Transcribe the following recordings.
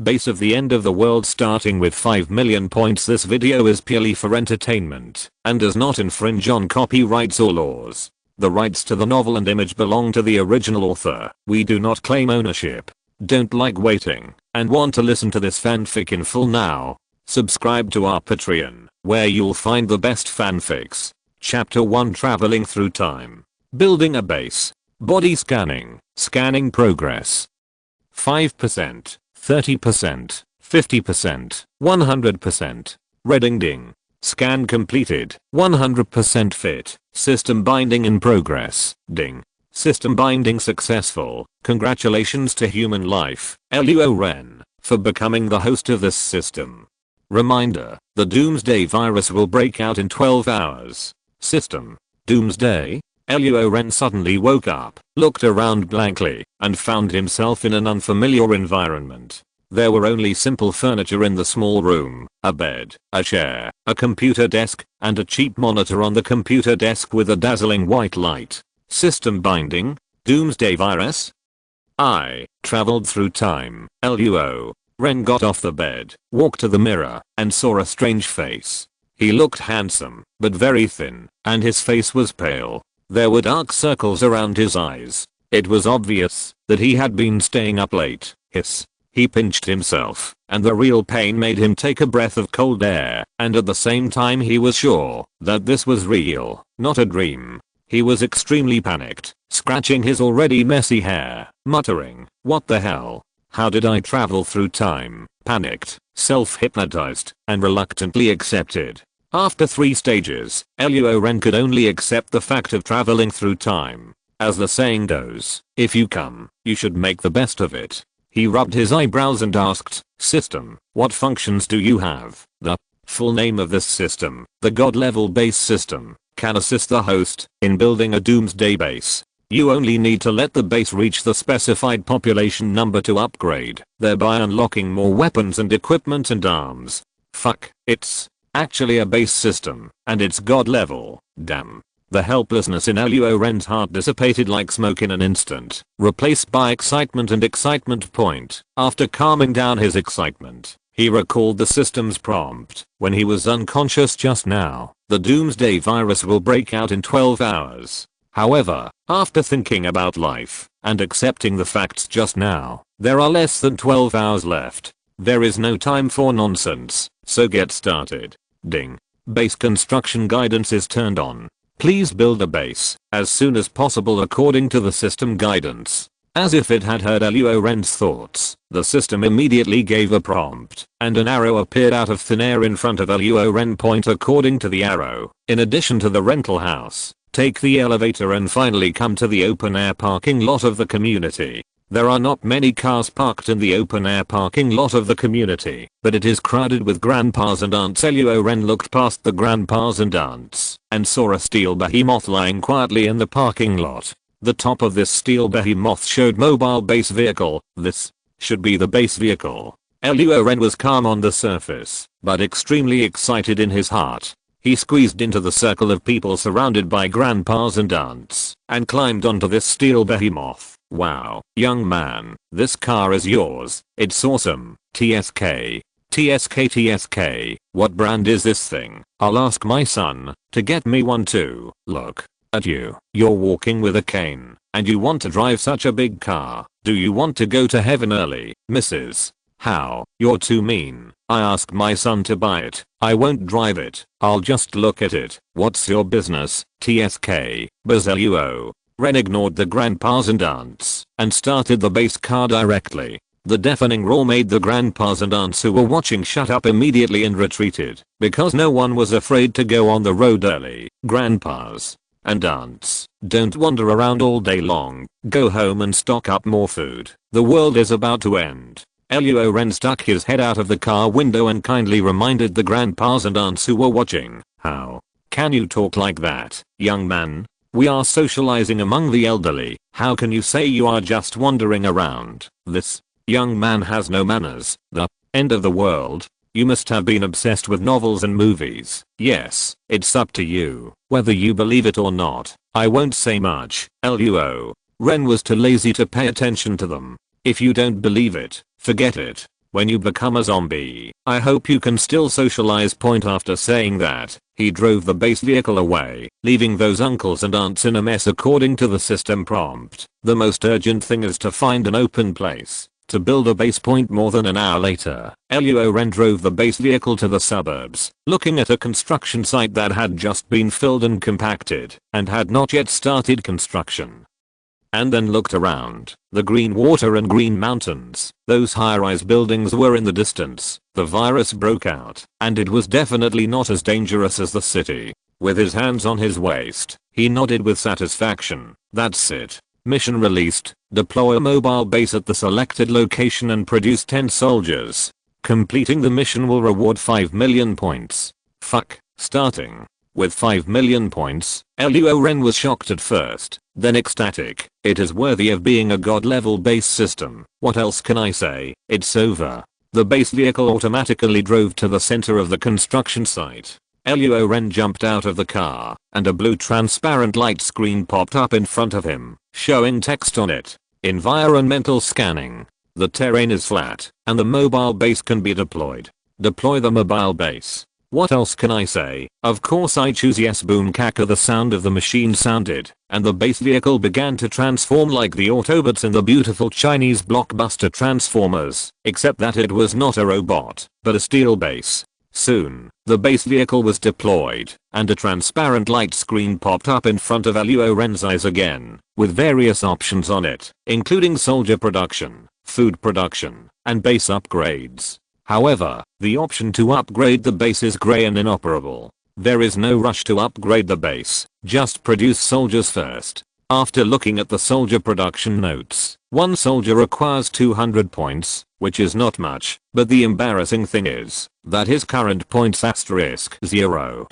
Base of the end of the world starting with 5 million points. This video is purely for entertainment and does not infringe on copyrights or laws. The rights to the novel and image belong to the original author. We do not claim ownership. Don't like waiting and want to listen to this fanfic in full now? Subscribe to our Patreon, where you'll find the best fanfics. Chapter 1, Traveling Through Time. Building a base. Body scanning. Scanning progress. 5%, 30%, 50%, 100%. Reading ding. Scan completed. 100% fit. System binding in progress. Ding. System binding successful. Congratulations to human life, Luo Ren, for becoming the host of this system. Reminder, the Doomsday virus will break out in 12 hours. System. Doomsday? Luo Ren suddenly woke up, looked around blankly, and found himself in an unfamiliar environment. There were only simple furniture in the small room, a bed, a chair, a computer desk, and a cheap monitor on the computer desk with a dazzling white light. System binding? Doomsday virus? I traveled through time. Luo Ren got off the bed, walked to the mirror, and saw a strange face. He looked handsome, but very thin, and his face was pale. There were dark circles around his eyes. It was obvious that he had been staying up late. Hiss. He pinched himself, and the real pain made him take a breath of cold air, and at the same time he was sure that this was real, not a dream. He was extremely panicked, scratching his already messy hair, muttering, "What the hell? How did I travel through time?" Panicked, self-hypnotized, and reluctantly accepted. After 3 stages, Luo Ren could only accept the fact of traveling through time. As the saying goes, if you come, you should make the best of it. He rubbed his eyebrows and asked, "System, what functions do you have?" The full name of this system, the God-level base system, can assist the host in building a doomsday base. You only need to let the base reach the specified population number to upgrade, thereby unlocking more weapons and equipment and arms. Fuck, it's actually a base system, and it's God level. Damn. The helplessness in Luo Ren's heart dissipated like smoke in an instant, replaced by excitement and excitement point. After calming down his excitement, he recalled the system's prompt when he was unconscious just now. The Doomsday virus will break out in 12 hours. However, after thinking about life and accepting the facts just now, there are less than 12 hours left. There is no time for nonsense, so get started. Ding. Base construction guidance is turned on. Please build a base as soon as possible according to the system guidance. As if it had heard Luo Ren's thoughts, the system immediately gave a prompt, and an arrow appeared out of thin air in front of Luo Ren. Point according to the arrow. In addition to the rental house, take the elevator and finally come to the open air parking lot of the community. There are not many cars parked in the open air parking lot of the community, but it is crowded with grandpas and aunts. Luo Ren looked past the grandpas and aunts and saw a steel behemoth lying quietly in the parking lot. The top of this steel behemoth showed mobile base vehicle. This should be the base vehicle. Luo Ren was calm on the surface, but extremely excited in his heart. He squeezed into the circle of people surrounded by grandpas and aunts and climbed onto this steel behemoth. Wow, young man, this car is yours. It's awesome. TSK. TSK TSK. What brand is this thing? I'll ask my son to get me one too. Look at you. You're walking with a cane, and you want to drive such a big car. Do you want to go to heaven early, Mrs.? How? You're too mean. I asked my son to buy it. I won't drive it. I'll just look at it. What's your business? TSK. Luo Ren ignored the grandpas and aunts and started the base car directly. The deafening roar made the grandpas and aunts who were watching shut up immediately and retreated, because no one was afraid to go on the road early. Grandpas and aunts, don't wander around all day long. Go home and stock up more food. The world is about to end. Luo Ren stuck his head out of the car window and kindly reminded the grandpas and aunts who were watching. How can you talk like that, young man? We are socializing among the elderly. How can you say you are just wandering around? This young man has no manners. The end of the world? You must have been obsessed with novels and movies. Yes, it's up to you whether you believe it or not. I won't say much. Luo Ren was too lazy to pay attention to them. If you don't believe it, forget it. when you become a zombie. I hope you can still socialize. Point after saying that, he drove the base vehicle away, leaving those uncles and aunts in a mess according to the system prompt. The most urgent thing is to find an open place to build a base. Point more than an hour later, Luo Ren drove the base vehicle to the suburbs, looking at a construction site that had just been filled and compacted, and had not yet started construction. And then looked around. The green water and green mountains, those high-rise buildings were in the distance. The virus broke out, and it was definitely not as dangerous as the city. With his hands on his waist, he nodded with satisfaction. That's it. Mission released. Deploy a mobile base at the selected location and produce 10 soldiers. Completing the mission will reward 5 million points. Fuck. Starting with 5 million points, Luo Ren was shocked at first, then ecstatic. It is worthy of being a god-level base system. What else can I say? It's over. The base vehicle automatically drove to the center of the construction site. Luo Ren jumped out of the car, and a blue transparent light screen popped up in front of him, showing text on it. Environmental scanning. The terrain is flat, and the mobile base can be deployed. Deploy the mobile base. What else can I say? Of course I choose yes. Boom caca. The sound of the machine sounded, and the base vehicle began to transform like the Autobots in the beautiful Chinese blockbuster Transformers, except that it was not a robot, but a steel base. Soon, the base vehicle was deployed, and a transparent light screen popped up in front of Luo Ren's eyes again, with various options on it, including soldier production, food production, and base upgrades. However, the option to upgrade the base is gray and inoperable. There is no rush to upgrade the base, just produce soldiers first. After looking at the soldier production notes, one soldier requires 200 points, which is not much, but the embarrassing thing is that his current points *0!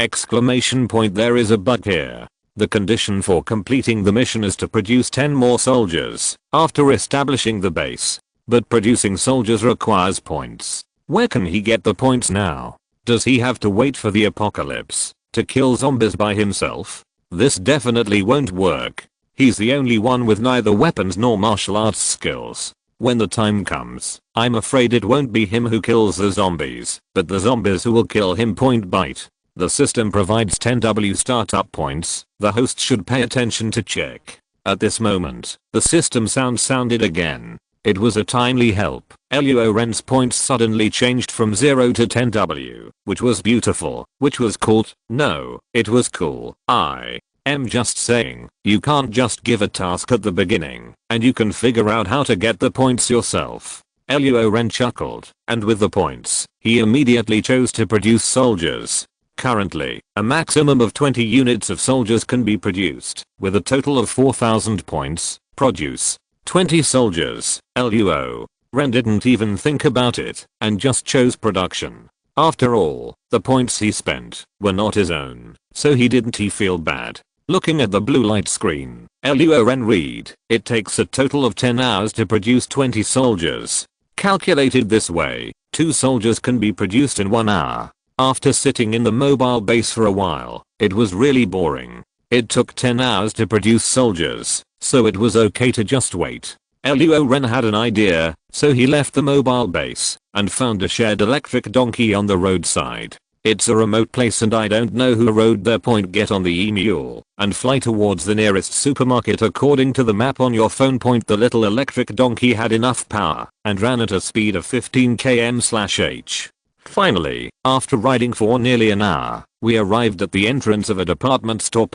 There is a bug here. The condition for completing the mission is to produce 10 more soldiers after establishing the base. But producing soldiers requires points. Where can he get the points now? Does he have to wait for the apocalypse to kill zombies by himself? This definitely won't work. He's the only one with neither weapons nor martial arts skills. When the time comes, I'm afraid it won't be him who kills the zombies, but the zombies who will kill him. Point bite. The system provides 10 W startup points. The host should pay attention to check. At this moment, the system sounded again. It was a timely help. Luo Ren's points suddenly changed from 0 to 10 W, which was beautiful, which was cool. No, it was cool. I am just saying, you can't just give a task at the beginning, and you can figure out how to get the points yourself. Luo Ren chuckled, and with the points, he immediately chose to produce soldiers. Currently, a maximum of 20 units of soldiers can be produced, with a total of 4,000 points. Produce 20 soldiers. Luo Ren didn't even think about it, and just chose production. After all, the points he spent were not his own, so he didn't feel bad. Looking at the blue light screen, Luo Ren read, it takes a total of 10 hours to produce 20 soldiers. Calculated this way, 2 soldiers can be produced in 1 hour. After sitting in the mobile base for a while, it was really boring. It took 10 hours to produce soldiers, so it was okay to just wait. Luo Ren had an idea, so he left the mobile base and found a shared electric donkey on the roadside. It's a remote place and I don't know who rode there. Get on the e-mule and fly towards the nearest supermarket according to the map on your phone. The little electric donkey had enough power and ran at a speed of 15 km/h. Finally, after riding for nearly an hour, we arrived at the entrance of a department store.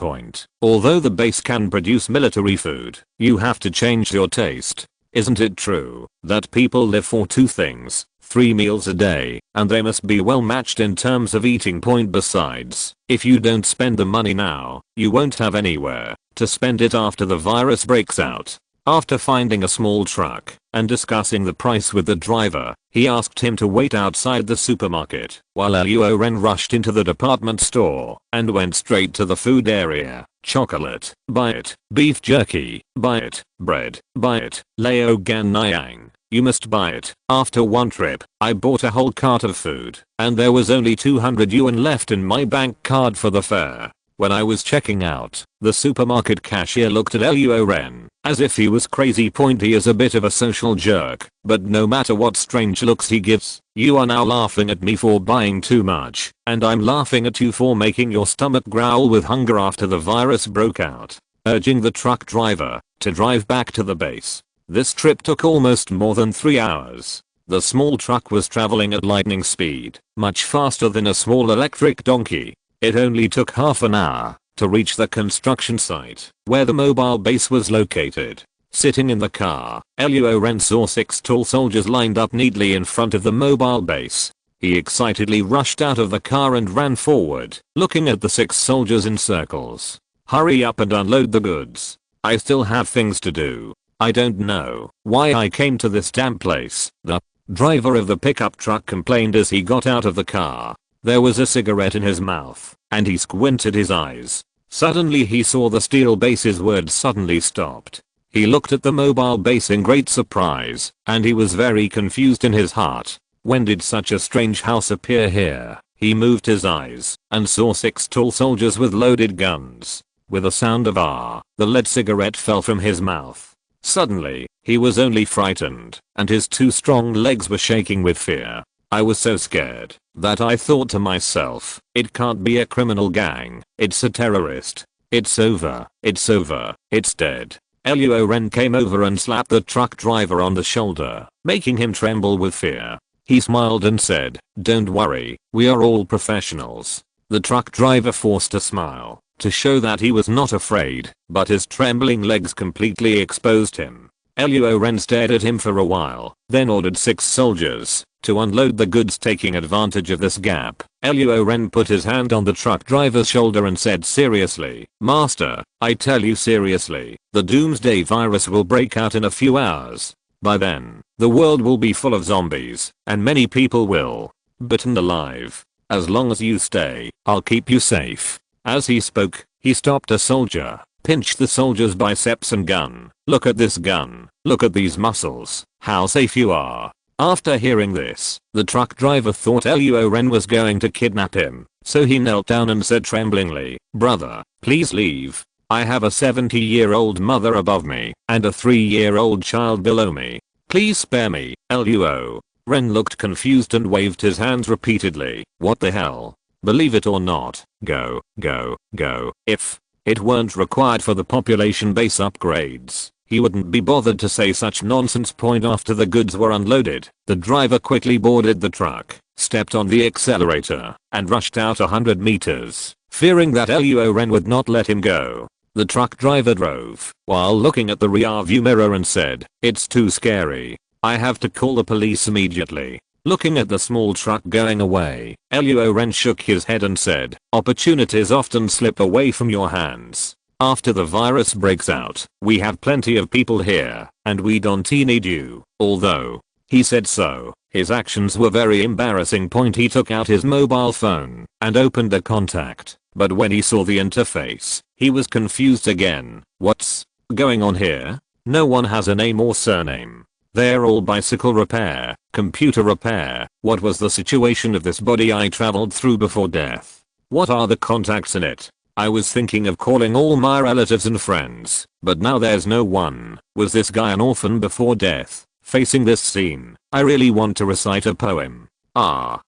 Although the base can produce military food, you have to change your taste. Isn't it true that people live for 2 things, 3 meals a day, and they must be well matched in terms of eating. Besides, if you don't spend the money now, you won't have anywhere to spend it after the virus breaks out. After finding a small truck and discussing the price with the driver, he asked him to wait outside the supermarket while Luo Ren rushed into the department store and went straight to the food area. Chocolate, buy it. Beef jerky, buy it. Bread, buy it. Lao Gan Nyang, you must buy it. After one trip, I bought a whole cart of food, and there was only 200 yuan left in my bank card for the fare. When I was checking out, the supermarket cashier looked at Luo Ren as if he was crazy. He is a bit of a social jerk, but no matter what strange looks he gives, you are now laughing at me for buying too much, and I'm laughing at you for making your stomach growl with hunger after the virus broke out. Urging the truck driver to drive back to the base. This trip took almost more than 3 hours. The small truck was traveling at lightning speed, much faster than a small electric donkey. It only took half an hour to reach the construction site where the mobile base was located. Sitting in the car, Luo Ren saw 6 tall soldiers lined up neatly in front of the mobile base. He excitedly rushed out of the car and ran forward, looking at the 6 soldiers in circles. Hurry up and unload the goods. I still have things to do. I don't know why I came to this damn place. The driver of the pickup truck complained as he got out of the car. There was a cigarette in his mouth, and he squinted his eyes. Suddenly he saw the steel base's words suddenly stopped. He looked at the mobile base in great surprise, and he was very confused in his heart. When did such a strange house appear here? He moved his eyes and saw 6 tall soldiers with loaded guns. With a sound of the lead cigarette fell from his mouth. Suddenly, he was only frightened, and his 2 strong legs were shaking with fear. I was so scared that I thought to myself, it can't be a criminal gang, it's a terrorist. It's over, it's over, it's dead. Luo Ren came over and slapped the truck driver on the shoulder, making him tremble with fear. He smiled and said, "Don't worry, we are all professionals." The truck driver forced a smile to show that he was not afraid, but his trembling legs completely exposed him. Luo Ren stared at him for a while, then ordered 6 soldiers to unload the goods. Taking advantage of this gap, Luo Ren put his hand on the truck driver's shoulder and said seriously, "Master, I tell you seriously, the doomsday virus will break out in a few hours. By then, the world will be full of zombies, and many people will be eaten alive. As long as you stay, I'll keep you safe." As he spoke, he stopped a soldier, pinched the soldier's biceps and gun. "Look at this gun. Look at these muscles. How safe you are." After hearing this, the truck driver thought Luo Ren was going to kidnap him, so he knelt down and said tremblingly, "Brother, please leave. I have a 70-year-old mother above me and a 3-year-old child below me. Please spare me, Luo." Ren looked confused and waved his hands repeatedly. "What the hell? Believe it or not, go, go, go." If it weren't required for the population base upgrades, he wouldn't be bothered to say such nonsense. After the goods were unloaded, the driver quickly boarded the truck, stepped on the accelerator, and rushed out 100 meters, fearing that Luo Ren would not let him go. The truck driver drove while looking at the rearview mirror and said, "It's too scary. I have to call the police immediately." Looking at the small truck going away, Luo Ren shook his head and said, "Opportunities often slip away from your hands. After the virus breaks out, we have plenty of people here, and we don't need you." Although he said so, his actions were very embarrassing. He took out his mobile phone and opened a contact, but when he saw the interface, he was confused again. What's going on here? No one has a name or surname. They're all bicycle repair, computer repair. What was the situation of this body I traveled through before death? What are the contacts in it? I was thinking of calling all my relatives and friends, but now there's no one. Was this guy an orphan before death? Facing this scene, I really want to recite a poem.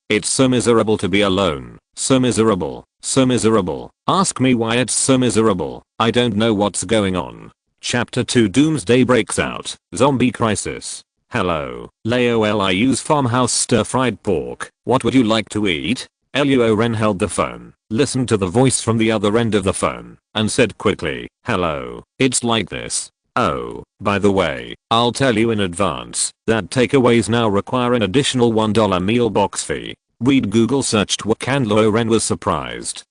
It's so miserable to be alone. So miserable, so miserable. Ask me why it's so miserable. I don't know what's going on. Chapter 2 Doomsday breaks out. Zombie crisis. Hello, LOL. I use farmhouse stir-fried pork. What would you like to eat? Luo Ren held the phone, listened to the voice from the other end of the phone, and said quickly, "Hello, it's like this. Oh, by the way, I'll tell you in advance that takeaways now require an additional $1 meal box fee." Reed Google searched what, and Luo Ren was surprised.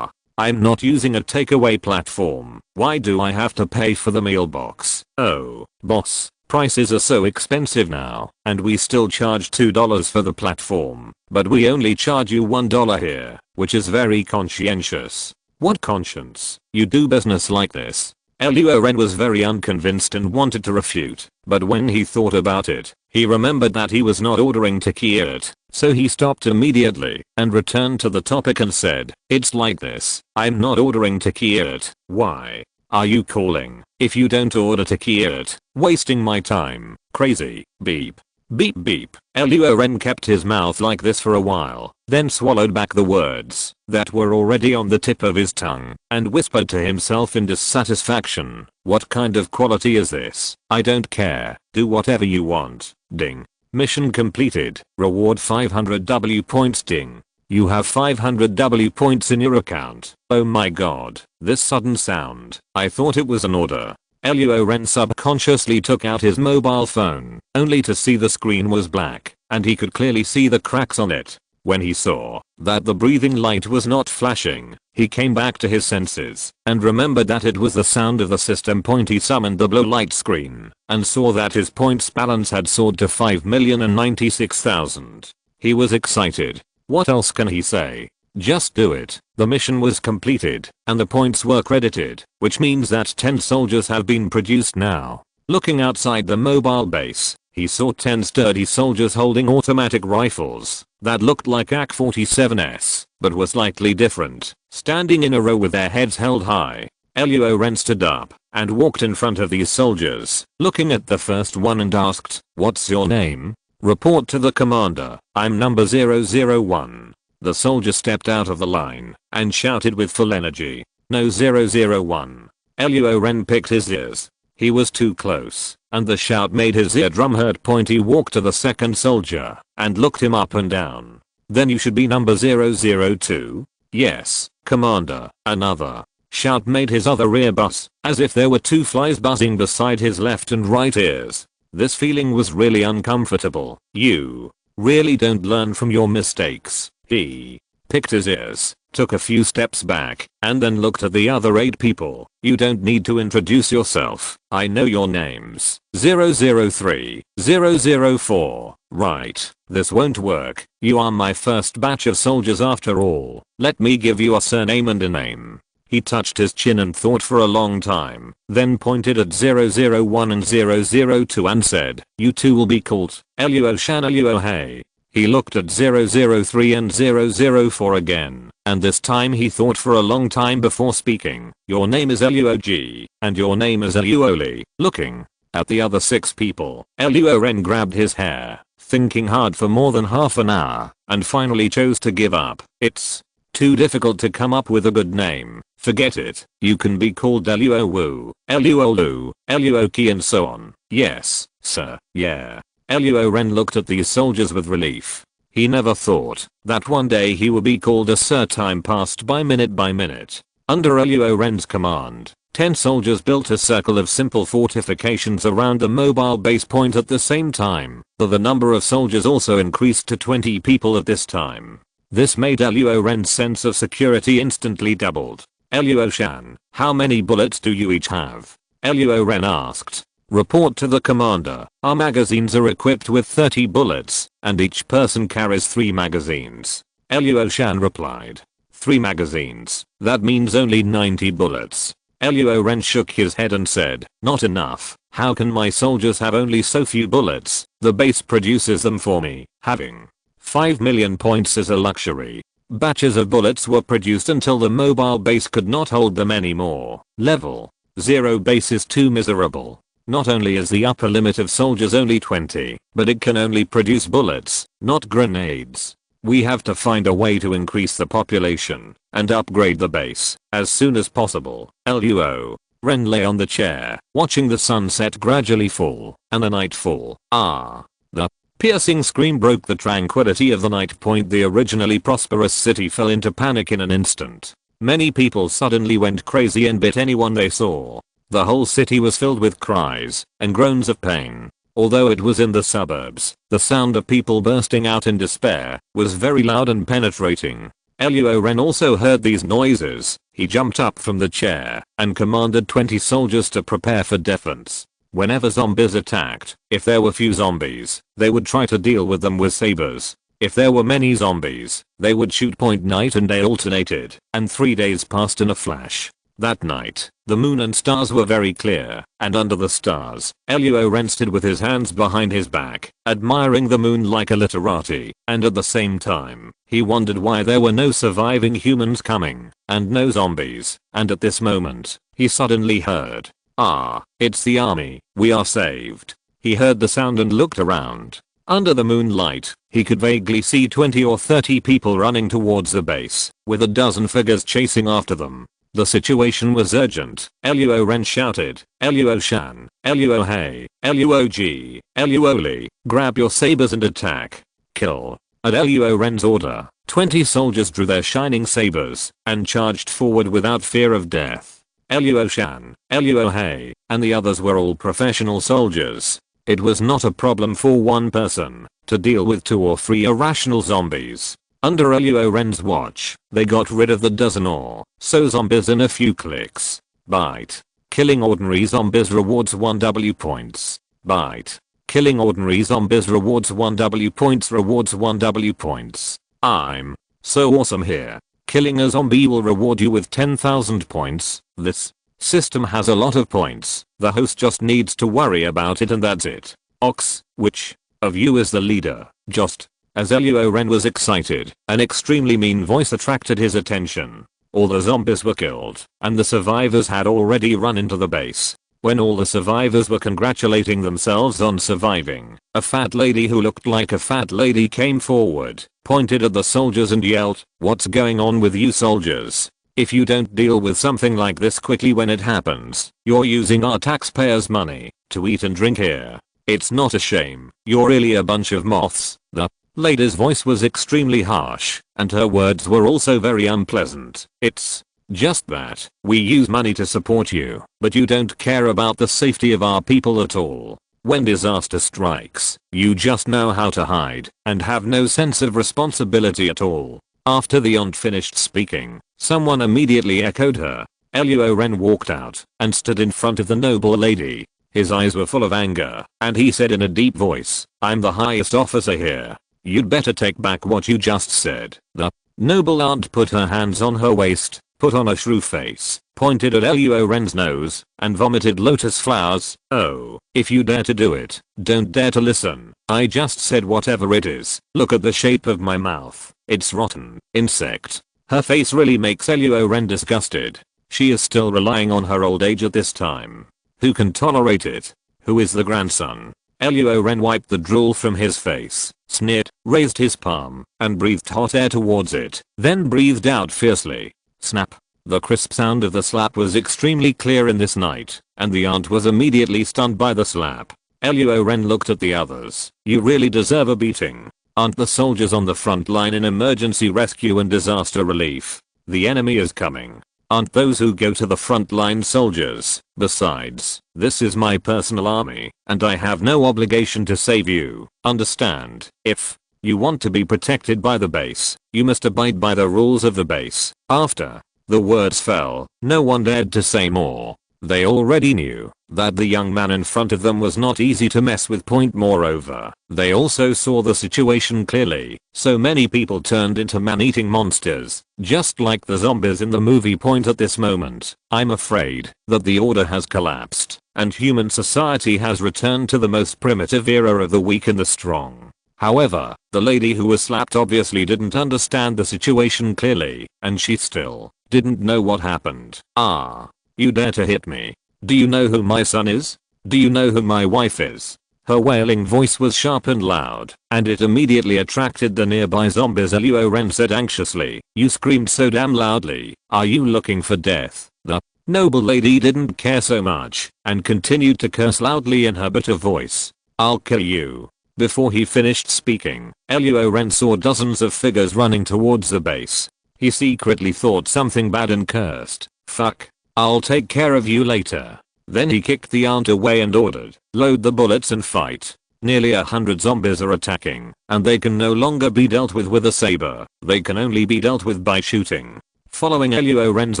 I'm not using a takeaway platform. Why do I have to pay for the meal box? Oh, boss, prices are so expensive now, and we still charge $2 for the platform, but we only charge you $1 here, which is very conscientious. What conscience? You do business like this? Luo Ren was very unconvinced and wanted to refute, but when he thought about it, he remembered that he was not ordering takeout, So he stopped immediately and returned to the topic and said, "It's like this. I'm not ordering to key it. Why are you calling if you don't order to key it? Wasting my time. Crazy. Beep. Beep beep." Luo Ren kept his mouth like this for a while, then swallowed back the words that were already on the tip of his tongue and whispered to himself in dissatisfaction, "What kind of quality is this? I don't care. Do whatever you want." Ding. Mission completed. Reward 500 W points. Ding. You have 500 W points in your account. Oh my god. This sudden sound. I thought it was an order. Luo Ren subconsciously took out his mobile phone, only to see the screen was black, and he could clearly see the cracks on it. When he saw that the breathing light was not flashing, he came back to his senses and remembered that it was the sound of the system point. He summoned the blue light screen and saw that his points balance had soared to 5,096,000. He was excited. What else can he say? Just do it. The mission was completed and the points were credited, which means that 10 soldiers have been produced now. Looking outside the mobile base, he saw 10 sturdy soldiers holding automatic rifles that looked like AK-47s, but were slightly different, standing in a row with their heads held high. Luo Ren stood up and walked in front of these soldiers, looking at the first one and asked, "What's your name?" "Report to the commander. I'm number 001. The soldier stepped out of the line and shouted with full energy, "No 001. Luo Ren picked his ears. He was too close, and the shout made his eardrum hurt. He walked to the second soldier and looked him up and down. "Then you should be number 002. "Yes, commander." Another shout made his other ear buzz, as if there were 2 flies buzzing beside his left and right ears. This feeling was really uncomfortable. "You really don't learn from your mistakes." He picked his ears, took a few steps back, and then looked at the other 8 people. "You don't need to introduce yourself. I know your names. 003, 004. Right. This won't work. You are my first batch of soldiers after all. Let me give you a surname and a name." He touched his chin and thought for a long time, then pointed at 001 and 002 and said, "You two will be called Luo Shan Luo Hei." He looked at 003 and 004 again, and this time he thought for a long time before speaking. "Your name is Luo Ji, and your name is Luo Li." Looking at the other 6 people, Luo Ren grabbed his hair, thinking hard for more than half an hour, and finally chose to give up. "It's too difficult to come up with a good name. Forget it. You can be called Luo Wu, Luo Lu, Luo Qi and so on." "Yes, sir." "Yeah." Luo Ren looked at these soldiers with relief. He never thought that one day he would be called a sir. Time passed by minute. Under Luo Ren's command, 10 soldiers built a circle of simple fortifications around the mobile base point at the same time. The number of soldiers also increased to 20 people at this time. This made Luo Ren's sense of security instantly doubled. "Luo Shan, how many bullets do you each have?" Luo Ren asked. "Report to the commander. Our magazines are equipped with 30 bullets, and each person carries 3 magazines." Luo Shan replied. 3 magazines? That means only 90 bullets. Luo Ren shook his head and said, "Not enough. How can my soldiers have only so few bullets? The base produces them for me. Having 5 million points is a luxury." Batches of bullets were produced until the mobile base could not hold them anymore. Level 0 base is too miserable. Not only is the upper limit of soldiers only 20, but it can only produce bullets, not grenades. We have to find a way to increase the population and upgrade the base as soon as possible. Luo Ren lay on the chair, watching the sunset gradually fall and the night fall. The piercing scream broke the tranquility of the night. The originally prosperous city fell into panic in an instant. Many people suddenly went crazy and bit anyone they saw. The whole city was filled with cries and groans of pain. Although it was in the suburbs, the sound of people bursting out in despair was very loud and penetrating. Luo Ren also heard these noises. He jumped up from the chair and commanded 20 soldiers to prepare for defense. Whenever zombies attacked, if there were few zombies, they would try to deal with them with sabers. If there were many zombies, they would shoot. Night and day alternated, and 3 days passed in a flash. That night, the moon and stars were very clear, and under the stars, Luo Ren stood with his hands behind his back, admiring the moon like a literati, and at the same time, he wondered why there were no surviving humans coming, and no zombies, and at this moment, he suddenly heard, "Ah, it's the army, we are saved." He heard the sound and looked around. Under the moonlight, he could vaguely see 20 or 30 people running towards the base, with a dozen figures chasing after them. The situation was urgent. Luo Ren shouted, "Luo Shan, Luo Hei, Luo Ji, Luo Li, grab your sabers and attack. Kill." At Luo Ren's order, 20 soldiers drew their shining sabers and charged forward without fear of death. Luo Shan, Luo Hei, and the others were all professional soldiers. It was not a problem for one person to deal with 2 or 3 irrational zombies. Under Luo Ren's watch, they got rid of the dozen or so zombies in a few clicks. Bite. Killing ordinary zombies rewards 1 W points. Bite. Killing ordinary zombies rewards 1 W points rewards 1 W points. I'm so awesome here. Killing a zombie will reward you with 10,000 points. This system has a lot of points. The host just needs to worry about it and that's it. Ox, which of you is the leader? Just. As Luo Ren was excited, an extremely mean voice attracted his attention. All the zombies were killed, and the survivors had already run into the base. When all the survivors were congratulating themselves on surviving, a fat lady who looked like a fat lady came forward, pointed at the soldiers and yelled, "What's going on with you soldiers? If you don't deal with something like this quickly when it happens, you're using our taxpayers' money to eat and drink here. It's not a shame, you're really a bunch of moths." The lady's voice was extremely harsh, and her words were also very unpleasant. "It's just that we use money to support you, but you don't care about the safety of our people at all. When disaster strikes, you just know how to hide and have no sense of responsibility at all." After the aunt finished speaking, someone immediately echoed her. Luo Ren walked out and stood in front of the noble lady. His eyes were full of anger, and he said in a deep voice, "I'm the highest officer here. You'd better take back what you just said." The noble aunt put her hands on her waist, put on a shrew face, pointed at Luo Ren's nose, and vomited lotus flowers. "Oh, if you dare to do it, don't dare to listen. I just said whatever it is. Look at the shape of my mouth. It's rotten. Insect." Her face really makes Luo Ren disgusted. She is still relying on her old age at this time. Who can tolerate it? Who is the grandson? Luo Ren wiped the drool from his face, sneered, raised his palm, and breathed hot air towards it, then breathed out fiercely. Snap. The crisp sound of the slap was extremely clear in this night, and the aunt was immediately stunned by the slap. Luo Ren looked at the others. "You really deserve a beating. Aren't the soldiers on the front line in emergency rescue and disaster relief? The enemy is coming. Aren't those who go to the front line soldiers? Besides, this is my personal army, and I have no obligation to save you. Understand? If you want to be protected by the base, you must abide by the rules of the base." After the words fell, no one dared to say more. They already knew that the young man in front of them was not easy to mess with. Moreover, they also saw the situation clearly. So many people turned into man-eating monsters, just like the zombies in the movie. At this moment, I'm afraid that the order has collapsed, and human society has returned to the most primitive era of the weak and the strong. However, the lady who was slapped obviously didn't understand the situation clearly, and she still didn't know what happened. "Ah. You dare to hit me? Do you know who my son is? Do you know who my wife is?" Her wailing voice was sharp and loud, and it immediately attracted the nearby zombies. Luo Ren said anxiously, "You screamed so damn loudly. Are you looking for death?" The noble lady didn't care so much, and continued to curse loudly in her bitter voice. "I'll kill you." Before he finished speaking, Luo Ren saw dozens of figures running towards the base. He secretly thought something bad and cursed, "Fuck. I'll take care of you later." Then he kicked the aunt away and ordered, "Load the bullets and fight." Nearly 100 zombies are attacking, and they can no longer be dealt with a saber. They can only be dealt with by shooting. Following Luo Ren's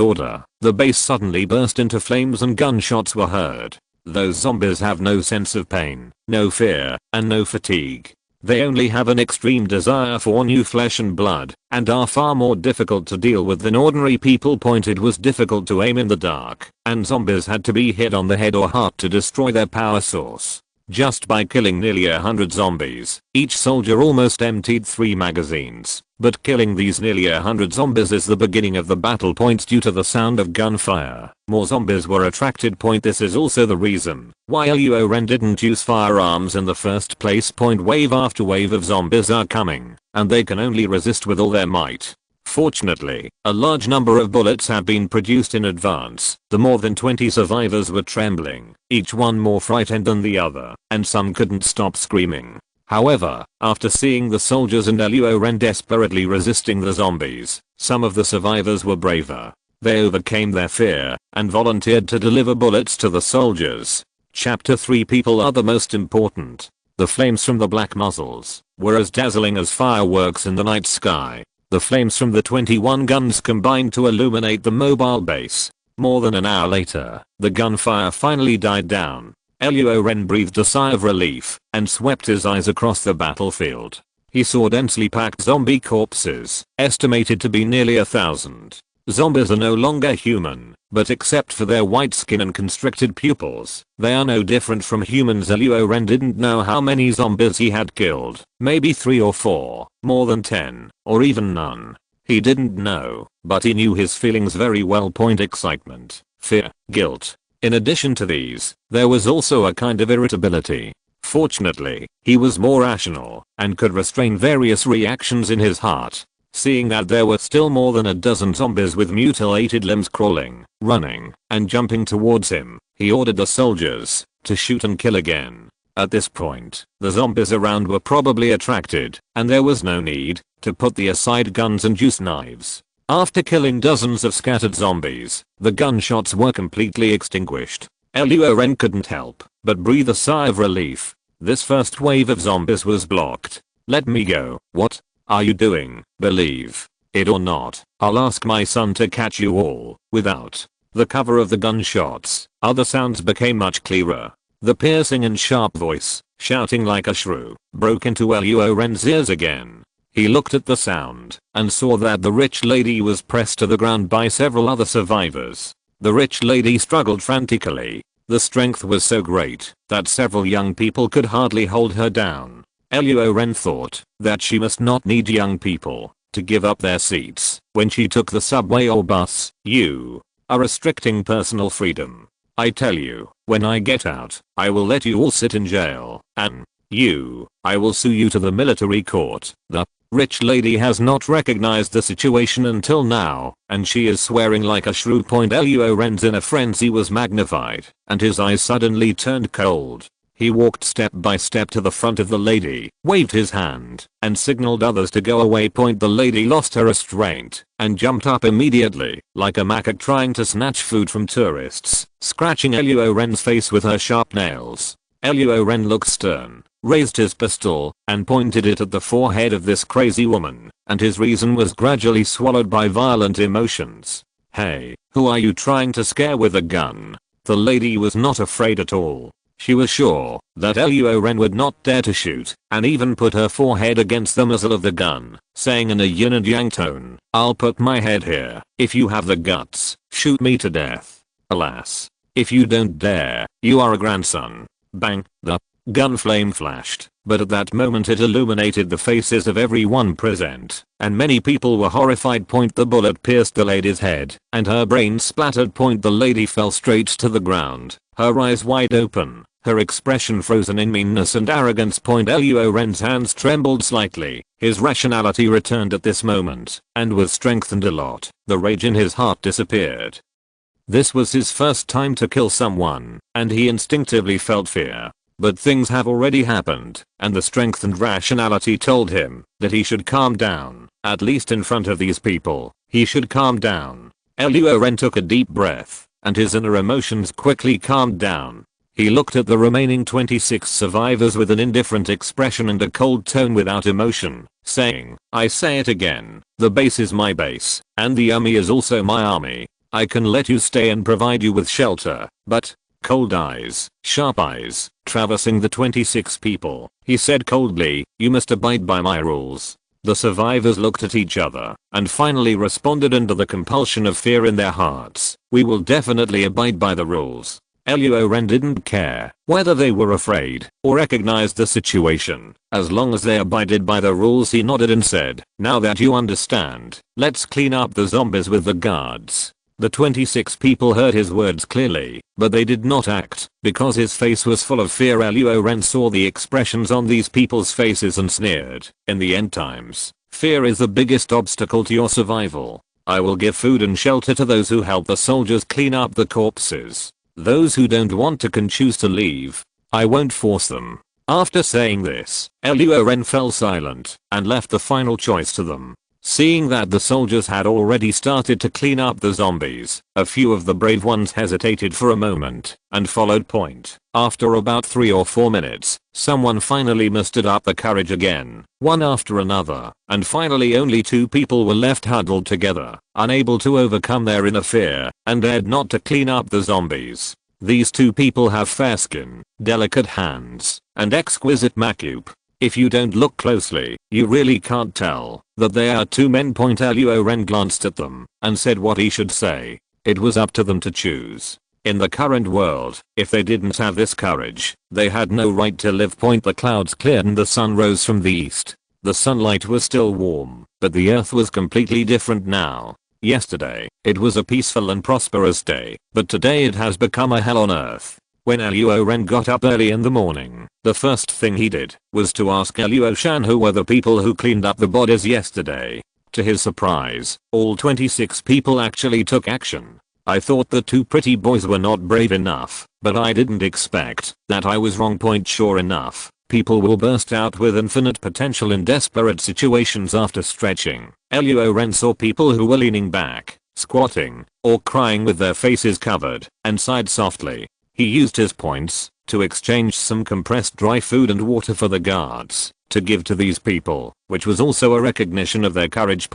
order, the base suddenly burst into flames and gunshots were heard. Those zombies have no sense of pain, no fear, and no fatigue. They only have an extreme desire for new flesh and blood, and are far more difficult to deal with than ordinary people. It was difficult to aim in the dark, and zombies had to be hit on the head or heart to destroy their power source. Just by killing nearly 100 zombies, each soldier almost emptied 3 magazines. But killing these nearly 100 zombies is the beginning of the battle. Due to the sound of gunfire, more zombies were attracted. This is also the reason why Luo Ren didn't use firearms in the first place. Wave after wave of zombies are coming, and they can only resist with all their might. Fortunately, a large number of bullets had been produced in advance. The more than 20 survivors were trembling, each one more frightened than the other, and some couldn't stop screaming. However, after seeing the soldiers and Luo Ren desperately resisting the zombies, some of the survivors were braver. They overcame their fear and volunteered to deliver bullets to the soldiers. Chapter 3. People are the most important. The flames from the black muzzles were as dazzling as fireworks in the night sky. The flames from the 21 guns combined to illuminate the mobile base. More than an hour later, the gunfire finally died down. Luo Ren breathed a sigh of relief and swept his eyes across the battlefield. He saw densely packed zombie corpses, estimated to be nearly 1,000. Zombies are no longer human, but except for their white skin and constricted pupils, they are no different from humans. Luo Ren didn't know how many zombies he had killed, maybe 3 or 4, more than 10, or even none. He didn't know, but he knew his feelings very well. Excitement, fear, guilt. In addition to these, there was also a kind of irritability. Fortunately, he was more rational and could restrain various reactions in his heart. Seeing that there were still more than a dozen zombies with mutilated limbs crawling, running, and jumping towards him, he ordered the soldiers to shoot and kill again. At this point, the zombies around were probably attracted, and there was no need to put aside guns and use knives. After killing dozens of scattered zombies, the gunshots were completely extinguished. Luo Ren couldn't help but breathe a sigh of relief. This first wave of zombies was blocked. Let me go. What are you doing? Believe it or not, I'll ask my son to catch you all. Without the cover of the gunshots, other sounds became much clearer. The piercing and sharp voice, shouting like a shrew, broke into Luo Ren's ears again. He looked at the sound and saw that the rich lady was pressed to the ground by several other survivors. The rich lady struggled frantically. The strength was so great that several young people could hardly hold her down. Luo Ren thought that she must not need young people to give up their seats when she took the subway or bus. You are restricting personal freedom. I tell you, when I get out, I will let you all sit in jail, and I will sue you to the military court. The rich lady has not recognized the situation until now, and she is swearing like a shrew. Luo Ren's inner frenzy was magnified, and his eyes suddenly turned cold. He walked step by step to the front of the lady, waved his hand, and signaled others to go away. The lady lost her restraint and jumped up immediately, like a macaque trying to snatch food from tourists, scratching Luo Ren's face with her sharp nails. Luo Ren looked stern, raised his pistol, and pointed it at the forehead of this crazy woman, and his reason was gradually swallowed by violent emotions. Hey, who are you trying to scare with a gun? The lady was not afraid at all. She was sure that Luo Ren would not dare to shoot, and even put her forehead against the muzzle of the gun, saying in a yin and yang tone, I'll put my head here. If you have the guts, shoot me to death. Alas, if you don't dare, you are a grandson. Bang, the gun flame flashed, but at that moment it illuminated the faces of everyone present, and many people were horrified. The bullet pierced the lady's head, and her brain splattered. The lady fell straight to the ground, her eyes wide open, her expression frozen in meanness and arrogance. Luo Ren's hands trembled slightly, his rationality returned at this moment, and with strengthened a lot, the rage in his heart disappeared. This was his first time to kill someone, and he instinctively felt fear. But things have already happened, and the strengthened rationality told him that he should calm down, at least in front of these people. He should calm down. Luo Ren took a deep breath, and his inner emotions quickly calmed down. He looked at the remaining 26 survivors with an indifferent expression and a cold tone without emotion, saying, I say it again, the base is my base, and the army is also my army. I can let you stay and provide you with shelter, but cold eyes, sharp eyes, traversing the 26 people. He said coldly, "You must abide by my rules." The survivors looked at each other and finally responded under the compulsion of fear in their hearts. "We will definitely abide by the rules." Luo Ren didn't care whether they were afraid or recognized the situation. As long as they abided by the rules, he nodded and said, "Now that you understand, let's clean up the zombies with the guards." The 26 people heard his words clearly, but they did not act because his face was full of fear. Luo Ren saw the expressions on these people's faces and sneered. "In the end times, fear is the biggest obstacle to your survival. I will give food and shelter to those who help the soldiers clean up the corpses. Those who don't want to can choose to leave. I won't force them." After saying this, Luo Ren fell silent and left the final choice to them. Seeing that the soldiers had already started to clean up the zombies, a few of the brave ones hesitated for a moment and followed point. After about 3 or 4 minutes, someone finally mustered up the courage again, one after another, and finally only 2 people were left huddled together, unable to overcome their inner fear, and dared not to clean up the zombies. These 2 people have fair skin, delicate hands, and exquisite makeup. If you don't look closely, you really can't tell that they are 2 men. Luo Ren glanced at them and said what he should say. It was up to them to choose. In the current world, if they didn't have this courage, they had no right to live. The clouds cleared and the sun rose from the east. The sunlight was still warm, but the earth was completely different now. Yesterday, it was a peaceful and prosperous day, but today it has become a hell on earth. When Luo Ren got up early in the morning, the first thing he did was to ask Luo Shan who were the people who cleaned up the bodies yesterday. To his surprise, all 26 people actually took action. "I thought the 2 pretty boys were not brave enough, but I didn't expect that I was wrong." Sure enough, people will burst out with infinite potential in desperate situations. After stretching, Luo Ren saw people who were leaning back, squatting, or crying with their faces covered, and sighed softly. He used his points to exchange some compressed dry food and water for the guards to give to these people, which was also a recognition of their courage.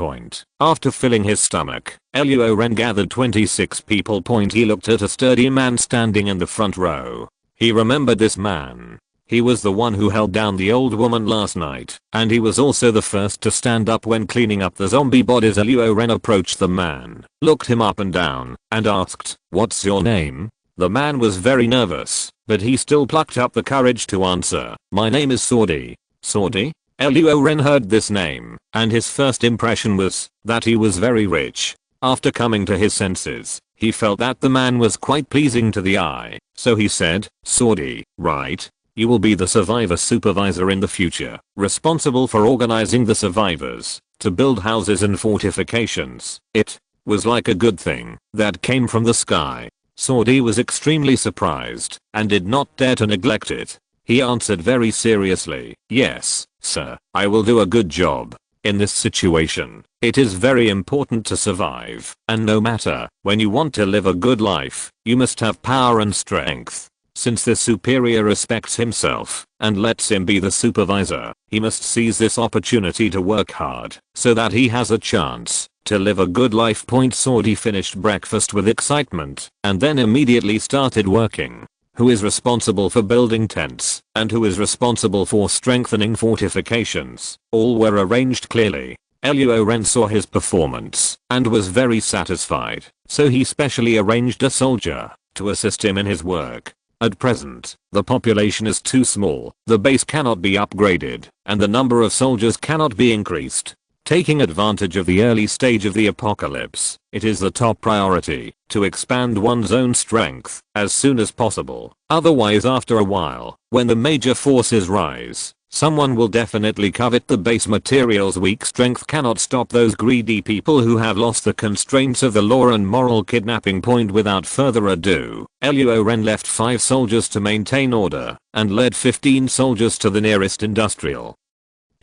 After filling his stomach, Luo Ren gathered 26 people. He looked at a sturdy man standing in the front row. He remembered this man. He was the one who held down the old woman last night, and he was also the first to stand up when cleaning up the zombie bodies. Luo Ren approached the man, looked him up and down, and asked, "What's your name?" The man was very nervous, but he still plucked up the courage to answer, "My name is Sordi." Sordi? Luo Ren heard this name, and his first impression was that he was very rich. After coming to his senses, he felt that the man was quite pleasing to the eye, so he said, "Sordi, right? You will be the survivor supervisor in the future, responsible for organizing the survivors to build houses and fortifications." It was like a good thing that came from the sky. Sordi was extremely surprised and did not dare to neglect it. He answered very seriously, "Yes, sir, I will do a good job. In this situation, it is very important to survive, and no matter when you want to live a good life, you must have power and strength." Since the superior respects himself and lets him be the supervisor, he must seize this opportunity to work hard so that he has a chance to live a good life. Sordi finished breakfast with excitement and then immediately started working. Who is responsible for building tents and who is responsible for strengthening fortifications? All were arranged clearly. Luo Ren saw his performance and was very satisfied, so he specially arranged a soldier to assist him in his work. At present, the population is too small, the base cannot be upgraded, and the number of soldiers cannot be increased. Taking advantage of the early stage of the apocalypse, it is the top priority to expand one's own strength as soon as possible. Otherwise, after a while, when the major forces rise, someone will definitely covet the base materials. Weak strength cannot stop those greedy people who have lost the constraints of the law and moral kidnapping. Without further ado, Luo Ren left 5 soldiers to maintain order and led 15 soldiers to the nearest industrial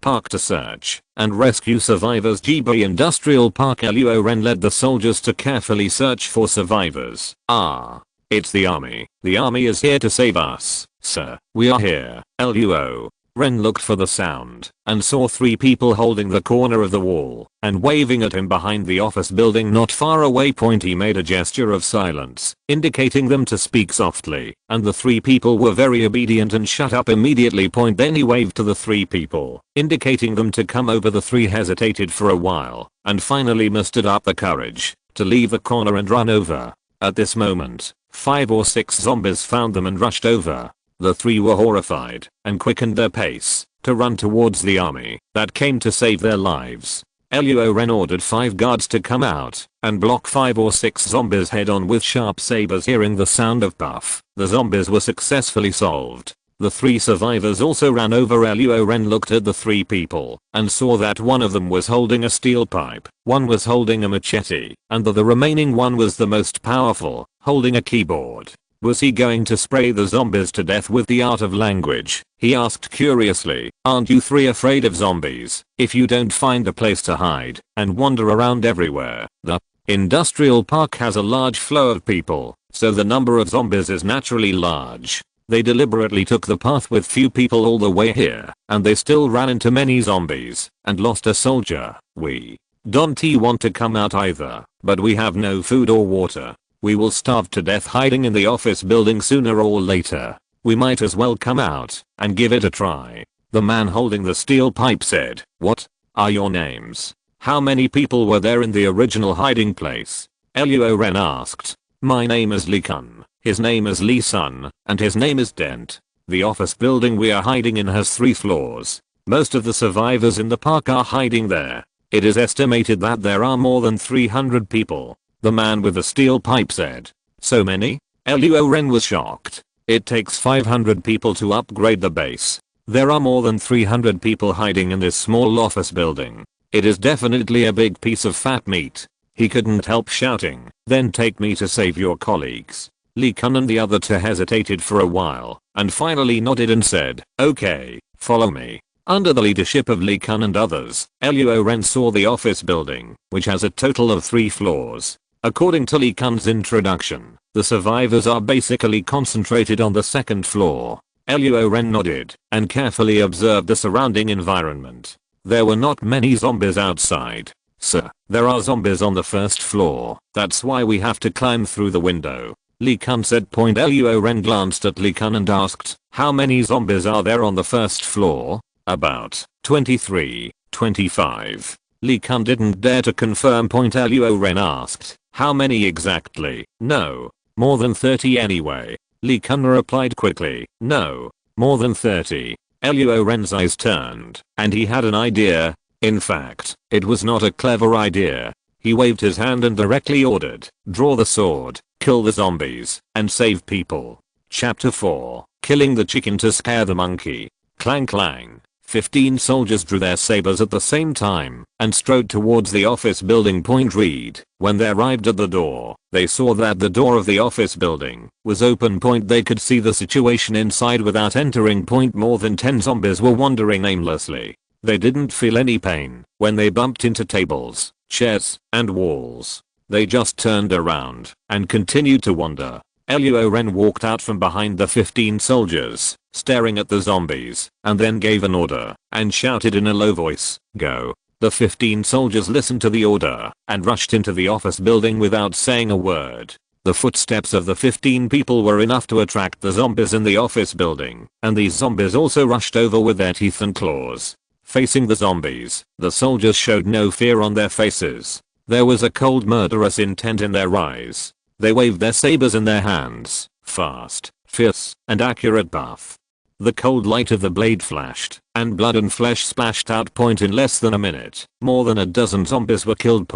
park to search and rescue survivors. GB Industrial Park. Luo Ren led the soldiers to carefully search for survivors. "Ah, it's the army. The army is here to save us, sir. We are here, Luo." Ren looked for the sound and saw 3 people holding the corner of the wall and waving at him behind the office building not far away. He made a gesture of silence, indicating them to speak softly, and the 3 people were very obedient and shut up immediately. Then he waved to the 3 people, indicating them to come over. The 3 hesitated for a while and finally mustered up the courage to leave the corner and run over. At this moment, 5 or 6 zombies found them and rushed over. The 3 were horrified and quickened their pace to run towards the army that came to save their lives. Luo Ren ordered 5 guards to come out and block 5 or 6 zombies head on with sharp sabers. Hearing the sound of puff, the zombies were successfully solved. The 3 survivors also ran over. Luo Ren looked at the 3 people and saw that one of them was holding a steel pipe, one was holding a machete, and the remaining one was the most powerful, holding a keyboard. Was he going to spray the zombies to death with the art of language? He asked curiously. Aren't you 3 afraid of zombies if you don't find a place to hide and wander around everywhere? The industrial park has a large flow of people, so the number of zombies is naturally large. They deliberately took the path with few people all the way here, and they still ran into many zombies and lost a soldier. We don't want to come out either, but we have no food or water. We will starve to death hiding in the office building sooner or later. We might as well come out and give it a try. The man holding the steel pipe said. What are your names? How many people were there in the original hiding place? Luo Ren asked. My name is Li Kun, his name is Li Sun, and his name is Dent. The office building we are hiding in has 3 floors. Most of the survivors in the park are hiding there. It is estimated that there are more than 300 people. The man with the steel pipe said. So many? Luo Ren was shocked. It takes 500 people to upgrade the base. There are more than 300 people hiding in this small office building. It is definitely a big piece of fat meat. He couldn't help shouting. Then take me to save your colleagues. Li Kun and the other 2 hesitated for a while and finally nodded and said, okay, follow me. Under the leadership of Li Kun and others, Luo Ren saw the office building, which has a total of 3 floors. According to Li Kun's introduction, the survivors are basically concentrated on the 2nd floor. Luo Ren nodded and carefully observed the surrounding environment. There were not many zombies outside. Sir, there are zombies on the 1st floor. That's why we have to climb through the window. Li Kun said. Luo Ren glanced at Li Kun and asked, how many zombies are there on the 1st floor? About 23, 25. Li Kun didn't dare to confirm. Luo Ren asked, how many exactly? No. More than 30 anyway. Li Kun replied quickly. No. More than 30. Luo Ren's eyes turned, and he had an idea. In fact, it was not a clever idea. He waved his hand and directly ordered, draw the sword, kill the zombies, and save people. Chapter 4. Killing the chicken to scare the monkey. Clang clang. 15 soldiers drew their sabers at the same time and strode towards the office building. Read. When they arrived at the door, they saw that the door of the office building was open. They could see the situation inside without entering. More than 10 zombies were wandering aimlessly. They didn't feel any pain when they bumped into tables, chairs, and walls. They just turned around and continued to wander. Luo Ren walked out from behind the 15 soldiers, staring at the zombies, and then gave an order and shouted in a low voice, go. The 15 soldiers listened to the order and rushed into the office building without saying a word. The footsteps of the 15 people were enough to attract the zombies in the office building, and these zombies also rushed over with their teeth and claws. Facing the zombies, the soldiers showed no fear on their faces. There was a cold murderous intent in their eyes. They waved their sabers in their hands, fast, fierce, and accurate buff. The cold light of the blade flashed, and blood and flesh splashed out. In less than a minute, more than a dozen zombies were killed.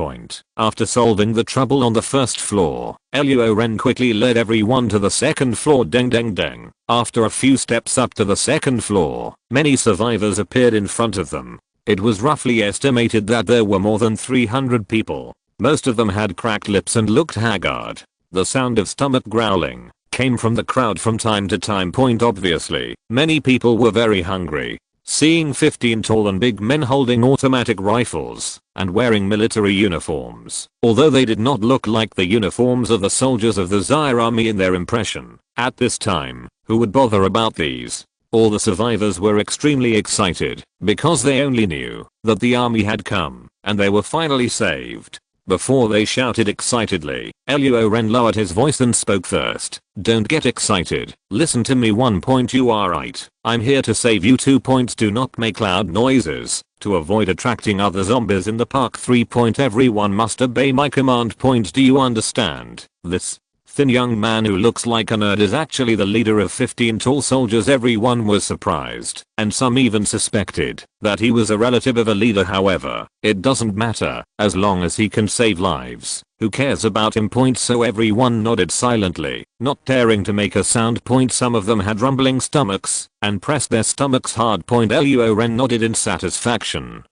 After solving the trouble on the 1st floor, Luo Ren quickly led everyone to the 2nd floor. Deng deng deng. After a few steps up to the 2nd floor, many survivors appeared in front of them. It was roughly estimated that there were more than 300 people. Most of them had cracked lips and looked haggard. The sound of stomach growling came from the crowd from time to time. Obviously, many people were very hungry. Seeing 15 tall and big men holding automatic rifles and wearing military uniforms, although they did not look like the uniforms of the soldiers of the Zaire army in their impression, at this time, who would bother about these? All the survivors were extremely excited because they only knew that the army had come and they were finally saved. Before they shouted excitedly, Luo Ren lowered his voice and spoke first. Don't get excited. Listen to me. 1. You are right. I'm here to save you. 2. Do not make loud noises to avoid attracting other zombies in the park. 3. Everyone must obey my command. Do you understand? This thin young man who looks like a nerd is actually the leader of 15 tall soldiers. Everyone was surprised, and some even suspected that he was a relative of a leader. However, it doesn't matter as long as he can save lives. Who cares about him? So everyone nodded silently, not daring to make a sound. Some of them had rumbling stomachs and pressed their stomachs hard. Luo Ren nodded in satisfaction,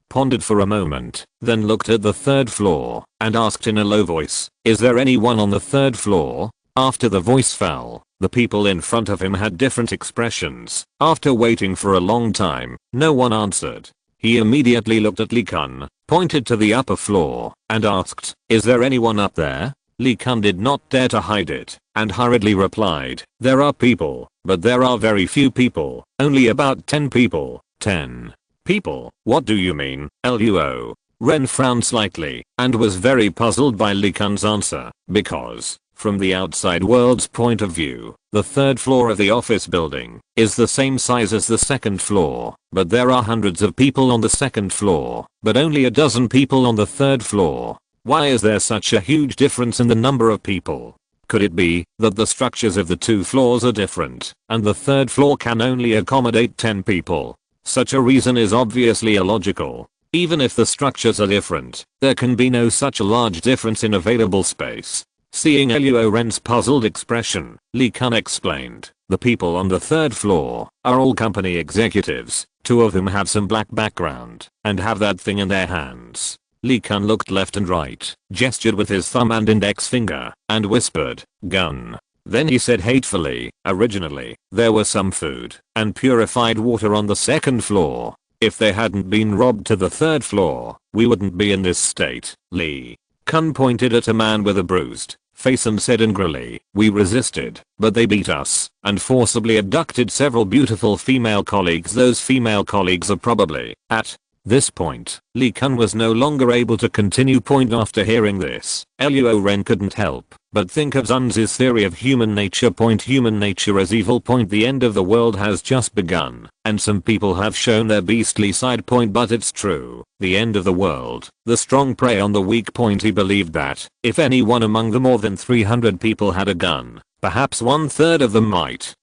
pondered for a moment, then looked at the 3rd floor and asked in a low voice, is there anyone on the 3rd floor? After the voice fell, the people in front of him had different expressions. After waiting for a long time, no one answered. He immediately looked at Lee Kun, pointed to the upper floor, and asked, is there anyone up there? Lee Kun did not dare to hide it, and hurriedly replied, there are people, but there are very few people, only about 10 people. 10 people? What do you mean? Luo Ren frowned slightly and was very puzzled by Lee Kun's answer, because, from the outside world's point of view, the 3rd floor of the office building is the same size as the 2nd floor, but there are hundreds of people on the 2nd floor, but only a dozen people on the 3rd floor. Why is there such a huge difference in the number of people? Could it be that the structures of the 2 floors are different, and the 3rd floor can only accommodate 10 people? Such a reason is obviously illogical. Even if the structures are different, there can be no such large difference in available space. Seeing Luo Ren's puzzled expression, Lee Kun explained, the people on the 3rd floor are all company executives. 2 of them have some black background and have that thing in their hands. Lee Kun looked left and right, gestured with his thumb and index finger, and whispered, gun. Then he said hatefully, originally, there was some food and purified water on the 2nd floor. If they hadn't been robbed to the 3rd floor, we wouldn't be in this state. Lee Kun pointed at a man with a bruised face and said angrily, we resisted, but they beat us and forcibly abducted several beautiful female colleagues. Those female colleagues are probably at this point. Lee Kun was no longer able to continue. After hearing this, Luo Ren couldn't help but think of Zunzi's theory of human nature. Human nature is evil. The end of the world has just begun, and some people have shown their beastly side. But it's true. The end of the world. The strong prey on the weak. He believed that if anyone among the more than 300 people had a gun, perhaps 1/3 of them might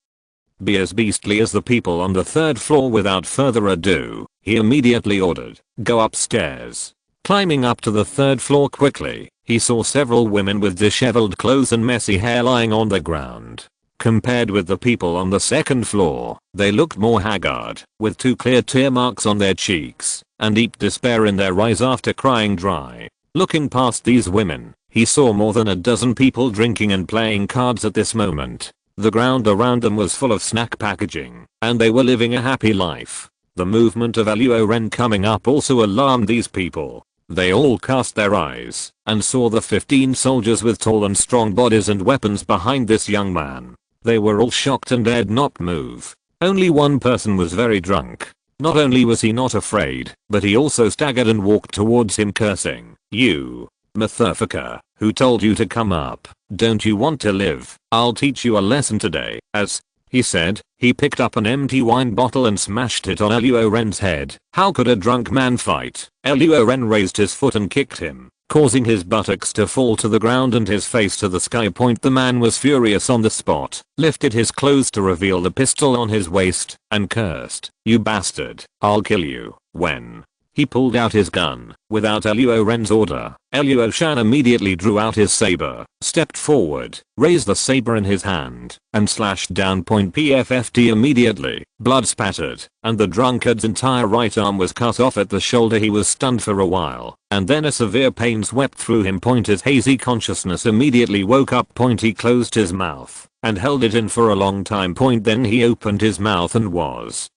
be as beastly as the people on the 3rd floor. Without further ado, he immediately ordered, go upstairs. Climbing up to the 3rd floor quickly, he saw several women with disheveled clothes and messy hair lying on the ground. Compared with the people on the 2nd floor, they looked more haggard, with 2 clear tear marks on their cheeks and deep despair in their eyes after crying dry. Looking past these women, he saw more than a dozen people drinking and playing cards at this moment. The ground around them was full of snack packaging, and they were living a happy life. The movement of Luo Ren coming up also alarmed these people. They all cast their eyes and saw the 15 soldiers with tall and strong bodies and weapons behind this young man. They were all shocked and dared not move. Only one person was very drunk. Not only was he not afraid, but he also staggered and walked towards him cursing, you motherfucker, who told you to come up? Don't you want to live? I'll teach you a lesson today. As he said, he picked up an empty wine bottle and smashed it on Luo Ren's head. How could a drunk man fight? Luo Ren raised his foot and kicked him, causing his buttocks to fall to the ground and his face to the sky. The man was furious on the spot, lifted his clothes to reveal the pistol on his waist, and cursed, you bastard, I'll kill you. When he pulled out his gun, without Luo Ren's order, Luo Shan immediately drew out his saber, stepped forward, raised the saber in his hand, and slashed down. PFFT immediately, blood spattered, and the drunkard's entire right arm was cut off at the shoulder. He was stunned for a while, and then a severe pain swept through him. His hazy consciousness immediately woke up. He closed his mouth, and held it in for a long time. Then he opened his mouth and was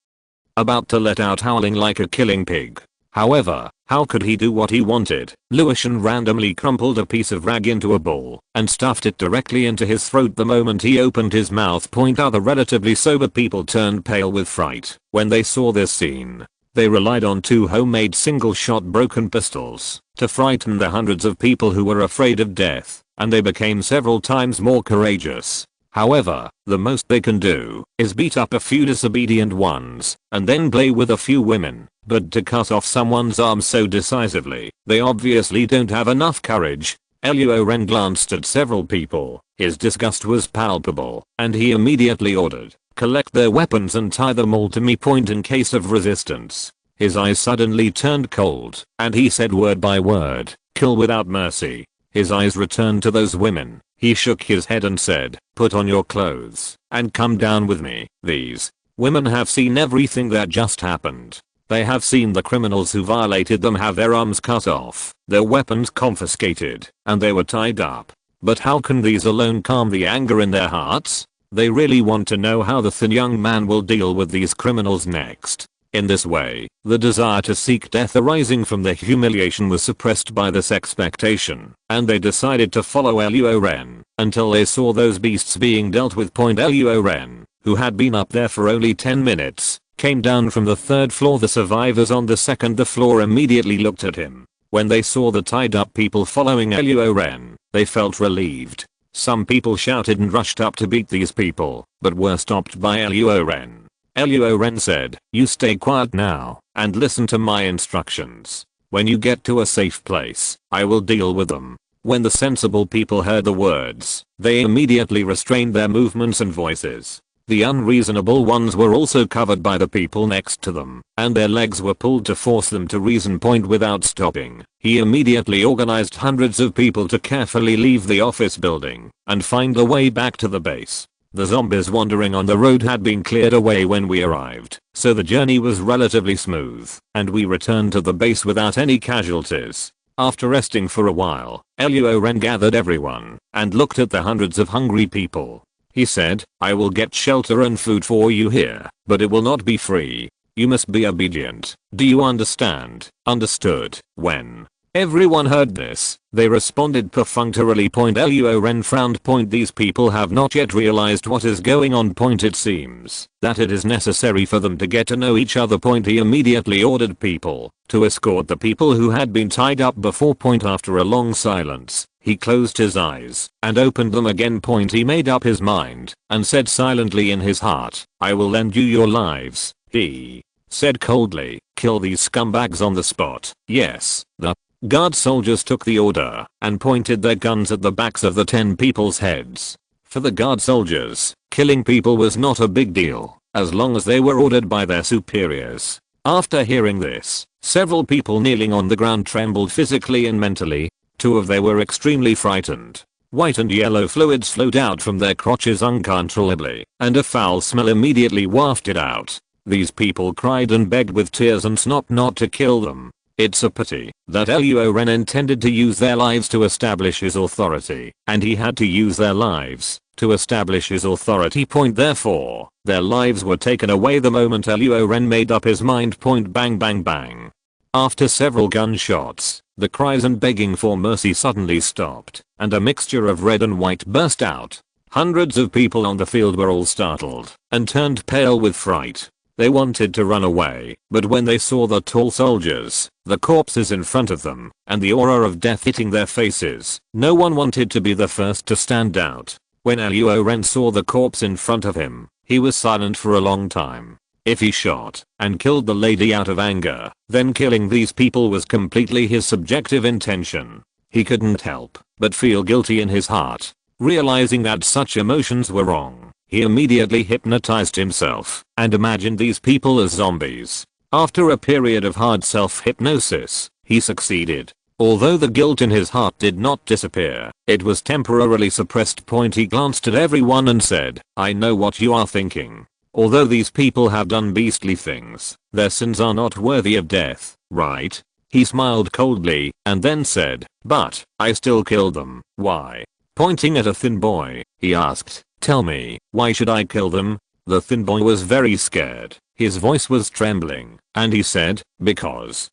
about to let out howling like a killing pig. However, how could he do what he wanted? Luo Ren randomly crumpled a piece of rag into a ball and stuffed it directly into his throat the moment he opened his mouth. Other relatively sober people turned pale with fright when they saw this scene. They relied on 2 homemade single-shot broken pistols to frighten the hundreds of people who were afraid of death, and they became several times more courageous. However, the most they can do is beat up a few disobedient ones and then play with a few women, but to cut off someone's arm so decisively, they obviously don't have enough courage. Luo Ren glanced at several people. His disgust was palpable, and he immediately ordered, "Collect their weapons and tie them all to me." In case of resistance. His eyes suddenly turned cold, and he said word by word, "Kill without mercy." His eyes returned to those women. He shook his head and said, "Put on your clothes and come down with me." These women have seen everything that just happened. They have seen the criminals who violated them have their arms cut off, their weapons confiscated, and they were tied up. But how can these alone calm the anger in their hearts? They really want to know how the thin young man will deal with these criminals next. In this way, the desire to seek death arising from their humiliation was suppressed by this expectation, and they decided to follow Luo Ren until they saw those beasts being dealt with. Luo Ren, who had been up there for only 10 minutes, came down from the 3rd floor. The survivors on the 2nd floor immediately looked at him. When they saw the tied up people following Luo Ren, they felt relieved. Some people shouted and rushed up to beat these people, but were stopped by Luo Ren. Luo Ren said, "You stay quiet now and listen to my instructions. When you get to a safe place, I will deal with them." When the sensible people heard the words, they immediately restrained their movements and voices. The unreasonable ones were also covered by the people next to them, and their legs were pulled to force them to reason. Without stopping, he immediately organized hundreds of people to carefully leave the office building and find the way back to the base. The zombies wandering on the road had been cleared away when we arrived, so the journey was relatively smooth, and we returned to the base without any casualties. After resting for a while, Luo Ren gathered everyone and looked at the hundreds of hungry people. He said, "I will get shelter and food for you here, but it will not be free. You must be obedient. Do you understand?" "Understood." When everyone heard this, they responded perfunctorily. Luo Ren frowned. These people have not yet realized what is going on. It seems that it is necessary for them to get to know each other. He immediately ordered people to escort the people who had been tied up before. After a long silence, he closed his eyes and opened them again. He made up his mind and said silently in his heart, "I will lend you your lives." He said coldly, "Kill these scumbags on the spot." Yes, the guard soldiers took the order and pointed their guns at the backs of the 10 people's heads. For the guard soldiers, killing people was not a big deal, as long as they were ordered by their superiors. After hearing this, several people kneeling on the ground trembled physically and mentally. 2 of them were extremely frightened. White and yellow fluids flowed out from their crotches uncontrollably, and a foul smell immediately wafted out. These people cried and begged with tears and snot not to kill them. It's a pity that Luo Ren intended to use their lives to establish his authority, and he had to use their lives to establish his authority. Therefore, their lives were taken away the moment Luo Ren made up his mind. Bang bang bang. After several gunshots, the cries and begging for mercy suddenly stopped, and a mixture of red and white burst out. Hundreds of people on the field were all startled and turned pale with fright. They wanted to run away, but when they saw the tall soldiers, the corpses in front of them, and the aura of death hitting their faces, no one wanted to be the first to stand out. When Luo Ren saw the corpse in front of him, he was silent for a long time. If he shot and killed the lady out of anger, then killing these people was completely his subjective intention. He couldn't help but feel guilty in his heart. Realizing that such emotions were wrong, he immediately hypnotized himself and imagined these people as zombies. After a period of hard self-hypnosis, he succeeded. Although the guilt in his heart did not disappear, it was temporarily suppressed. He glanced at everyone and said, "I know what you are thinking. Although these people have done beastly things, their sins are not worthy of death, right?" He smiled coldly and then said, "But I still killed them. Why?" Pointing at a thin boy, he asked, "Tell me, why should I kill them?" The thin boy was very scared. His voice was trembling, and he said, because.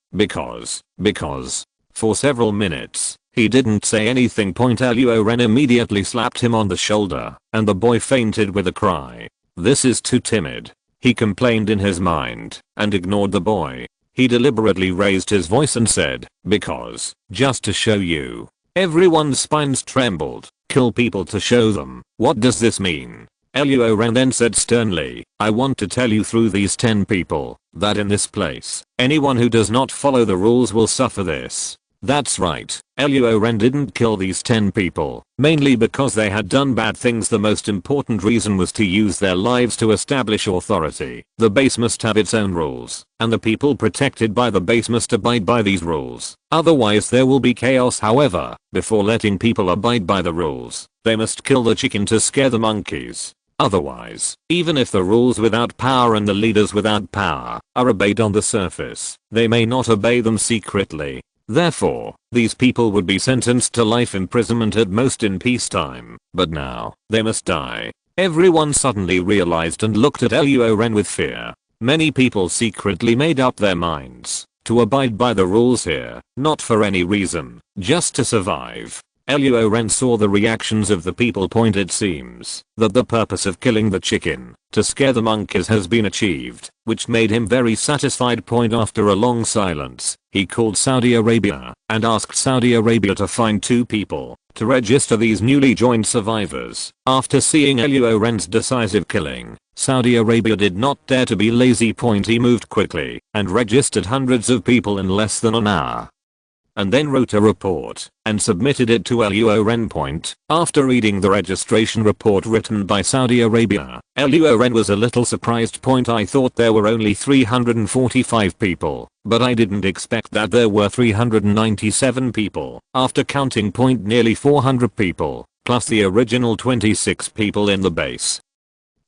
For several minutes, he didn't say anything. Luo Ren immediately slapped him on the shoulder, and the boy fainted with a cry. This is too timid, he complained in his mind, and ignored the boy. He deliberately raised his voice and said, because, just to show you. Everyone's spines trembled. Kill people to show them. What does this mean? Luo Ren then said sternly, I want to tell you through these 10 people, that in this place, anyone who does not follow the rules will suffer this. That's right, Luo Ren didn't kill these 10 people, mainly because they had done bad things. The most important reason was to use their lives to establish authority. The base must have its own rules, and the people protected by the base must abide by these rules. Otherwise there will be chaos. However, before letting people abide by the rules, they must kill the chicken to scare the monkeys. Otherwise, even if the rules without power and the leaders without power are obeyed on the surface, they may not obey them secretly. Therefore, these people would be sentenced to life imprisonment at most in peacetime, but now, they must die. Everyone suddenly realized and looked at Luo Ren with fear. Many people secretly made up their minds to abide by the rules here, not for any reason, just to survive. Luo Ren saw the reactions of the people. It seems that the purpose of killing the chicken, to scare the monkeys, has been achieved, which made him very satisfied. After a long silence, he called Saudi Arabia and asked Saudi Arabia to find 2 people to register these newly joined survivors. After seeing Luo Ren's decisive killing, Saudi Arabia did not dare to be lazy. He moved quickly and registered hundreds of people in less than an hour, and then wrote a report and submitted it to Luo Ren. After reading the registration report written by Saudi Arabia, Luo Ren was a little surprised. I thought there were only 345 people, but I didn't expect that there were 397 people. After counting nearly 400 people, plus the original 26 people in the base.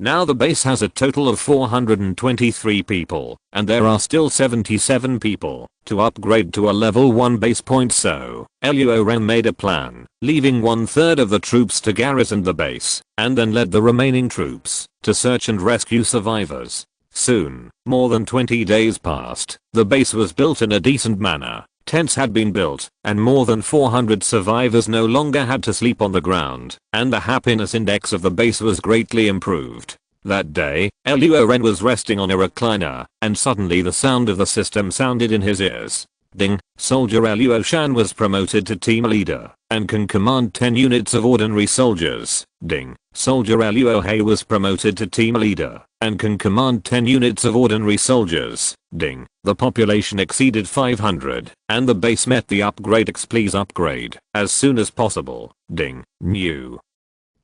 Now the base has a total of 423 people, and there are still 77 people to upgrade to a level 1 base. So, Luo Ren made a plan, leaving 1/3 of the troops to garrison the base, and then led the remaining troops to search and rescue survivors. Soon, more than 20 days passed. The base was built in a decent manner. Tents had been built, and more than 400 survivors no longer had to sleep on the ground, and the happiness index of the base was greatly improved. That day, Luo Ren was resting on a recliner, and suddenly the sound of the system sounded in his ears. Ding, Soldier Luo Shan was promoted to team leader, and can command 10 units of ordinary soldiers. Ding, Soldier Luo Hei was promoted to team leader, and can command 10 units of ordinary soldiers. Ding, the population exceeded 500, and the base met the upgrade. Please upgrade as soon as possible. Ding, new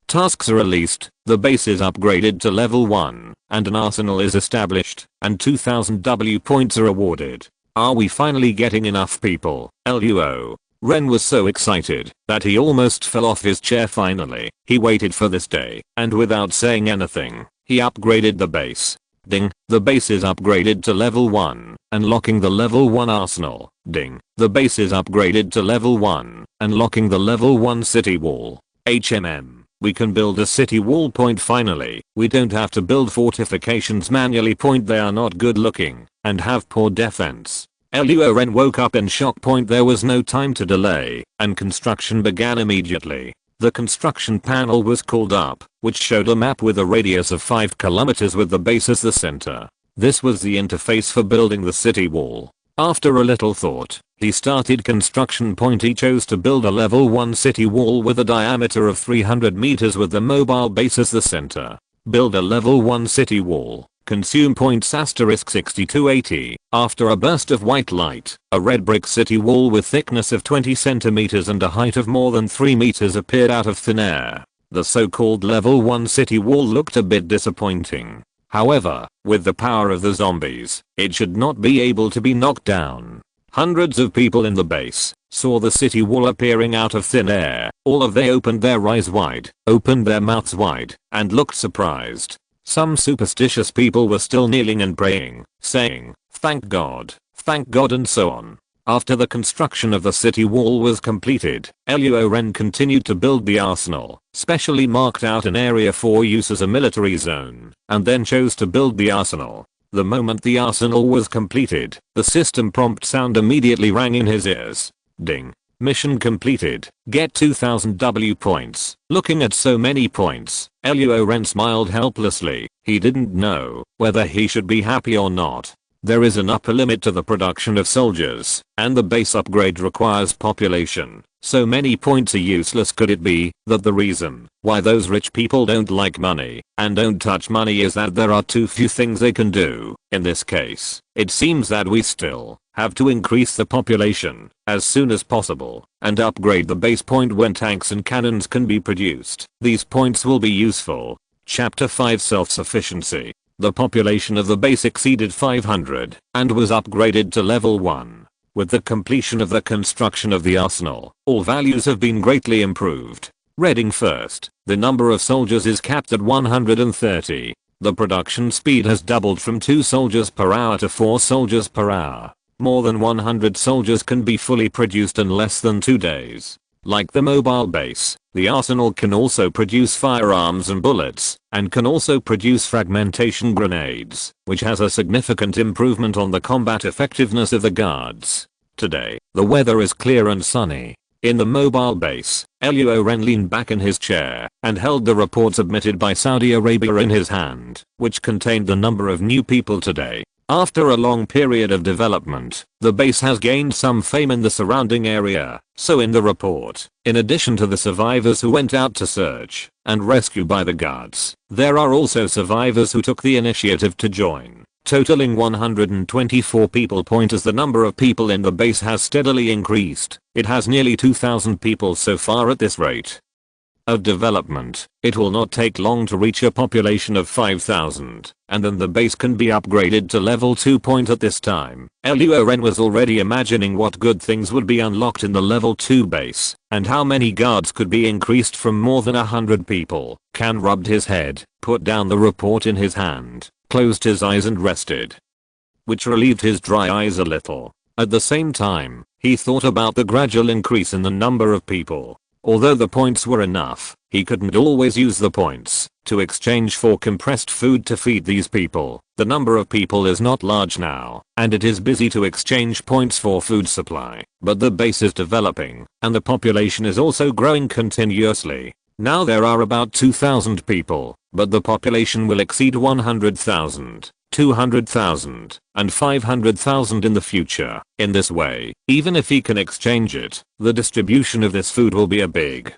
tasks are released. The base is upgraded to level 1, and an arsenal is established, and 2000 W points are awarded. Are we finally getting enough people? Luo Ren was so excited that he almost fell off his chair. Finally, he waited for this day, and without saying anything, he upgraded the base. Ding, the base is upgraded to level 1, unlocking the level 1 arsenal. Ding, the base is upgraded to level 1, unlocking the level 1 city wall. We can build a city wall. Finally, we don't have to build fortifications manually. They are not good looking and have poor defense. Luo Ren woke up in shock. There was no time to delay, and construction began immediately. The construction panel was called up, which showed a map with a radius of 5 kilometers with the base as the center. This was the interface for building the city wall. After a little thought, he started construction. He chose to build a level 1 city wall with a diameter of 300 meters with the mobile base as the center. Build a level 1 city wall. Consume points *6280. After a burst of white light, a red brick city wall with thickness of 20 centimeters and a height of more than 3 meters appeared out of thin air. The so-called level 1 city wall looked a bit disappointing. However, with the power of the zombies, it should not be able to be knocked down. Hundreds of people in the base saw the city wall appearing out of thin air. All of they opened their eyes wide, opened their mouths wide, and looked surprised. Some superstitious people were still kneeling and praying, saying, thank God, and so on. After the construction of the city wall was completed, Luo Ren continued to build the arsenal, specially marked out an area for use as a military zone, and then chose to build the arsenal. The moment the arsenal was completed, the system prompt sound immediately rang in his ears. Ding. Mission completed. Get 2000 W points. Looking at so many points, Luo Ren smiled helplessly. He didn't know whether he should be happy or not. There is an upper limit to the production of soldiers, and the base upgrade requires population. So many points are useless. Could it be that the reason why those rich people don't like money and don't touch money is that there are too few things they can do? In this case, it seems that we still have to increase the population as soon as possible and upgrade the base point when tanks and cannons can be produced. These points will be useful. Chapter 5 Self-Sufficiency. The population of the base exceeded 500 and was upgraded to level 1. With the completion of the construction of the arsenal, all values have been greatly improved. Reading first, the number of soldiers is capped at 130. The production speed has doubled from 2 soldiers per hour to 4 soldiers per hour. More than 100 soldiers can be fully produced in less than 2 days. Like the mobile base, the arsenal can also produce firearms and bullets, and can also produce fragmentation grenades, which has a significant improvement on the combat effectiveness of the guards. Today, the weather is clear and sunny. In the mobile base, Luo Ren leaned back in his chair and held the report submitted by Saudi Arabia in his hand, which contained the number of new people today. After a long period of development, the base has gained some fame in the surrounding area. So in the report, in addition to the survivors who went out to search and rescue by the guards, there are also survivors who took the initiative to join, totaling 124 people. Point as the number of people in the base has steadily increased. It has nearly 2,000 people so far at this rate of development. It will not take long to reach a population of 5,000, and then the base can be upgraded to level 2. At this time, Luo Ren was already imagining what good things would be unlocked in the level 2 base, and how many guards could be increased from more than 100 people. Kan rubbed his head, put down the report in his hand, closed his eyes and rested, which relieved his dry eyes a little. At the same time, he thought about the gradual increase in the number of people. Although the points were enough, he couldn't always use the points to exchange for compressed food to feed these people. The number of people is not large now, and it is busy to exchange points for food supply. But the base is developing, and the population is also growing continuously. Now there are about 2,000 people, but the population will exceed 100,000. 200,000, and 500,000 in the future. In this way, even if he can exchange it, the distribution of this food will be a big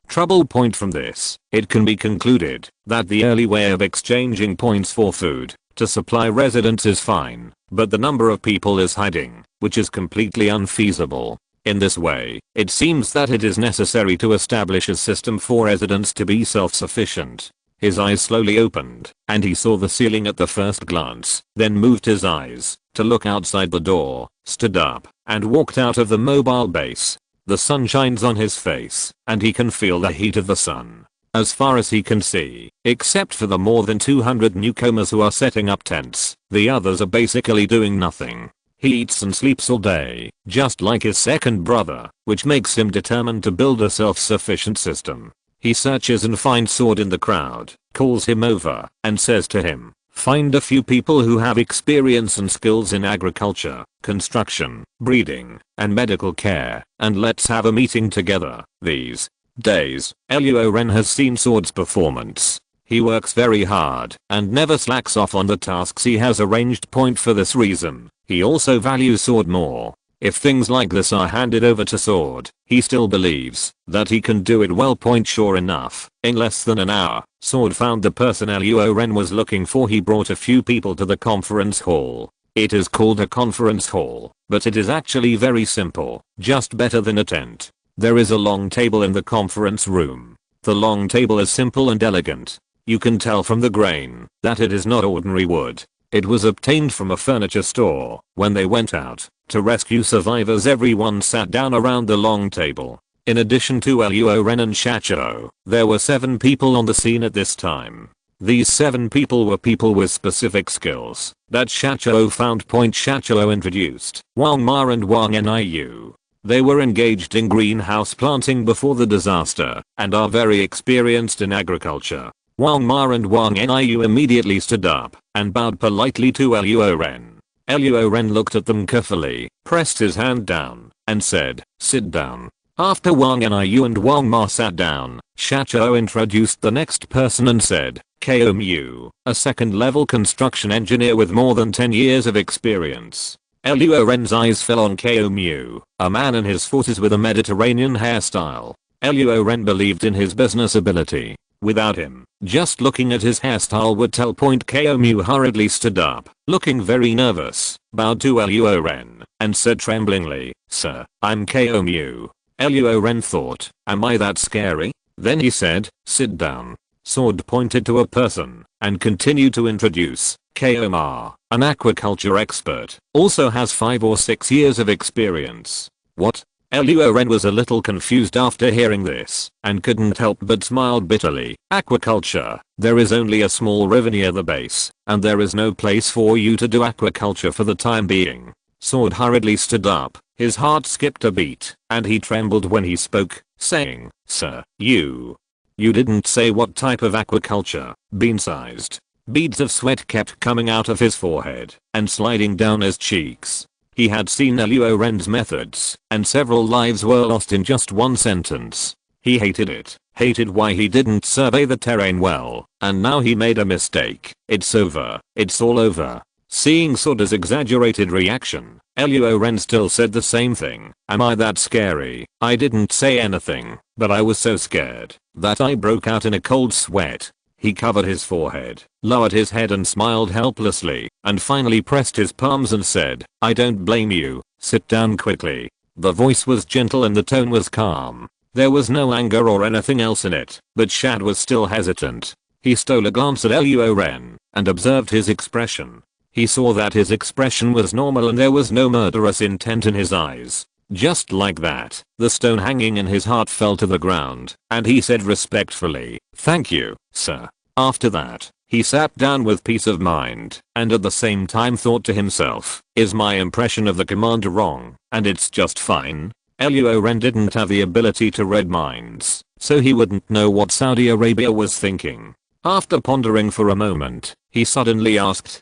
trouble. From this, it can be concluded that the early way of exchanging points for food to supply residents is fine, but the number of people is hiding, which is completely unfeasible. In this way, it seems that it is necessary to establish a system for residents to be self-sufficient. His eyes slowly opened, and he saw the ceiling at the first glance, then moved his eyes to look outside the door, stood up, and walked out of the mobile base. The sun shines on his face, and he can feel the heat of the sun. As far as he can see, except for the more than 200 newcomers who are setting up tents, the others are basically doing nothing. He eats and sleeps all day, just like his second brother, which makes him determined to build a self-sufficient system. He searches and finds Sword in the crowd, calls him over, and says to him, "Find a few people who have experience and skills in agriculture, construction, breeding, and medical care, and let's have a meeting together." These days, Luo Ren has seen Sword's performance. He works very hard and never slacks off on the tasks he has arranged. For this reason, he also values Sword more. If things like this are handed over to Sword, he still believes that he can do it well. Sure enough, in less than an hour, Sword found the person Luo Ren was looking for. He brought a few people to the conference hall. It is called a conference hall, but it is actually very simple, just better than a tent. There is a long table in the conference room. The long table is simple and elegant. You can tell from the grain that it is not ordinary wood. It was obtained from a furniture store. When they went out to rescue survivors, everyone sat down around the long table. In addition to Luo Ren and Shachou, there were 7 people on the scene at this time. These 7 people were people with specific skills that Shachou found. Shachou introduced Wang Ma and Wang Niu. They were engaged in greenhouse planting before the disaster and are very experienced in agriculture. Wang Ma and Wang Niu immediately stood up and bowed politely to Luo Ren. Luo Ren looked at them carefully, pressed his hand down, and said, "Sit down." After Wang Niu and Wang Ma sat down, Shacho introduced the next person and said, Ko Mu, a second level construction engineer with more than 10 years of experience. Luo Ren's eyes fell on Ko Mu, a man in his 40s with a Mediterranean hairstyle. Luo Ren believed in his business ability. Without him, just looking at his hairstyle would tell. Ko Mu hurriedly stood up, looking very nervous, bowed to Luo Ren, and said tremblingly, "Sir, I'm Ko Mu." Luo Ren thought, "Am I that scary?" Then he said, "Sit down." Sword pointed to a person, and continued to introduce, Ko Ma, an aquaculture expert, also has 5 or 6 years of experience. What? Luo Ren was a little confused after hearing this, and couldn't help but smile bitterly. Aquaculture, there is only a small river near the base, and there is no place for you to do aquaculture for the time being. Sword hurriedly stood up, his heart skipped a beat, and he trembled when he spoke, saying, "Sir, you didn't say what type of aquaculture." Bean-sized. Beads of sweat kept coming out of his forehead and sliding down his cheeks. He had seen Luo Ren's methods, and several lives were lost in just one sentence. He hated it, hated why he didn't survey the terrain well, and now he made a mistake. It's over, it's all over. Seeing Sword's exaggerated reaction, Luo Ren still said the same thing. "Am I that scary?" I didn't say anything, but I was so scared that I broke out in a cold sweat. He covered his forehead, lowered his head and smiled helplessly, and finally pressed his palms and said, "I don't blame you, sit down quickly." The voice was gentle and the tone was calm. There was no anger or anything else in it, but Shad was still hesitant. He stole a glance at Luo Ren, and observed his expression. He saw that his expression was normal and there was no murderous intent in his eyes. Just like that, the stone hanging in his heart fell to the ground, and he said respectfully, "Thank you, sir." After that, he sat down with peace of mind, and at the same time thought to himself, is my impression of the commander wrong, and it's just fine? Luo Ren didn't have the ability to read minds, so he wouldn't know what Saudi Arabia was thinking. After pondering for a moment, he suddenly asked,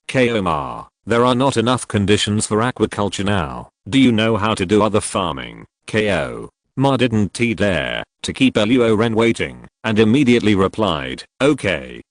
Ko Ma, there are not enough conditions for aquaculture now. Do you know how to do other farming? Ko Ma didn't dare to keep Luo Ren waiting, and immediately replied, okay.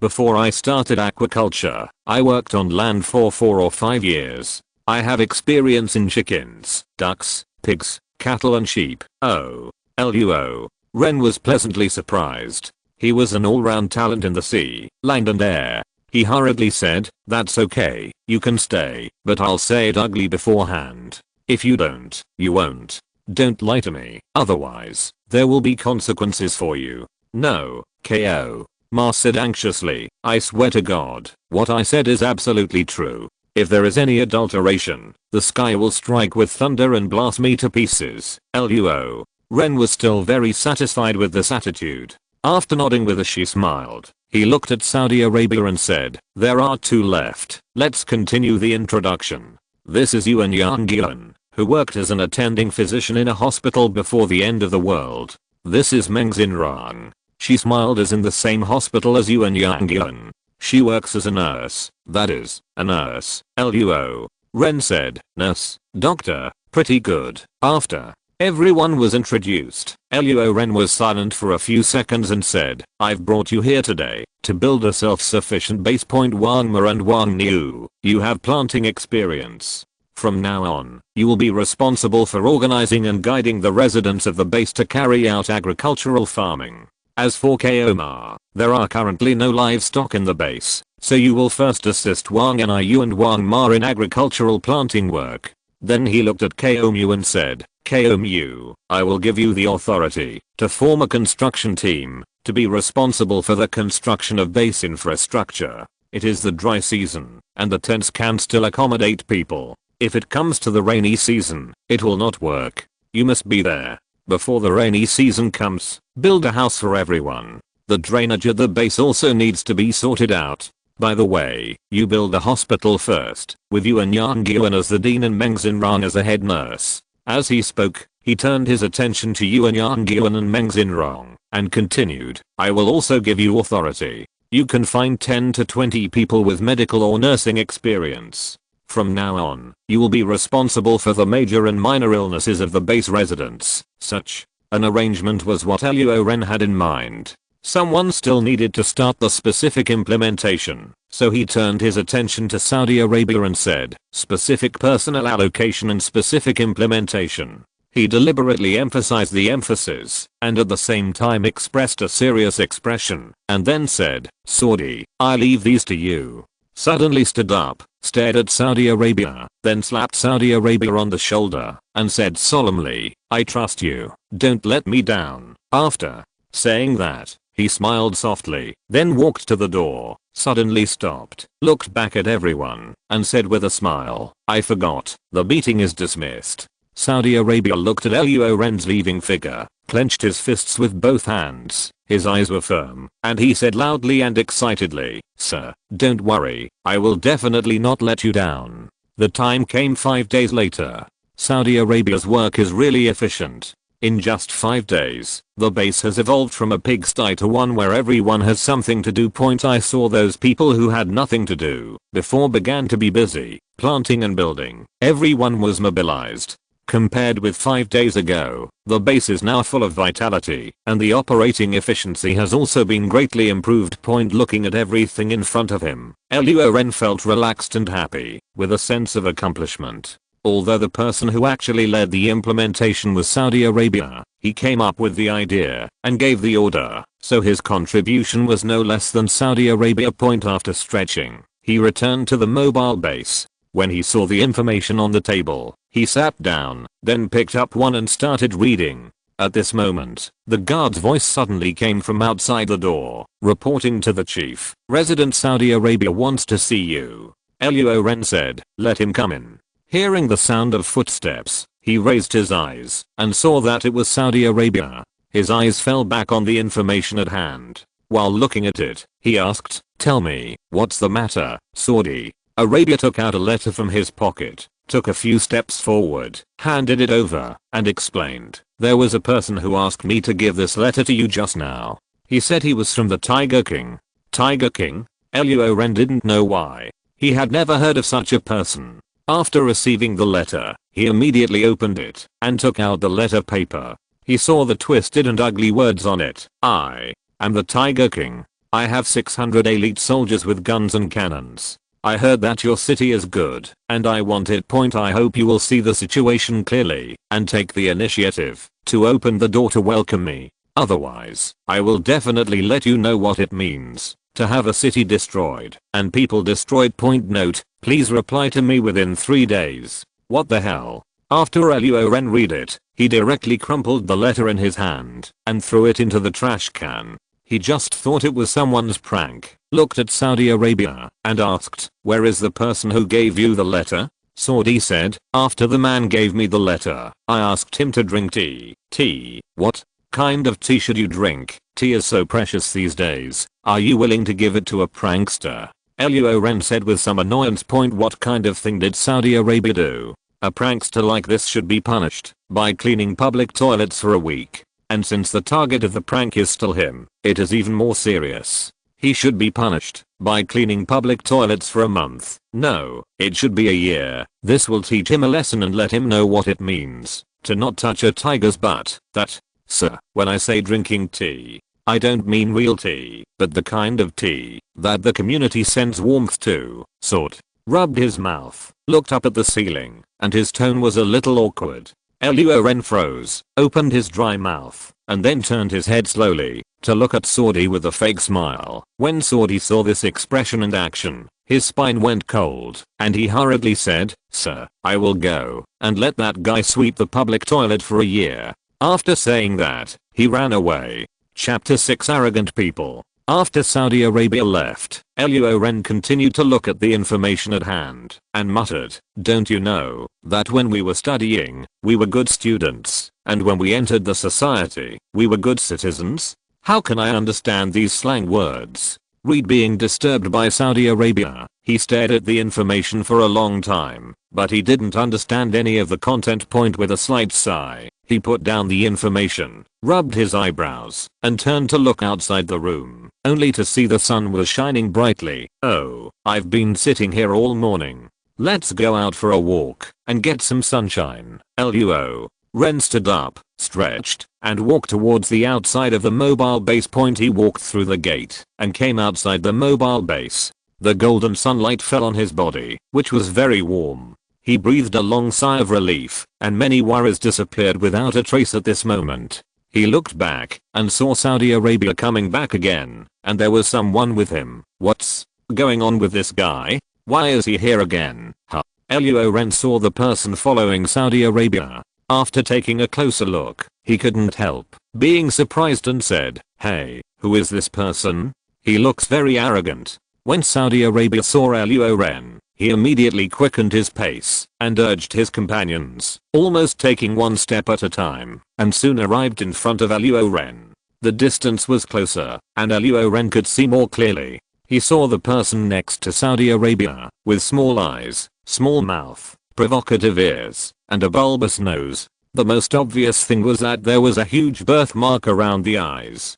Before I started aquaculture, I worked on land for 4 or 5 years. I have experience in chickens, ducks, pigs, cattle and sheep. Oh. Luo Ren was pleasantly surprised. He was an all-round talent in the sea, land and air. He hurriedly said, "That's okay, you can stay, but I'll say it ugly beforehand. If you don't, you won't. Don't lie to me, otherwise, there will be consequences for you." "No, Ko Ma said anxiously, "I swear to God, what I said is absolutely true. If there is any adulteration, the sky will strike with thunder and blast me to pieces." Luo Ren was still very satisfied with this attitude. After nodding with a she smiled. He looked at Saudi Arabia and said, "There are 2 left. Let's continue the introduction. This is Yuan Yangyuan, who worked as an attending physician in a hospital before the end of the world. This is Meng Xinrang. She smiled as in the same hospital as Yuan Yangyuan. She works as a nurse, that is, a nurse." Luo Ren said, "Nurse, doctor, pretty good." After everyone was introduced, Luo Ren was silent for a few seconds and said, "I've brought you here today to build a self-sufficient base. Wang Ma and Wang Niu, you have planting experience. From now on, you will be responsible for organizing and guiding the residents of the base to carry out agricultural farming. As for Ko Ma, there are currently no livestock in the base, so you will first assist Wang Niu and Wang Ma in agricultural planting work." Then he looked at Ko Mu and said, "Ko Mu, I will give you the authority to form a construction team to be responsible for the construction of base infrastructure. It is the dry season, and the tents can still accommodate people. If it comes to the rainy season, it will not work. You must be there. Before the rainy season comes, build a house for everyone. The drainage at the base also needs to be sorted out. By the way, you build a hospital first, with Yuan Yangyuan as the dean and Meng Xinrang as a head nurse." As he spoke, he turned his attention to Yuan Yangyuan and Meng Xinrong and continued, I will also give you authority. You can find 10 to 20 people with medical or nursing experience. From now on, you will be responsible for the major and minor illnesses of the base residents. Such an arrangement was what Luo Ren had in mind. Someone still needed to start the specific implementation, so he turned his attention to Saudi Arabia and said, specific personnel allocation and specific implementation. He deliberately emphasized the emphasis, and at the same time expressed a serious expression, and then said, Saudi, I leave these to you. Suddenly stood up, stared at Saudi Arabia, then slapped Saudi Arabia on the shoulder, and said solemnly, I trust you, don't let me down. After saying that, he smiled softly, then walked to the door, suddenly stopped, looked back at everyone, and said with a smile, I forgot, the meeting is dismissed. Saudi Arabia looked at Luo Ren's leaving figure, clenched his fists with both hands, his eyes were firm, and he said loudly and excitedly, Sir, don't worry, I will definitely not let you down. The time came 5 days later. Saudi Arabia's work is really efficient. In just 5 days, the base has evolved from a pigsty to one where everyone has something to do. I saw those people who had nothing to do before began to be busy, planting and building. Everyone was mobilized. Compared with 5 days ago, the base is now full of vitality, and the operating efficiency has also been greatly improved. Looking at everything in front of him, Luo Ren felt relaxed and happy, with a sense of accomplishment. Although the person who actually led the implementation was Saudi Arabia, he came up with the idea and gave the order, so his contribution was no less than Saudi Arabia. After stretching, he returned to the mobile base. When he saw the information on the table, he sat down, then picked up one and started reading. At this moment, the guard's voice suddenly came from outside the door, reporting to the chief, Resident Saudi Arabia wants to see you. Luo Ren said, let him come in. Hearing the sound of footsteps, he raised his eyes and saw that it was Saudi Arabia. His eyes fell back on the information at hand. While looking at it, he asked, tell me, what's the matter, Saudi? Arabia took out a letter from his pocket, took a few steps forward, handed it over, and explained, there was a person who asked me to give this letter to you just now. He said he was from the Tiger King. Tiger King? Luo Ren didn't know why. He had never heard of such a person. After receiving the letter, he immediately opened it and took out the letter paper. He saw the twisted and ugly words on it. I am the Tiger King. I have 600 elite soldiers with guns and cannons. I heard that your city is good, and I want it. I hope you will see the situation clearly and take the initiative to open the door to welcome me. Otherwise, I will definitely let you know what it means to have a city destroyed and people destroyed. Note, please reply to me within 3 days. What the hell? After Luo Ren read it, he directly crumpled the letter in his hand and threw it into the trash can. He just thought it was someone's prank, looked at Saudi Arabia, and asked, where is the person who gave you the letter? Saudi said, after the man gave me the letter, I asked him to drink tea. Tea? What kind of tea should you drink? Tea is so precious these days. Are you willing to give it to a prankster? Luo Ren said with some annoyance. What kind of thing did Saudi Arabia do? A prankster like this should be punished by cleaning public toilets for a week. And since the target of the prank is still him, it is even more serious. He should be punished by cleaning public toilets for a month. No, it should be a year. This will teach him a lesson and let him know what it means to not touch a tiger's butt. That, sir, when I say drinking tea, I don't mean real tea, but the kind of tea that the community sends warmth to. Sort. Rubbed his mouth, looked up at the ceiling, and his tone was a little awkward. Luo Ren froze, opened his dry mouth, and then turned his head slowly to look at Saudi with a fake smile. When Saudi saw this expression and action, his spine went cold, and he hurriedly said, sir, I will go and let that guy sweep the public toilet for a year. After saying that, he ran away. Chapter 6 Arrogant People. After Saudi Arabia left, Luo Ren continued to look at the information at hand and muttered, don't you know that when we were studying, we were good students, and when we entered the society, we were good citizens? How can I understand these slang words? Reed being disturbed by Saudi Arabia, he stared at the information for a long time, but he didn't understand any of the content. With a slight sigh, He put down the information, rubbed his eyebrows, and turned to look outside the room, only to see the sun was shining brightly. "Oh, I've been sitting here all morning. Let's go out for a walk and get some sunshine." Luo Ren stood up, stretched, and walked towards the outside of the mobile base point. He walked through the gate and came outside the mobile base. The golden sunlight fell on his body, which was very warm. He breathed a long sigh of relief, and many worries disappeared without a trace at this moment. He looked back and saw Saudi Arabia coming back again, and there was someone with him. What's going on with this guy? Why is he here again? Huh? Luo Ren saw the person following Saudi Arabia. After taking a closer look, he couldn't help being surprised and said, "Hey, who is this person? He looks very arrogant." When Saudi Arabia saw Luo Ren, he immediately quickened his pace and urged his companions, almost taking one step at a time, and soon arrived in front of Luo Ren. The distance was closer, and Luo Ren could see more clearly. He saw the person next to Saudi Arabia, with small eyes, small mouth, provocative ears, and a bulbous nose. The most obvious thing was that there was a huge birthmark around the eyes,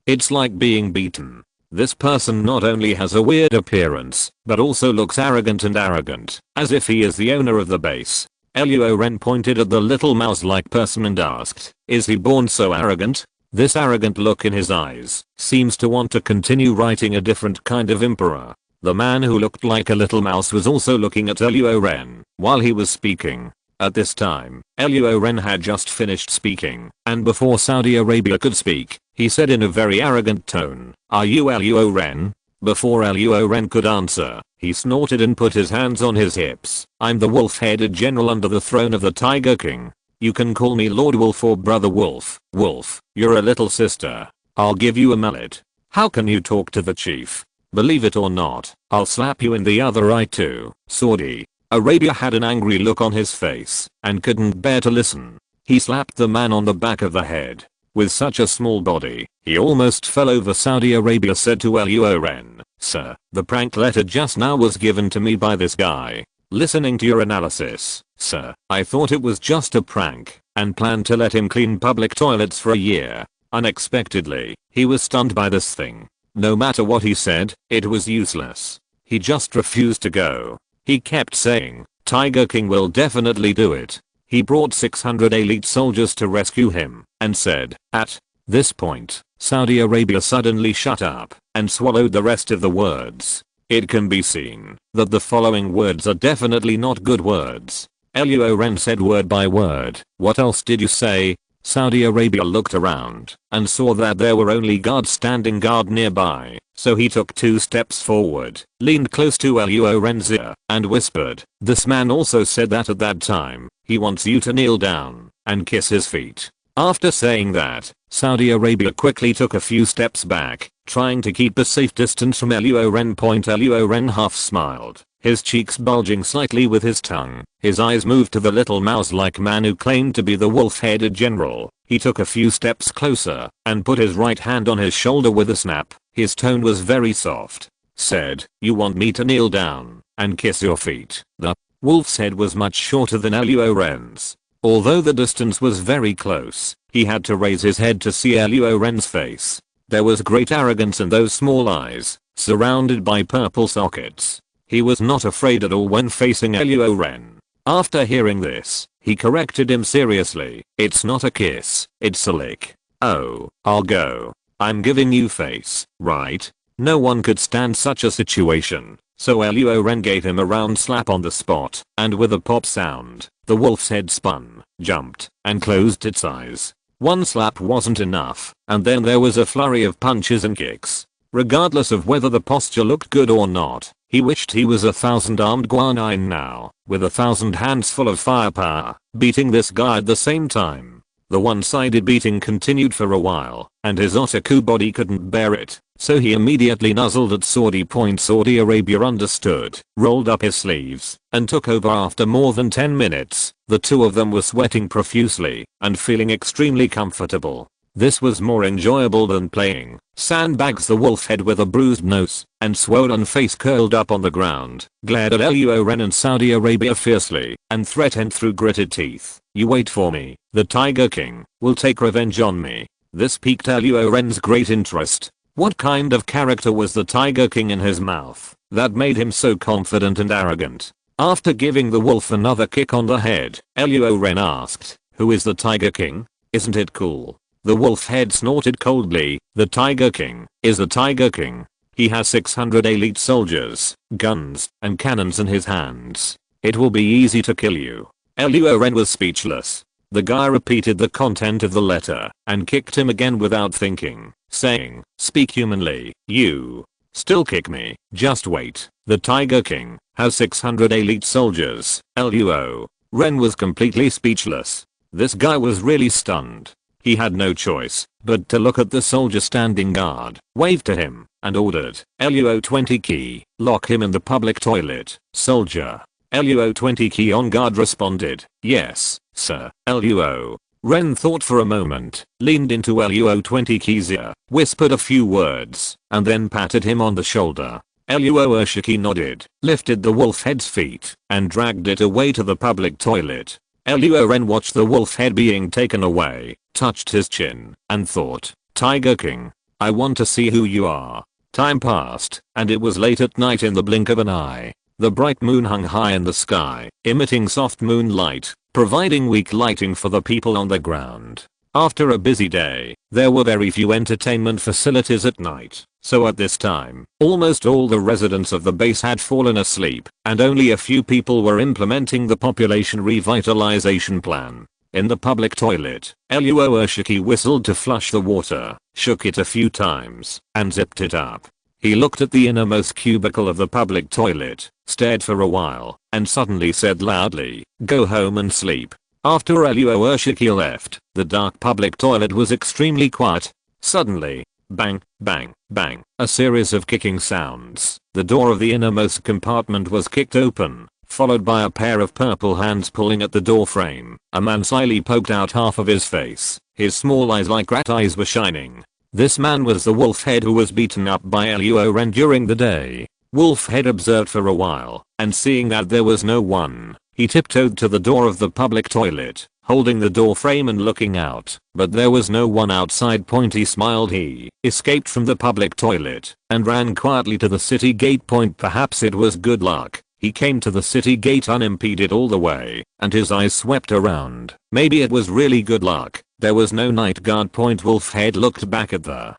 it's like being beaten. This person not only has a weird appearance, but also looks arrogant, as if he is the owner of the base. Luo Ren pointed at the little mouse-like person and asked, "Is he born so arrogant?" This arrogant look in his eyes seems to want to continue writing a different kind of emperor. The man who looked like a little mouse was also looking at Luo Ren while he was speaking. At this time, Luo Ren had just finished speaking, and before Saudi Arabia could speak, he said in a very arrogant tone, "Are you Luo Ren?" Before Luo Ren could answer, he snorted and put his hands on his hips. "I'm the wolf-headed general under the throne of the Tiger King. You can call me Lord Wolf or Brother Wolf. Wolf, you're a little sister. I'll give you a mallet. How can you talk to the chief? Believe it or not, I'll slap you in the other eye too." Saudi Arabia had an angry look on his face and couldn't bear to listen. He slapped the man on the back of the head. With such a small body, he almost fell over. Saudi Arabia said to Luo Ren, "Sir, the prank letter just now was given to me by this guy. Listening to your analysis, sir, I thought it was just a prank and planned to let him clean public toilets for a year." Unexpectedly, he was stunned by this thing. No matter what he said, it was useless. He just refused to go. He kept saying, "Tiger King will definitely do it." He brought 600 elite soldiers to rescue him and said, at this point, Saudi Arabia suddenly shut up and swallowed the rest of the words. It can be seen that the following words are definitely not good words. Luo Ren said word by word, "What else did you say?" Saudi Arabia looked around and saw that there were only guards standing guard nearby, so he took 2 steps forward, leaned close to Luo Ren's ear, and whispered, "This man also said that at that time, he wants you to kneel down and kiss his feet." After saying that, Saudi Arabia quickly took a few steps back, trying to keep a safe distance from Luo Ren. Luo Ren half smiled, his cheeks bulging slightly with his tongue. His eyes moved to the little mouse-like man who claimed to be the wolf-headed general. He took a few steps closer and put his right hand on his shoulder with a snap. His tone was very soft. Said, "You want me to kneel down and kiss your feet?" The wolf's head was much shorter than Luo Ren's. Although the distance was very close, he had to raise his head to see Luo Ren's face. There was great arrogance in those small eyes, surrounded by purple sockets. He was not afraid at all when facing Luo Ren. After hearing this, he corrected him seriously. "It's not a kiss, it's a lick." "Oh, I'll go. I'm giving you face, right?" No one could stand such a situation, so Luo Ren gave him a round slap on the spot, and with a pop sound, the wolf's head spun, jumped, and closed its eyes. One slap wasn't enough, and then there was a flurry of punches and kicks. Regardless of whether the posture looked good or not, he wished he was 1,000 armed guanyin now, with 1,000 hands full of firepower, beating this guy at the same time. The one-sided beating continued for a while, and his otaku body couldn't bear it, so he immediately nuzzled at Saudi. Saudi Arabia understood, rolled up his sleeves, and took over. After more than 10 minutes, the two of them were sweating profusely and feeling extremely comfortable. This was more enjoyable than playing sandbags. The wolf head with a bruised nose and swollen face curled up on the ground, glared at Luo Ren and Saudi Arabia fiercely and threatened through gritted teeth. You wait for me. The Tiger King will take revenge on me. This piqued Luo Ren's great interest. What kind of character was the Tiger King in his mouth that made him so confident and arrogant? After giving the wolf another kick on the head, Luo Ren asked, "Who is the Tiger King? Isn't it cool?" The wolf head snorted coldly. "The Tiger King is the Tiger King. He has 600 elite soldiers, guns, and cannons in his hands. It will be easy to kill you." Luo Ren was speechless. The guy repeated the content of the letter and kicked him again without thinking, saying, "Speak humanly, you. Still kick me. Just wait. The Tiger King has 600 elite soldiers." Luo Ren was completely speechless. This guy was really stunned. He had no choice but to look at the soldier standing guard, waved to him, and ordered, "Luo 20 key, lock him in the public toilet, soldier." Luo 20 key on guard responded, "Yes, sir." Luo Ren thought for a moment, leaned into Luo 20 key's ear, whispered a few words, and then patted him on the shoulder. Luo Urshiki nodded, lifted the wolf head's feet, and dragged it away to the public toilet. Luo Ren watched the wolf head being taken away, touched his chin, and thought, "Tiger King, I want to see who you are." Time passed, and it was late at night in the blink of an eye. The bright moon hung high in the sky, emitting soft moonlight, providing weak lighting for the people on the ground. After a busy day, there were very few entertainment facilities at night, so at this time, almost all the residents of the base had fallen asleep, and only a few people were implementing the population revitalization plan. In the public toilet, Luo Urshiki whistled to flush the water, shook it a few times, and zipped it up. He looked at the innermost cubicle of the public toilet, stared for a while, and suddenly said loudly, "Go home and sleep." After Luo Urshiki left, the dark public toilet was extremely quiet. Suddenly, bang, bang, bang, a series of kicking sounds. The door of the innermost compartment was kicked open, followed by a pair of purple hands pulling at the door frame. A man slyly poked out half of his face. His small eyes like rat eyes were shining. This man was the wolf head who was beaten up by Luo Ren during the day. Wolf head observed for a while, and seeing that there was no one, he tiptoed to the door of the public toilet, holding the door frame and looking out, but there was no one outside. He smiled. He escaped from the public toilet and ran quietly to the city gate. Perhaps it was good luck. He came to the city gate unimpeded all the way, and his eyes swept around. Maybe it was really good luck. There was no night guard. Wolfhead looked back at the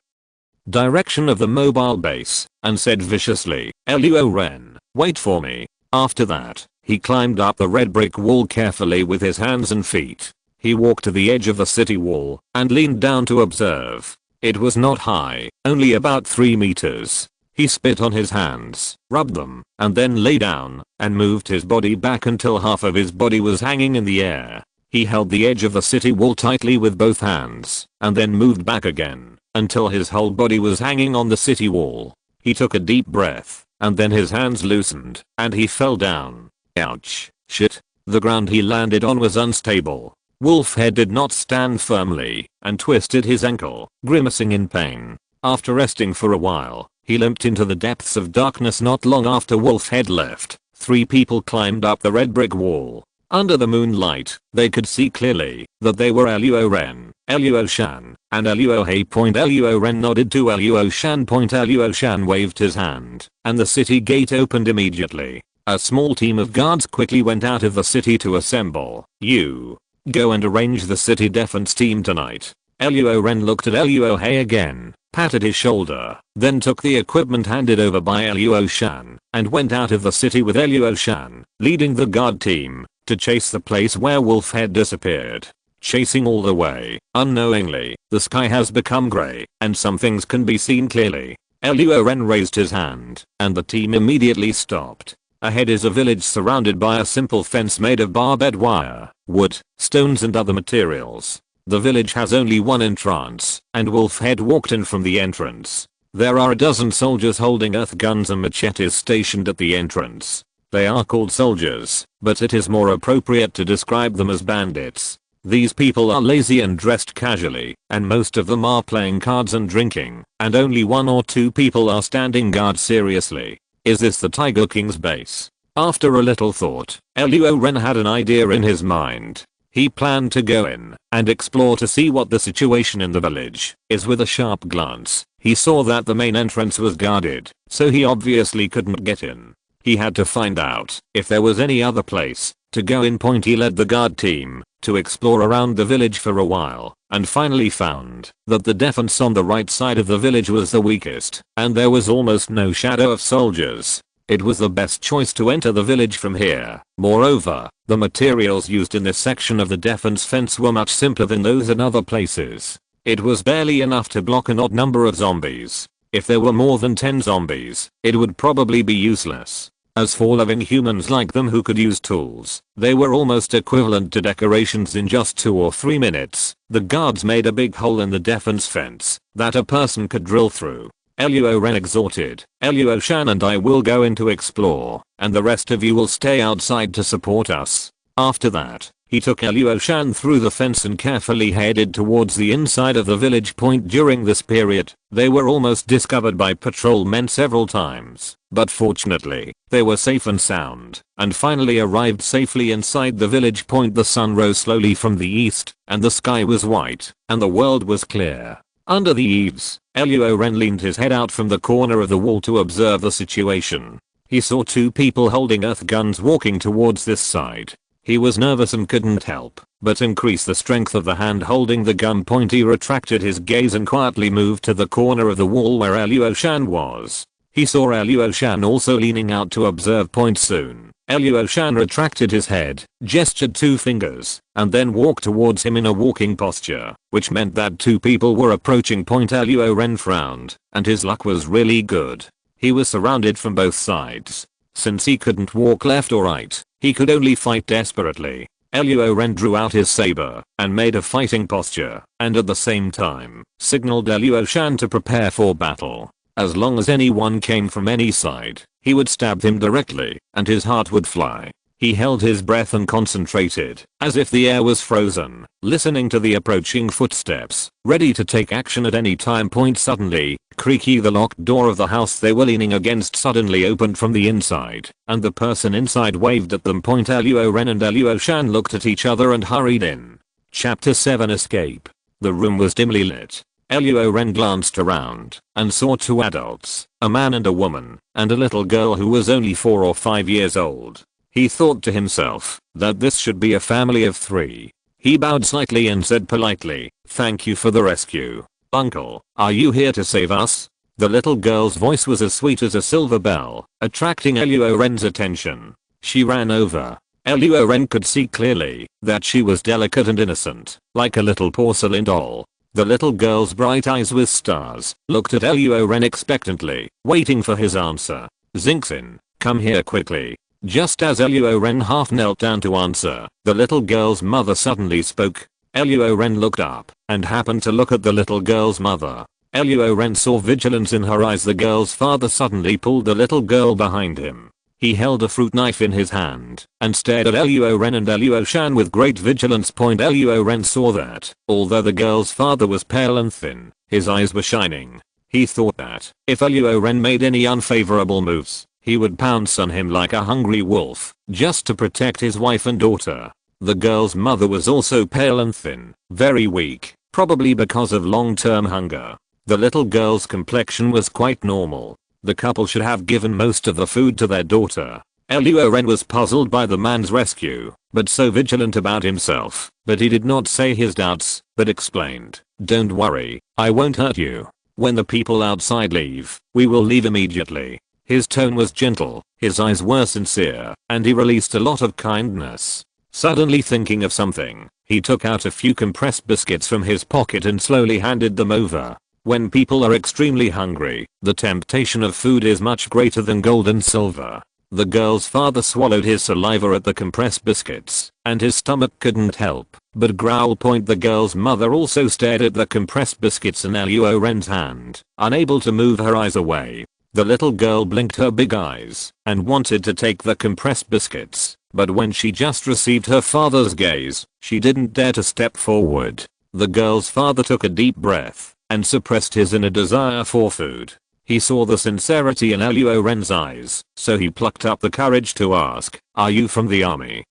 direction of the mobile base and said viciously, "Luo Ren, wait for me." After that, he climbed up the red brick wall carefully with his hands and feet. He walked to the edge of the city wall and leaned down to observe. It was not high, only about 3 meters. He spit on his hands, rubbed them, and then lay down and moved his body back until half of his body was hanging in the air. He held the edge of the city wall tightly with both hands, and then moved back again until his whole body was hanging on the city wall. He took a deep breath, and then his hands loosened, and he fell down. Ouch. Shit. The ground he landed on was unstable. Wolfhead did not stand firmly, and twisted his ankle, grimacing in pain. After resting for a while, he limped into the depths of darkness. Not long after Wolfhead left, 3 people climbed up the red brick wall. Under the moonlight, they could see clearly that they were Luo Ren, Luo Shan, and Luo Hei. Luo Ren nodded to Luo Shan. Luo Shan waved his hand, and the city gate opened immediately. A small team of guards quickly went out of the city to assemble. "You go and arrange the city defense team tonight." Luo Ren looked at Luo Hei again, patted his shoulder, then took the equipment handed over by Luo Shan, and went out of the city with Luo Shan, leading the guard team, to chase the place where Wolfhead disappeared. Chasing all the way, unknowingly, the sky has become grey, and some things can be seen clearly. Luo Ren raised his hand, and the team immediately stopped. Ahead is a village surrounded by a simple fence made of barbed wire, wood, stones and other materials. The village has only one entrance, and Wolfhead walked in from the entrance. There are a dozen soldiers holding earth guns and machetes stationed at the entrance. They are called soldiers, but it is more appropriate to describe them as bandits. These people are lazy and dressed casually, and most of them are playing cards and drinking, and only 1 or 2 people are standing guard seriously. Is this the Tiger King's base? After a little thought, Luo Ren had an idea in his mind. He planned to go in and explore to see what the situation in the village is. With a sharp glance, he saw that the main entrance was guarded, so he obviously couldn't get in. He had to find out if there was any other place to go in. He led the guard team to explore around the village for a while and finally found that the defense on the right side of the village was the weakest and there was almost no shadow of soldiers. It was the best choice to enter the village from here. Moreover, the materials used in this section of the defense fence were much simpler than those in other places. It was barely enough to block an odd number of zombies. If there were more than 10 zombies, it would probably be useless. As for living humans like them who could use tools, they were almost equivalent to decorations in just 2 or 3 minutes. The guards made a big hole in the defense fence that a person could drill through. Luo Ren exhorted, "Luo Shan and I will go in to explore, and the rest of you will stay outside to support us." After that, he took Luo Shan through the fence and carefully headed towards the inside of the village. During this period, they were almost discovered by patrolmen several times, but fortunately, they were safe and sound, and finally arrived safely inside the village. The sun rose slowly from the east, and the sky was white, and the world was clear. Under the eaves, Luo Ren leaned his head out from the corner of the wall to observe the situation. He saw 2 people holding earth guns walking towards this side. He was nervous and couldn't help but increase the strength of the hand holding the gun. He retracted his gaze and quietly moved to the corner of the wall where Luo Shan was. He saw Luo Shan also leaning out to observe. Soon, Luo Shan retracted his head, gestured 2 fingers, and then walked towards him in a walking posture, which meant that 2 people were approaching. Luo Ren frowned, and his luck was really good. He was surrounded from both sides. Since he couldn't walk left or right, he could only fight desperately. Luo Ren drew out his saber and made a fighting posture, and at the same time, signaled Luo Shan to prepare for battle. As long as anyone came from any side, he would stab him directly, and his heart would fly. He held his breath and concentrated, as if the air was frozen, listening to the approaching footsteps, ready to take action at any time. Suddenly, creaky, the locked door of the house they were leaning against suddenly opened from the inside, and the person inside waved at them. Luo Ren and Luo Shan looked at each other and hurried in. Chapter 7 Escape. The room was dimly lit. Luo Ren glanced around and saw 2 adults, a man and a woman, and a little girl who was only 4 or 5 years old. He thought to himself that this should be a family of 3. He bowed slightly and said politely, "Thank you for the rescue. Uncle, are you here to save us?" The little girl's voice was as sweet as a silver bell, attracting Luo Ren's attention. She ran over. Luo Ren could see clearly that she was delicate and innocent, like a little porcelain doll. The little girl's bright eyes with stars looked at Luo Ren expectantly, waiting for his answer. "Xingxin, come here quickly." Just as Luo Ren half knelt down to answer, the little girl's mother suddenly spoke. Luo Ren looked up and happened to look at the little girl's mother. Luo Ren saw vigilance in her eyes. The girl's father suddenly pulled the little girl behind him. He held a fruit knife in his hand and stared at Luo Ren and Luo Shan with great vigilance. Luo Ren saw that, although the girl's father was pale and thin, his eyes were shining. He thought that if Luo Ren made any unfavorable moves, he would pounce on him like a hungry wolf, just to protect his wife and daughter. The girl's mother was also pale and thin, very weak, probably because of long-term hunger. The little girl's complexion was quite normal. The couple should have given most of the food to their daughter. Luo Ren was puzzled by the man's rescue, but so vigilant about himself, but he did not say his doubts, but explained, "Don't worry, I won't hurt you. When the people outside leave, we will leave immediately." His tone was gentle, his eyes were sincere, and he released a lot of kindness. Suddenly thinking of something, he took out a few compressed biscuits from his pocket and slowly handed them over. When people are extremely hungry, the temptation of food is much greater than gold and silver. The girl's father swallowed his saliva at the compressed biscuits, and his stomach couldn't help but growl. The girl's mother also stared at the compressed biscuits in Luo Ren's hand, unable to move her eyes away. The little girl blinked her big eyes and wanted to take the compressed biscuits, but when she just received her father's gaze, she didn't dare to step forward. The girl's father took a deep breath and suppressed his inner desire for food. He saw the sincerity in Luo Ren's eyes, so he plucked up the courage to ask, "Are you from the army?"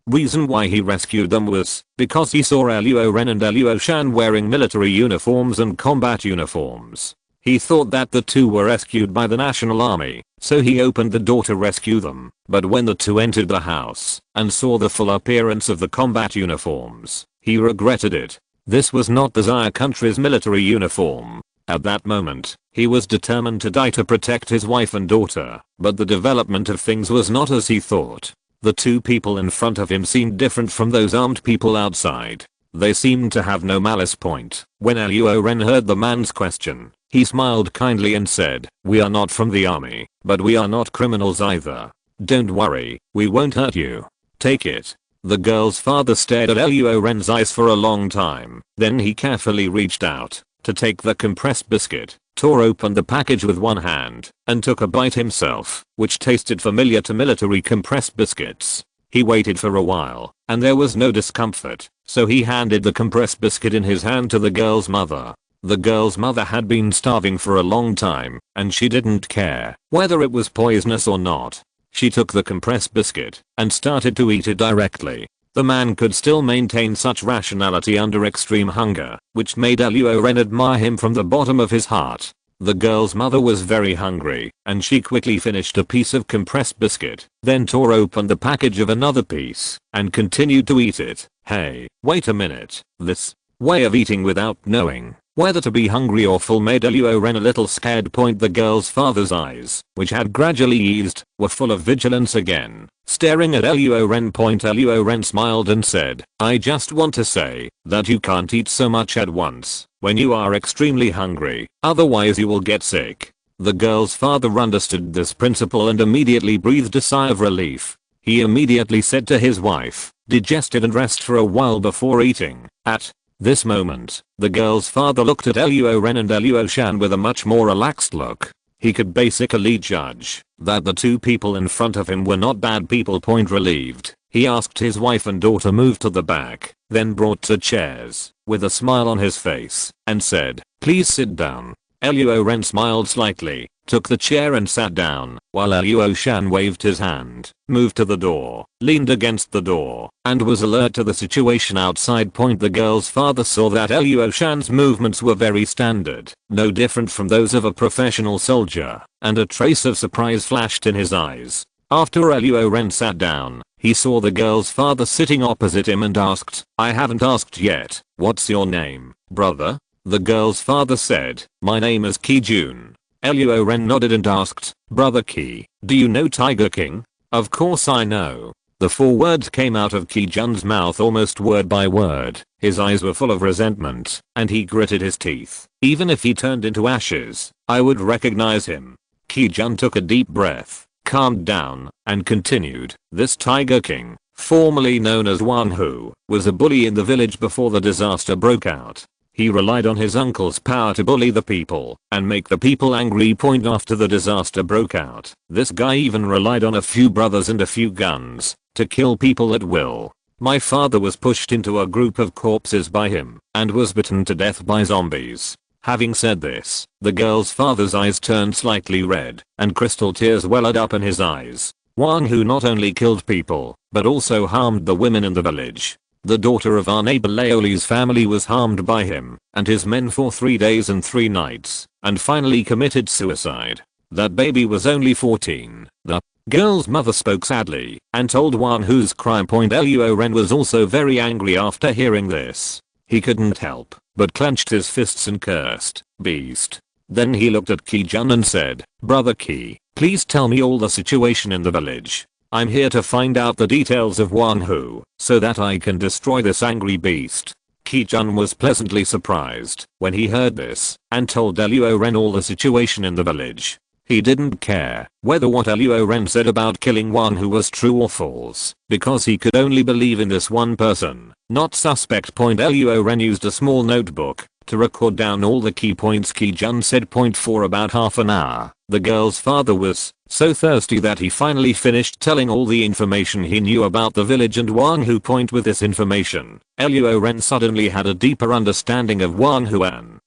Reason why he rescued them was because he saw Luo Ren and Luo Shan wearing military uniforms and combat uniforms. He thought that the two were rescued by the National Army, so he opened the door to rescue them. But when the two entered the house and saw the full appearance of the combat uniforms, he regretted it. This was not the Xia country's military uniform. At that moment, he was determined to die to protect his wife and daughter, but the development of things was not as he thought. The two people in front of him seemed different from those armed people outside. They seemed to have no malice point. When Luo Ren heard the man's question, he smiled kindly and said, "We are not from the army, but we are not criminals either. Don't worry, we won't hurt you. Take it." The girl's father stared at Luo Ren's eyes for a long time, then he carefully reached out to take the compressed biscuit, tore open the package with one hand, and took a bite himself, which tasted familiar to military compressed biscuits. He waited for a while, and there was no discomfort, so he handed the compressed biscuit in his hand to the girl's mother. The girl's mother had been starving for a long time, and she didn't care whether it was poisonous or not. She took the compressed biscuit and started to eat it directly. The man could still maintain such rationality under extreme hunger, which made Luo Ren admire him from the bottom of his heart. The girl's mother was very hungry, and she quickly finished a piece of compressed biscuit, then tore open the package of another piece, and continued to eat it. Hey, wait a minute. This way of eating without knowing whether to be hungry or full made Luo Ren a little scared. The girl's father's eyes, which had gradually eased, were full of vigilance again. Staring at Luo Ren. Luo Ren smiled and said, "I just want to say that you can't eat so much at once when you are extremely hungry, otherwise you will get sick." The girl's father understood this principle and immediately breathed a sigh of relief. He immediately said to his wife, "Digest it and rest for a while before eating." At this moment, the girl's father looked at Luo Ren and Luo Shan with a much more relaxed look. He could basically judge that the two people in front of him were not bad people. Relieved, he asked his wife and daughter move to the back, then brought 2 chairs, with a smile on his face, and said, "Please sit down." Luo Ren smiled slightly, took the chair and sat down, while Luo Shan waved his hand, moved to the door, leaned against the door, and was alert to the situation outside. The girl's father saw that Luo Shan's movements were very standard, no different from those of a professional soldier, and a trace of surprise flashed in his eyes. After Luo Ren sat down, he saw the girl's father sitting opposite him and asked, "I haven't asked yet, what's your name, brother?" The girl's father said, "My name is Qi Jun." Luo Ren nodded and asked, "Brother Qi, do you know Tiger King?" "Of course I know." The 4 words came out of Qi Jun's mouth almost word by word. His eyes were full of resentment, and he gritted his teeth. "Even if he turned into ashes, I would recognize him." Qi Jun took a deep breath, calmed down, and continued, "This Tiger King, formerly known as Wang Hu, was a bully in the village before the disaster broke out. He relied on his uncle's power to bully the people and make the people angry. After the disaster broke out, this guy even relied on a few brothers and a few guns to kill people at will. My father was pushed into a group of corpses by him and was bitten to death by zombies." Having said this, the girl's father's eyes turned slightly red, and crystal tears welled up in his eyes. Wang Hu not only killed people, but also harmed the women in the village. The daughter of our neighbor Laoli's family was harmed by him and his men for 3 days and 3 nights, and finally committed suicide. That baby was only 14. The girl's mother spoke sadly and told Wang Hu's crime. Luo Ren was also very angry after hearing this. He couldn't help but clenched his fists and cursed, "Beast." Then he looked at Qi Jun and said, "Brother Qi, please tell me all the situation in the village. I'm here to find out the details of Wang Hu, so that I can destroy this angry beast." Qi Jun was pleasantly surprised when he heard this, and told Luo Ren all the situation in the village. He didn't care whether what Luo Ren said about killing Wang Hu was true or false, because he could only believe in this one person, not suspect. Luo Ren used a small notebook to record down all the key points Qi Jun said. For about half an hour, the girl's father was so thirsty that he finally finished telling all the information he knew about the village and Wang Hu. With this information, Luo Ren suddenly had a deeper understanding of Wang Hu and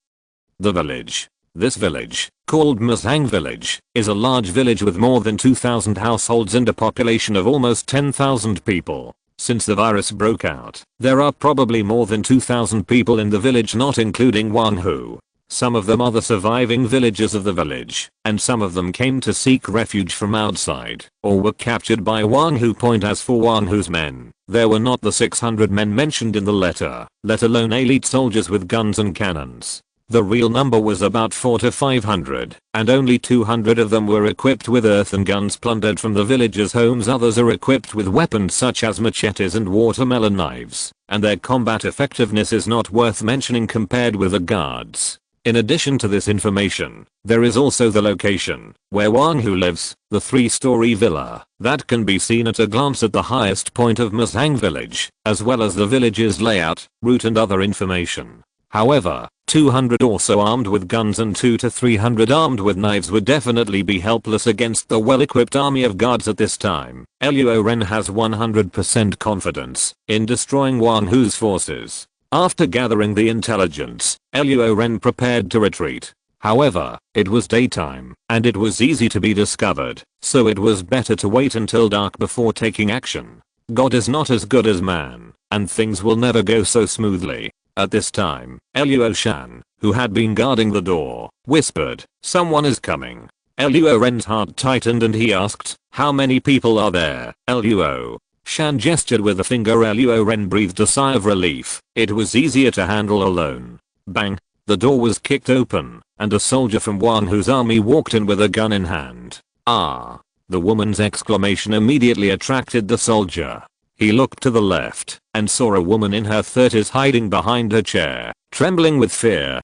the village. This village, called Mazang Village, is a large village with more than 2,000 households and a population of almost 10,000 people. Since the virus broke out, there are probably more than 2,000 people in the village, not including Wang Hu. Some of them are the surviving villagers of the village, and some of them came to seek refuge from outside, or were captured by Wang Hu. As for Wang Hu's men, there were not the 600 men mentioned in the letter, let alone elite soldiers with guns and cannons. The real number was about 400 to 500, and only 200 of them were equipped with earthen guns plundered from the villagers' homes. Others are equipped with weapons such as machetes and watermelon knives, and their combat effectiveness is not worth mentioning compared with the guards. In addition to this information, there is also the location where Wang Hu lives, the 3-story villa that can be seen at a glance at the highest point of Mazang village, as well as the village's layout, route and other information. However, 200 or so armed with guns and 200 to 300 armed with knives would definitely be helpless against the well-equipped army of guards at this time. Luo Ren has 100% confidence in destroying Wang Hu's forces. After gathering the intelligence, Luo Ren prepared to retreat. However, it was daytime, and it was easy to be discovered, so it was better to wait until dark before taking action. God is not as good as man, and things will never go so smoothly. At this time, Luo Shan, who had been guarding the door, whispered, "Someone is coming." Luo Ren's heart tightened and he asked, "How many people are there, Luo?" Shan gestured with a finger. Luo Ren breathed a sigh of relief. It was easier to handle alone. Bang! The door was kicked open, and a soldier from Wang Hu's army walked in with a gun in hand. "Ah!" The woman's exclamation immediately attracted the soldier. He looked to the left and saw a woman in her 30s hiding behind her chair, trembling with fear.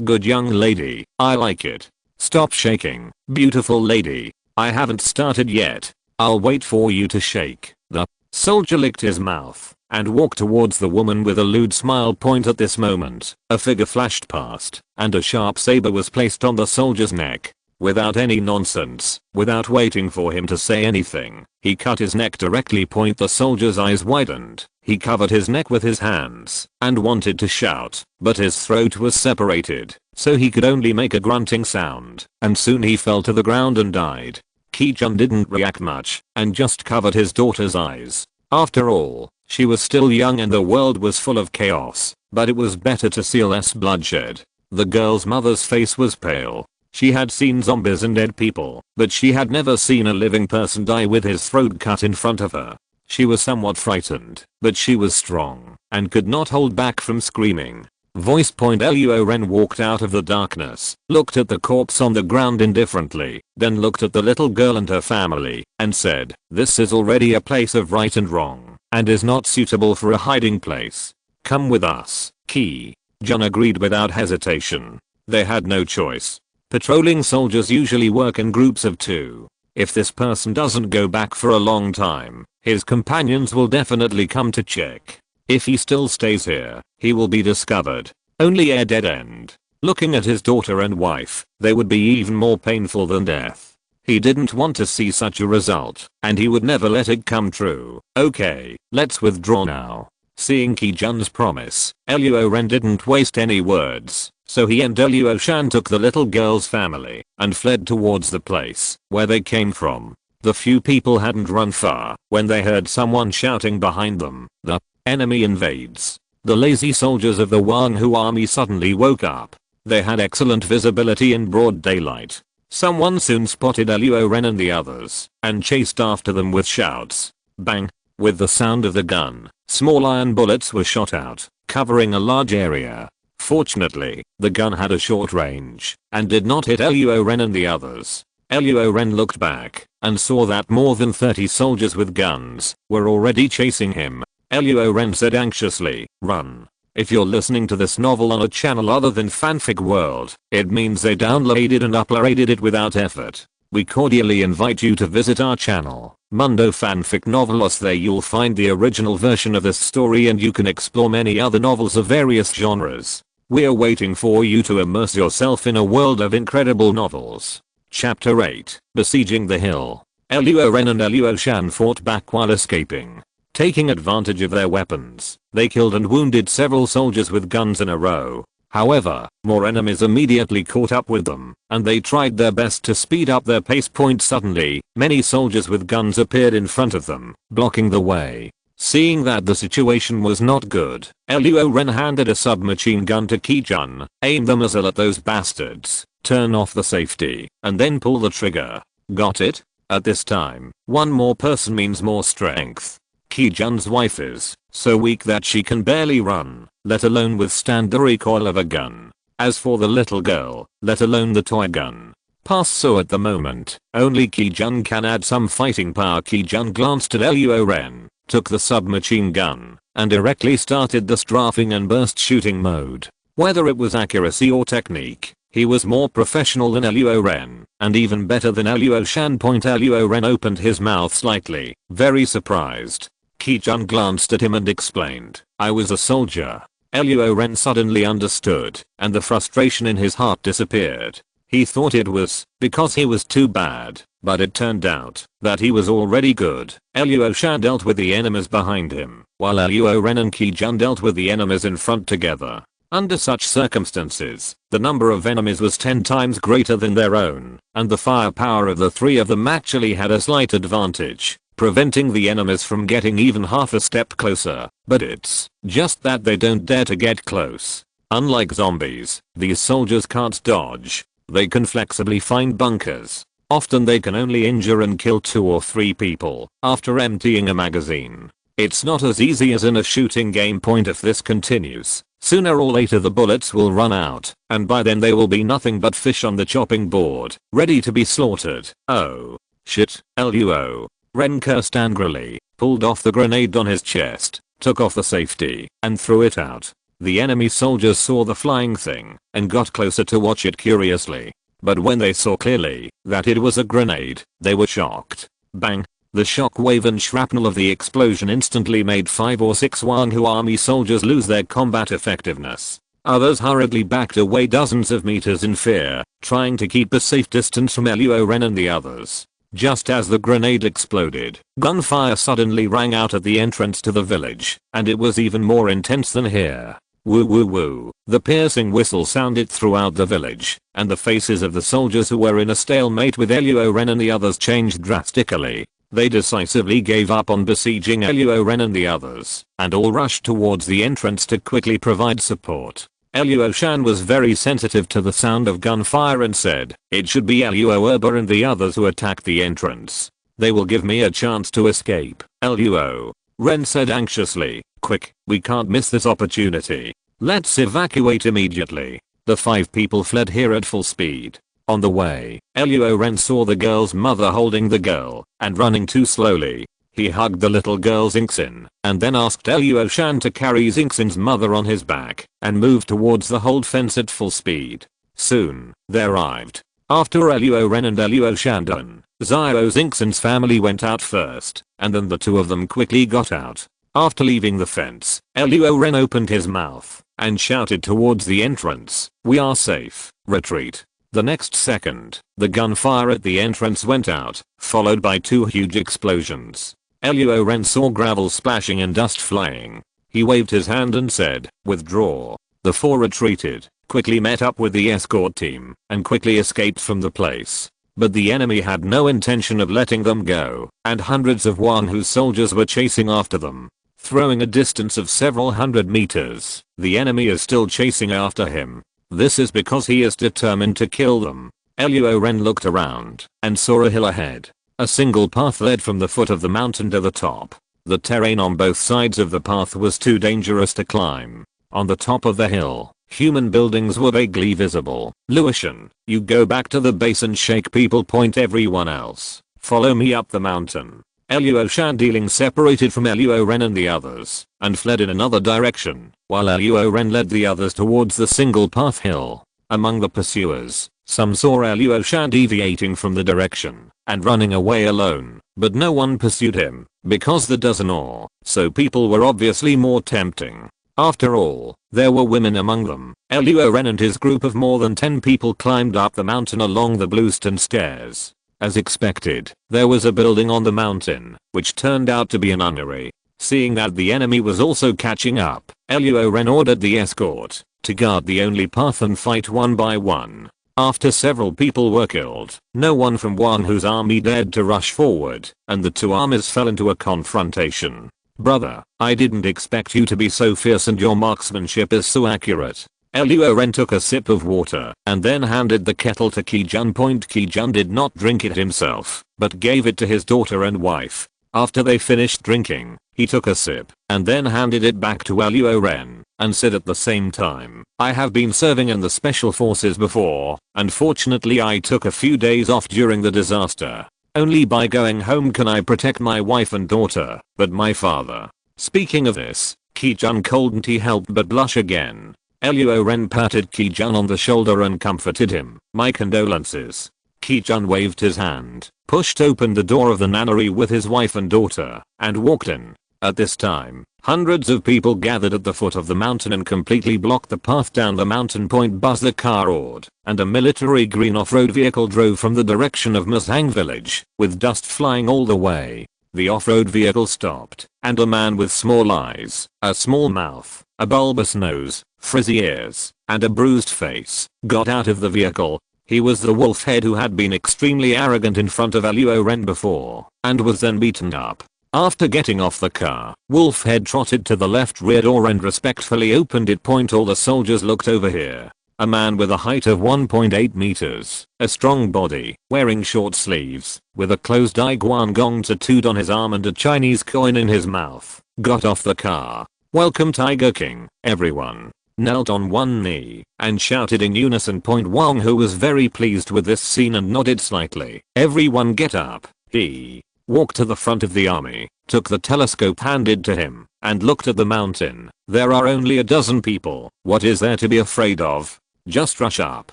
Good young lady, I like it. Stop shaking, beautiful lady. I haven't started yet. I'll wait for you to shake." The soldier licked his mouth and walked towards the woman with a lewd smile. At this moment, a figure flashed past, and a sharp saber was placed on the soldier's neck. Without any nonsense, without waiting for him to say anything, he cut his neck directly. The soldier's eyes widened. He covered his neck with his hands and wanted to shout, but his throat was separated, so he could only make a grunting sound, and soon he fell to the ground and died. Ki-jun didn't react much and just covered his daughter's eyes. After all, she was still young and the world was full of chaos, but it was better to see less bloodshed. The girl's mother's face was pale. She had seen zombies and dead people, but she had never seen a living person die with his throat cut in front of her. She was somewhat frightened, but she was strong and could not hold back from screaming. Luo Ren walked out of the darkness, looked at the corpse on the ground indifferently, then looked at the little girl and her family, and said, "This is already a place of right and wrong, and is not suitable for a hiding place. Come with us." Ki-jun agreed without hesitation. They had no choice. Patrolling soldiers usually work in groups of 2. If this person doesn't go back for a long time, his companions will definitely come to check. If he still stays here, he will be discovered. Only a dead end. Looking at his daughter and wife, they would be even more painful than death. He didn't want to see such a result, and he would never let it come true. "Okay, let's withdraw now." Seeing Ki-jun's promise, Luo Ren didn't waste any words, so he and Luo Shan took the little girl's family and fled towards the place where they came from. The few people hadn't run far when they heard someone shouting behind them, "The enemy invades." The lazy soldiers of the Wang Hu army suddenly woke up. They had excellent visibility in broad daylight. Someone soon spotted Luo Ren and the others and chased after them with shouts. Bang! With the sound of the gun, small iron bullets were shot out, covering a large area. Fortunately, the gun had a short range and did not hit Luo Ren and the others. Luo Ren looked back and saw that more than 30 soldiers with guns were already chasing him. Luo Ren said anxiously, "Run." If you're listening to this novel on a channel other than Fanfic World, it means they downloaded and uploaded it without effort. We cordially invite you to visit our channel, Mundo Fanfic Novelos. There you'll find the original version of this story and you can explore many other novels of various genres. We're waiting for you to immerse yourself in a world of incredible novels. Chapter 8, Besieging the Hill. Luo Ren and Luo Shan fought back while escaping. Taking advantage of their weapons, they killed and wounded several soldiers with guns in a row. However, more enemies immediately caught up with them, and they tried their best to speed up their pace. Suddenly, many soldiers with guns appeared in front of them, blocking the way. Seeing that the situation was not good, Luo Ren handed a submachine gun to Ki-jun, aim the muzzle at those bastards, turn off the safety, and then pull the trigger. Got it? At this time, one more person means more strength. Ki-jun's wife is so weak that she can barely run, let alone withstand the recoil of a gun. As for the little girl, let alone the toy gun. Pass. So at the moment, only Ki-jun can add some fighting power. Ki-jun glanced at Luo Ren, took the submachine gun, and directly started the strafing and burst shooting mode. Whether it was accuracy or technique, he was more professional than Luo Ren, and even better than Luo Shan. Luo Ren opened his mouth slightly, very surprised. Ki-jun glanced at him and explained, I was a soldier. Luo Ren suddenly understood, and the frustration in his heart disappeared. He thought it was because he was too bad, but it turned out that he was already good. Luo Shan dealt with the enemies behind him, while Luo Ren and Ki-jun dealt with the enemies in front together. Under such circumstances, the number of enemies was 10 times greater than their own, and the firepower of the three of them actually had a slight advantage, preventing the enemies from getting even half a step closer. But it's just that they don't dare to get close. Unlike zombies, these soldiers can't dodge. They can flexibly find bunkers. Often they can only injure and kill 2 or 3 people after emptying a magazine. It's not as easy as in a shooting game. If this continues, sooner or later the bullets will run out, and by then they will be nothing but fish on the chopping board, ready to be slaughtered. Oh shit. Luo Ren cursed angrily, pulled off the grenade on his chest, took off the safety, and threw it out. The enemy soldiers saw the flying thing and got closer to watch it curiously. But when they saw clearly that it was a grenade, they were shocked. Bang! The shockwave and shrapnel of the explosion instantly made 5 or 6 Wanhu army soldiers lose their combat effectiveness. Others hurriedly backed away dozens of meters in fear, trying to keep a safe distance from Luo Ren and the others. Just as the grenade exploded, gunfire suddenly rang out at the entrance to the village, and it was even more intense than here. Woo woo woo. The piercing whistle sounded throughout the village, and the faces of the soldiers who were in a stalemate with Luo Ren and the others changed drastically. They decisively gave up on besieging Luo Ren and the others, and all rushed towards the entrance to quickly provide support. Luo Shan was very sensitive to the sound of gunfire and said, it should be Luo Erba and the others who attack the entrance. They will give me a chance to escape. Luo Ren said anxiously, quick, we can't miss this opportunity. Let's evacuate immediately. The 5 people fled here at full speed. On the way, Luo Ren saw the girl's mother holding the girl and running too slowly. He hugged the little girl Xingxin and then asked Luo Shan to carry Xingxin's mother on his back and move towards the hold fence at full speed. Soon, they arrived. After Luo Ren and Luo Shan done, Xiao Xingxin's family went out first, and then the 2 of them quickly got out. After leaving the fence, Luo Ren opened his mouth and shouted towards the entrance, we are safe, retreat. The next second, the gunfire at the entrance went out, followed by 2 huge explosions. Luo Ren saw gravel splashing and dust flying. He waved his hand and said, withdraw. The 4 retreated, quickly met up with the escort team, and quickly escaped from the place. But the enemy had no intention of letting them go, and hundreds of Wanhu soldiers were chasing after them. Throwing a distance of several hundred meters, the enemy is still chasing after him. This is because he is determined to kill them. Luo Ren looked around and saw a hill ahead. A single path led from the foot of the mountain to the top. The terrain on both sides of the path was too dangerous to climb. On the top of the hill, human buildings were vaguely visible. Luo Shan, you go back to the base and shake people. Everyone else, follow me up the mountain. Luo Shan dealing separated from Luo Ren and the others and fled in another direction, while Luo Ren led the others towards the single path hill. Among the pursuers, some saw Luo Shan deviating from the direction and running away alone, but no one pursued him because the dozen or so people were obviously more tempting. After all, there were women among them. Luo Ren and his group of more than 10 people climbed up the mountain along the bluestone stairs. As expected, there was a building on the mountain, which turned out to be a nunnery. Seeing that the enemy was also catching up, Luo Ren ordered the escort to guard the only path and fight one by one. After several people were killed, no one from Wanhu's army dared to rush forward, and the 2 armies fell into a confrontation. Brother, I didn't expect you to be so fierce and your marksmanship is so accurate. Luo Ren took a sip of water and then handed the kettle to Kijun. Kijun did not drink it himself, but gave it to his daughter and wife. After they finished drinking, he took a sip and then handed it back to Luo Ren and said at the same time, I have been serving in the special forces before. Unfortunately I took a few days off during the disaster. Only by going home can I protect my wife and daughter, but my father. Speaking of this, Kijun couldn't help but blush again. Luo Ren patted Kijun on the shoulder and comforted him. My condolences. Kijun waved his hand, pushed open the door of the nunnery with his wife and daughter, and walked in. At this time, hundreds of people gathered at the foot of the mountain and completely blocked the path down the mountain. Buzz the car roared, and a military green off-road vehicle drove from the direction of Musang village, with dust flying all the way. The off-road vehicle stopped, and a man with small eyes, a small mouth, a bulbous nose, frizzy ears, and a bruised face, got out of the vehicle. He was the wolf head who had been extremely arrogant in front of Luo Ren before, and was then beaten up. After getting off the car, wolf head trotted to the left rear door and respectfully opened it. All the soldiers looked over here. A man with a height of 1.8 meters, a strong body, wearing short sleeves, with a closed eye guangong tattooed on his arm and a Chinese coin in his mouth, got off the car. Welcome Tiger King, everyone. Knelt on one knee and shouted in unison. Wang Hu was very pleased with this scene and nodded slightly. Everyone get up. He walked to the front of the army, took the telescope handed to him, and looked at the mountain. There are only a dozen people. What is there to be afraid of? Just rush up.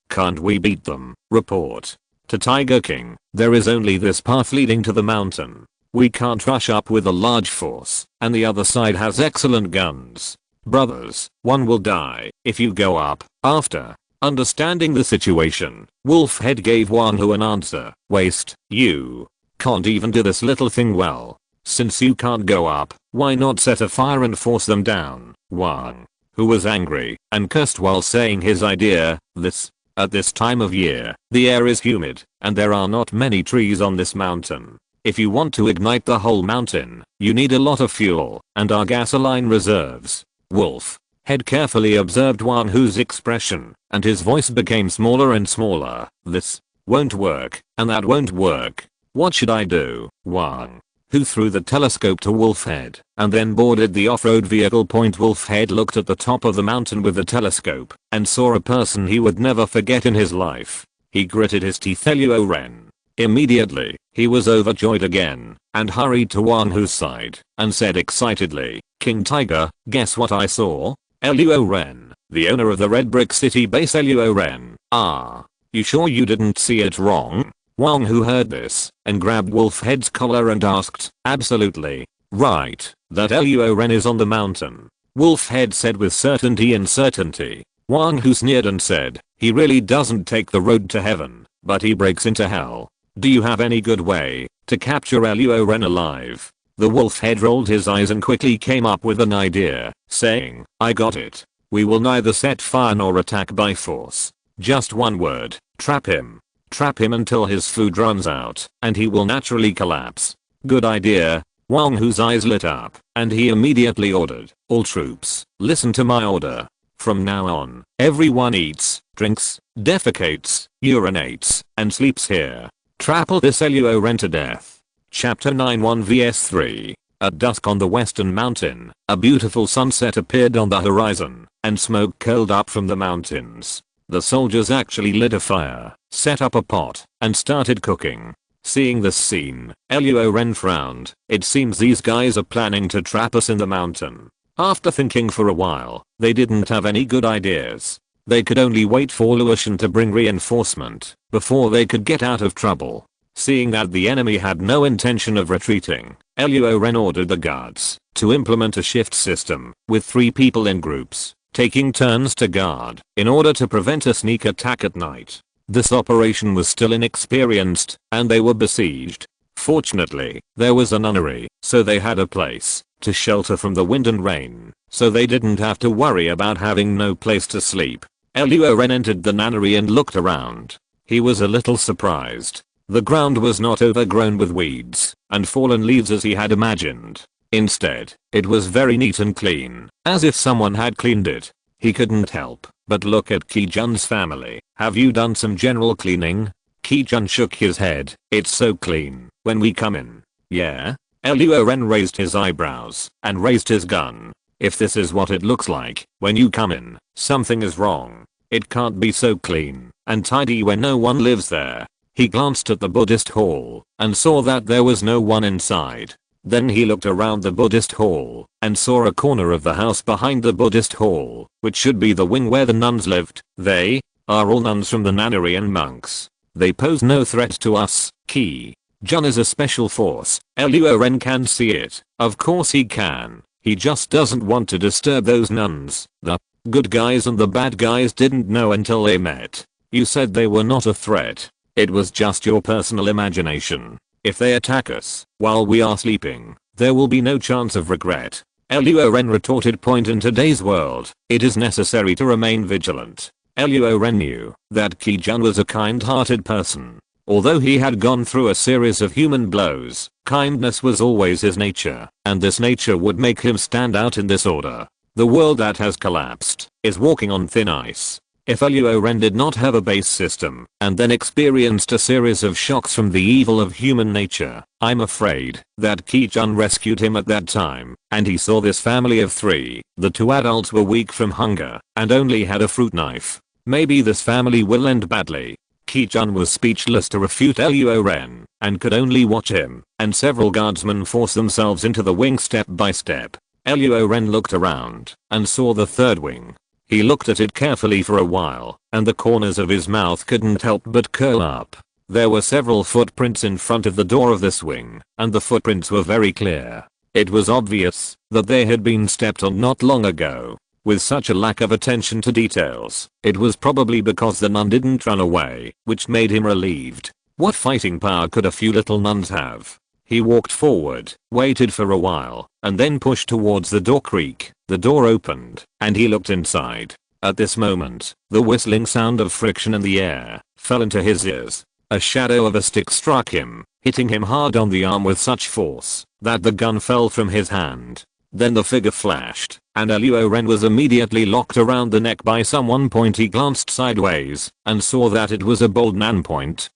Can't we beat them? Report to Tiger King. There is only this path leading to the mountain. We can't rush up with a large force, and the other side has excellent guns. Brothers, one will die if you go up. After understanding the situation, Wolfhead gave Wang Hu an answer. Waste, you can't even do this little thing well. Since you can't go up, why not set a fire and force them down? Wang Hu was angry and cursed while saying his idea. At this time of year, the air is humid, and there are not many trees on this mountain. If you want to ignite the whole mountain, you need a lot of fuel, and our gasoline reserves. Wolf Head carefully observed Wang Hu's expression, and his voice became smaller and smaller. This won't work, and that won't work. What should I do? Wang Hu threw the telescope to Wolfhead, and then boarded the off-road vehicle. Wolfhead looked at the top of the mountain with the telescope, and saw a person he would never forget in his life. He gritted his teeth. Luo Ren. Immediately, he was overjoyed again, and hurried to Wang Hu's side, and said excitedly, King Tiger, guess what I saw? Luo Ren, the owner of the Red Brick City base. Luo Ren, you sure you didn't see it wrong? Wang Hu heard this, and grabbed Wolfhead's collar and asked, absolutely, right, that Luo Ren is on the mountain. Wolfhead said with certainty. Wang Hu sneered and said, he really doesn't take the road to heaven, but he breaks into hell. Do you have any good way to capture Luo Ren alive? The Wolfhead rolled his eyes and quickly came up with an idea, saying, I got it. We will neither set fire nor attack by force. Just one word, trap him. Trap him until his food runs out, and he will naturally collapse. Good idea. Wang Hu's eyes lit up, and he immediately ordered, all troops, listen to my order. From now on, everyone eats, drinks, defecates, urinates, and sleeps here. Trapple this Luo Ren to death. Chapter 9 vs 3. At dusk on the western mountain, a beautiful sunset appeared on the horizon, and smoke curled up from the mountains. The soldiers actually lit a fire, set up a pot, and started cooking. Seeing this scene, Luo Ren frowned. It seems these guys are planning to trap us in the mountain. After thinking for a while, they didn't have any good ideas. They could only wait for Luo Shen to bring reinforcement before they could get out of trouble. Seeing that the enemy had no intention of retreating, Luo Ren ordered the guards to implement a shift system with 3 people in groups, taking turns to guard in order to prevent a sneak attack at night. This operation was still inexperienced, and they were besieged. Fortunately, there was a nunnery, so they had a place to shelter from the wind and rain, so they didn't have to worry about having no place to sleep. Luo Ren entered the nunnery and looked around. He was a little surprised. The ground was not overgrown with weeds and fallen leaves as he had imagined. Instead, it was very neat and clean, as if someone had cleaned it. He couldn't help but look at Ki-jun's family. Have you done some general cleaning? Ki-jun shook his head. It's so clean when we come in. Yeah? Luo Ren raised his eyebrows and raised his gun. If this is what it looks like when you come in, something is wrong. It can't be so clean and tidy when no one lives there. He glanced at the Buddhist hall and saw that there was no one inside. Then he looked around the Buddhist hall and saw a corner of the house behind the Buddhist hall, which should be the wing where the nuns lived. They are all nuns from the nunnery and monks. They pose no threat to us. Ki-jun is a special force. Luo Ren can see it. Of course he can. He just doesn't want to disturb those nuns. The good guys and the bad guys didn't know until they met. You said they were not a threat. It was just your personal imagination. If they attack us while we are sleeping, there will be no chance of regret. Luo Ren retorted. Point in today's world, it is necessary to remain vigilant. Luo Ren knew that Ki-jun was a kind-hearted person. Although he had gone through a series of human blows, kindness was always his nature, and this nature would make him stand out in this order. The world that has collapsed is walking on thin ice. If Luo Ren did not have a base system and then experienced a series of shocks from the evil of human nature, I'm afraid that Ki-jun rescued him at that time, and he saw this family of 3. The 2 adults were weak from hunger and only had a fruit knife. Maybe this family will end badly. Ki-jun was speechless to refute Luo Ren and could only watch him and several guardsmen force themselves into the wing step by step. Luo Ren looked around and saw the 3rd wing. He looked at it carefully for a while, and the corners of his mouth couldn't help but curl up. There were several footprints in front of the door of this wing, and the footprints were very clear. It was obvious that they had been stepped on not long ago. With such a lack of attention to details, it was probably because the nun didn't run away, which made him relieved. What fighting power could a few little nuns have? He walked forward, waited for a while, and then pushed towards the door creak. The door opened, and he looked inside. At this moment, the whistling sound of friction in the air fell into his ears. A shadow of a stick struck him, hitting him hard on the arm with such force that the gun fell from his hand. Then the figure flashed, and Luo Ren was immediately locked around the neck by someone. He glanced sideways and saw that it was a bold man.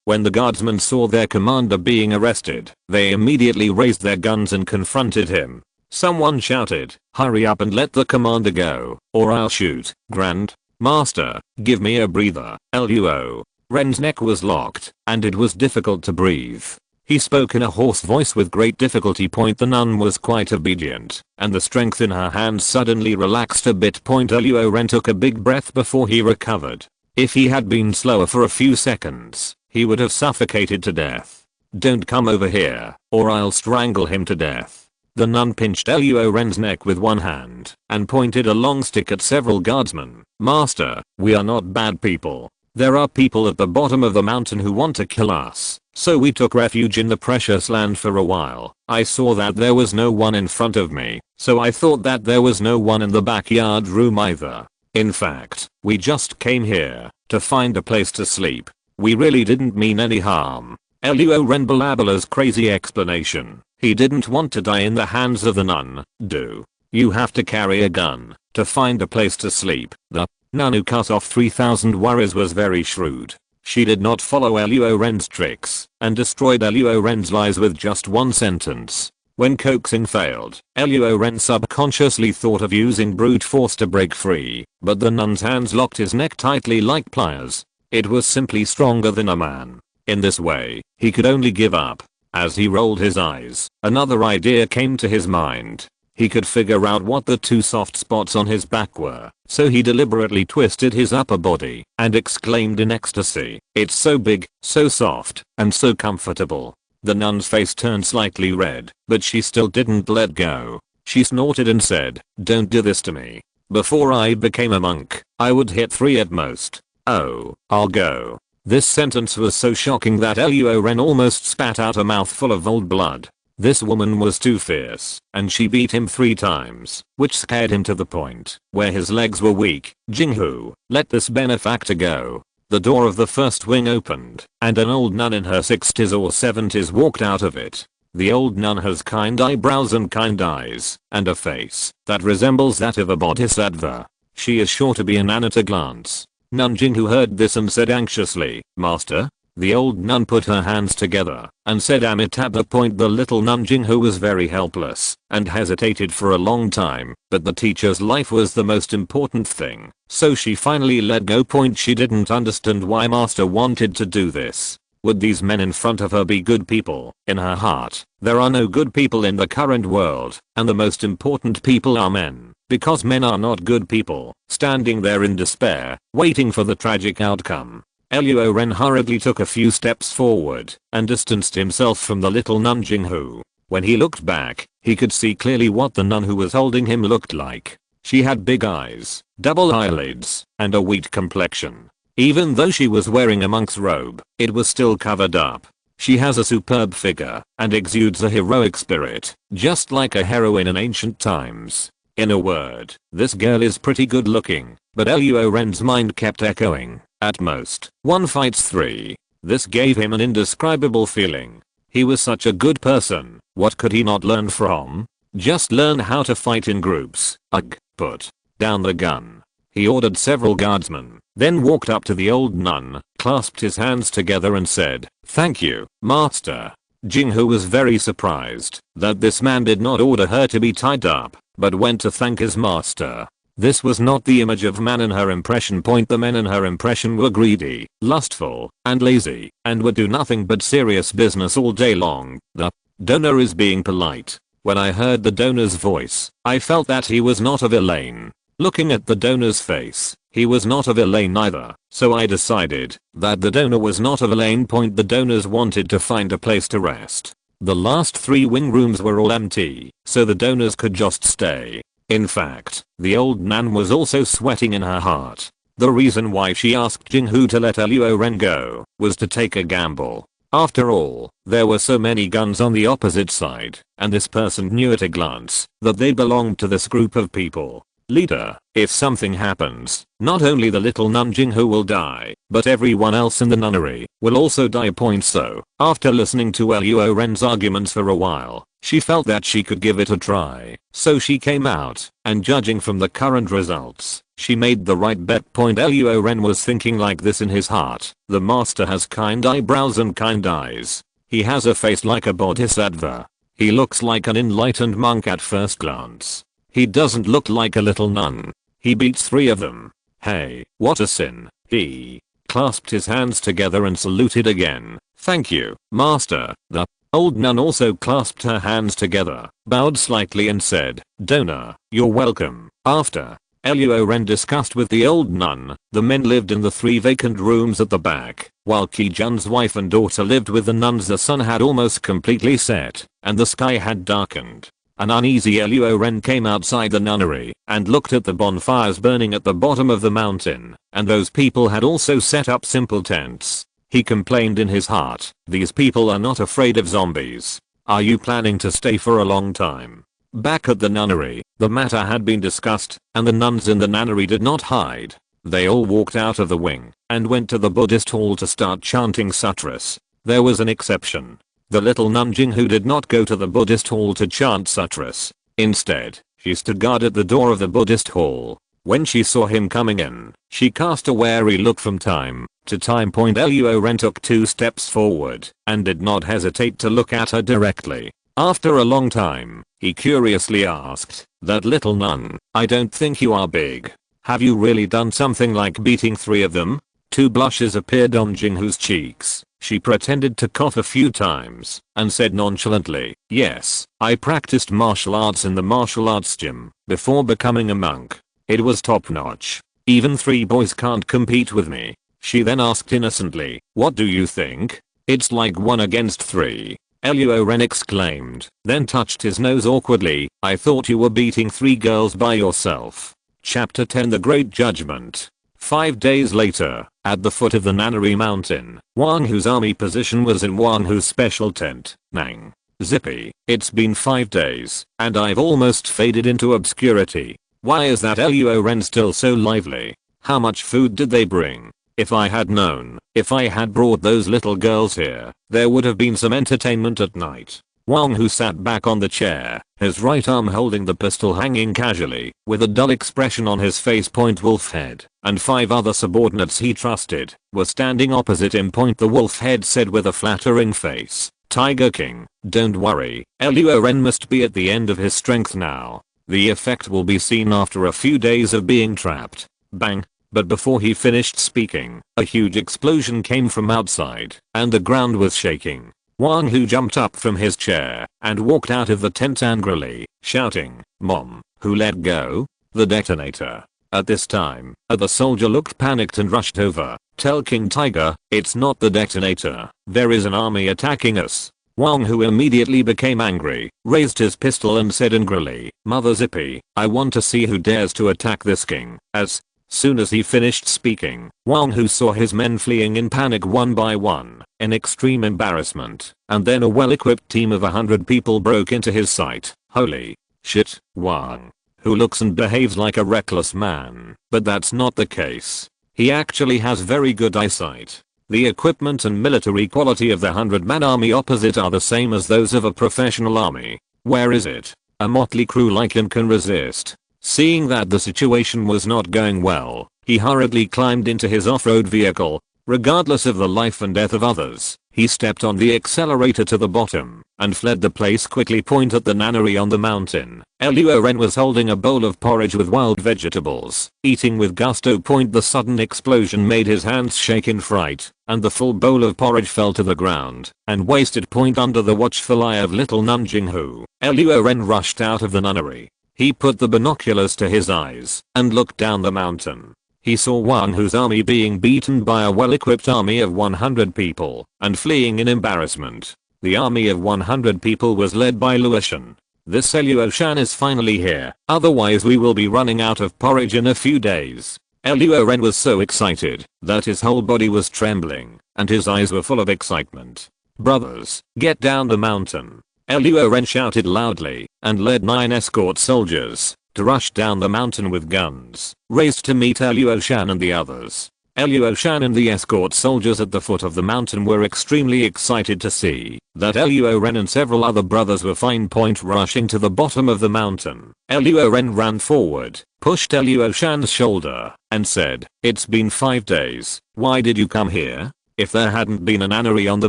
When the guardsmen saw their commander being arrested, they immediately raised their guns and confronted him. Someone shouted, "Hurry up and let the commander go, or I'll shoot." "Grand Master, give me a breather." Luo Ren's neck was locked, and it was difficult to breathe. He spoke in a hoarse voice with great difficulty. The nun was quite obedient, and the strength in her hands suddenly relaxed a bit. Luo Ren took a big breath before he recovered. If he had been slower for a few seconds, he would have suffocated to death. "Don't come over here, or I'll strangle him to death." The nun pinched Luo Ren's neck with one hand and pointed a long stick at several guardsmen. "Master, we are not bad people. There are people at the bottom of the mountain who want to kill us. So we took refuge in the precious land for a while. I saw that there was no one in front of me, so I thought that there was no one in the backyard room either. In fact, we just came here to find a place to sleep. We really didn't mean any harm." Luo Ren Balabala's crazy explanation. He didn't want to die in the hands of the nun. "Do you have to carry a gun to find a place to sleep?" The nun who cut off 3,000 warriors was very shrewd. She did not follow Luo Ren's tricks and destroyed Luo Ren's lies with just one sentence. When coaxing failed, Luo Ren subconsciously thought of using brute force to break free, but the nun's hands locked his neck tightly like pliers. It was simply stronger than a man. In this way, he could only give up. As he rolled his eyes, another idea came to his mind. He could figure out what the 2 soft spots on his back were, so he deliberately twisted his upper body and exclaimed in ecstasy, "It's so big, so soft, and so comfortable." The nun's face turned slightly red, but she still didn't let go. She snorted and said, "Don't do this to me. Before I became a monk, I would hit 3 at most. Oh, I'll go." This sentence was so shocking that Luo Ren almost spat out a mouthful of old blood. This woman was too fierce, and she beat him 3 times, which scared him to the point where his legs were weak. "Jinghu, let this benefactor go." The door of the first wing opened, and an old nun in her 60s or 70s walked out of it. The old nun has kind eyebrows and kind eyes, and a face that resembles that of a bodhisattva. She is sure to be a nun at a glance. Nun Jinghu heard this and said anxiously, "Master?" The old nun put her hands together and said amitabha. The little nun Jinghu was very helpless and hesitated for a long time, but the teacher's life was the most important thing, so she finally let go. She didn't understand why master wanted to do this. Would these men in front of her be good people? In her heart, there are no good people in the current world, and the most important people are men, because men are not good people, standing there in despair, waiting for the tragic outcome. Luo Ren hurriedly took a few steps forward and distanced himself from the little nun Jinghu. When he looked back, he could see clearly what the nun who was holding him looked like. She had big eyes, double eyelids, and a wheat complexion. Even though she was wearing a monk's robe, it was still covered up. She has a superb figure and exudes a heroic spirit, just like a heroine in ancient times. In a word, this girl is pretty good looking, but Luo Ren's mind kept echoing, "At most, one fights three." This gave him an indescribable feeling. He was such a good person, what could he not learn from? Just learn how to fight in groups. Ugh, put down the gun. He ordered several guardsmen, then walked up to the old nun, clasped his hands together and said, "Thank you, master." Jinghu was very surprised that this man did not order her to be tied up, but went to thank his master. This was not the image of man in her impression. The men in her impression were greedy, lustful, and lazy, and would do nothing but serious business all day long. The donor is being polite. When I heard the donor's voice, I felt that he was not a villain. Looking at the donor's face, he was not a villain either, so I decided that the donor was not a villain. The donors wanted to find a place to rest. The last 3 wing rooms were all empty, so the donors could just stay. In fact, the old nun was also sweating in her heart. The reason why she asked Jinghu to let Luo Ren go was to take a gamble. After all, there were so many guns on the opposite side, and this person knew at a glance that they belonged to this group of people. Leader, if something happens, not only the little nun Jinghu will die, but everyone else in the nunnery will also die. So, after listening to Luo Ren's arguments for a while, she felt that she could give it a try. So she came out, and judging from the current results, she made the right bet. Luo Ren was thinking like this in his heart. The master has kind eyebrows and kind eyes. He has a face like a bodhisattva. He looks like an enlightened monk at first glance. He doesn't look like a little nun. He beats 3 of them. Hey, what a sin. He clasped his hands together and saluted again. "Thank you, master." The old nun also clasped her hands together, bowed slightly and said, "Donor, you're welcome." After Luo Ren discussed with the old nun, the men lived in the 3 vacant rooms at the back, while Kijun's wife and daughter lived with the nuns. The sun had almost completely set, and the sky had darkened. An uneasy Luo Ren came outside the nunnery and looked at the bonfires burning at the bottom of the mountain, and those people had also set up simple tents. He complained in his heart, "These people are not afraid of zombies. Are you planning to stay for a long time?" Back at the nunnery, the matter had been discussed, and the nuns in the nunnery did not hide. They all walked out of the wing and went to the Buddhist hall to start chanting sutras. There was an exception. The little nun Jinghu did not go to the Buddhist hall to chant sutras. Instead, she stood guard at the door of the Buddhist hall. When she saw him coming in, she cast a wary look from time to time. Luo Ren took 2 steps forward and did not hesitate to look at her directly. After a long time, he curiously asked, "That little nun, I don't think you are big. Have you really done something like beating 3 of them?" 2 blushes appeared on Jinghu's cheeks. She pretended to cough a few times and said nonchalantly, "Yes, I practiced martial arts in the martial arts gym before becoming a monk. It was top notch. Even 3 boys can't compete with me." She then asked innocently, "What do you think? It's like 1 against 3. Luo Ren exclaimed, then touched his nose awkwardly. "I thought you were beating 3 girls by yourself." Chapter 10 The Great Judgment. 5 days later, at the foot of the Nannery Mountain, Wang Hu's army position was in Wang Hu's special tent. Nang. Zippy, it's been 5 days, and I've almost faded into obscurity. Why is that Luo Ren still so lively? How much food did they bring? If I had known, if I had brought those little girls here, there would have been some entertainment at night. Wang Hu sat back on the chair, his right arm holding the pistol hanging casually, with a dull expression on his face. Wolf head, and 5 other subordinates he trusted, were standing opposite him. The wolf head said with a flattering face, "Tiger King, don't worry, Luo Ren must be at the end of his strength now. The effect will be seen after a few days of being trapped." Bang. But before he finished speaking, a huge explosion came from outside, and the ground was shaking. Wang Hu jumped up from his chair and walked out of the tent angrily, shouting, "Mom, who let go the detonator?" At this time, the soldier looked panicked and rushed over. "Tell King Tiger, it's not the detonator. There is an army attacking us." Wang Hu immediately became angry, raised his pistol and said angrily, "Mother Zippy, I want to see who dares to attack this king." As soon as he finished speaking, Wang Hu saw his men fleeing in panic one by one, in extreme embarrassment, and then a well-equipped team of 100 people broke into his sight. Holy shit, Wang Hu looks and behaves like a reckless man, but that's not the case. He actually has very good eyesight. The equipment and military quality of the 100-man army opposite are the same as those of a professional army. Where is it? A motley crew like him can resist. Seeing that the situation was not going well, he hurriedly climbed into his off-road vehicle. Regardless of the life and death of others, he stepped on the accelerator to the bottom and fled the place quickly. At the nunnery on the mountain, Luo Ren was holding a bowl of porridge with wild vegetables, eating with gusto. The sudden explosion made his hands shake in fright, and the full bowl of porridge fell to the ground and wasted. Under the watchful eye of little Nun Jinghu, Luo Ren rushed out of the nunnery. He put the binoculars to his eyes and looked down the mountain. He saw Wang Hu's army being beaten by a well-equipped army of 100 people and fleeing in embarrassment. The army of 100 people was led by Luo Shan. "This Luo Shan is finally here, otherwise we will be running out of porridge in a few days." Luo Ren was so excited that his whole body was trembling and his eyes were full of excitement. "Brothers, get down the mountain." Luo Ren shouted loudly and led 9 escort soldiers to rush down the mountain with guns, raised to meet Luo Shan and the others. Luo Shan and the escort soldiers at the foot of the mountain were extremely excited to see that Luo Ren and several other brothers were fine. Rushing to the bottom of the mountain, Luo Ren ran forward, pushed Luo Shan's shoulder, and said, "It's been 5 days, why did you come here?" If there hadn't been a nunnery on the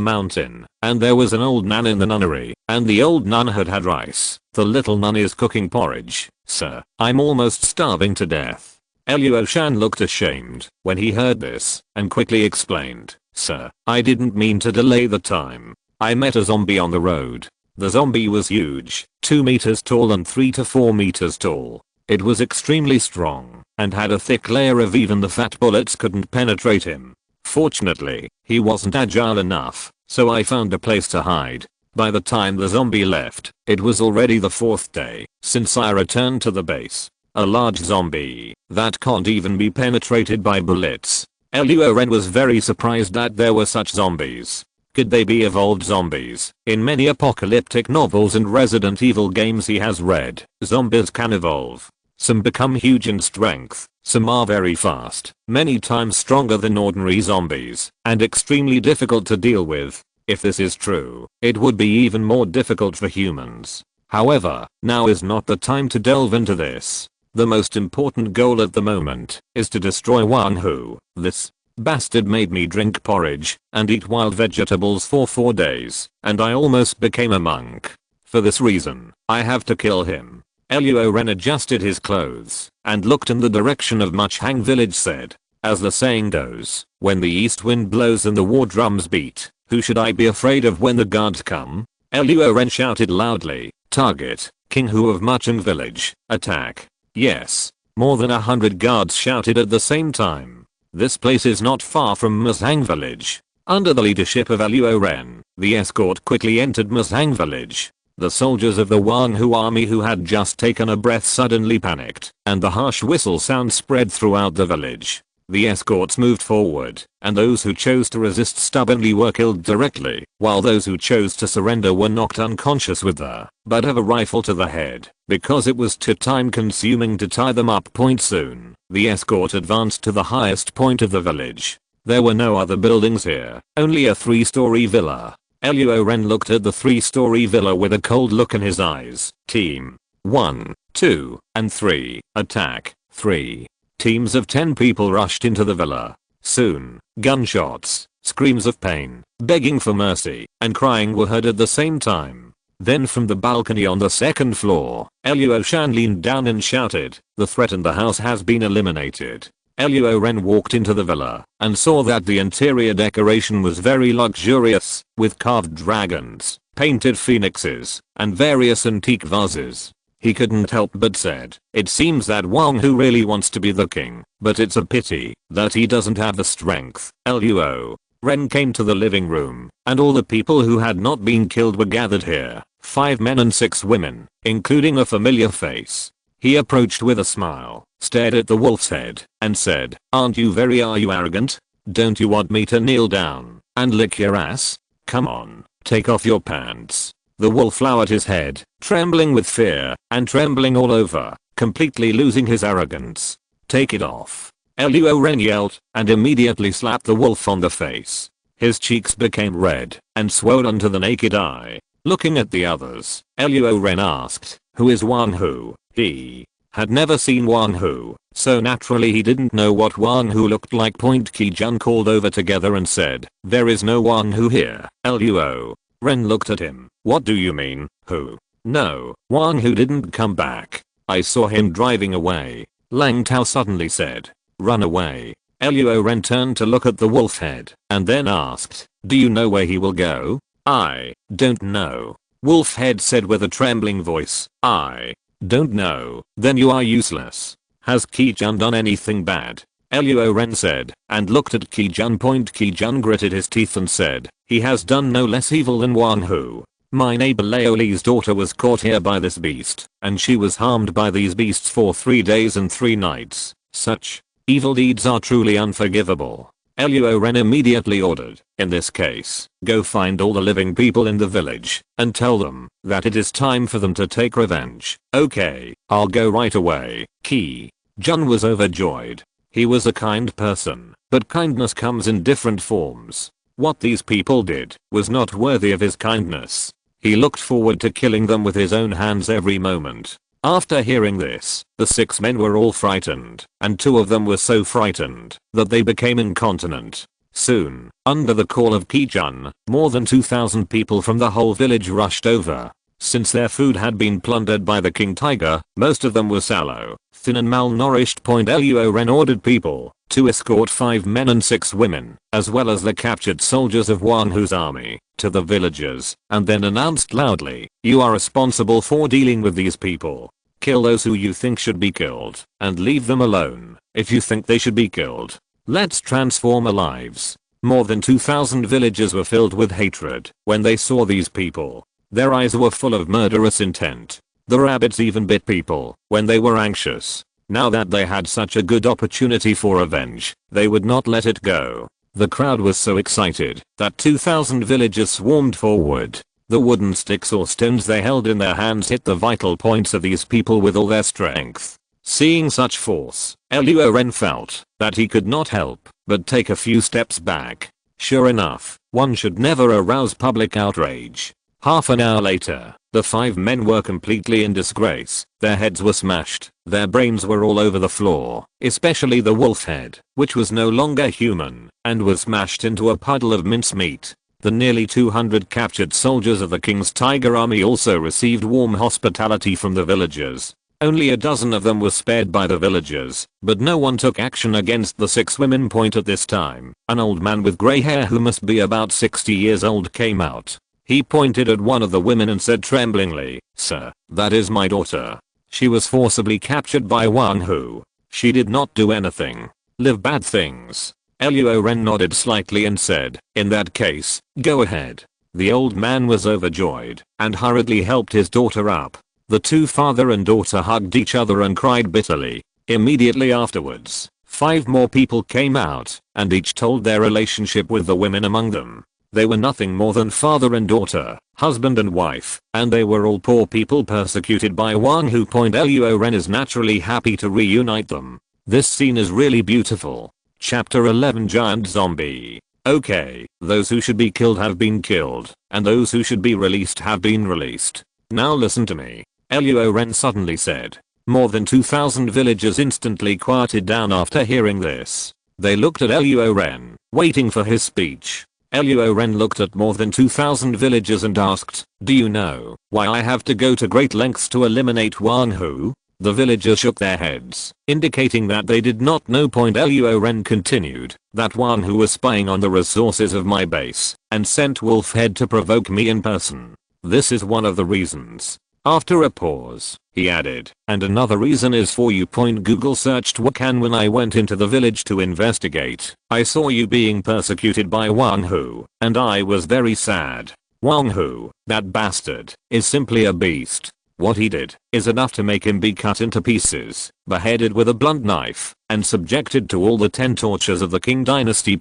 mountain, and there was an old nun in the nunnery, and the old nun had rice, the little nun is cooking porridge. "Sir, I'm almost starving to death." Luo Shan looked ashamed when he heard this, and quickly explained, "Sir, I didn't mean to delay the time. I met a zombie on the road. The zombie was huge, 2 meters tall and 3 to 4 meters tall. It was extremely strong, and had a thick layer of even the fat bullets couldn't penetrate him. Fortunately, he wasn't agile enough, so I found a place to hide. By the time the zombie left, it was already the 4th day since I returned to the base. A large zombie that can't even be penetrated by bullets." Luo Ren was very surprised that there were such zombies. Could they be evolved zombies? In many apocalyptic novels and Resident Evil games he has read, zombies can evolve. Some become huge in strength, some are very fast, many times stronger than ordinary zombies, and extremely difficult to deal with. If this is true, it would be even more difficult for humans. However, now is not the time to delve into this. The most important goal at the moment is to destroy Wang Hu. This bastard made me drink porridge and eat wild vegetables for 4 days, and I almost became a monk. For this reason, I have to kill him. Luo Ren adjusted his clothes and looked in the direction of Muchhang village. Said, "As the saying goes, when the east wind blows and the war drums beat, who should I be afraid of when the guards come?" Luo Ren shouted loudly, "Target, King Hu of Muchhang village, attack." Yes, more than 100 guards shouted at the same time. This place is not far from Muchhang village. Under the leadership of Luo Ren, the escort quickly entered Muchhang village. The soldiers of the Wang Hu army who had just taken a breath suddenly panicked, and the harsh whistle sound spread throughout the village. The escorts moved forward, and those who chose to resist stubbornly were killed directly, while those who chose to surrender were knocked unconscious with the butt of a rifle to the head, because it was too time consuming to tie them up. Soon, the escort advanced to the highest point of the village. There were no other buildings here, only a 3-story villa. Luo Ren looked at the 3-story villa with a cold look in his eyes. Team 1, 2, and 3, attack. 3. Teams of 10 people rushed into the villa. Soon, gunshots, screams of pain, begging for mercy, and crying were heard at the same time. Then from the balcony on the 2nd floor, Luo Shan leaned down and shouted, "The threat in the house has been eliminated." Luo Ren walked into the villa and saw that the interior decoration was very luxurious, with carved dragons, painted phoenixes, and various antique vases. He couldn't help but said, "It seems that Wang Hu really wants to be the king, but it's a pity that he doesn't have the strength." Luo Ren came to the living room, and all the people who had not been killed were gathered here, 5 men and 6 women, including a familiar face. He approached with a smile, stared at the wolf's head, and said, Are you arrogant? Don't you want me to kneel down and lick your ass? Come on, take off your pants." The wolf lowered his head, trembling with fear, and trembling all over, completely losing his arrogance. "Take it off." Luo Ren yelled, and immediately slapped the wolf on the face. His cheeks became red, and swollen to the naked eye. Looking at the others, Luo Ren asked, "Who is Wang Hu?" He had never seen Wang Hu, so naturally he didn't know what Wang Hu looked like. Qi-jun called over together and said, "There is no Wang Hu here." Luo Ren looked at him. "What do you mean, who?" "No, Wang Hu didn't come back. I saw him driving away." Lang Tao suddenly said, "Run away." Luo Ren turned to look at the wolf head, and then asked, "Do you know where he will go?" "I don't know." Wolf head said with a trembling voice, "I don't know." "Then you are useless. Has Qi-jun done anything bad?" Luo Ren said, and looked at Qi-jun. Qi-jun gritted his teeth and said, "He has done no less evil than Wang Hu. My neighbor Laoli's daughter was caught here by this beast, and she was harmed by these beasts for 3 days and 3 nights. Such evil deeds are truly unforgivable." Luo Ren immediately ordered, "In this case, go find all the living people in the village, and tell them that it is time for them to take revenge." "Okay, I'll go right away." Qi-jun was overjoyed. He was a kind person, but kindness comes in different forms. What these people did was not worthy of his kindness. He looked forward to killing them with his own hands every moment. After hearing this, the 6 men were all frightened, and 2 of them were so frightened that they became incontinent. Soon, under the call of Qi-jun, more than 2,000 people from the whole village rushed over. Since their food had been plundered by the king tiger, most of them were sallow, thin and malnourished. Luo Ren ordered people to escort 5 men and 6 women, as well as the captured soldiers of Wang Hu's army, to the villagers, and then announced loudly, "You are responsible for dealing with these people. Kill those who you think should be killed, and leave them alone if you think they should be killed. Let's transform our lives." More than 2,000 villagers were filled with hatred when they saw these people. Their eyes were full of murderous intent. The rabbits even bit people when they were anxious. Now that they had such a good opportunity for revenge, they would not let it go. The crowd was so excited that 2,000 villagers swarmed forward. The wooden sticks or stones they held in their hands hit the vital points of these people with all their strength. Seeing such force, Luo Ren felt that he could not help but take a few steps back. Sure enough, one should never arouse public outrage. Half an hour later, the 5 men were completely in disgrace. Their heads were smashed, their brains were all over the floor, especially the wolf head, which was no longer human, and was smashed into a puddle of mincemeat. The nearly 200 captured soldiers of the king's tiger army also received warm hospitality from the villagers. Only a dozen of them were spared by the villagers, but no one took action against the 6 women. At this time, an old man with grey hair who must be about 60 years old came out. He pointed at one of the women and said tremblingly, "Sir, that is my daughter. She was forcibly captured by Wang Hu. She did not do anything. Live bad things." Luo Ren nodded slightly and said, "In that case, go ahead." The old man was overjoyed and hurriedly helped his daughter up. The 2 father and daughter hugged each other and cried bitterly. Immediately afterwards, 5 more people came out, and each told their relationship with the women among them. They were nothing more than father and daughter, husband and wife, and they were all poor people persecuted by Wang Hu. Luo Ren is naturally happy to reunite them. This scene is really beautiful. Chapter 11 Giant Zombie. Okay, those who should be killed have been killed, and those who should be released have been released. Now listen to me, Luo Ren suddenly said. More than 2,000 villagers instantly quieted down after hearing this. They looked at Luo Ren, waiting for his speech. Luo Ren looked at more than 2,000 villagers and asked, "Do you know why I have to go to great lengths to eliminate Wang Hu?" The villagers shook their heads, indicating that they did not know. Luo Ren continued, "That Wang Hu was spying on the resources of my base, and sent Wolfhead to provoke me in person. This is one of the reasons." After a pause, he added, "And another reason is for you. Google searched Wakan when I went into the village to investigate. I saw you being persecuted by Wang Hu, and I was very sad. Wang Hu, that bastard, is simply a beast. What he did is enough to make him be cut into pieces, beheaded with a blunt knife, and subjected to all the 10 tortures of the Qing dynasty.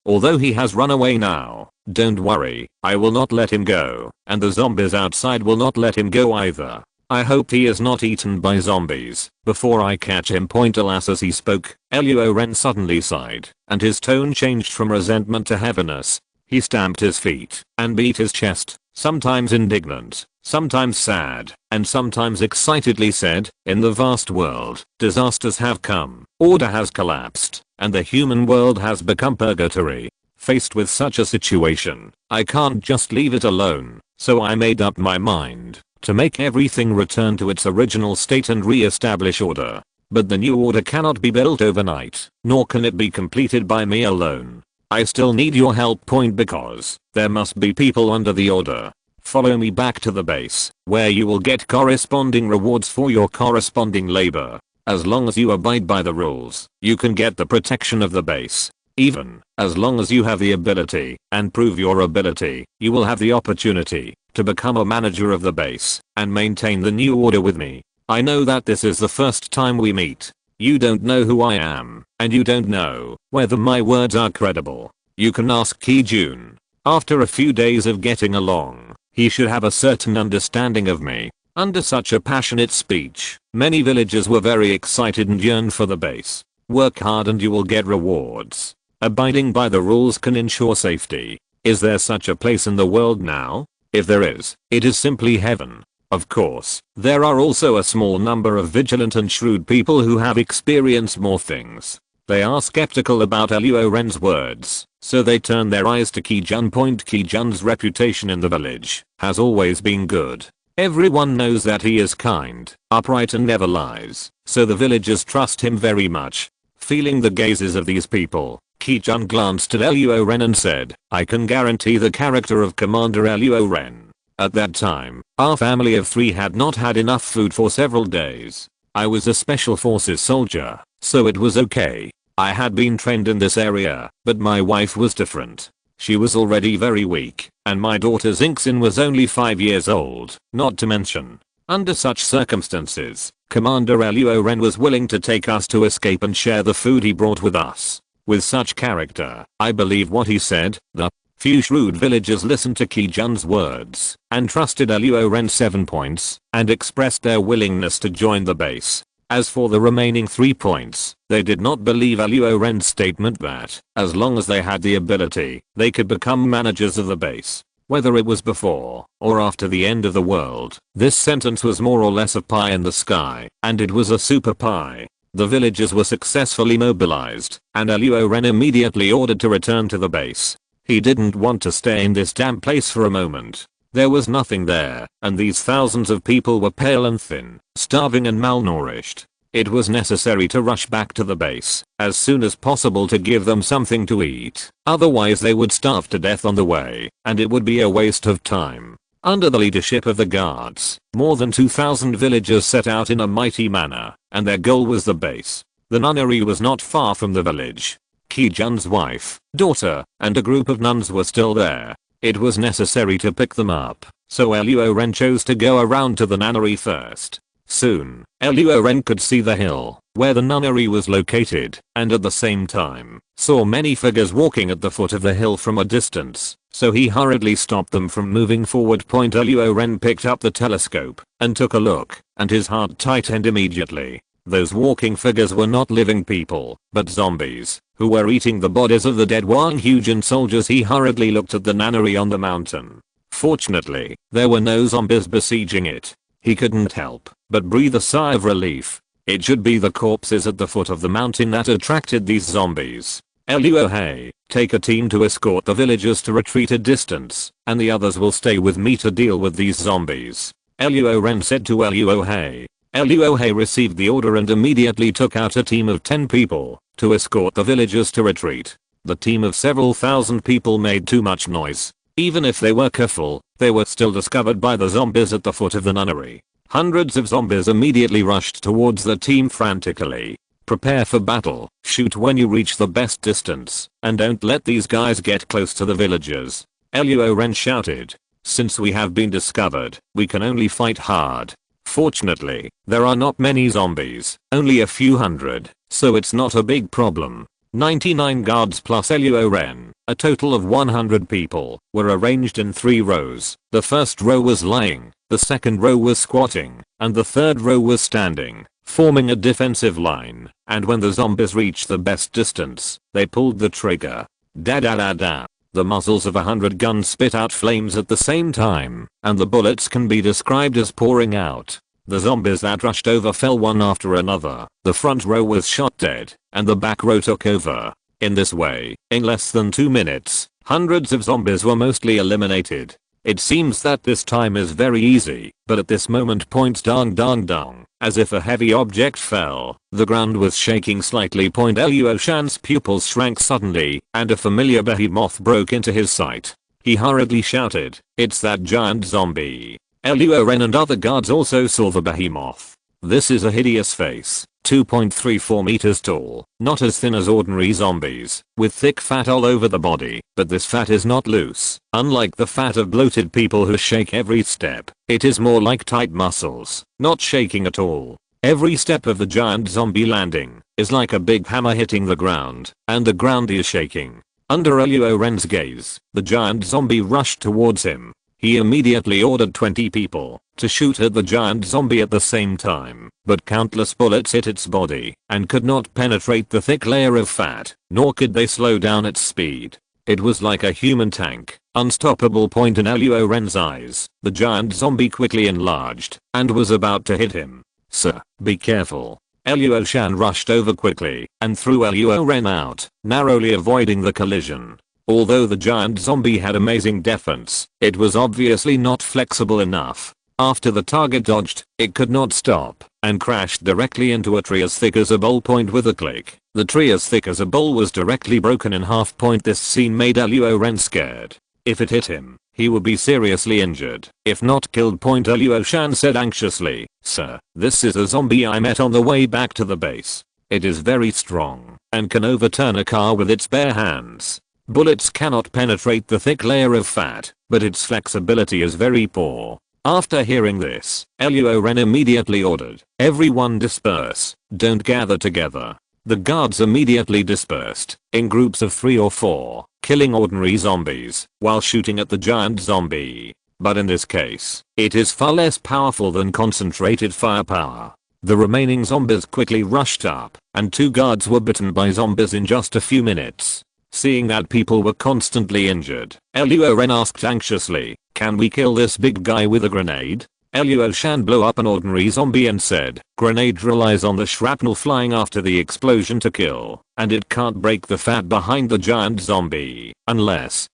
Although he has run away now, don't worry, I will not let him go, and the zombies outside will not let him go either. I hope he is not eaten by zombies before I catch him." Alas, as he spoke, Luo Ren suddenly sighed, and his tone changed from resentment to heaviness. He stamped his feet and beat his chest, sometimes indignant, sometimes sad, and sometimes excitedly said, "In the vast world, disasters have come, order has collapsed, and the human world has become purgatory. Faced with such a situation, I can't just leave it alone, so I made up my mind to make everything return to its original state and re-establish order. But the new order cannot be built overnight, nor can it be completed by me alone. I still need your help. Because there must be people under the order. Follow me back to the base, where you will get corresponding rewards for your corresponding labor. As long as you abide by the rules, you can get the protection of the base. Even as long as you have the ability and prove your ability, you will have the opportunity to become a manager of the base and maintain the new order with me. I know that this is the first time we meet. You don't know who I am, and you don't know whether my words are credible. You can ask Qi Jun. After a few days of getting along, he should have a certain understanding of me." Under such a passionate speech, many villagers were very excited and yearned for the base. Work hard and you will get rewards. Abiding by the rules can ensure safety. Is there such a place in the world now? If there is, it is simply heaven. Of course, there are also a small number of vigilant and shrewd people who have experienced more things. They are skeptical about Luo Ren's words, so they turn their eyes to Qi Jun. Qi Jun's reputation in the village has always been good. Everyone knows that he is kind, upright and never lies, so the villagers trust him very much. Feeling the gazes of these people, Qi Jun glanced at Luo Ren and said, "I can guarantee the character of Commander Luo Ren. At that time, our family of 3 had not had enough food for several days. I was a special forces soldier, so it was okay. I had been trained in this area, but my wife was different. She was already very weak, and my daughter Xingxin was only 5 years old, not to mention. Under such circumstances, Commander Luo Ren was willing to take us to escape and share the food he brought with us. With such character, I believe what he said." The few shrewd villagers listened to Qi Jun's words and trusted Luo Ren 7 points and expressed their willingness to join the base. As for the remaining 3 points, they did not believe Luo Ren's statement that, as long as they had the ability, they could become managers of the base. Whether it was before or after the end of the world, this sentence was more or less a pie in the sky, and it was a super pie. The villagers were successfully mobilized, and Luo Ren immediately ordered to return to the base. He didn't want to stay in this damn place for a moment. There was nothing there, and these thousands of people were pale and thin, starving and malnourished. It was necessary to rush back to the base as soon as possible to give them something to eat, otherwise they would starve to death on the way, and it would be a waste of time. Under the leadership of the guards, more than 2,000 villagers set out in a mighty manner, and their goal was the base. The nunnery was not far from the village. Qi Jun's wife, daughter, and a group of nuns were still there. It was necessary to pick them up, so Luo Ren chose to go around to the nunnery first. Soon, Luo Ren could see the hill where the nunnery was located, and at the same time, saw many figures walking at the foot of the hill from a distance, so he hurriedly stopped them from moving forward. Luo Ren picked up the telescope and took a look, and his heart tightened immediately. Those walking figures were not living people, but zombies, who were eating the bodies of the dead Wang Hujin soldiers. He hurriedly looked at the nunnery on the mountain. Fortunately, there were no zombies besieging it. He couldn't help but breathe a sigh of relief. It should be the corpses at the foot of the mountain that attracted these zombies. Luo Hey, take a team to escort the villagers to retreat a distance, and the others will stay with me to deal with these zombies. Luo Ren said to Luo Hey. Luo Hey received the order and immediately took out a team of 10 people to escort the villagers to retreat. The team of several thousand people made too much noise. Even if they were careful, they were still discovered by the zombies at the foot of the nunnery. Hundreds of zombies immediately rushed towards the team frantically. Prepare for battle, shoot when you reach the best distance, and don't let these guys get close to the villagers. Luo Ren shouted. Since we have been discovered, we can only fight hard. Fortunately, there are not many zombies, only a few hundred, so it's not a big problem. 99 guards plus Luo Ren, a total of 100 people, were arranged in 3 rows. The first row was lying, the second row was squatting, and the third row was standing, forming a defensive line, and when the zombies reached the best distance, they pulled the trigger. Da da da da. The muzzles of 100 guns spit out flames at the same time, and the bullets can be described as pouring out. The zombies that rushed over fell one after another. The front row was shot dead, and the back row took over. In this way, in less than 2 minutes, hundreds of zombies were mostly eliminated. It seems that this time is very easy, but at this moment point dong dong dong, as if a heavy object fell, the ground was shaking slightly. Luo Shan's pupils shrank suddenly, and a familiar behemoth broke into his sight. He hurriedly shouted, "It's that giant zombie." Luo Ren and other guards also saw the behemoth. This is a hideous face, 2.34 meters tall, not as thin as ordinary zombies, with thick fat all over the body, but this fat is not loose. Unlike the fat of bloated people who shake every step, it is more like tight muscles, not shaking at all. Every step of the giant zombie landing is like a big hammer hitting the ground, and the ground is shaking. Under Luo Ren's gaze, the giant zombie rushed towards him. He immediately ordered 20 people to shoot at the giant zombie at the same time, but countless bullets hit its body and could not penetrate the thick layer of fat, nor could they slow down its speed. It was like a human tank, unstoppable. In Luo Ren's eyes, the giant zombie quickly enlarged and was about to hit him. "Sir, be careful." Luo Shan rushed over quickly and threw Luo Ren out, narrowly avoiding the collision. Although the giant zombie had amazing defense, it was obviously not flexible enough. After the target dodged, it could not stop and crashed directly into a tree as thick as a bowl. With a click, the tree as thick as a bowl was directly broken in half. This scene made Luo Ren scared. If it hit him, he would be seriously injured, if not killed. Luo Shan said anxiously, "Sir, this is a zombie I met on the way back to the base. It is very strong and can overturn a car with its bare hands. Bullets cannot penetrate the thick layer of fat, but its flexibility is very poor." After hearing this, Luo Ren immediately ordered, "Everyone disperse, don't gather together." The guards immediately dispersed, in groups of 3 or 4, killing ordinary zombies, while shooting at the giant zombie. But in this case, it is far less powerful than concentrated firepower. The remaining zombies quickly rushed up, and 2 guards were bitten by zombies in just a few minutes. Seeing that people were constantly injured, Luo Ren asked anxiously, "Can we kill this big guy with a grenade?" Luo Shan blew up an ordinary zombie and said, "Grenade relies on the shrapnel flying after the explosion to kill, and it can't break the fat behind the giant zombie, unless.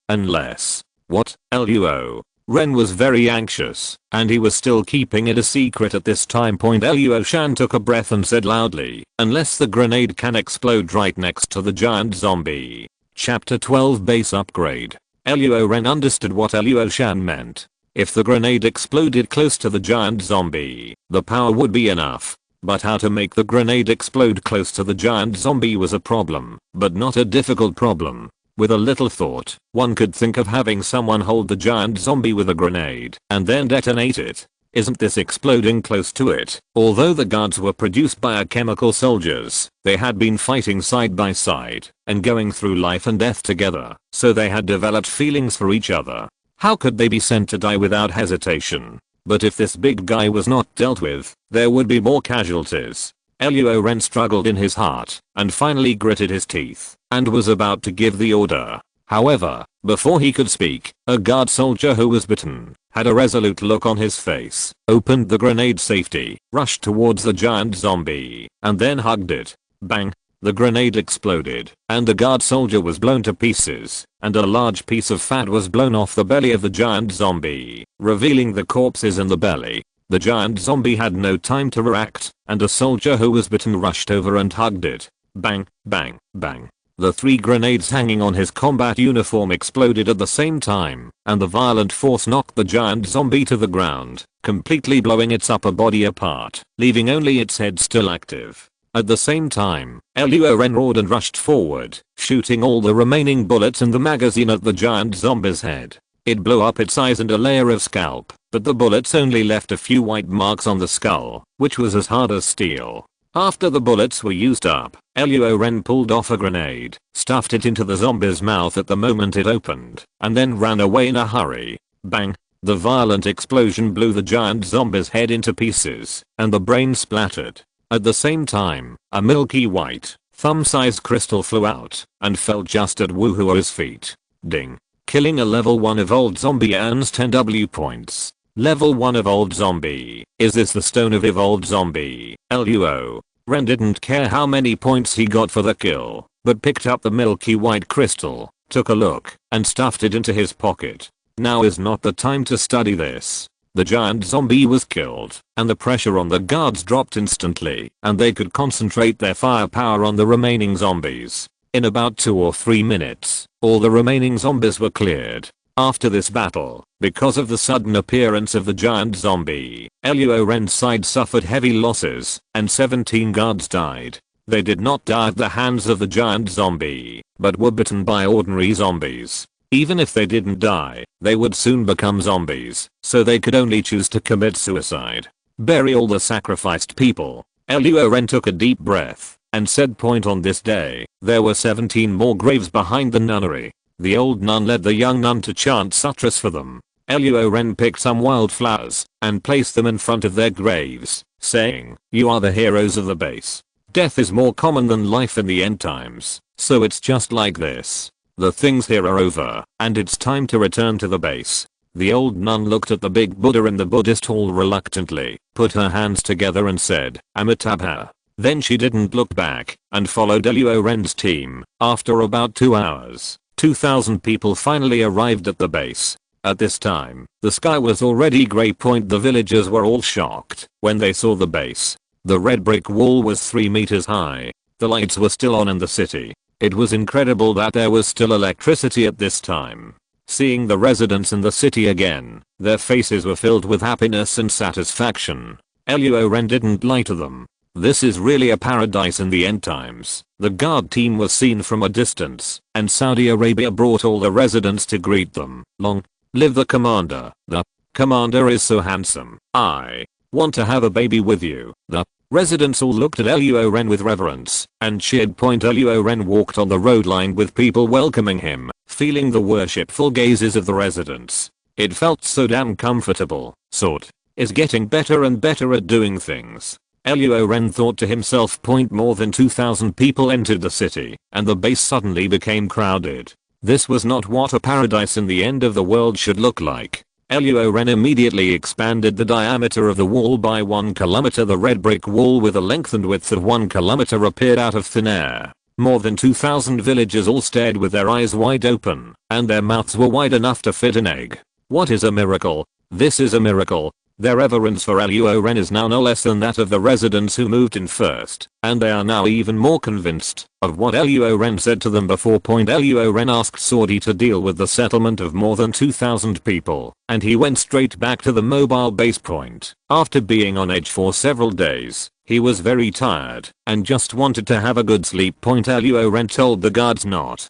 What?" Luo Ren was very anxious, and he was still keeping it a secret at this time. Luo Shan took a breath and said loudly, "Unless the grenade can explode right next to the giant zombie." Chapter 12 Base Upgrade. Luo Ren understood what Luo Shan meant. If the grenade exploded close to the giant zombie, the power would be enough. But how to make the grenade explode close to the giant zombie was a problem, but not a difficult problem. With a little thought, one could think of having someone hold the giant zombie with a grenade and then detonate it. Isn't this exploding close to it? Although the guards were produced biochemical soldiers, they had been fighting side by side and going through life and death together, so they had developed feelings for each other. How could they be sent to die without hesitation? But if this big guy was not dealt with, there would be more casualties. Luo Ren struggled in his heart and finally gritted his teeth and was about to give the order. However, before he could speak, a guard soldier who was bitten, had a resolute look on his face, opened the grenade safety, rushed towards the giant zombie, and then hugged it. Bang! The grenade exploded, and the guard soldier was blown to pieces, and a large piece of fat was blown off the belly of the giant zombie, revealing the corpses in the belly. The giant zombie had no time to react, and a soldier who was bitten rushed over and hugged it. Bang, bang, bang. The 3 grenades hanging on his combat uniform exploded at the same time, and the violent force knocked the giant zombie to the ground, completely blowing its upper body apart, leaving only its head still active. At the same time, Luo Ren roared and rushed forward, shooting all the remaining bullets in the magazine at the giant zombie's head. It blew up its eyes and a layer of scalp, but the bullets only left a few white marks on the skull, which was as hard as steel. After the bullets were used up, Luo Ren pulled off a grenade, stuffed it into the zombie's mouth at the moment it opened, and then ran away in a hurry. Bang! The violent explosion blew the giant zombie's head into pieces, and the brain splattered. At the same time, a milky white, thumb-sized crystal flew out and fell just at Woohoo's feet. Ding. Killing a level 1 evolved zombie earns 10 W points. Level 1 evolved zombie. Is this the stone of evolved zombie? Luo Ren didn't care how many points he got for the kill, but picked up the milky white crystal, took a look, and stuffed it into his pocket. Now is not the time to study this. The giant zombie was killed, and the pressure on the guards dropped instantly, and they could concentrate their firepower on the remaining zombies. In about 2 or 3 minutes, all the remaining zombies were cleared. After this battle, because of the sudden appearance of the giant zombie, Luo Ren's side suffered heavy losses, and 17 guards died. They did not die at the hands of the giant zombie, but were bitten by ordinary zombies. Even if they didn't die, they would soon become zombies, so they could only choose to commit suicide. Bury all the sacrificed people. Luo Ren took a deep breath and said, "Point on this day, there were 17 more graves behind the nunnery." The old nun led the young nun to chant sutras for them. Luo Ren picked some wildflowers and placed them in front of their graves, saying, "You are the heroes of the base. Death is more common than life in the end times, so it's just like this. The things here are over, and it's time to return to the base." The old nun looked at the big Buddha in the Buddhist hall reluctantly, put her hands together and said, "Amitabha." Then she didn't look back and followed Luo Ren's team. After about 2 hours, 2,000 people finally arrived at the base. At this time, the sky was already grey. The villagers were all shocked when they saw the base. The red brick wall was 3 meters high. The lights were still on in the city. It was incredible that there was still electricity at this time. Seeing the residents in the city again, their faces were filled with happiness and satisfaction. Luo Ren didn't lie to them. This is really a paradise in the end times. The guard team was seen from a distance, and Saudi Arabia brought all the residents to greet them. Long live the commander. The commander is so handsome. I want to have a baby with you. The residents all looked at Luo Ren with reverence and cheered. Luo Ren walked on the road lined with people welcoming him, feeling the worshipful gazes of the residents. It felt so damn comfortable. Sort is getting better and better at doing things. Luo Ren thought to himself. More than 2,000 people entered the city, and the base suddenly became crowded. This was not what a paradise in the end of the world should look like. Luo Ren immediately expanded the diameter of the wall by 1 kilometer. The red brick wall with a length and width of 1 kilometer appeared out of thin air. More than 2,000 villagers all stared with their eyes wide open, and their mouths were wide enough to fit an egg. What is a miracle? This is a miracle. Their reverence for Luo Ren is now no less than that of the residents who moved in first, and they are now even more convinced of what Luo Ren said to them before. Luo Ren asked Saudi to deal with the settlement of more than 2,000 people, and he went straight back to the mobile base point. After being on edge for several days, he was very tired and just wanted to have a good sleep. Luo Ren told the guards not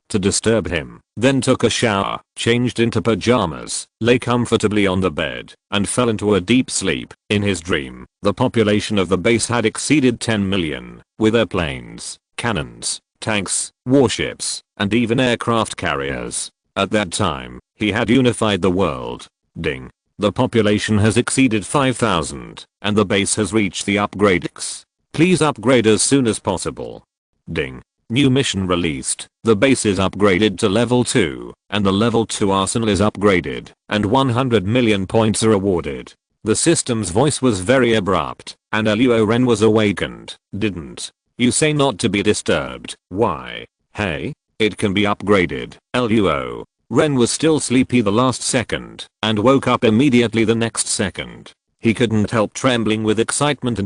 to disturb him, then took a shower, changed into pajamas, lay comfortably on the bed, and fell into a deep sleep. In his dream, the population of the base had exceeded 10 million, with airplanes, cannons, tanks, warships, and even aircraft carriers. At that time, he had unified the world. Ding. The population has exceeded 5,000, and the base has reached the upgrade X. Please upgrade as soon as possible. Ding. New mission released. The base is upgraded to level 2, and the level 2 arsenal is upgraded, and 100 million points are awarded. The system's voice was very abrupt, and Luo Ren was awakened. Didn't you say not to be disturbed? Why? Hey? It can be upgraded. Luo Ren was still sleepy the last second, and woke up immediately the next second. He couldn't help trembling with excitement.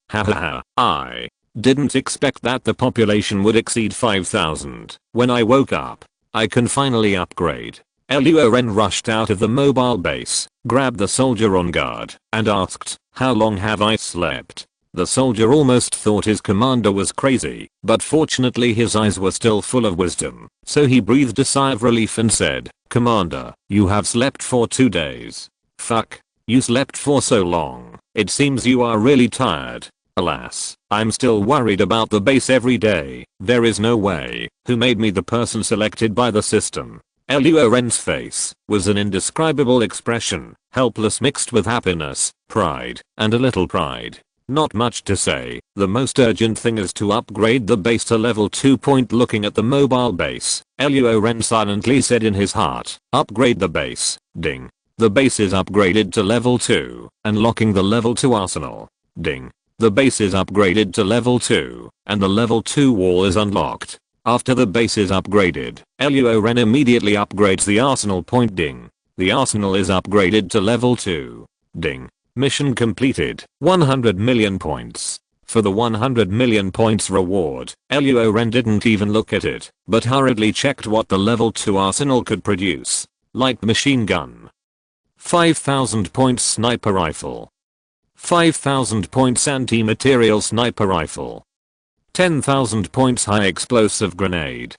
Hahaha, I didn't expect that the population would exceed 5,000. When I woke up, I can finally upgrade. Luo Ren rushed out of the mobile base, grabbed the soldier on guard, and asked, "How long have I slept?" The soldier almost thought his commander was crazy, but fortunately his eyes were still full of wisdom, so he breathed a sigh of relief and said, "Commander, you have slept for 2 days. Fuck, you slept for so long, it seems you are really tired." Alas, I'm still worried about the base every day. There is no way. Who made me the person selected by the system? Luo Ren's face was an indescribable expression, helpless mixed with happiness, pride, and a little pride. Not much to say. The most urgent thing is to upgrade the base to level 2. Looking at the mobile base, Luo Ren silently said in his heart, "Upgrade the base." Ding. The base is upgraded to level 2, unlocking the level 2 arsenal. Ding. The base is upgraded to level 2, and the level 2 wall is unlocked. After the base is upgraded, Luo Ren immediately upgrades the arsenal. Ding. The arsenal is upgraded to level 2. Ding. Mission completed. 100 million points. For the 100 million points reward, Luo Ren didn't even look at it, but hurriedly checked what the level 2 arsenal could produce. Light machine gun. 5,000 points sniper rifle. 5,000 points anti-material sniper rifle. 10,000 points high explosive grenade.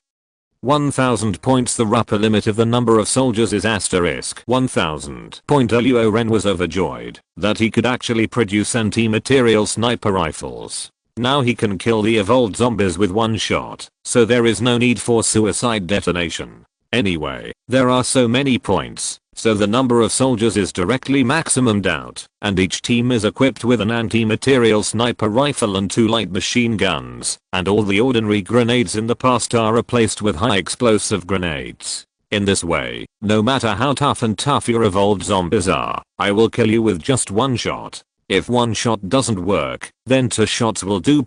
1,000 points. The upper limit of the number of soldiers is asterisk 1,000. Luo Ren was overjoyed that he could actually produce anti-material sniper rifles. Now he can kill the evolved zombies with one shot, so there is no need for suicide detonation. Anyway, there are so many points, so the number of soldiers is directly maximumed out, and each team is equipped with an anti-material sniper rifle and 2 light machine guns, and all the ordinary grenades in the past are replaced with high explosive grenades. In this way, no matter how tough your evolved zombies are, I will kill you with just one shot. If one shot doesn't work, then 2 shots will do.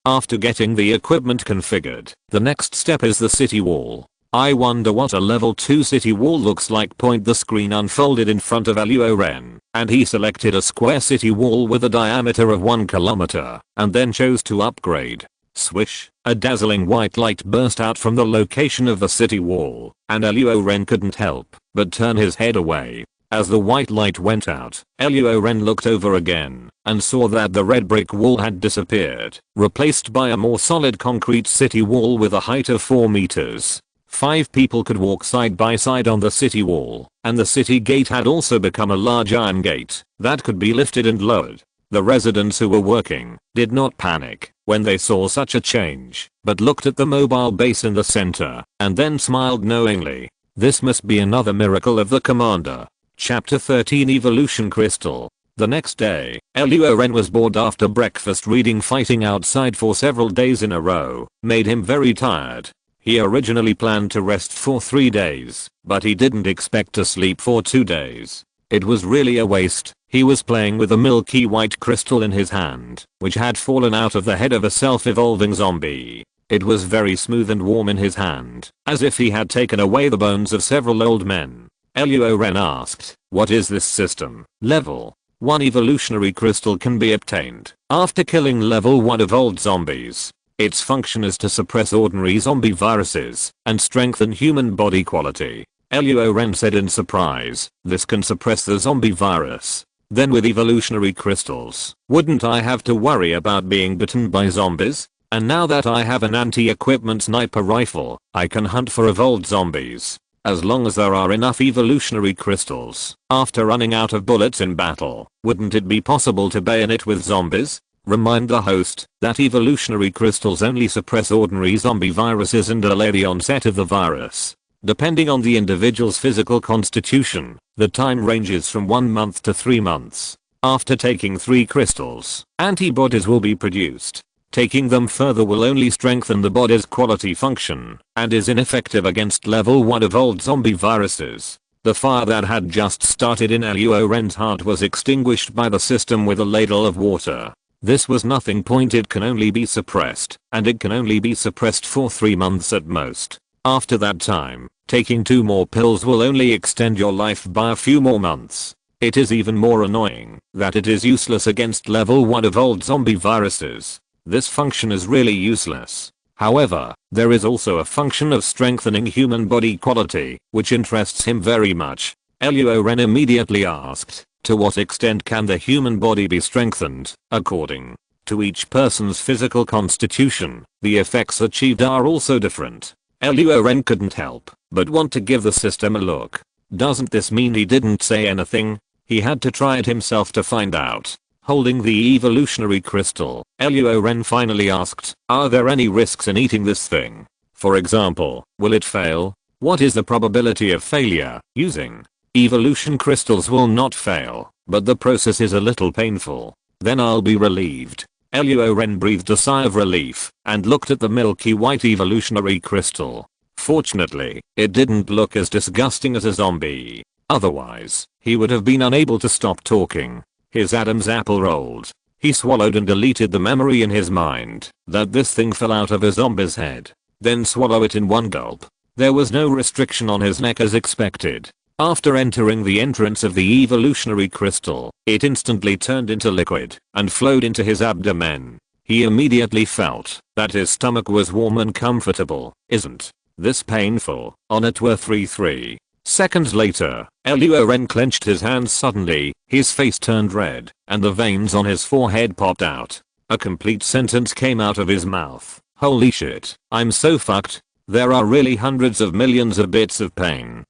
After getting the equipment configured, the next step is the city wall. I wonder what a level 2 city wall looks like. The screen unfolded in front of Luo Ren, and he selected a square city wall with a diameter of 1 kilometer, and then chose to upgrade. Swish, a dazzling white light burst out from the location of the city wall, and Luo Ren couldn't help but turn his head away. As the white light went out, Luo Ren looked over again, and saw that the red brick wall had disappeared, replaced by a more solid concrete city wall with a height of 4 meters. 5 people could walk side by side on the city wall, and the city gate had also become a large iron gate that could be lifted and lowered. The residents who were working did not panic when they saw such a change, but looked at the mobile base in the center, and then smiled knowingly. This must be another miracle of the commander. Chapter 13 Evolution Crystal. The next day, Luo Ren was bored after breakfast. Reading fighting outside for several days in a row made him very tired. He originally planned to rest for 3 days, but he didn't expect to sleep for 2 days. It was really a waste. He was playing with a milky white crystal in his hand, which had fallen out of the head of a self-evolving zombie. It was very smooth and warm in his hand, as if he had taken away the bones of several old men. Luo Ren asked, "What is this system?" Level 1 evolutionary crystal can be obtained after killing level 1 evolved zombies. Its function is to suppress ordinary zombie viruses and strengthen human body quality. Luo Ren said in surprise, "This can suppress the zombie virus. Then with evolutionary crystals, wouldn't I have to worry about being bitten by zombies? And now that I have an anti-equipment sniper rifle, I can hunt for evolved zombies. As long as there are enough evolutionary crystals, after running out of bullets in battle, wouldn't it be possible to bayonet with zombies?" Remind the host that evolutionary crystals only suppress ordinary zombie viruses and delay the onset of the virus. Depending on the individual's physical constitution, the time ranges from 1 month to 3 months. After taking 3 crystals, antibodies will be produced. Taking them further will only strengthen the body's quality function and is ineffective against level 1 evolved zombie viruses. The fire that had just started in Luo Ren's heart was extinguished by the system with a ladle of water. This was nothing point, it can only be suppressed, and it can only be suppressed for 3 months at most. After that time, taking 2 more pills will only extend your life by a few more months. It is even more annoying that it is useless against level 1 evolved zombie viruses. This function is really useless. However, there is also a function of strengthening human body quality, which interests him very much. Luo Ren immediately asked, to what extent can the human body be strengthened? According to each person's physical constitution, the effects achieved are also different. Luo Ren couldn't help but want to give the system a look. Doesn't this mean he didn't say anything? He had to try it himself to find out. Holding the evolutionary crystal, Luo Ren finally asked, are there any risks in eating this thing? For example, will it fail? What is the probability of failure? Using evolution crystals will not fail, but the process is a little painful. Then I'll be relieved. Luo Ren breathed a sigh of relief and looked at the milky white evolutionary crystal. Fortunately, it didn't look as disgusting as a zombie. Otherwise, he would have been unable to stop talking. His Adam's apple rolled. He swallowed and deleted the memory in his mind that this thing fell out of a zombie's head. Then swallow it in one gulp. There was no restriction on his neck as expected. After entering the entrance of the evolutionary crystal, it instantly turned into liquid and flowed into his abdomen. He immediately felt that his stomach was warm and comfortable. Isn't this painful? On it were 3 seconds later, Luo Ren clenched his hands suddenly, his face turned red, and the veins on his forehead popped out. A complete sentence came out of his mouth. Holy shit, I'm so fucked. There are really hundreds of millions of bits of pain.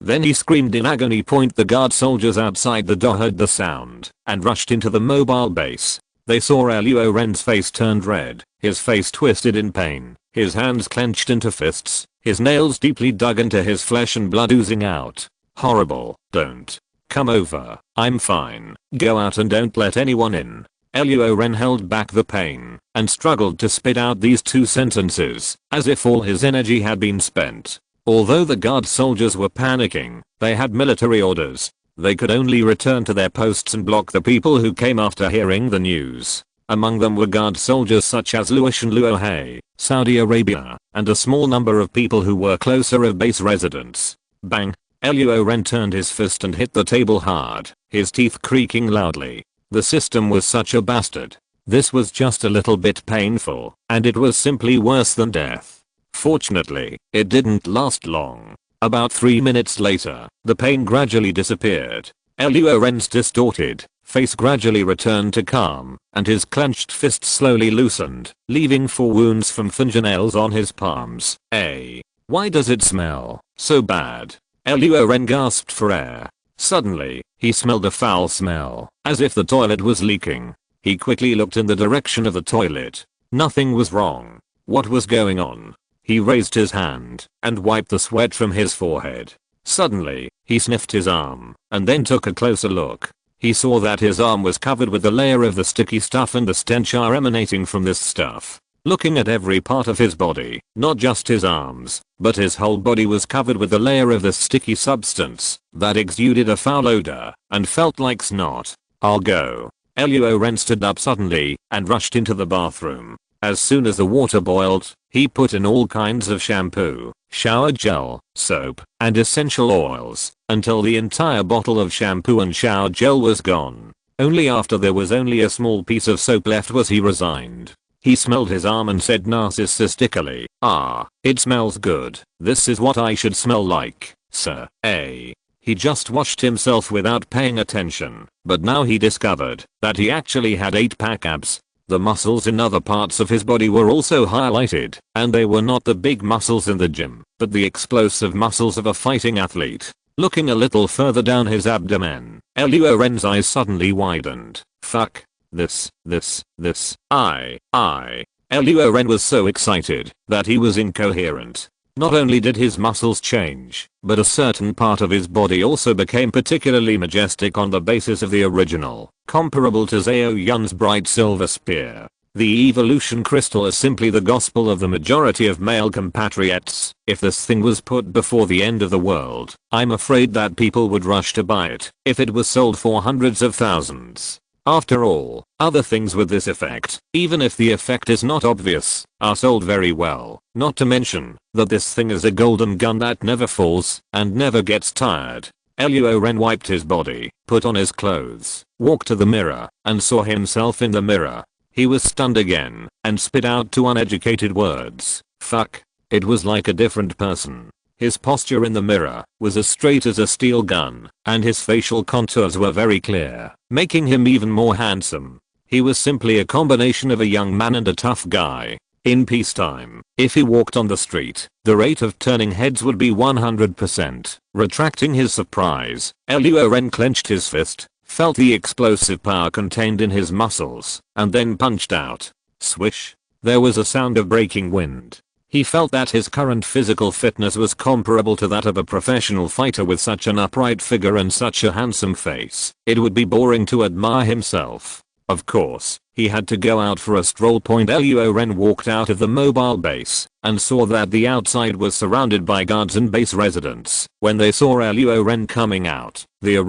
Then he screamed in agony. The guard soldiers outside the door heard the sound and rushed into the mobile base. They saw Luo Ren's face turned red, his face twisted in pain, his hands clenched into fists, his nails deeply dug into his flesh and blood oozing out. Horrible. Don't come over. I'm fine. Go out and don't let anyone in. Luo Ren held back the pain and struggled to spit out these 2 sentences as if all his energy had been spent. Although the guard soldiers were panicking, they had military orders. They could only return to their posts and block the people who came after hearing the news. Among them were guard soldiers such as Luo and Luo He, Saudi Arabia, and a small number of people who were closer of base residents. Bang! Luo Ren turned his fist and hit the table hard, his teeth creaking loudly. The system was such a bastard. This was just a little bit painful, and it was simply worse than death. Fortunately, it didn't last long. About 3 minutes later, the pain gradually disappeared. Luo Ren's distorted face gradually returned to calm, and his clenched fist slowly loosened, leaving 4 wounds from fingernails on his palms. Why does it smell so bad? Luo Ren gasped for air. Suddenly, he smelled a foul smell, as if the toilet was leaking. He quickly looked in the direction of the toilet. Nothing was wrong. What was going on? He raised his hand and wiped the sweat from his forehead. Suddenly, he sniffed his arm and then took a closer look. He saw that his arm was covered with a layer of the sticky stuff and the stench are emanating from this stuff. Looking at every part of his body, not just his arms, but his whole body was covered with a layer of this sticky substance that exuded a foul odor and felt like snot. I'll go. Luo Ren stood up suddenly and rushed into the bathroom. As soon as the water boiled, he put in all kinds of shampoo, shower gel, soap, and essential oils until the entire bottle of shampoo and shower gel was gone. Only after there was only a small piece of soap left was he resigned. He smelled his arm and said narcissistically, it smells good. This is what I should smell like, sir. He just washed himself without paying attention, but now he discovered that he actually had 8-pack abs. The muscles in other parts of his body were also highlighted, and they were not the big muscles in the gym, but the explosive muscles of a fighting athlete. Looking a little further down his abdomen, Luo Ren's eyes suddenly widened. Fuck. This. Luo Ren was so excited that he was incoherent. Not only did his muscles change, but a certain part of his body also became particularly majestic on the basis of the original, comparable to Zhao Yun's bright silver spear. The evolution crystal is simply the gospel of the majority of male compatriots. If this thing was put before the end of the world, I'm afraid that people would rush to buy it if it was sold for hundreds of thousands. After all, other things with this effect, even if the effect is not obvious, are sold very well. Not to mention that this thing is a golden gun that never falls and never gets tired. Luo Ren wiped his body, put on his clothes, walked to the mirror, and saw himself in the mirror. He was stunned again and spit out two uneducated words. Fuck. It was like a different person. His posture in the mirror was as straight as a steel gun, and his facial contours were very clear, making him even more handsome. He was simply a combination of a young man and a tough guy. In peacetime, if he walked on the street, the rate of turning heads would be 100%. Retracting his surprise, Luo Ren clenched his fist, felt the explosive power contained in his muscles, and then punched out. Swish. There was a sound of breaking wind. He felt that his current physical fitness was comparable to that of a professional fighter with such an upright figure and such a handsome face. It would be boring to admire himself. Of course, he had to go out for a stroll. Luo Ren walked out of the mobile base and saw that the outside was surrounded by guards and base residents. When they saw Luo Ren coming out, the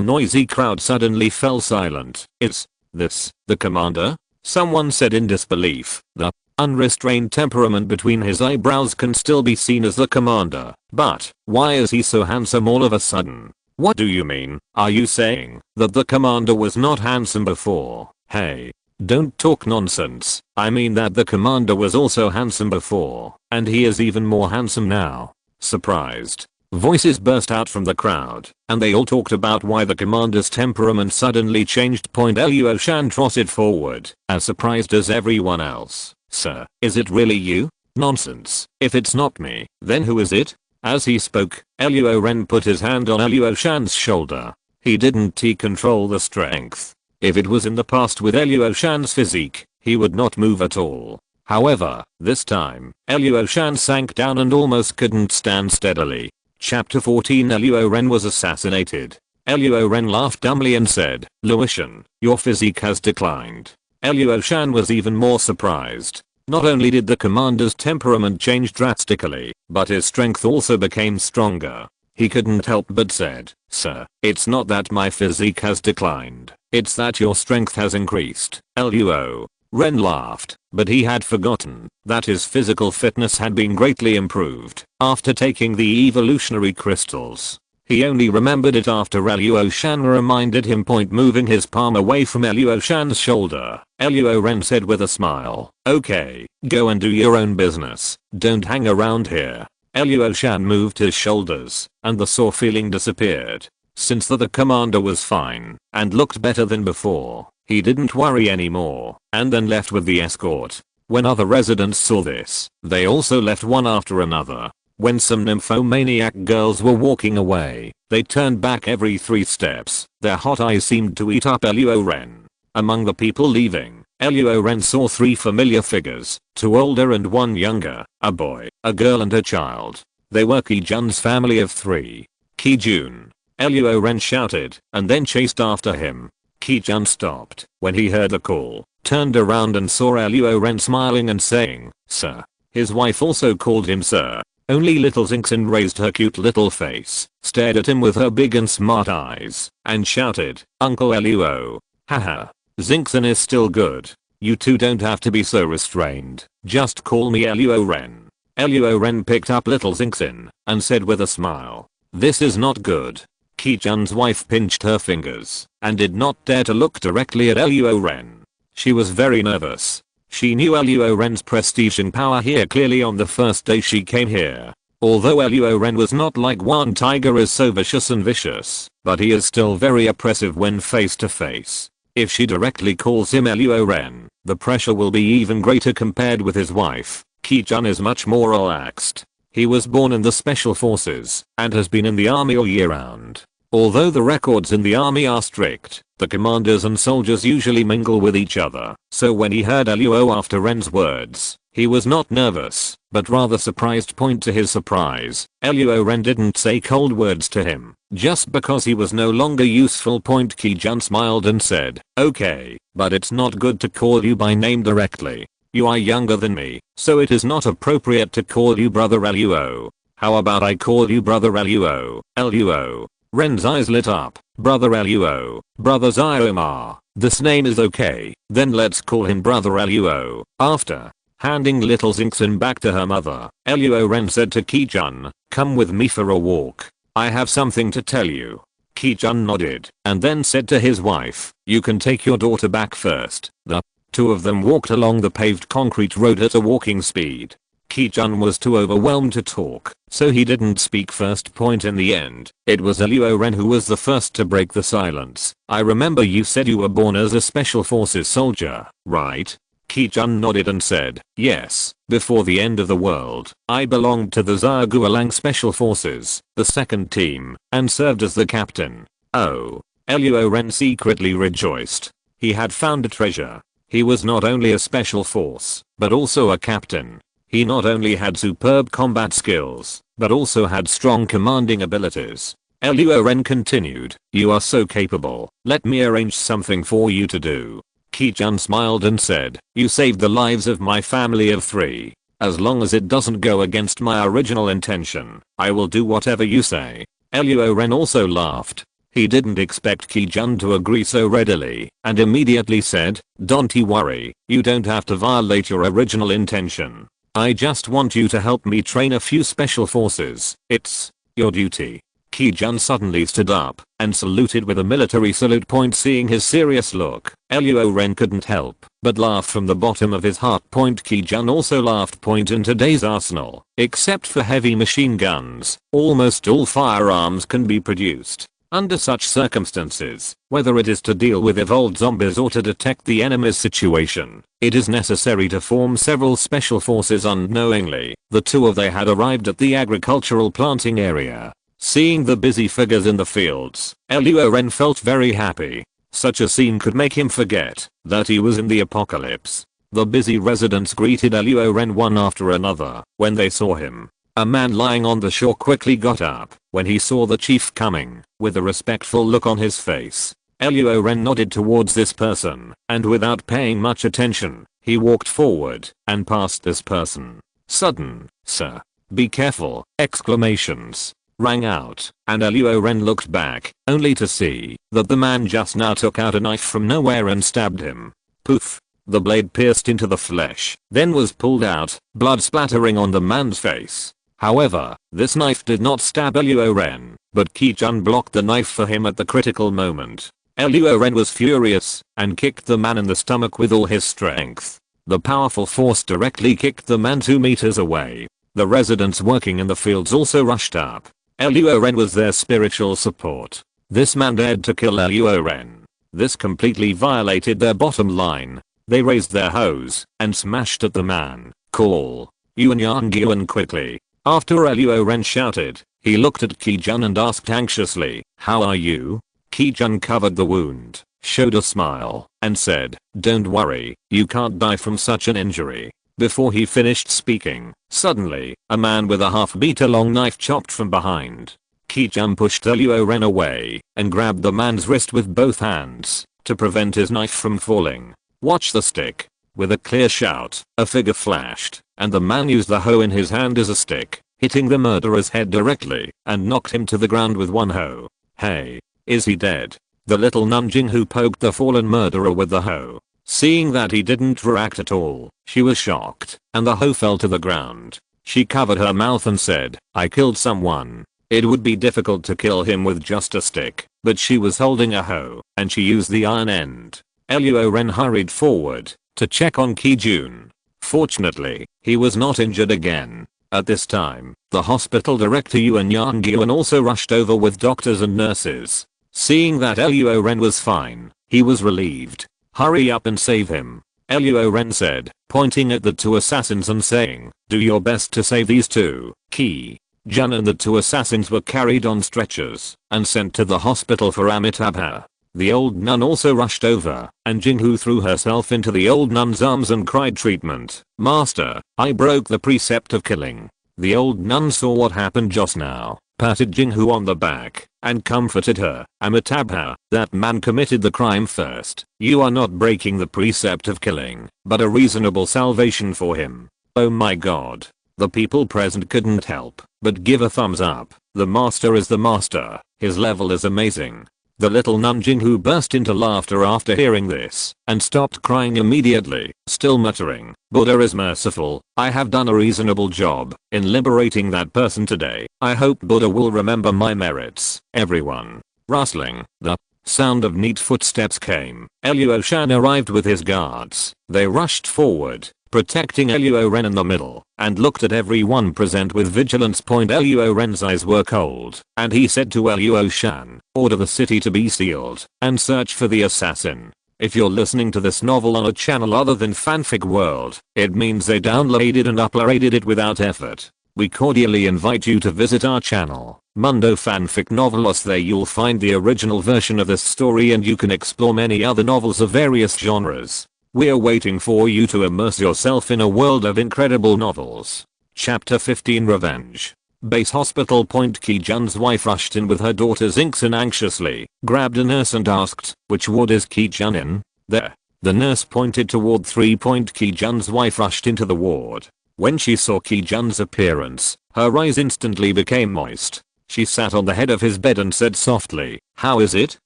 noisy crowd suddenly fell silent. Is this the commander? Someone said in disbelief. The unrestrained temperament between his eyebrows can still be seen as the commander. But why is he so handsome all of a sudden? What do you mean? Are you saying that the commander was not handsome before? Hey, don't talk nonsense. I mean that the commander was also handsome before, and he is even more handsome now. Surprised voices burst out from the crowd, and they all talked about why the commander's temperament suddenly changed. Luo Shan trotted forward, as surprised as everyone else. Sir, is it really you? Nonsense. If it's not me, then who is it? As he spoke, Luo Ren put his hand on Luo Shan's shoulder. He didn't control the strength. If it was in the past with Luo Shan's physique, he would not move at all. However, this time, Luo Shan sank down and almost couldn't stand steadily. Chapter 14. Luo Ren was assassinated. Luo Ren laughed dumbly and said, Luo Shan, your physique has declined. Luo Shan was even more surprised. Not only did the commander's temperament change drastically, but his strength also became stronger. He couldn't help but said, Sir, it's not that my physique has declined, it's that your strength has increased. Luo Ren laughed, but he had forgotten that his physical fitness had been greatly improved after taking the evolutionary crystals. He only remembered it after Luo Shan reminded him. Moving his palm away from Luo Shan's shoulder, Luo Ren said with a smile, okay, go and do your own business, don't hang around here. Luo Shan moved his shoulders, and the sore feeling disappeared. Since the commander was fine and looked better than before, he didn't worry anymore, and then left with the escort. When other residents saw this, they also left one after another. When some nymphomaniac girls were walking away, they turned back every 3 steps. Their hot eyes seemed to eat up Luo Ren. Among the people leaving, Luo Ren saw 3 familiar figures, 2 older and 1 younger, a boy, a girl and a child. They were Ki-jun's family of 3. Ki-jun. Luo Ren shouted, and then chased after him. Ki-jun stopped when he heard the call, turned around and saw Luo Ren smiling and saying, Sir. His wife also called him sir. Only little Xingxin raised her cute little face, stared at him with her big and smart eyes, and shouted, Uncle Luo. Haha. Xingxin is still good. You two don't have to be so restrained. Just call me Luo Ren. Luo Ren picked up little Xingxin and said with a smile, this is not good. Ki-jun's wife pinched her fingers and did not dare to look directly at Luo Ren. She was very nervous. She knew Luo Ren's prestige and power here clearly on the first day she came here. Although Luo Ren was not like one tiger is so vicious and vicious, but he is still very oppressive when face to face. If she directly calls him Luo Ren, the pressure will be even greater compared with his wife. Ki-jun is much more relaxed. He was born in the special forces and has been in the army all year round. Although the records in the army are strict, the commanders and soldiers usually mingle with each other. So when he heard Luo after Ren's words, He was not nervous, but rather surprised. To his surprise, Luo Ren didn't say cold words to him, just because he was no longer useful. Ki-jun smiled and said, okay, but it's not good to call you by name directly. You are younger than me, so it is not appropriate to call you brother Luo. How about I call you brother Luo? Luo. Ren's eyes lit up. Brother Luo. Brother Xiomar. This name is okay, then let's call him brother Luo. After handing little Xingxin back to her mother, Luo Ren said to Ki-jun, come with me for a walk. I have something to tell you. Ki-jun nodded, and then said to his wife, you can take your daughter back first. The two of them walked along the paved concrete road at a walking speed. Ki-jun was too overwhelmed to talk, so he didn't speak first. In the end, it was Luo Ren who was the first to break the silence. I remember you said you were born as a special forces soldier, right? Ki-jun nodded and said, yes, before the end of the world, I belonged to the Zhaoguolang Special Forces, the second team, and served as the captain. Oh. Luo Ren secretly rejoiced. He had found a treasure. He was not only a special force, but also a captain. He not only had superb combat skills, but also had strong commanding abilities. Luo Ren continued, you are so capable, let me arrange something for you to do. Ki-jun smiled and said, you saved the lives of my family of 3. As long as it doesn't go against my original intention, I will do whatever you say. Luo Ren also laughed. He didn't expect Ki-jun to agree so readily, and immediately said, don't you worry, you don't have to violate your original intention. I just want you to help me train a few special forces. It's your duty. Ki-jun suddenly stood up and saluted with a military salute. Seeing his serious look, Luo Ren couldn't help but laugh from the bottom of his heart. Ki-jun also laughed. In today's arsenal, except for heavy machine guns, almost all firearms can be produced. Under such circumstances, whether it is to deal with evolved zombies or to detect the enemy's situation, it is necessary to form several special forces unknowingly. The two of they had arrived at the agricultural planting area. Seeing the busy figures in the fields, Luo Ren felt very happy. Such a scene could make him forget that he was in the apocalypse. The busy residents greeted Luo Ren one after another when they saw him. A man lying on the shore quickly got up when he saw the chief coming, with a respectful look on his face. Luo Ren nodded towards this person, and without paying much attention, he walked forward and passed this person. Sudden, sir, be careful, exclamations rang out, and Luo Ren looked back, only to see that the man just now took out a knife from nowhere and stabbed him. Poof. The blade pierced into the flesh, then was pulled out, blood splattering on the man's face. However, this knife did not stab Luo Ren, but Ki-jun blocked the knife for him at the critical moment. Luo Ren was furious and kicked the man in the stomach with all his strength. The powerful force directly kicked the man 2 meters away. The residents working in the fields also rushed up. Luo Ren was their spiritual support. This man dared to kill Luo Ren. This completely violated their bottom line. They raised their hose and smashed at the man. Call Yuan Yang quickly. After Luo Ren shouted, he looked at Ki-jun and asked anxiously, how are you? Ki-jun covered the wound, showed a smile, and said, don't worry, you can't die from such an injury. Before he finished speaking, suddenly, a man with a half-meter long knife chopped from behind. Ki-jun pushed Luo Ren away and grabbed the man's wrist with both hands to prevent his knife from falling. Watch the stick. With a clear shout, a figure flashed, and the man used the hoe in his hand as a stick, hitting the murderer's head directly, and knocked him to the ground with one hoe. Hey, is he dead? The little Nanjing who poked the fallen murderer with the hoe. Seeing that he didn't react at all, she was shocked, and the hoe fell to the ground. She covered her mouth and said, I killed someone. It would be difficult to kill him with just a stick, but she was holding a hoe, and she used the iron end. Luo Ren hurried forward to check on Ki-jun. Fortunately, he was not injured again. At this time, the hospital director Yuan Yang also rushed over with doctors and nurses. Seeing that Luo Ren was fine, he was relieved. Hurry up and save him, Luo Ren said, pointing at the 2 assassins and saying, do your best to save these 2. Ki-jun and the 2 assassins were carried on stretchers and sent to the hospital for Amitabha. The old nun also rushed over, and Jinghu threw herself into the old nun's arms and cried, "Treatment, master, I broke the precept of killing." The old nun saw what happened just now, patted Jinghu on the back, and comforted her. "Amitabha, that man committed the crime first. You are not breaking the precept of killing, but a reasonable salvation for him." Oh my god. The people present couldn't help but give a thumbs up. The master is the master. His level is amazing. The little nun Jinghu burst into laughter after hearing this, and stopped crying immediately, still muttering, "Buddha is merciful. I have done a reasonable job in liberating that person today. I hope Buddha will remember my merits." Everyone. Rustling. The sound of neat footsteps came. Luo Shan arrived with his guards. They rushed forward, protecting Luo Ren in the middle, and looked at everyone present with vigilance. Luo Ren's eyes were cold, and he said to Luo Shan, "Order the city to be sealed, and search for the assassin." If you're listening to this novel on a channel other than Fanfic World, it means they downloaded and uploaded it without effort. We cordially invite you to visit our channel, Mundo Fanfic Novelos. There you'll find the original version of this story, and you can explore many other novels of various genres. We're waiting for you to immerse yourself in a world of incredible novels. Chapter 15 Revenge. Base hospital. Ki-jun's wife rushed in with her daughter Xingxin anxiously, grabbed a nurse and asked, "Which ward is Ki-jun in?" "There." The nurse pointed toward 3. Ki-jun's wife rushed into the ward. When she saw Ki-jun's appearance, her eyes instantly became moist. She sat on the head of his bed and said softly, "How is it?"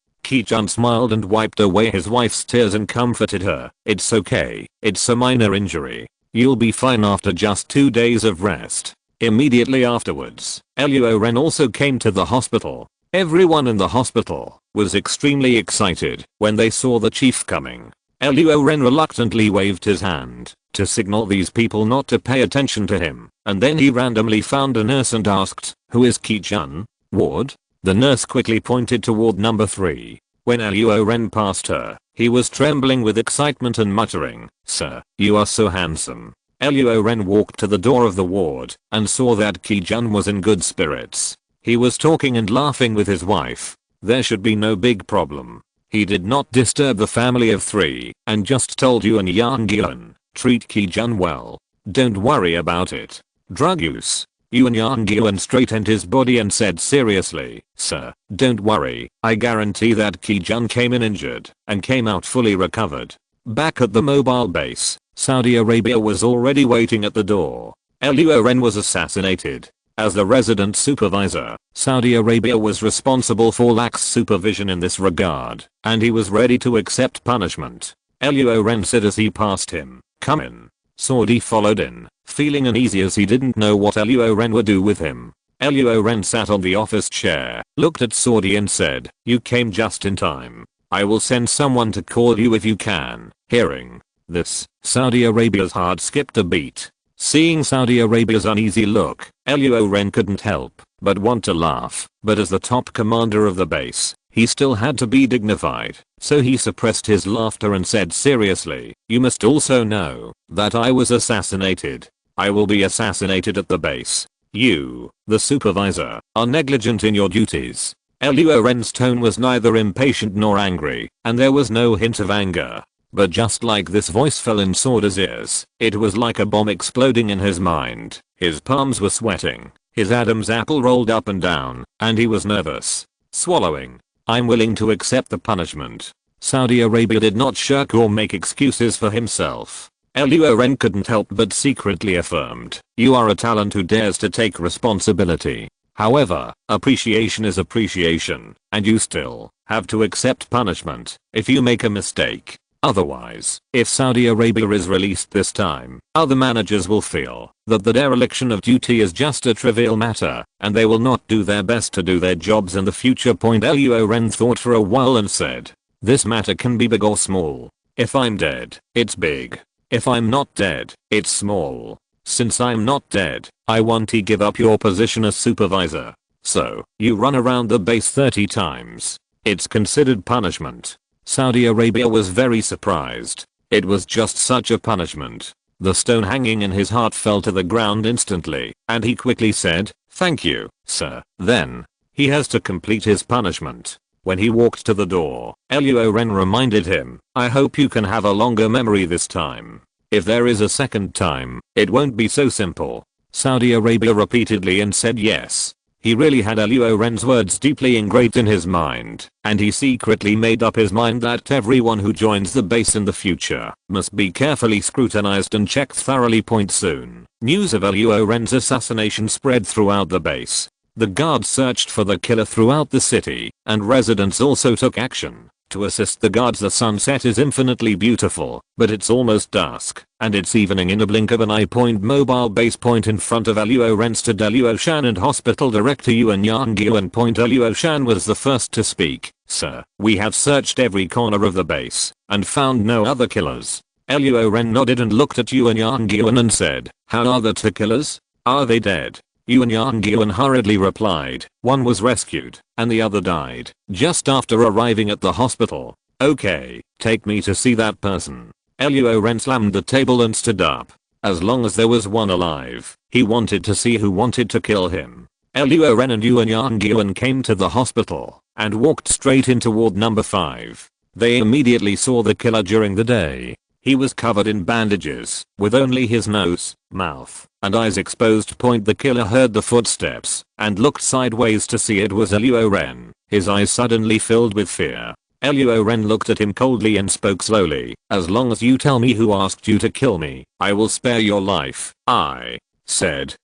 Ki-jun smiled and wiped away his wife's tears and comforted her. "It's okay. It's a minor injury. You'll be fine after just 2 days of rest." Immediately afterwards, Luo Ren also came to the hospital. Everyone in the hospital was extremely excited when they saw the chief coming. Luo Ren reluctantly waved his hand to signal these people not to pay attention to him, and then he randomly found a nurse and asked, "Who is Ki-jun?" "Ward?" The nurse quickly pointed toward number 3. When Luo Ren passed her, he was trembling with excitement and muttering, "Sir, you are so handsome." Luo Ren walked to the door of the ward and saw that Ki-jun was in good spirits. He was talking and laughing with his wife. There should be no big problem. He did not disturb the family of 3 and just told Yuan Yang, "Treat Ki-jun well. Don't worry about it." Drug use. Yuan Yang straightened his body and said seriously, "Sir, don't worry. I guarantee that Ki-jun came in injured and came out fully recovered." Back at the mobile base, Saudi Arabia was already waiting at the door. Luo Ren was assassinated. As the resident supervisor, Saudi Arabia was responsible for lax supervision in this regard, and he was ready to accept punishment. Luo Ren said as he passed him, "Come in." Saudi followed in, feeling uneasy as he didn't know what Luo Ren would do with him. Luo Ren sat on the office chair, looked at Saudi and said, "You came just in time. I will send someone to call you if you can." Hearing this, Saudi Arabia's heart skipped a beat. Seeing Saudi Arabia's uneasy look, Luo Ren couldn't help but want to laugh, but as the top commander of the base, he still had to be dignified, so he suppressed his laughter and said seriously, "You must also know that I was assassinated. I will be assassinated at the base. You, the supervisor, are negligent in your duties." Luo Ren's tone was neither impatient nor angry, and there was no hint of anger. But just like this voice fell in Saudi's ears, it was like a bomb exploding in his mind. His palms were sweating, his Adam's apple rolled up and down, and he was nervous. Swallowing. "I'm willing to accept the punishment." Saudi Arabia did not shirk or make excuses for himself. Luo Ren couldn't help but secretly affirmed, "You are a talent who dares to take responsibility. However, appreciation is appreciation, and you still have to accept punishment if you make a mistake. Otherwise, if Saudi Arabia is released this time, other managers will feel that the dereliction of duty is just a trivial matter, and they will not do their best to do their jobs in the future." Luo Ren thought for a while and said, "This matter can be big or small. If I'm dead, it's big. If I'm not dead, it's small. Since I'm not dead, I want to give up your position as supervisor. So, you run around the base 30 times. It's considered punishment." Saudi Arabia was very surprised. It was just such a punishment. The stone hanging in his heart fell to the ground instantly, and he quickly said, "Thank you, sir." Then, he has to complete his punishment. When he walked to the door, Luo Ren reminded him, "I hope you can have a longer memory this time. If there is a second time, it won't be so simple." Saudi Arabia repeatedly and said yes. He really had Luo Ren's words deeply engraved in his mind, and he secretly made up his mind that everyone who joins the base in the future must be carefully scrutinized and checked thoroughly. Soon, news of Luo Ren's assassination spread throughout the base. The guards searched for the killer throughout the city, and residents also took action. To assist the guards, the sunset is infinitely beautiful, but it's almost dusk, and it's evening in a blink of an eye. Mobile base point in front of Luo Ren's to Luo Shan and hospital director Yuan Yangyuan. Luo Shan was the first to speak. "Sir, we have searched every corner of the base, and found no other killers." Luo Ren nodded and looked at Yuan Yangyuan and said, "How are the two killers? Are they dead?" Yuan Yangyuan hurriedly replied, "One was rescued, and the other died just after arriving at the hospital." "Okay, take me to see that person." Luo Ren slammed the table and stood up. As long as there was one alive, he wanted to see who wanted to kill him. Luo Ren and Yuan Yangyuan came to the hospital, and walked straight in toward number 5. They immediately saw the killer during the day. He was covered in bandages, with only his nose, mouth, and eyes exposed. The killer heard the footsteps, and looked sideways to see it was Luo Ren. His eyes suddenly filled with fear. Luo Ren looked at him coldly and spoke slowly, "As long as you tell me who asked you to kill me, I will spare your life." I said,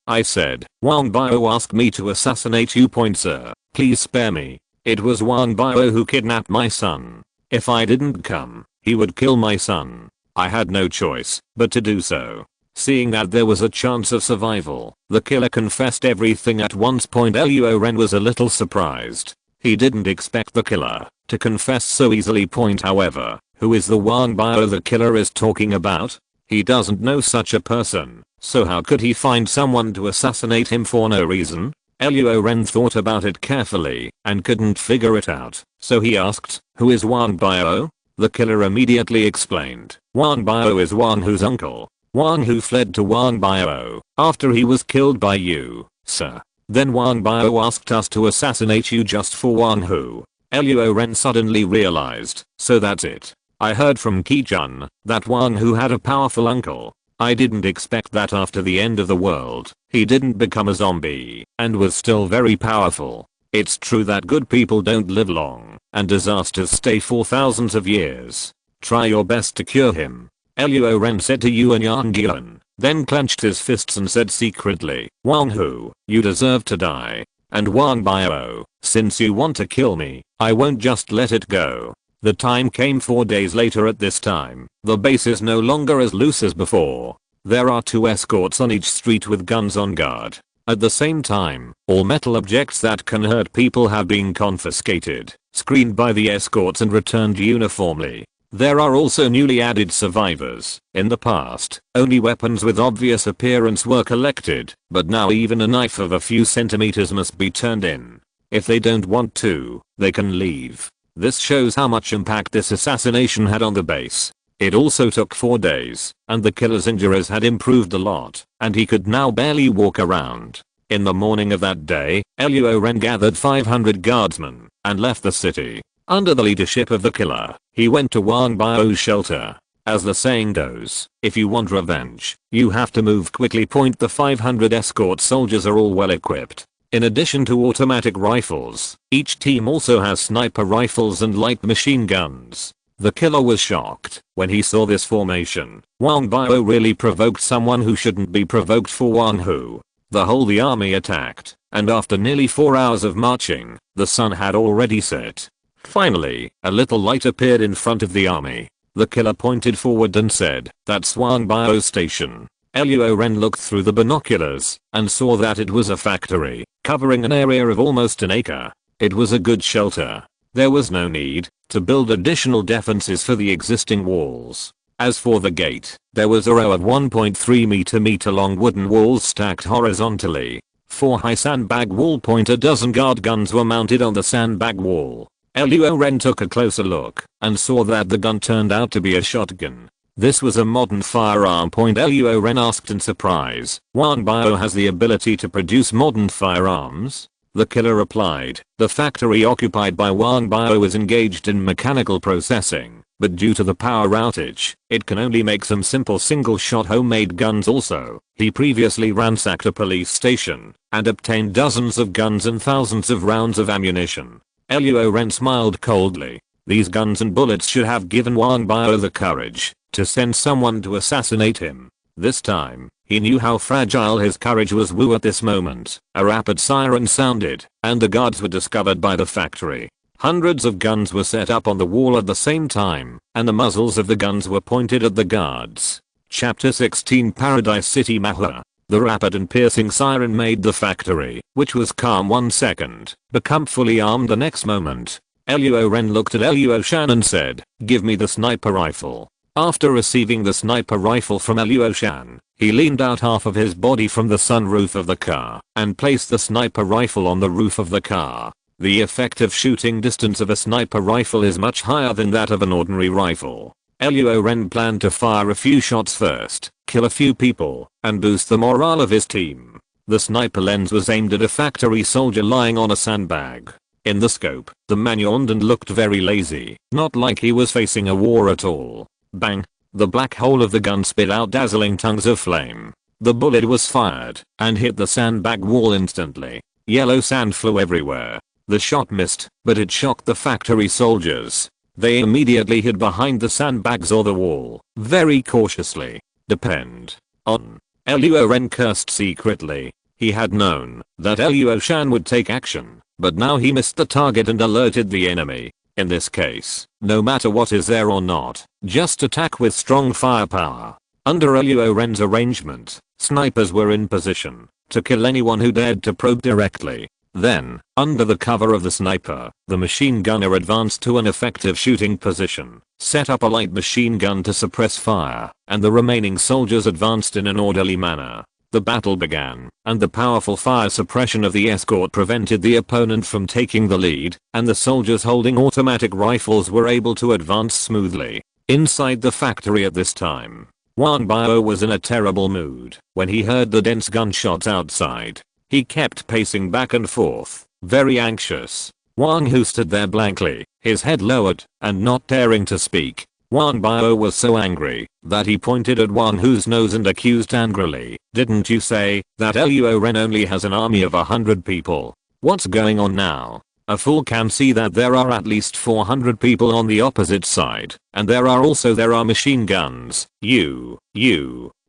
"Wang Bio asked me to assassinate you. Sir, please spare me. It was Wang Bio who kidnapped my son. If I didn't come, he would kill my son. I had no choice but to do so." Seeing that there was a chance of survival, the killer confessed everything at once. Luo Ren was a little surprised. He didn't expect the killer to confess so easily. However, who is the Wang Bio the killer is talking about? He doesn't know such a person, so how could he find someone to assassinate him for no reason? Luo Ren thought about it carefully and couldn't figure it out, so he asked, "Who is Wang Bio?" The killer immediately explained, "Wang Bio is Wang Hu's uncle. Wang Hu fled to Wang Bio after he was killed by you, sir. Then Wang Bio asked us to assassinate you just for Wang Hu." Luo Ren suddenly realized, so that's it. I heard from Ki-jun that Wang Hu had a powerful uncle. I didn't expect that after the end of the world, he didn't become a zombie and was still very powerful. It's true that good people don't live long, and disasters stay for thousands of years. Try your best to cure him. Luo Ren said to Yuan Yangyuan, then clenched his fists and said secretly, "Wang Hu, you deserve to die. And Wang Bio, since you want to kill me, I won't just let it go." The time came 4 days later. At this time, the base is no longer as loose as before. There are 2 escorts on each street with guns on guard. At the same time, all metal objects that can hurt people have been confiscated, screened by the escorts and returned uniformly. There are also newly added survivors. In the past, only weapons with obvious appearance were collected, but now even a knife of a few centimeters must be turned in. If they don't want to, they can leave. This shows how much impact this assassination had on the base. It also took 4 days, and the killer's injuries had improved a lot, and he could now barely walk around. In the morning of that day, Luo Ren gathered 500 guardsmen and left the city. Under the leadership of the killer, he went to Wang Bio's shelter. As the saying goes, if you want revenge, you have to move quickly. The 500 escort soldiers are all well equipped. In addition to automatic rifles, each team also has sniper rifles and light machine guns. The killer was shocked when he saw this formation. Wang Bio really provoked someone who shouldn't be provoked for Wang Hu. The army attacked, and after nearly 4 hours of marching, the sun had already set. Finally, a little light appeared in front of the army. The killer pointed forward and said, "That's Wang Bio's station." Luo Ren looked through the binoculars and saw that it was a factory, covering an area of almost an acre. It was a good shelter. There was no need to build additional defenses for the existing walls. As for the gate, there was a row of 1.3 meter long wooden walls stacked horizontally. 4 high sandbag wall. A dozen guard guns were mounted on the sandbag wall. Luo Ren took a closer look and saw that the gun turned out to be a shotgun. This was a modern firearm. Luo Ren asked in surprise, "Wang Bio has the ability to produce modern firearms?" The killer replied. The factory occupied by Wang Bao is engaged in mechanical processing, but due to the power outage, it can only make some simple single-shot homemade guns also. He previously ransacked a police station and obtained dozens of guns and thousands of rounds of ammunition. Luo Ren smiled coldly. These guns and bullets should have given Wang Bao the courage to send someone to assassinate him. This time, he knew how fragile his courage was. Woo, at this moment, a rapid siren sounded, and the guards were discovered by the factory. Hundreds of guns were set up on the wall at the same time, and the muzzles of the guns were pointed at the guards. Chapter 16 Paradise City Mahua. The rapid and piercing siren made the factory, which was calm 1 second, become fully armed the next moment. Luo Ren looked at Luo Shan and said, "Give me the sniper rifle." After receiving the sniper rifle from Luo Shan, he leaned out half of his body from the sunroof of the car and placed the sniper rifle on the roof of the car. The effective shooting distance of a sniper rifle is much higher than that of an ordinary rifle. Luo Ren planned to fire a few shots first, kill a few people, and boost the morale of his team. The sniper lens was aimed at a factory soldier lying on a sandbag. In the scope, the man yawned and looked very lazy, not like he was facing a war at all. Bang! The black hole of the gun spit out dazzling tongues of flame. The bullet was fired and hit the sandbag wall instantly. Yellow sand flew everywhere. The shot missed, but it shocked the factory soldiers. They immediately hid behind the sandbags or the wall, very cautiously. Depend on. Luo Ren cursed secretly. He had known that Luo Shan would take action, but now he missed the target and alerted the enemy. In this case, no matter what is there or not, just attack with strong firepower. Under Luo Ren's arrangement, snipers were in position to kill anyone who dared to probe directly. Then, under the cover of the sniper, the machine gunner advanced to an effective shooting position, set up a light machine gun to suppress fire, and the remaining soldiers advanced in an orderly manner. The battle began, and the powerful fire suppression of the escort prevented the opponent from taking the lead, and the soldiers holding automatic rifles were able to advance smoothly. Inside the factory at this time, Wang Bao was in a terrible mood when he heard the dense gunshots outside. He kept pacing back and forth, very anxious. Wang Hu stood there blankly, his head lowered, and not daring to speak. Wang Bao was so angry that he pointed at Wang Hu's nose and accused angrily, "Didn't you say that Luo Ren only has an army of 100 people? What's going on now? A fool can see that there are at least 400 people on the opposite side, and there are machine guns. You.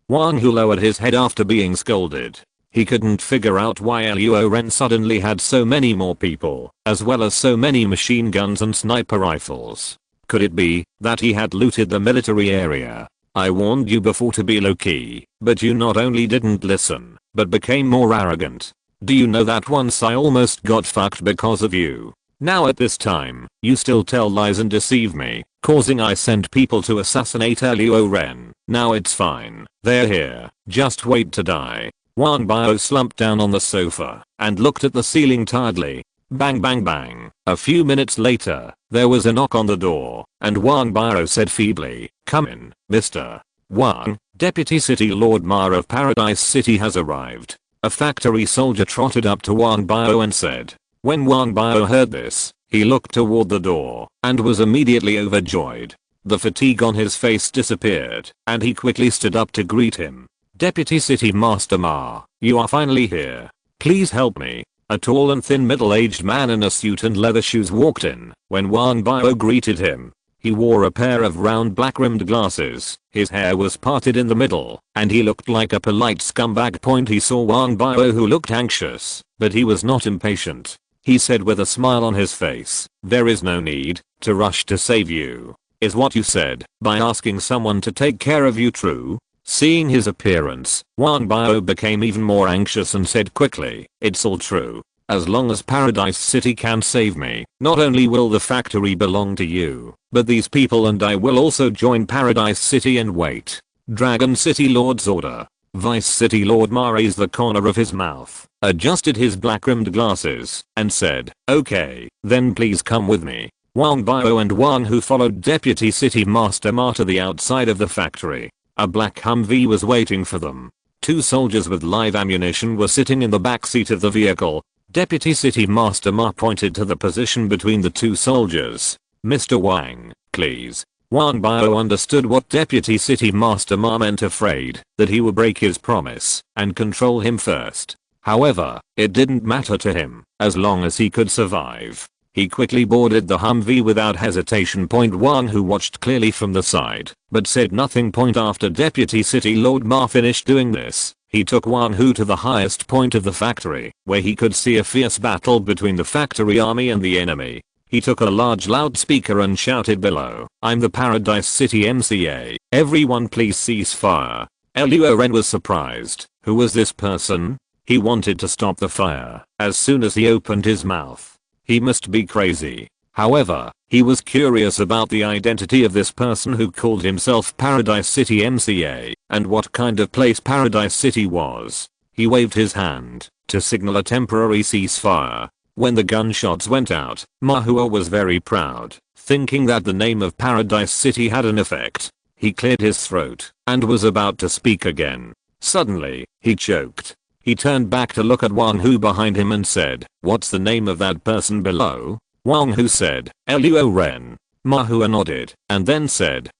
Wang Hu lowered his head after being scolded. He couldn't figure out why Luo Ren suddenly had so many more people, as well as so many machine guns and sniper rifles. Could it be that he had looted the military area? I warned you before to be low-key, but you not only didn't listen, but became more arrogant. Do you know that once I almost got fucked because of you? Now at this time, you still tell lies and deceive me, causing I send people to assassinate Luo Ren. Now it's fine. They're here. Just wait to die." Wang Bao slumped down on the sofa and looked at the ceiling tiredly. Bang bang bang. A few minutes later, there was a knock on the door, and Wang Bao said feebly, "Come in, Mr. Wang. Deputy City Lord Ma of Paradise City has arrived." A factory soldier trotted up to Wang Bao and said. When Wang Bao heard this, he looked toward the door and was immediately overjoyed. The fatigue on his face disappeared, and he quickly stood up to greet him. "Deputy City Master Ma, you are finally here. Please help me." A tall and thin middle-aged man in a suit and leather shoes walked in. When Wang Bao greeted him, he wore a pair of round black-rimmed glasses, his hair was parted in the middle, and he looked like a polite scumbag. He saw Wang Bao, who looked anxious, but he was not impatient. He said with a smile on his face, "There is no need to rush to save you. Is what you said by asking someone to take care of you true?" Seeing his appearance, Wang Bao became even more anxious and said quickly, "It's all true. As long as Paradise City can save me, not only will the factory belong to you, but these people and I will also join Paradise City and wait." Dragon City Lord's order. Vice City Lord Ma raised the corner of his mouth, adjusted his black-rimmed glasses, and said, "Okay, then please come with me." Wang Bao and Wang Hu followed Deputy City Master Ma to the outside of the factory. A black Humvee was waiting for them. Two soldiers with live ammunition were sitting in the back seat of the vehicle. Deputy City Master Ma pointed to the position between the two soldiers. Mr. Wang, please. Wang Bao understood what Deputy City Master Ma meant, afraid that he would break his promise and control him first. However, it didn't matter to him as long as he could survive. He quickly boarded the Humvee without hesitation. Wang, who watched clearly from the side but said nothing. After Deputy City Lord Ma finished doing this, he took Wang Hu to the highest point of the factory, where he could see a fierce battle between the factory army and the enemy. He took a large loudspeaker and shouted below, "I'm the Paradise City MCA, everyone please cease fire." Luo Ren was surprised. Who was this person? He wanted to stop the fire as soon as he opened his mouth. He must be crazy. However, he was curious about the identity of this person who called himself Paradise City MCA and what kind of place Paradise City was. He waved his hand to signal a temporary ceasefire. When the gunshots went out, Ma Hua was very proud, thinking that the name of Paradise City had an effect. He cleared his throat and was about to speak again. Suddenly, he choked. He turned back to look at Wang Hu behind him and said, "What's the name of that person below?" Wang Hu said, "Luo Ren." Ma Hua nodded and then said,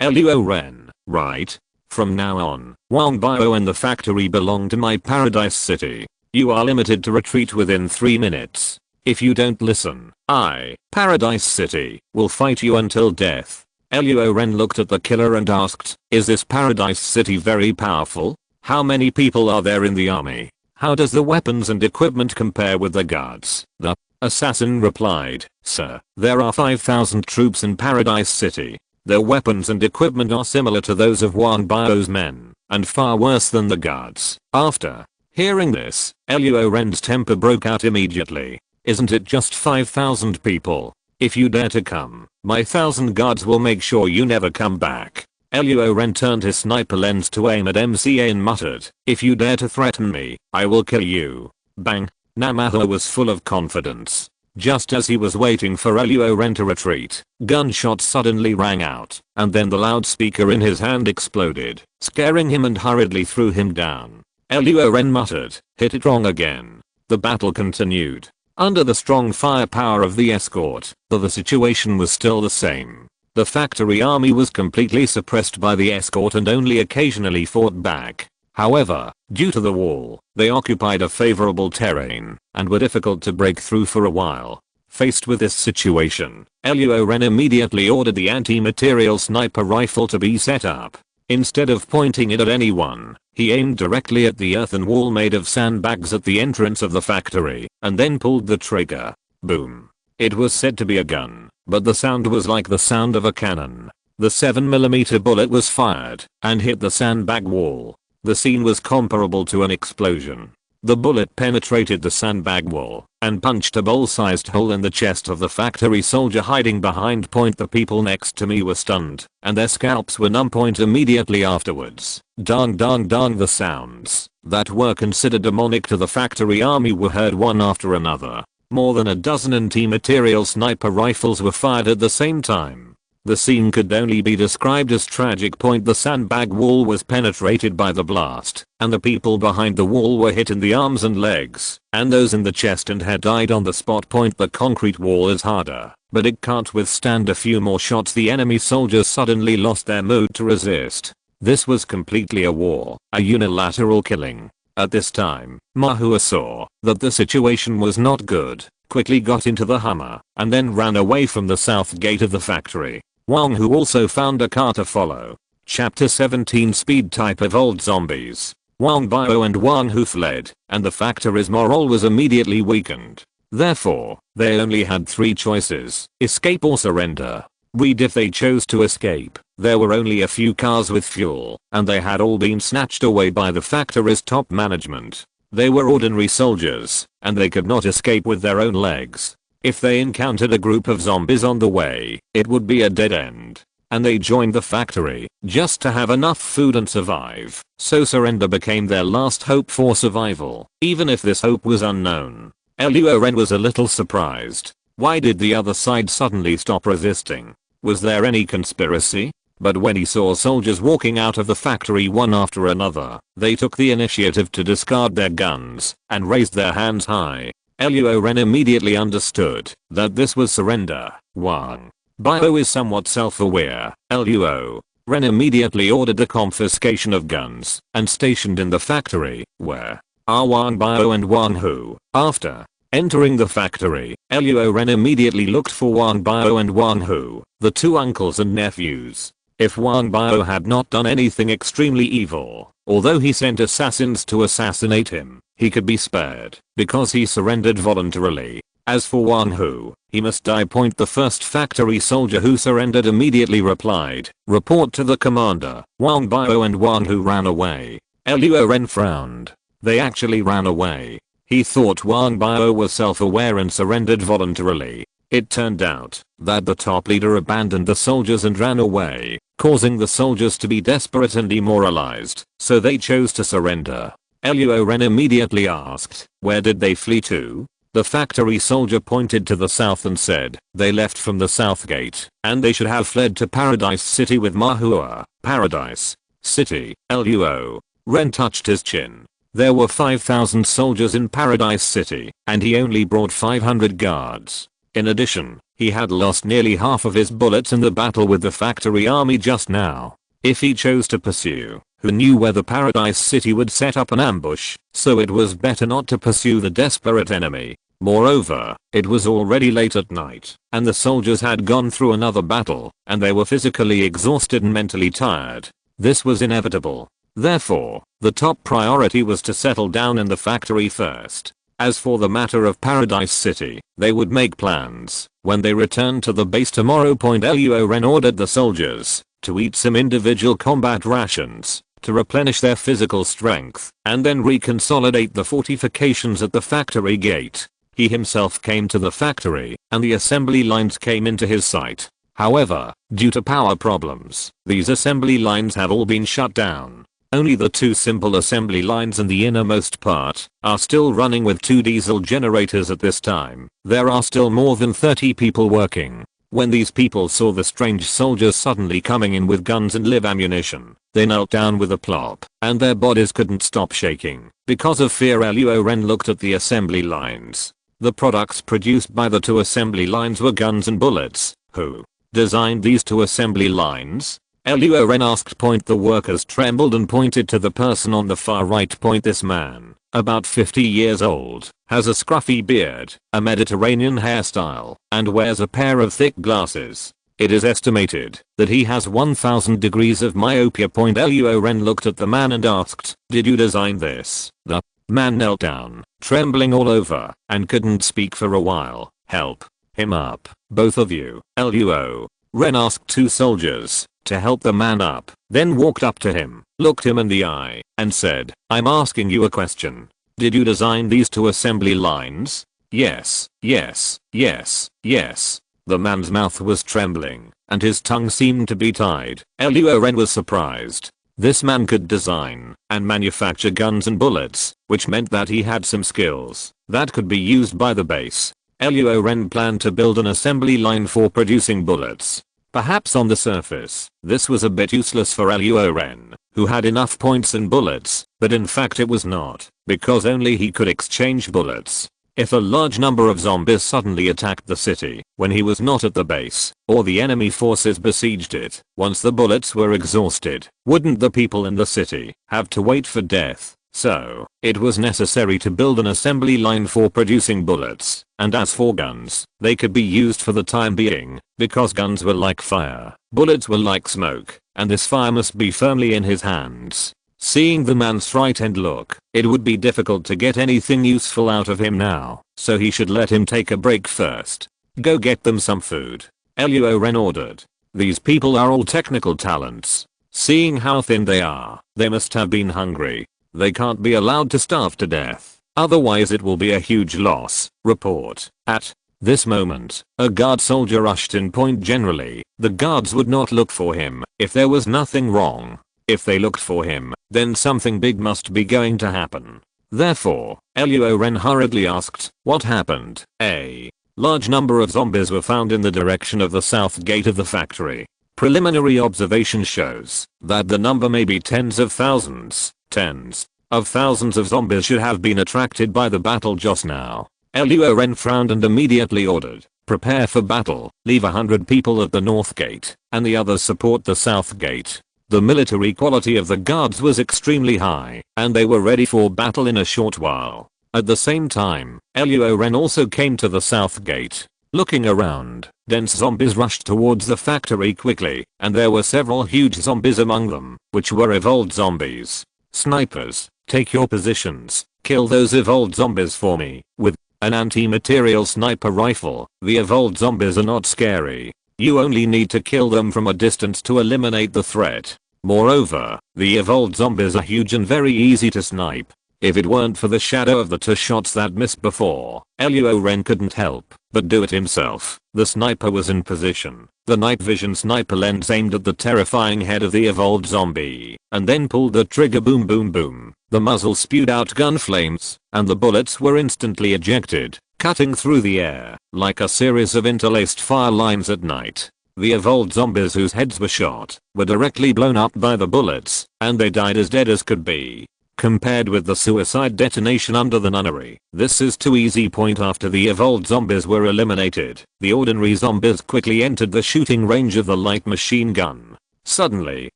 Luo Ren, right? From now on, Wang Bao and the factory belong to my Paradise City. You are limited to retreat within 3 minutes. If you don't listen, I, Paradise City, will fight you until death. Luo Ren looked at the killer and asked, "Is this Paradise City very powerful? How many people are there in the army? How does the weapons and equipment compare with the guards?" The assassin replied, "Sir, there are 5,000 troops in Paradise City. Their weapons and equipment are similar to those of Wang Bao's men, and far worse than the guards." After hearing this, Luo Ren's temper broke out immediately. "Isn't it just 5,000 people? If you dare to come, my 1,000 guards will make sure you never come back." Luo Ren turned his sniper lens to aim at MCA and muttered, "If you dare to threaten me, I will kill you." Bang! Now Ma Hua was full of confidence. Just as he was waiting for Luo Ren to retreat, gunshots suddenly rang out, and then the loudspeaker in his hand exploded, scaring him and hurriedly threw him down. Luo Ren muttered, "Hit it wrong again." The battle continued. Under the strong firepower of the escort, though the situation was still the same. The factory army was completely suppressed by the escort and only occasionally fought back. However, due to the wall, they occupied a favorable terrain and were difficult to break through for a while. Faced with this situation, Luo Ren immediately ordered the anti-material sniper rifle to be set up. Instead of pointing it at anyone, he aimed directly at the earthen wall made of sandbags at the entrance of the factory and then pulled the trigger. Boom. It was said to be a gun, but the sound was like the sound of a cannon. The 7mm bullet was fired and hit the sandbag wall. The scene was comparable to an explosion. The bullet penetrated the sandbag wall and punched a bowl-sized hole in the chest of the factory soldier hiding behind. The people next to me were stunned and their scalps were numb. Immediately afterwards, dong dong dong, the sounds that were considered demonic to the factory army were heard one after another. More than a dozen anti-material sniper rifles were fired at the same time. The scene could only be described as tragic. The sandbag wall was penetrated by the blast, and the people behind the wall were hit in the arms and legs, and those in the chest and head died on the spot. The concrete wall is harder, but it can't withstand a few more shots. The enemy soldiers suddenly lost their mood to resist. This was completely a war, a unilateral killing. At this time, Ma Hua saw that the situation was not good, quickly got into the Hummer, and then ran away from the south gate of the factory. Wang Hu also found a car to follow. Chapter 17, Speed Type Evolved Zombies. Wang Bao and Wang Hu fled, and the factory's morale was immediately weakened. Therefore, they only had 3 choices: escape or surrender. If they chose to escape, there were only a few cars with fuel, and they had all been snatched away by the factory's top management. They were ordinary soldiers, and they could not escape with their own legs. If they encountered a group of zombies on the way, it would be a dead end. And they joined the factory just to have enough food and survive. So surrender became their last hope for survival, even if this hope was unknown. Luo Ren was a little surprised. Why did the other side suddenly stop resisting? Was there any conspiracy? But when he saw soldiers walking out of the factory one after another, they took the initiative to discard their guns and raised their hands high. Luo Ren immediately understood that this was surrender. Wang Bio is somewhat self-aware. Luo Ren immediately ordered the confiscation of guns and stationed in the factory, where are Wang Bio and Wang Hu. After entering the factory, Luo Ren immediately looked for Wang Bio and Wang Hu, the two uncles and nephews. If Wang Bio had not done anything extremely evil, although he sent assassins to assassinate him, he could be spared because he surrendered voluntarily. As for Wang Hu, he must die. The first factory soldier who surrendered immediately replied, report to the commander. Wang Bio and Wang Hu ran away. Luo Ren frowned. They actually ran away. He thought Wang Bio was self-aware and surrendered voluntarily. It turned out that the top leader abandoned the soldiers and ran away, causing the soldiers to be desperate and demoralized, so they chose to surrender. Luo Ren immediately asked, where did they flee to? The factory soldier pointed to the south and said, they left from the south gate, and they should have fled to Paradise City with Mahua. Paradise City. Luo Ren touched his chin. There were 5,000 soldiers in Paradise City, and he only brought 500 guards. In addition, he had lost nearly half of his bullets in the battle with the factory army just now. If he chose to pursue, who knew whether Paradise City would set up an ambush, so it was better not to pursue the desperate enemy. Moreover, it was already late at night, and the soldiers had gone through another battle, and they were physically exhausted and mentally tired. This was inevitable. Therefore, the top priority was to settle down in the factory first. As for the matter of Paradise City, they would make plans when they returned to the base tomorrow. Luo Ren ordered the soldiers to eat some individual combat rations to replenish their physical strength and then reconsolidate the fortifications at the factory gate. He himself came to the factory and the assembly lines came into his sight. However, due to power problems, these assembly lines have all been shut down. Only the two simple assembly lines in the innermost part are still running with 2 diesel generators at this time. There are still more than 30 people working. When these people saw the strange soldiers suddenly coming in with guns and live ammunition, they knelt down with a plop, and their bodies couldn't stop shaking. Because of fear, Luo Ren looked at the assembly lines. The products produced by the 2 assembly lines were guns and bullets. Who designed these 2 assembly lines? Luo Ren asked. The workers trembled and pointed to the person on the far right. This man, about 50 years old, has a scruffy beard, a Mediterranean hairstyle, and wears a pair of thick glasses. It is estimated that he has 1000 degrees of myopia. Luo Ren looked at the man and asked, did you design this? The man knelt down, trembling all over, and couldn't speak for a while. Help him up, both of you. Luo Ren asked 2 soldiers to help the man up, then walked up to him, looked him in the eye, and said, I'm asking you a question. Did you design these 2 assembly lines? Yes, yes, yes, yes. The man's mouth was trembling, and his tongue seemed to be tied. Luo Ren was surprised. This man could design and manufacture guns and bullets, which meant that he had some skills that could be used by the base. Luo Ren planned to build an assembly line for producing bullets. Perhaps on the surface, this was a bit useless for Luo Ren, who had enough points and bullets, but in fact it was not, because only he could exchange bullets. If a large number of zombies suddenly attacked the city when he was not at the base, or the enemy forces besieged it, once the bullets were exhausted, wouldn't the people in the city have to wait for death? So, it was necessary to build an assembly line for producing bullets, and as for guns, they could be used for the time being, because guns were like fire, bullets were like smoke, and this fire must be firmly in his hands. Seeing the man's frightened look, it would be difficult to get anything useful out of him now, so he should let him take a break first. Go get them some food. Luo Ren ordered. These people are all technical talents. Seeing how thin they are, they must have been hungry. They can't be allowed to starve to death, otherwise it will be a huge loss. Report. At this moment, a guard soldier rushed in. Generally, the guards would not look for him if there was nothing wrong. If they looked for him, then something big must be going to happen. Therefore, Luo Ren hurriedly asked, what happened? A large number of zombies were found in the direction of the south gate of the factory. Preliminary observation shows that the number may be tens of thousands. Tens of thousands of zombies should have been attracted by the battle just now. Luo Ren frowned and immediately ordered, "Prepare for battle, leave 100 people at the north gate, and the others support the south gate." The military quality of the guards was extremely high, and they were ready for battle in a short while. At the same time, Luo Ren also came to the south gate. Looking around, dense zombies rushed towards the factory quickly, and there were several huge zombies among them, which were evolved zombies. "Snipers, take your positions, kill those evolved zombies for me." With an anti-material sniper rifle, the evolved zombies are not scary. You only need to kill them from a distance to eliminate the threat. Moreover, the evolved zombies are huge and very easy to snipe. If it weren't for the shadow of the 2 shots that missed before, Luo Ren couldn't help but do it himself. The sniper was in position. The night vision sniper lens aimed at the terrifying head of the evolved zombie, and then pulled the trigger. Boom boom boom. The muzzle spewed out gun flames, and the bullets were instantly ejected, cutting through the air like a series of interlaced fire lines at night. The evolved zombies whose heads were shot were directly blown up by the bullets, and they died as dead as could be. Compared with the suicide detonation under the nunnery, this is too easy. After the evolved zombies were eliminated, the ordinary zombies quickly entered the shooting range of the light machine gun. Suddenly,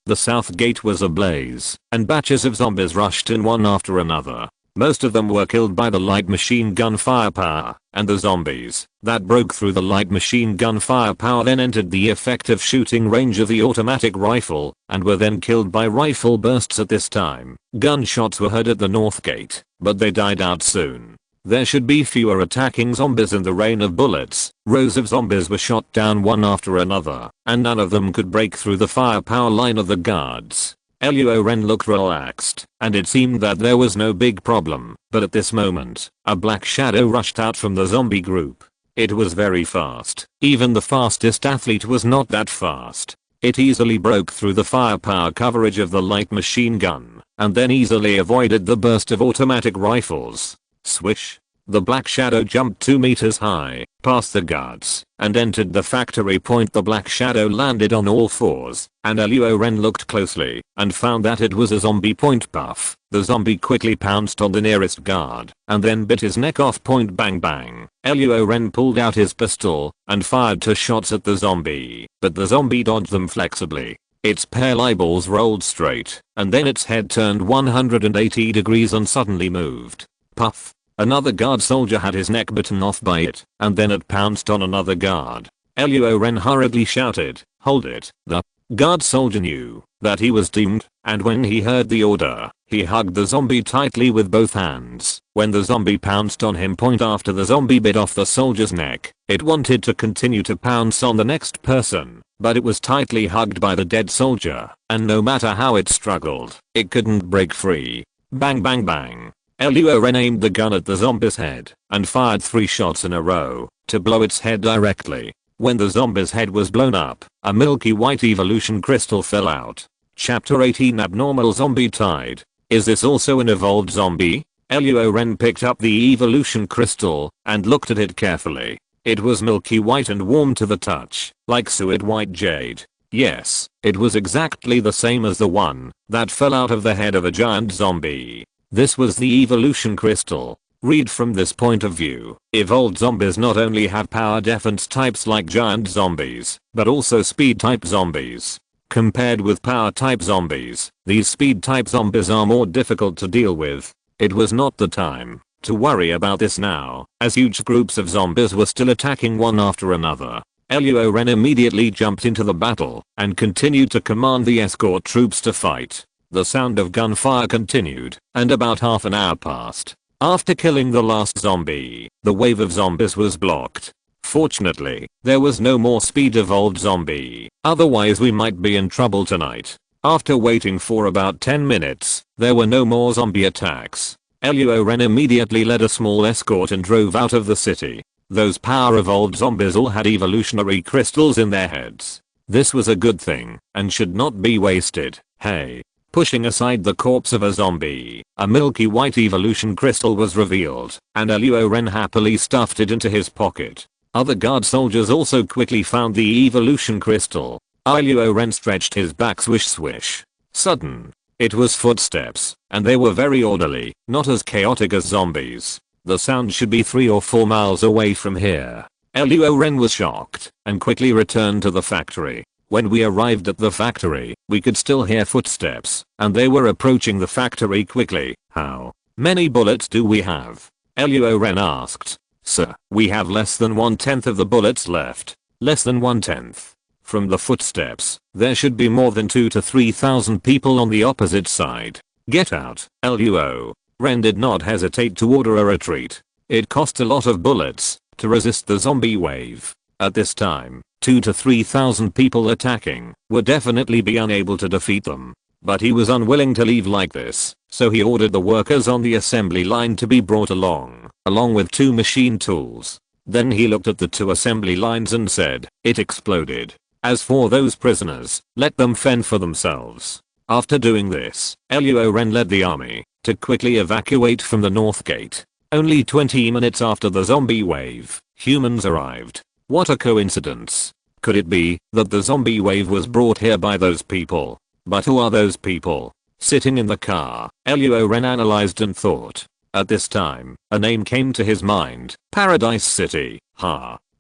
the south gate was ablaze, and batches of zombies rushed in one after another. Most of them were killed by the light machine gun firepower, and the zombies that broke through the light machine gun firepower then entered the effective shooting range of the automatic rifle, and were then killed by rifle bursts. At this time, gunshots were heard at the north gate, but they died out soon. There should be fewer attacking zombies in the rain of bullets. Rows of zombies were shot down one after another, and none of them could break through the firepower line of the guards. Luo Ren looked relaxed, and it seemed that there was no big problem, but at this moment, a black shadow rushed out from the zombie group. It was very fast. Even the fastest athlete was not that fast. It easily broke through the firepower coverage of the light machine gun, and then easily avoided the burst of automatic rifles. Swish! The black shadow jumped 2 meters high, past the guards, and entered the factory. The black shadow landed on all fours, and Luo Ren looked closely, and found that it was a zombie. Puff. The zombie quickly pounced on the nearest guard, and then bit his neck off. Bang bang. Luo Ren pulled out his pistol, and fired 2 shots at the zombie, but the zombie dodged them flexibly. Its pale eyeballs rolled straight, and then its head turned 180 degrees and suddenly moved. Puff. Another guard soldier had his neck bitten off by it, and then it pounced on another guard. Luo Ren hurriedly shouted, "Hold it." The guard soldier knew that he was doomed, and when he heard the order, he hugged the zombie tightly with both hands. When the zombie pounced on him, after the zombie bit off the soldier's neck, it wanted to continue to pounce on the next person, but it was tightly hugged by the dead soldier, and no matter how it struggled, it couldn't break free. Bang bang bang. Luo Ren aimed the gun at the zombie's head and fired 3 shots in a row to blow its head directly. When the zombie's head was blown up, a milky white evolution crystal fell out. Chapter 18 Abnormal Zombie Tide. Is this also an evolved zombie? Luo Ren picked up the evolution crystal and looked at it carefully. It was milky white and warm to the touch, like suede white jade. Yes, it was exactly the same as the one that fell out of the head of a giant zombie. This was the evolution crystal. Read from this point of view, evolved zombies not only have power defense types like giant zombies, but also speed type zombies. Compared with power type zombies, these speed type zombies are more difficult to deal with. It was not the time to worry about this now, as huge groups of zombies were still attacking one after another. Luo Ren immediately jumped into the battle and continued to command the escort troops to fight. The sound of gunfire continued, and about half an hour passed. After killing the last zombie, the wave of zombies was blocked. Fortunately, there was no more speed evolved zombie, otherwise we might be in trouble tonight. After waiting for about 10 minutes, there were no more zombie attacks. Luo Ren immediately led a small escort and drove out of the city. Those power evolved zombies all had evolutionary crystals in their heads. This was a good thing, and should not be wasted. Hey. Pushing aside the corpse of a zombie, a milky white evolution crystal was revealed, and Luo Ren happily stuffed it into his pocket. Other guard soldiers also quickly found the evolution crystal. Luo Ren stretched his back. Swish swish. Sudden. It was footsteps, and they were very orderly, not as chaotic as zombies. The sound should be 3 or 4 miles away from here. Luo Ren was shocked and quickly returned to the factory. When we arrived at the factory, we could still hear footsteps, and they were approaching the factory quickly. How many bullets do we have? Luo Ren asked. Sir, we have less than 1/10 of the bullets left. Less than 1/10. From the footsteps, there should be more than 2 to 3,000 people on the opposite side. Get out, Luo Ren did not hesitate to order a retreat. It cost a lot of bullets to resist the zombie wave. At this time, 2 to 3,000 people attacking would definitely be unable to defeat them. But he was unwilling to leave like this, so he ordered the workers on the assembly line to be brought along with 2 machine tools. Then he looked at the 2 assembly lines and said, "It exploded. As for those prisoners, let them fend for themselves." After doing this, Luo Ren led the army to quickly evacuate from the north gate. Only 20 minutes after the zombie wave, humans arrived. What a coincidence. Could it be that the zombie wave was brought here by those people? But who are those people? Sitting in the car, Luo Ren analyzed and thought. At this time, a name came to his mind. Paradise City.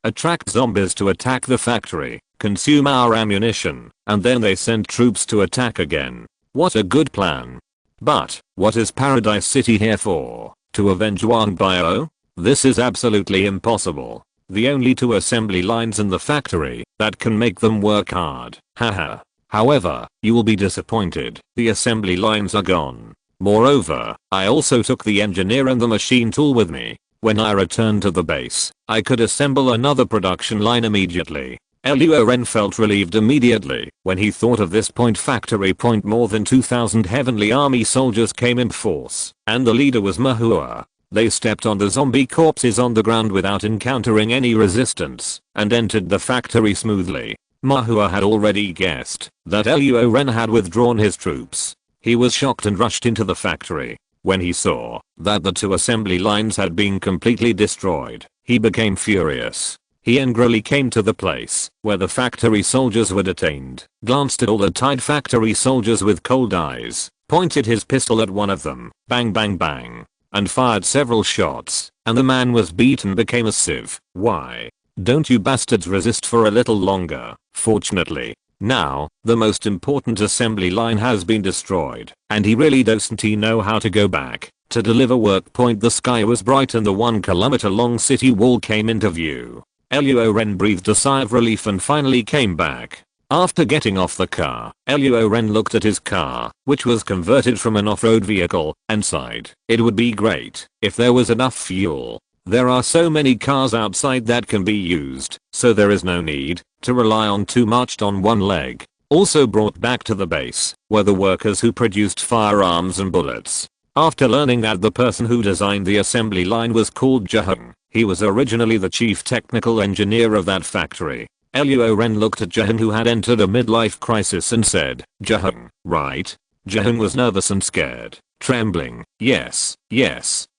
Attract zombies to attack the factory, consume our ammunition, and then they send troops to attack again. What a good plan. But, what is Paradise City here for? To avenge Wang Bio? This is absolutely impossible. The only 2 assembly lines in the factory that can make them work hard. Haha. However, you will be disappointed. The assembly lines are gone. Moreover, I also took the engineer and the machine tool with me. When I returned to the base, I could assemble another production line immediately. Luo Ren felt relieved immediately when he thought of this factory. More than 2,000 heavenly army soldiers came in force, and the leader was Mahua. They stepped on the zombie corpses on the ground without encountering any resistance, and entered the factory smoothly. Mahua had already guessed that Luo Ren had withdrawn his troops. He was shocked and rushed into the factory. When he saw that the 2 assembly lines had been completely destroyed, he became furious. He angrily came to the place where the factory soldiers were detained, glanced at all the tied factory soldiers with cold eyes, pointed his pistol at one of them, bang bang bang, and fired several shots, and the man was beaten became a sieve. Why don't you bastards resist for a little longer? Fortunately, now, the most important assembly line has been destroyed, and he really doesn't know how to go back to deliver work. The sky was bright and the 1-kilometer long city wall came into view. Luo Ren breathed a sigh of relief and finally came back. After getting off the car, Luo Ren looked at his car, which was converted from an off-road vehicle, and sighed. It would be great if there was enough fuel. There are so many cars outside that can be used, so there is no need to rely on too much on one leg. Also brought back to the base were the workers who produced firearms and bullets. After learning that the person who designed the assembly line was called Jahung, he was originally the chief technical engineer of that factory. Luo Ren looked at Jahung, who had entered a midlife crisis, and said, "Jahung, right?" Jahung was nervous and scared, trembling. Yes,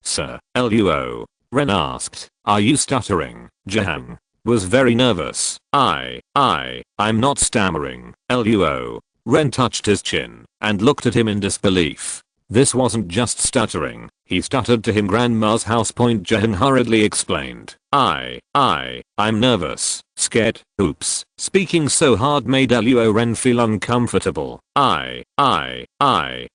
sir." Luo Ren asked, "Are you stuttering?" Jahung was very nervous. I'm not stammering." Luo Ren touched his chin and looked at him in disbelief. This wasn't just stuttering, he stuttered to him. "Grandma's house." Jahung hurriedly explained. I'm nervous, scared, oops." Speaking so hard made Luo Ren feel uncomfortable.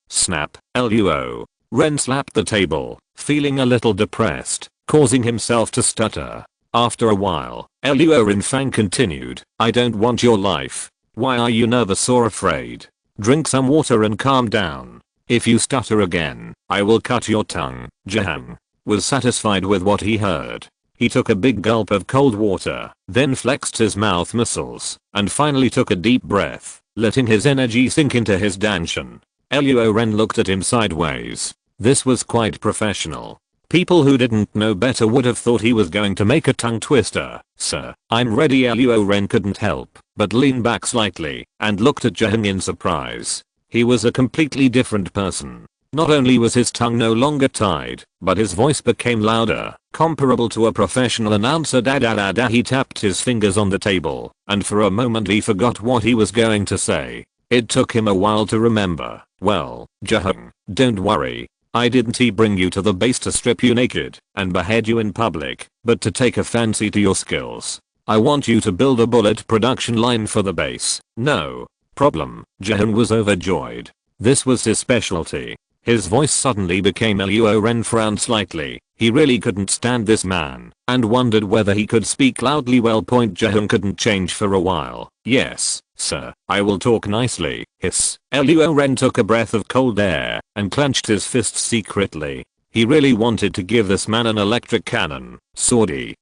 Snap. Luo Ren slapped the table, feeling a little depressed, causing himself to stutter. After a while, Luo Ren Fang continued, "I don't want your life. Why are you nervous or afraid? Drink some water and calm down. If you stutter again, I will cut your tongue." Jahung was satisfied with what he heard. He took a big gulp of cold water, then flexed his mouth muscles, and finally took a deep breath, letting his energy sink into his dantian. Luo Ren looked at him sideways. This was quite professional. People who didn't know better would have thought he was going to make a tongue twister. "Sir, I'm ready." Luo Ren couldn't help but lean back slightly and looked at Jahung in surprise. He was a completely different person. Not only was his tongue no longer tied, but his voice became louder, comparable to a professional announcer. Da da da da. He tapped his fingers on the table, and for a moment he forgot what he was going to say. It took him a while to remember. "Well, Jahung, don't worry. I didn't bring you to the base to strip you naked and behead you in public, but to take a fancy to your skills. I want you to build a bullet production line for the base. No problem. Jaehoon was overjoyed. This was his specialty. His voice suddenly became Luo Ren frowned slightly. He really couldn't stand this man and wondered whether he could speak loudly. Well, Jaehoon couldn't change for a while. Yes, sir, I will talk nicely. Hiss. Luo Ren took a breath of cold air and clenched his fists secretly. He really wanted to give this man an electric cannon. Saudi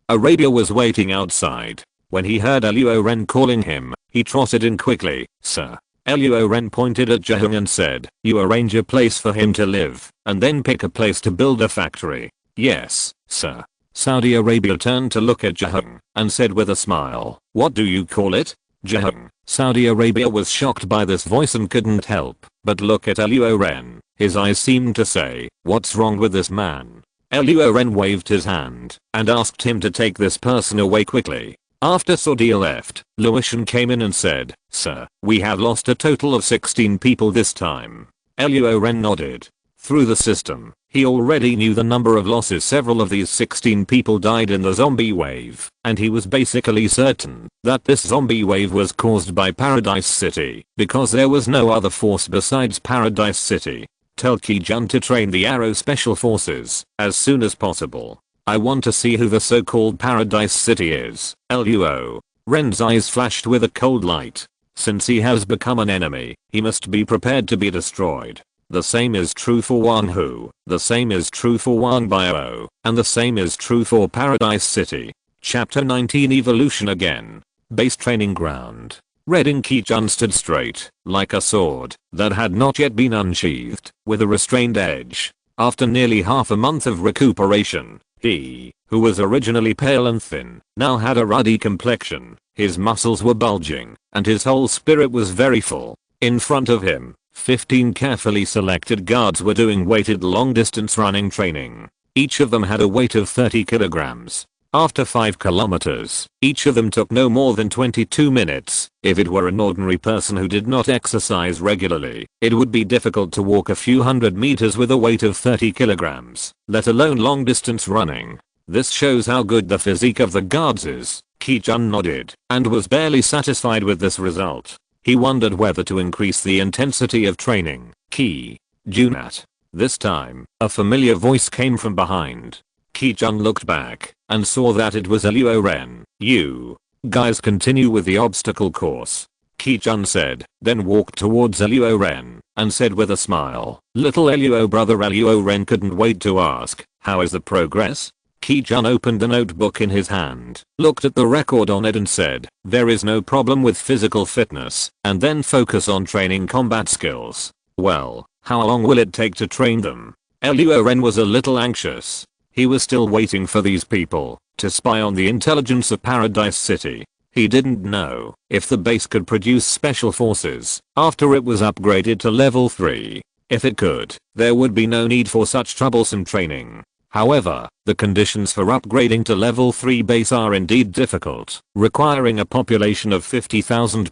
Arabia was waiting outside. When he heard Luo Ren calling him, he trotted in quickly. Sir. Luo Ren pointed at Jaehoon and said, you arrange a place for him to live, and then pick a place to build a factory. Yes, sir. Saudi Arabia turned to look at Jaehoon and said with a smile, what do you call it? Jaehoon. Saudi Arabia was shocked by this voice and couldn't help but look at Luo Ren. His eyes seemed to say, what's wrong with this man? Luo Ren waved his hand and asked him to take this person away quickly. After Saudi left, Luo Ren came in and said, sir, we have lost a total of 16 people this time. Luo Ren nodded. Through the system, he already knew the number of losses. Several of these 16 people died in the zombie wave, and he was basically certain that this zombie wave was caused by Paradise City, because there was no other force besides Paradise City. Tell Ki-jun to train the Arrow Special Forces as soon as possible. I want to see who the so-called Paradise City is. Luo Ren's eyes flashed with a cold light. Since he has become an enemy, he must be prepared to be destroyed. The same is true for Wang Hu, the same is true for Wang Bio, and the same is true for Paradise City. Chapter 19 Evolution Again. Base Training Ground. Redding Ki-jun stood straight, like a sword that had not yet been unsheathed, with a restrained edge. After nearly half a month of recuperation, he, who was originally pale and thin, now had a ruddy complexion. His muscles were bulging, and his whole spirit was very full. In front of him, 15 carefully selected guards were doing weighted long-distance running training. Each of them had a weight of 30 kilograms. After 5 kilometers, each of them took no more than 22 minutes. If it were an ordinary person who did not exercise regularly, it would be difficult to walk a few hundred meters with a weight of 30 kilograms, let alone long-distance running. This shows how good the physique of the guards is. Ki-jun nodded and was barely satisfied with this result. He wondered whether to increase the intensity of training. Ki-junat. This time, a familiar voice came from behind. Ki-jun looked back and saw that it was Luo Ren. You guys continue with the obstacle course, Ki-jun said, then walked towards Luo Ren and said with a smile, little Luo brother. Luo Ren couldn't wait to ask, how is the progress? Ki-jun opened the notebook in his hand, looked at the record on it and said, there is no problem with physical fitness, and then focus on training combat skills. Well, how long will it take to train them? Luo Ren was a little anxious. He was still waiting for these people to spy on the intelligence of Paradise City. He didn't know if the base could produce special forces after it was upgraded to level 3. If it could, there would be no need for such troublesome training. However, the conditions for upgrading to level 3 base are indeed difficult, requiring a population of 50,000.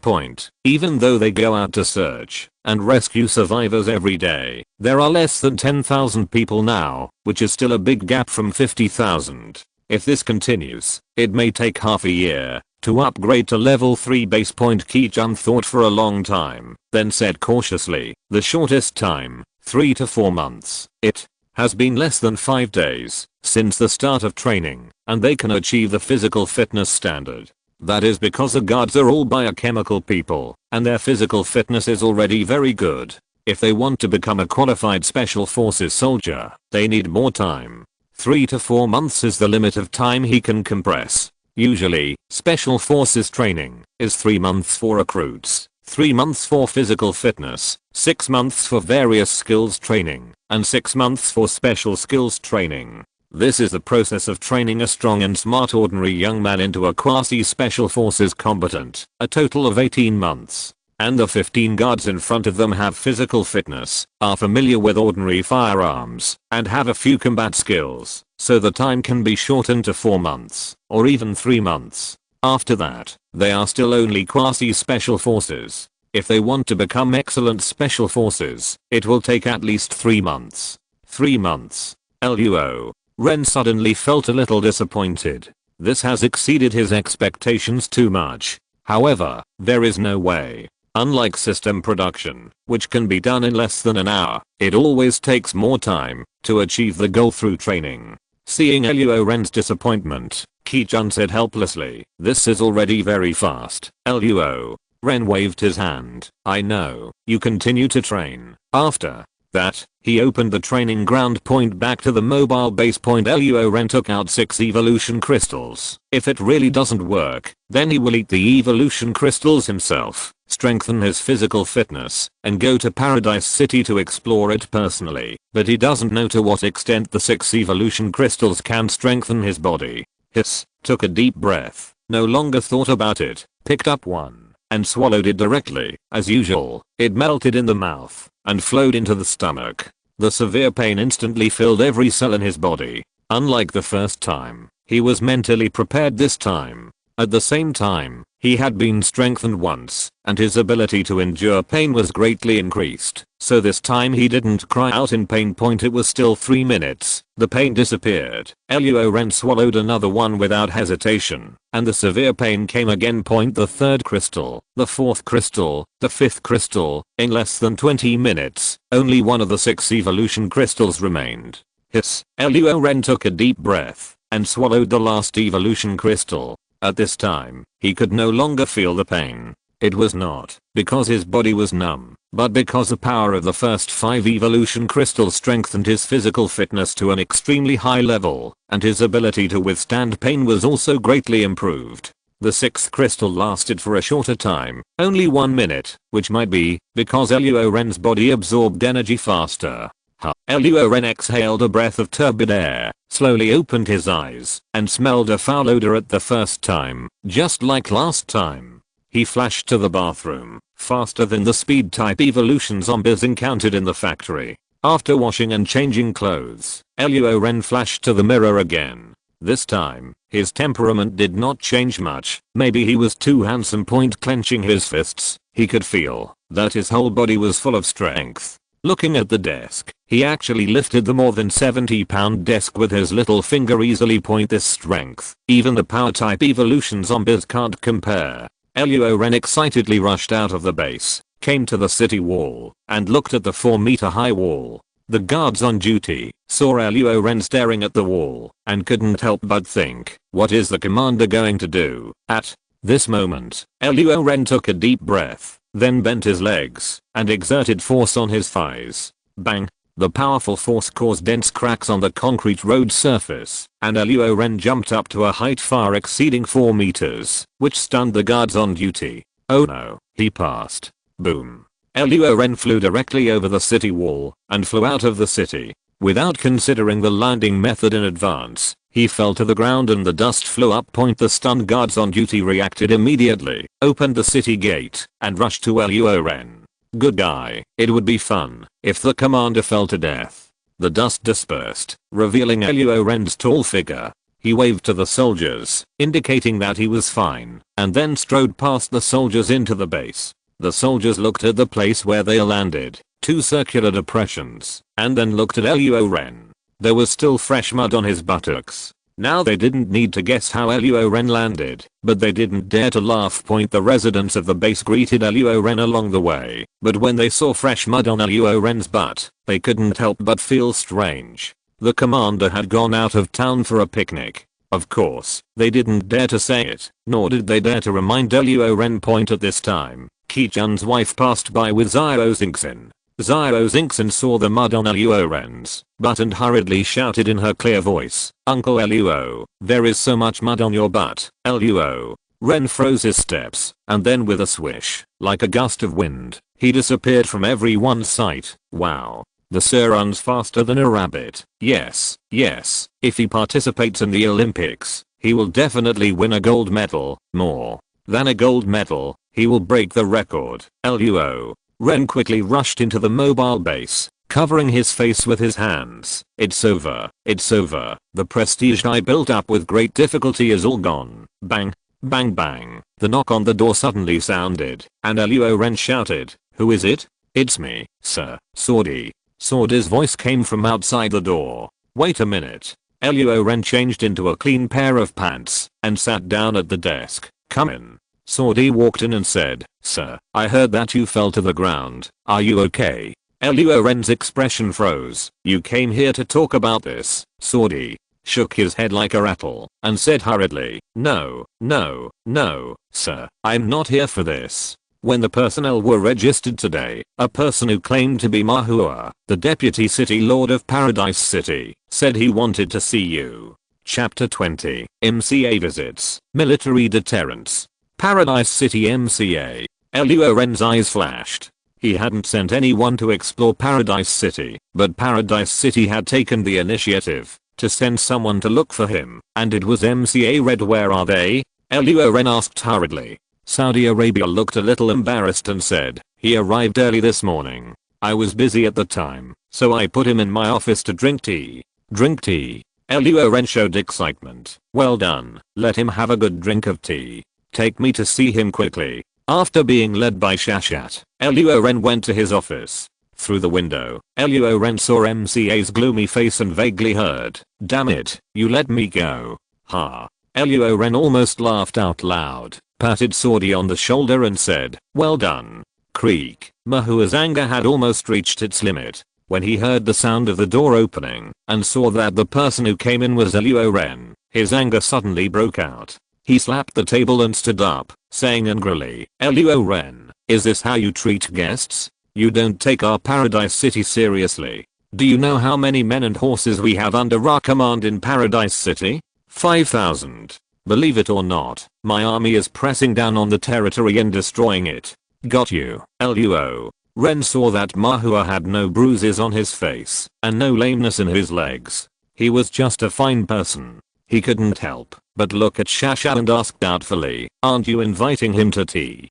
Even though they go out to search and rescue survivors every day, there are less than 10,000 people now, which is still a big gap from 50,000. If this continues, it may take half a year to upgrade to level 3 base. Ki-jun thought for a long time, then said cautiously, the shortest time, 3 to 4 months. It has been less than 5 days since the start of training, and they can achieve the physical fitness standard. That is because the guards are all biochemical people, and their physical fitness is already very good. If they want to become a qualified special forces soldier, they need more time. 3 to 4 months is the limit of time he can compress. Usually, special forces training is 3 months for recruits, 3 months for physical fitness, 6 months for various skills training, and 6 months for special skills training. This is the process of training a strong and smart ordinary young man into a quasi-special forces combatant, a total of 18 months. And the 15 guards in front of them have physical fitness, are familiar with ordinary firearms, and have a few combat skills, so the time can be shortened to 4 months, or even 3 months. After that, they are still only quasi-special forces. If they want to become excellent special forces, it will take at least 3 months. 3 months. Luo Ren suddenly felt a little disappointed. This has exceeded his expectations too much. However, there is no way. Unlike system production, which can be done in less than an hour, it always takes more time to achieve the goal through training. Seeing Luo Ren's disappointment, Ki-chun said helplessly, "This is already very fast." Luo Ren waved his hand. "I know, you continue to train." After that, he opened the training ground point back to the mobile base point. Luo Ren took out 6 evolution crystals. If it really doesn't work, then he will eat the evolution crystals himself, strengthen his physical fitness, and go to Paradise City to explore it personally. But he doesn't know to what extent the 6 evolution crystals can strengthen his body. Hiss, took a deep breath, no longer thought about it, picked up one, and swallowed it directly. As usual, it melted in the mouth and flowed into the stomach. The severe pain instantly filled every cell in his body. Unlike the first time, he was mentally prepared this time. At the same time, he had been strengthened once, and his ability to endure pain was greatly increased. So this time he didn't cry out in pain. It was still 3 minutes. The pain disappeared. Luo Ren swallowed another one without hesitation, and the severe pain came again. The 3rd crystal, the 4th crystal, the 5th crystal. In less than 20 minutes, only one of the 6 evolution crystals remained. Hiss. Luo Ren took a deep breath and swallowed the last evolution crystal. At this time, he could no longer feel the pain. It was not because his body was numb, but because the power of the first 5 evolution crystals strengthened his physical fitness to an extremely high level, and his ability to withstand pain was also greatly improved. The 6th crystal lasted for a shorter time, only 1 minute, which might be because Luo Ren's body absorbed energy faster. Luo Ren exhaled a breath of turbid air, slowly opened his eyes, and smelled a foul odor at the first time, just like last time. He flashed to the bathroom, faster than the speed type evolution zombies encountered in the factory. After washing and changing clothes, Luo Ren flashed to the mirror again. This time, his temperament did not change much. Maybe he was too handsome. Clenching his fists, he could feel that his whole body was full of strength. Looking at the desk, he actually lifted the more than 70-pound desk with his little finger easily. This strength, even the power type evolution zombies can't compare. Luo Ren excitedly rushed out of the base, came to the city wall, and looked at the 4-meter high wall. The guards on duty saw Luo Ren staring at the wall and couldn't help but think, what is the commander going to do? At this moment, Luo Ren took a deep breath, then bent his legs and exerted force on his thighs. Bang! The powerful force caused dense cracks on the concrete road surface, and Luo Ren jumped up to a height far exceeding 4 meters, which stunned the guards on duty. Oh no, he passed. Boom. Luo Ren flew directly over the city wall and flew out of the city. Without considering the landing method in advance, he fell to the ground and the dust flew up. The stunned guards on duty reacted immediately, opened the city gate, and rushed to Luo Ren. Good guy. It would be fun if the commander fell to death. The dust dispersed, revealing Luo Ren's tall figure. He waved to the soldiers, indicating that he was fine, and then strode past the soldiers into the base. The soldiers looked at the place where they landed, 2 circular depressions, and then looked at Luo Ren. There was still fresh mud on his buttocks. Now they didn't need to guess how Luo Ren landed, but they didn't dare to laugh. The residents of the base greeted Luo Ren along the way, but when they saw fresh mud on Luo Ren's butt, they couldn't help but feel strange. The commander had gone out of town for a picnic. Of course, they didn't dare to say it, nor did they dare to remind Luo Ren. At this time, Ki-chun's wife passed by with Xiao Xingxin. Xiao Xingxin saw the mud on Luo Ren's butt and hurriedly shouted in her clear voice, "Uncle Luo, there is so much mud on your butt." Luo Ren froze his steps, and then with a swish, like a gust of wind, he disappeared from everyone's sight. Wow. The sir runs faster than a rabbit. Yes, if he participates in the Olympics, he will definitely win a gold medal. More than a gold medal, he will break the record. Luo Ren quickly rushed into the mobile base, covering his face with his hands. It's over. The prestige I built up with great difficulty is all gone. Bang. Bang bang. The knock on the door suddenly sounded, and Luo Ren shouted, "Who is it?" "It's me, sir, Swordy." Swordy's voice came from outside the door. "Wait a minute." Luo Ren changed into a clean pair of pants and sat down at the desk. "Come in." Swordy walked in and said, "Sir, I heard that you fell to the ground. Are you okay?" Luo Ren's expression froze. "You came here to talk about this?" Swordy shook his head like a rattle and said hurriedly, "No, no, no, sir, I'm not here for this." When the personnel were registered today, a person who claimed to be Mahua, the deputy city lord of Paradise City, said he wanted to see you. Chapter 20, MCA visits, military deterrence. Paradise City MCA. Luo Ren's eyes flashed. He hadn't sent anyone to explore Paradise City, but Paradise City had taken the initiative to send someone to look for him, and it was MCA Red. "Where are they?" Luo Ren asked hurriedly. Saudi Arabia looked a little embarrassed and said, "He arrived early this morning. I was busy at the time, so I put him in my office to drink tea." "Drink tea?" Luo Ren showed excitement. "Well done, let him have a good drink of tea. Take me to see him quickly." After being led by Shashat, Luo Ren went to his office. Through the window, Luo Ren saw MCA's gloomy face and vaguely heard, "Damn it, you let me go. Ha." Luo Ren almost laughed out loud, patted Swordy on the shoulder and said, "Well done." Creak. Mahua's anger had almost reached its limit when he heard the sound of the door opening and saw that the person who came in was Luo Ren. His anger suddenly broke out. He slapped the table and stood up, saying angrily, "Luo Ren, is this how you treat guests? You don't take our Paradise City seriously. Do you know how many men and horses we have under our command in Paradise City? 5,000. Believe it or not, my army is pressing down on the territory and destroying it." "Got you, Luo." Ren saw that Mahua had no bruises on his face and no lameness in his legs. He was just a fine person. He couldn't help but look at Shasha and ask doubtfully, "Aren't you inviting him to tea?"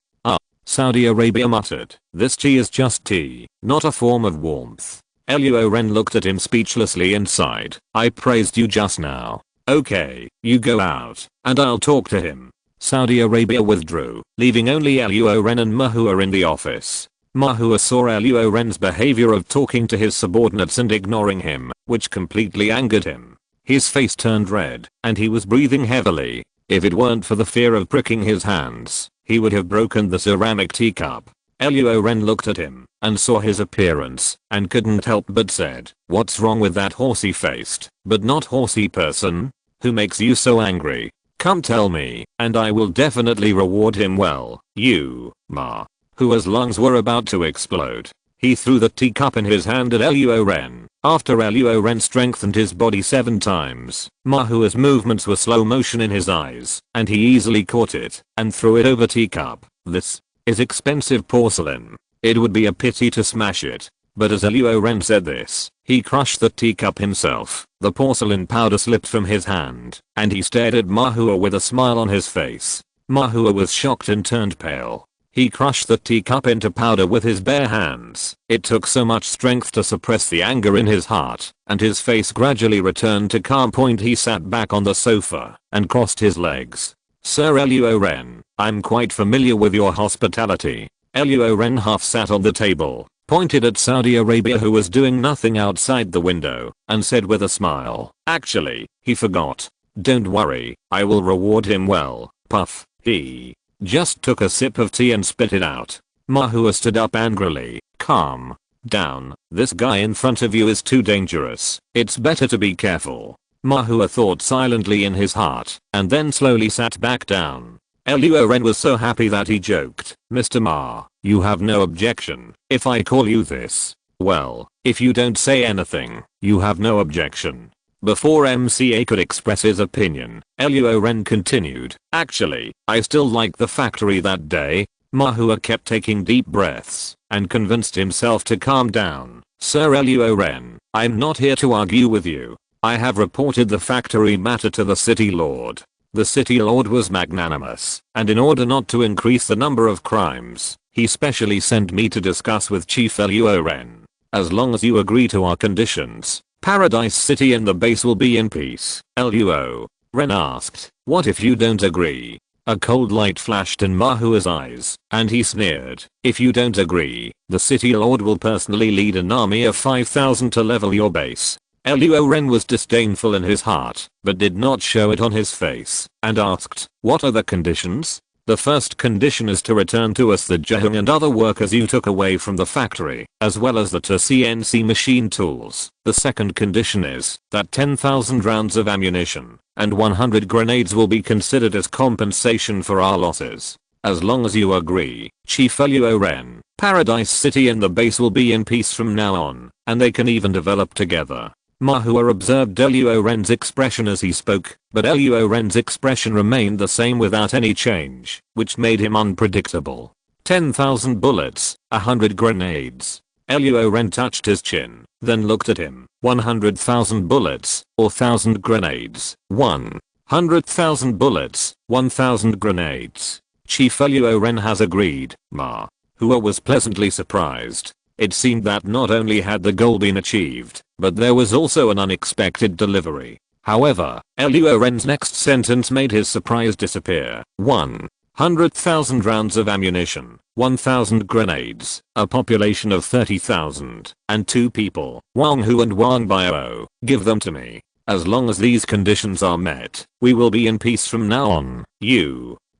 Saudi Arabia muttered, "This tea is just tea, not a form of warmth." Luo Ren looked at him speechlessly and sighed, "I praised you just now. Okay, you go out, and I'll talk to him." Saudi Arabia withdrew, leaving only Luo Ren and Mahua in the office. Mahua saw Luo Ren's behavior of talking to his subordinates and ignoring him, which completely angered him. His face turned red, and he was breathing heavily. If it weren't for the fear of pricking his hands, he would have broken the ceramic teacup. Luo Ren looked at him and saw his appearance and couldn't help but said, "What's wrong with that horsey-faced, but not horsey person? Who makes you so angry? Come tell me, and I will definitely reward him well." "You, Ma." Hua's lungs were about to explode. He threw the teacup in his hand at Luo Ren. After Luo Ren strengthened his body 7 times, Mahua's movements were slow motion in his eyes, and he easily caught it and threw it over teacup. "This is expensive porcelain. It would be a pity to smash it." But as Luo Ren said this, he crushed the teacup himself. The porcelain powder slipped from his hand, and he stared at Mahua with a smile on his face. Mahua was shocked and turned pale. He crushed the teacup into powder with his bare hands. It took so much strength to suppress the anger in his heart, and his face gradually returned to calm point. He sat back on the sofa and crossed his legs. "Sir Luo Ren, I'm quite familiar with your hospitality." Luo Ren half sat on the table, pointed at Saudi Arabia who was doing nothing outside the window, and said with a smile, "Actually, he forgot. Don't worry, I will reward him well." Puff. He just took a sip of tea and spit it out. Mahua stood up angrily. "Calm down. This guy in front of you is too dangerous. It's better to be careful." Mahua thought silently in his heart, and then slowly sat back down. Luo Ren was so happy that he joked, "Mr. Ma, you have no objection if I call you this?" "Well, if you don't say anything, you have no objection." Before MCA could express his opinion, Luo Ren continued, "Actually, I still like the factory that day." Mahua kept taking deep breaths and convinced himself to calm down. "Sir Luo Ren, I'm not here to argue with you. I have reported the factory matter to the city lord. The city lord was magnanimous, and in order not to increase the number of crimes, he specially sent me to discuss with Chief Luo Ren. As long as you agree to our conditions, Paradise City and the base will be in peace." Luo Ren asked, "What if you don't agree?" A cold light flashed in Mahua's eyes, and he sneered, "If you don't agree, the city lord will personally lead an army of 5,000 to level your base." Luo Ren was disdainful in his heart, but did not show it on his face, and asked, "What are the conditions?" "The first condition is to return to us the Jehung and other workers you took away from the factory, as well as the CNC machine tools. The second condition is that 10,000 rounds of ammunition and 100 grenades will be considered as compensation for our losses. As long as you agree, Chief Luo Ren, Paradise City and the base will be in peace from now on, and they can even develop together." Mahua observed Luo Ren's expression as he spoke, but Luo Ren's expression remained the same without any change, which made him unpredictable. 10,000 bullets, 100 grenades. Luo Ren touched his chin, then looked at him. 100,000 bullets, or 1,000 grenades. 100,000 bullets, 1,000 grenades. Chief Luo Ren has agreed. Mahua was pleasantly surprised. It seemed that not only had the goal been achieved, but there was also an unexpected delivery. However, Luo Ren's next sentence made his surprise disappear. 100,000 rounds of ammunition, 1,000 grenades, a population of 30,000, and 2 people, Wang Hu and Wang Biao. Give them to me. As long as these conditions are met, we will be in peace from now on.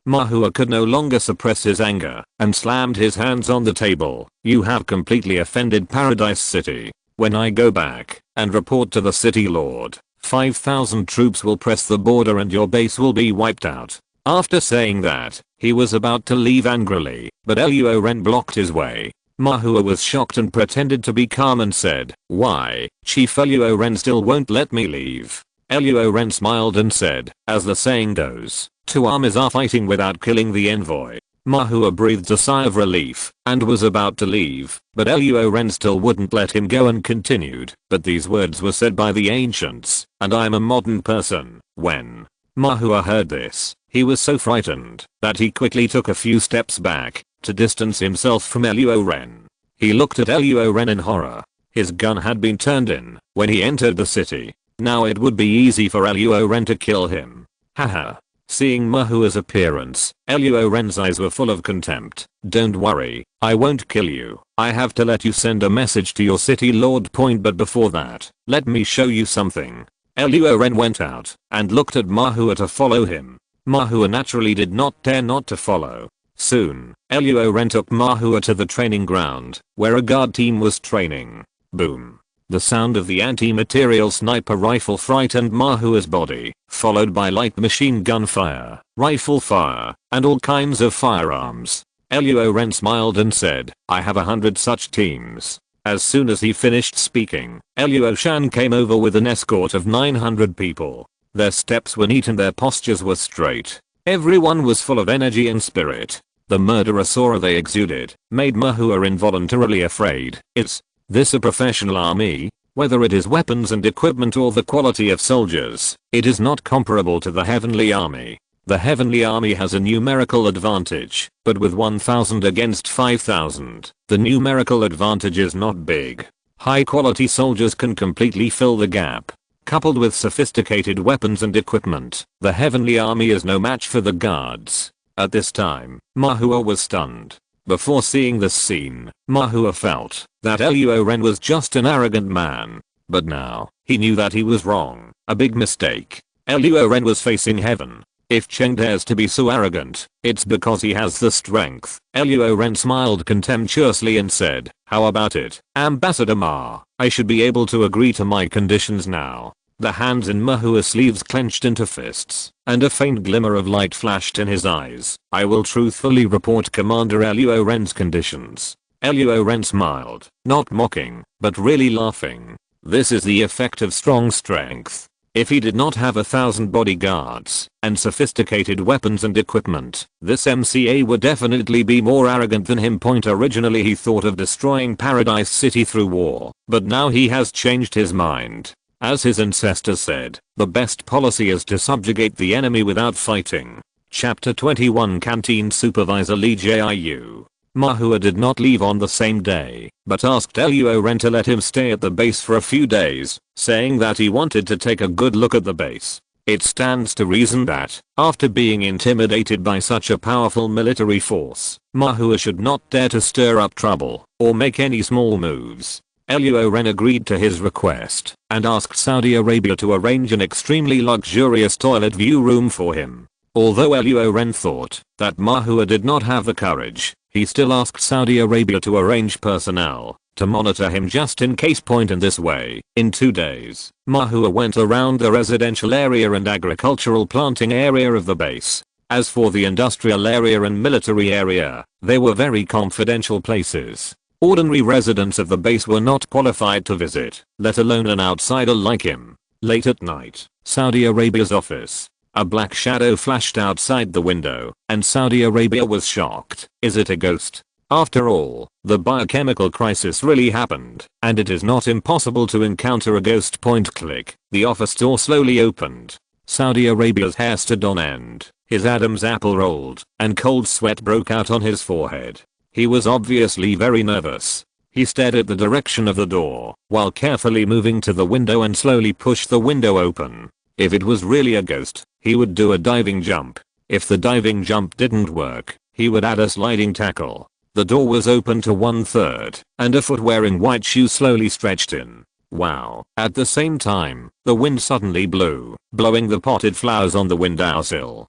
Mahua could no longer suppress his anger, and slammed his hands on the table. "You have completely offended Paradise City. When I go back and report to the city lord, 5,000 troops will press the border and your base will be wiped out." After saying that, he was about to leave angrily, but Luo Ren blocked his way. Mahua was shocked and pretended to be calm and said, "Why, Chief Luo Ren still won't let me leave?" Luo Ren smiled and said, "As the saying goes, 2 armies are fighting without killing the envoy." Mahua breathed a sigh of relief and was about to leave, but Luo Ren still wouldn't let him go and continued, "But these words were said by the ancients, and I'm a modern person." When Mahua heard this, he was so frightened that he quickly took a few steps back to distance himself from Luo Ren. He looked at Luo Ren in horror. His gun had been turned in when he entered the city. Now it would be easy for Luo Ren to kill him. Haha. Seeing Mahua's appearance, Luo Ren's eyes were full of contempt. "Don't worry, I won't kill you. I have to let you send a message to your city lord point, but before that, let me show you something." Luo Ren went out and looked at Mahua to follow him. Mahua naturally did not dare not to follow. Soon, Luo Ren took Mahua to the training ground, where a guard team was training. Boom. The sound of the anti-material sniper rifle frightened Mahua's body, followed by light machine gun fire, rifle fire, and all kinds of firearms. Luo Ren smiled and said, "I have 100 such teams." As soon as he finished speaking, Luo Shan came over with an escort of 900 people. Their steps were neat and their postures were straight. Everyone was full of energy and spirit. The murderous aura they exuded made Mahua involuntarily afraid. "Is this a professional army? Whether it is weapons and equipment or the quality of soldiers, it is not comparable to the Heavenly Army. The Heavenly Army has a numerical advantage, but with 1,000 against 5,000, the numerical advantage is not big. High quality soldiers can completely fill the gap. Coupled with sophisticated weapons and equipment, the Heavenly Army is no match for the guards." At this time, Mahua was stunned. Before seeing this scene, Mahua felt that Luo Ren was just an arrogant man. But now, he knew that he was wrong. A big mistake. Luo Ren was facing heaven. If Cheng dares to be so arrogant, it's because he has the strength. Luo Ren smiled contemptuously and said, "How about it, Ambassador Ma? I should be able to agree to my conditions now." The hands in Mahua's sleeves clenched into fists, and a faint glimmer of light flashed in his eyes. "I will truthfully report Commander Luo Ren's conditions." Luo Ren smiled, not mocking, but really laughing. This is the effect of strong strength. If he did not have 1,000 bodyguards and sophisticated weapons and equipment, this MCA would definitely be more arrogant than him. Originally he thought of destroying Paradise City through war, but now he has changed his mind. As his ancestors said, the best policy is to subjugate the enemy without fighting. Chapter 21 Canteen Supervisor Li Jiu. Mahua did not leave on the same day, but asked Luo Ren to let him stay at the base for a few days, saying that he wanted to take a good look at the base. It stands to reason that, after being intimidated by such a powerful military force, Mahua should not dare to stir up trouble or make any small moves. Luo Ren agreed to his request and asked Saudi Arabia to arrange an extremely luxurious toilet view room for him. Although Luo Ren thought that Mahua did not have the courage, he still asked Saudi Arabia to arrange personnel to monitor him just in case. In this way, in 2 days, Mahua went around the residential area and agricultural planting area of the base. As for the industrial area and military area, they were very confidential places. Ordinary residents of the base were not qualified to visit, let alone an outsider like him. Late at night, Saudi Arabia's office. A black shadow flashed outside the window, and Saudi Arabia was shocked. Is it a ghost? After all, the biochemical crisis really happened, and it is not impossible to encounter a ghost. Click. The office door slowly opened. Saudi Arabia's hair stood on end, his Adam's apple rolled, and cold sweat broke out on his forehead. He was obviously very nervous. He stared at the direction of the door, while carefully moving to the window and slowly pushed the window open. If it was really a ghost, he would do a diving jump. If the diving jump didn't work, he would add a sliding tackle. The door was open to 1/3, and a foot wearing white shoes slowly stretched in. Wow. At the same time, the wind suddenly blew, blowing the potted flowers on the windowsill.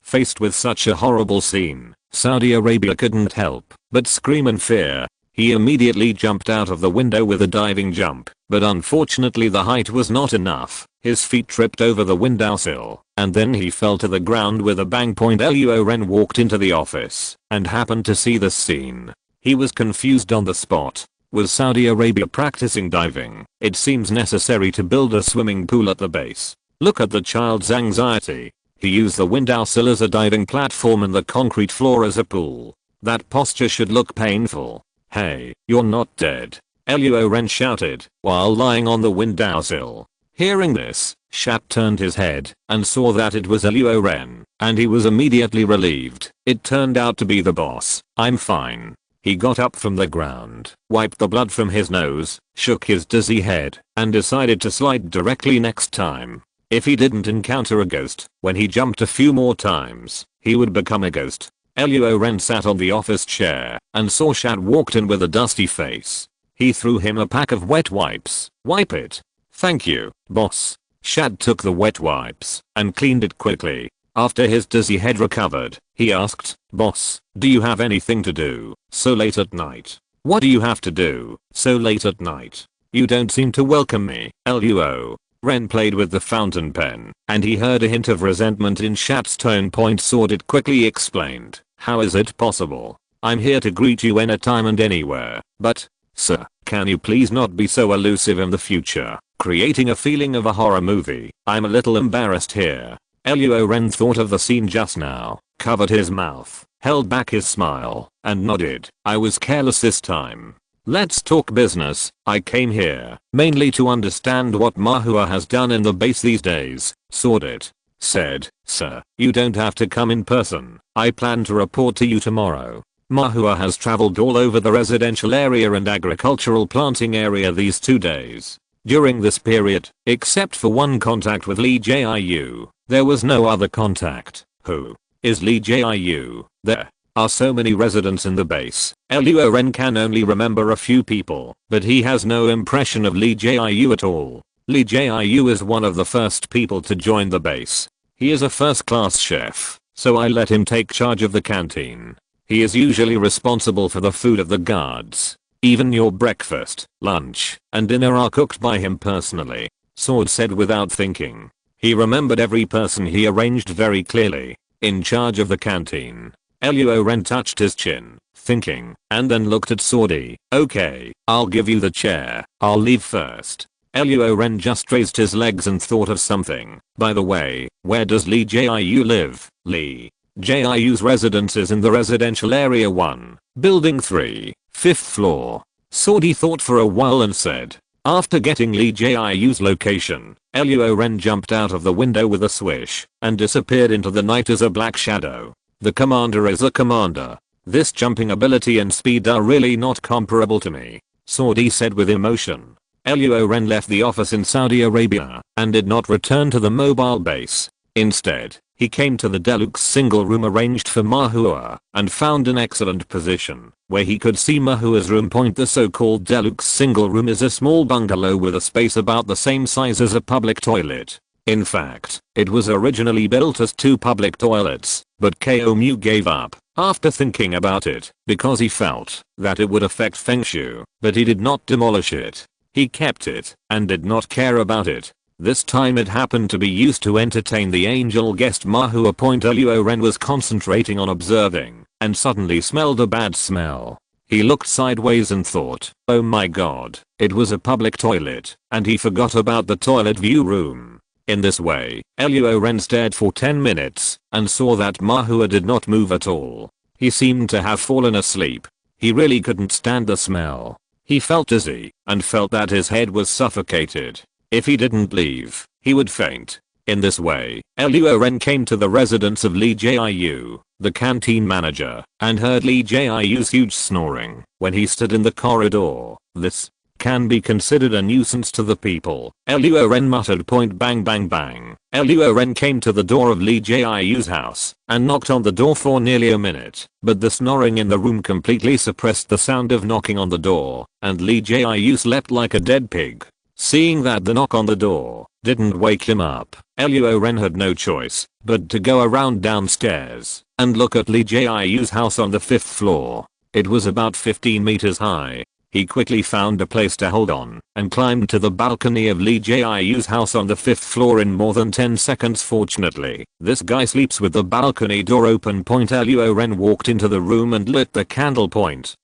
Faced with such a horrible scene, Saudi Arabia couldn't help but scream in fear. He immediately jumped out of the window with a diving jump, but unfortunately the height was not enough. His feet tripped over the windowsill, and then he fell to the ground with a bang. Luo Ren walked into the office and happened to see this scene. He was confused on the spot. Was Saudi Arabia practicing diving? It seems necessary to build a swimming pool at the base. Look at the child's anxiety. He used the windowsill as a diving platform and the concrete floor as a pool. That posture should look painful. Hey, you're not dead, Luo Ren shouted while lying on the windowsill. Hearing this, Shat turned his head and saw that it was Luo Ren, and he was immediately relieved. It turned out to be the boss. I'm fine. He got up from the ground, wiped the blood from his nose, shook his dizzy head, and decided to slide directly next time. If he didn't encounter a ghost when he jumped a few more times, he would become a ghost. Luo Ren sat on the office chair and saw Shat walked in with a dusty face. He threw him a pack of wet wipes. Wipe it. Thank you, boss. Shat took the wet wipes and cleaned it quickly. After his dizzy head recovered, he asked, boss, do you have anything to do so late at night? What do you have to do so late at night? You don't seem to welcome me. Luo Ren played with the fountain pen, and he heard a hint of resentment in Shat's tone. It quickly explained, how is it possible? I'm here to greet you anytime and anywhere, but, sir, can you please not be so elusive in the future, creating a feeling of a horror movie? I'm a little embarrassed here. Luo Ren thought of the scene just now, covered his mouth, held back his smile, and nodded. I was careless this time. Let's talk business. I came here mainly to understand what Mahua has done in the base these days. Sordid said, sir, you don't have to come in person. I plan to report to you tomorrow. Mahua has traveled all over the residential area and agricultural planting area these 2 days. During this period, except for one contact with Lee Jiu, there was no other contact. Who is Lee Jiu? There are so many residents in the base. Luo Ren can only remember a few people, but he has no impression of Lee Jiu at all. Lee Jiu is one of the first people to join the base. He is a first-class chef, so I let him take charge of the canteen. He is usually responsible for the food of the guards. Even your breakfast, lunch, and dinner are cooked by him personally. Sword said without thinking. He remembered every person he arranged very clearly. In charge of the canteen. Luo Ren touched his chin, thinking, and then looked at Swordy. Okay, I'll give you the chair. I'll leave first. Luo Ren just raised his legs and thought of something. By the way, where does Lee Jiu live? Lee Jiu's residence is in the residential area 1, building 3, 5th floor. Swordy thought for a while and said. After getting Lee Jiu's location, Luo Ren jumped out of the window with a swish and disappeared into the night as a black shadow. The commander is a commander. This jumping ability and speed are really not comparable to me, Swordy said with emotion. Luo Ren left the office in Saudi Arabia and did not return to the mobile base. Instead, he came to the deluxe single room arranged for Mahua and found an excellent position where he could see Mahua's room. The so-called deluxe single room is a small bungalow with a space about the same size as a public toilet. In fact, it was originally built as 2 public toilets, but Komu gave up after thinking about it because he felt that it would affect Feng Shui, but he did not demolish it. He kept it and did not care about it. This time it happened to be used to entertain the angel guest Mahua. Luo Ren was concentrating on observing and suddenly smelled a bad smell. He looked sideways and thought, oh my god, it was a public toilet, and he forgot about the toilet view room. In this way, Luo Ren stared for 10 minutes and saw that Mahua did not move at all. He seemed to have fallen asleep. He really couldn't stand the smell. He felt dizzy and felt that his head was suffocated. If he didn't leave, he would faint. In this way, Luo Ren came to the residence of Li Jiayu, the canteen manager, and heard Li Jiayu's huge snoring when he stood in the corridor. This can be considered a nuisance to the people, Luo Ren muttered. Bang bang bang. Luo Ren came to the door of Li Jiayu's house and knocked on the door for nearly a minute, but the snoring in the room completely suppressed the sound of knocking on the door, and Li Jiayu slept like a dead pig. Seeing that the knock on the door didn't wake him up, Luo Ren had no choice but to go around downstairs and look at Li Jiayu's house on the 5th floor. It was about 15 meters high. He quickly found a place to hold on and climbed to the balcony of Li Jiayu's house on the 5th floor in more than 10 seconds. Fortunately, this guy sleeps with the balcony door open. Luo Ren walked into the room and lit the candle.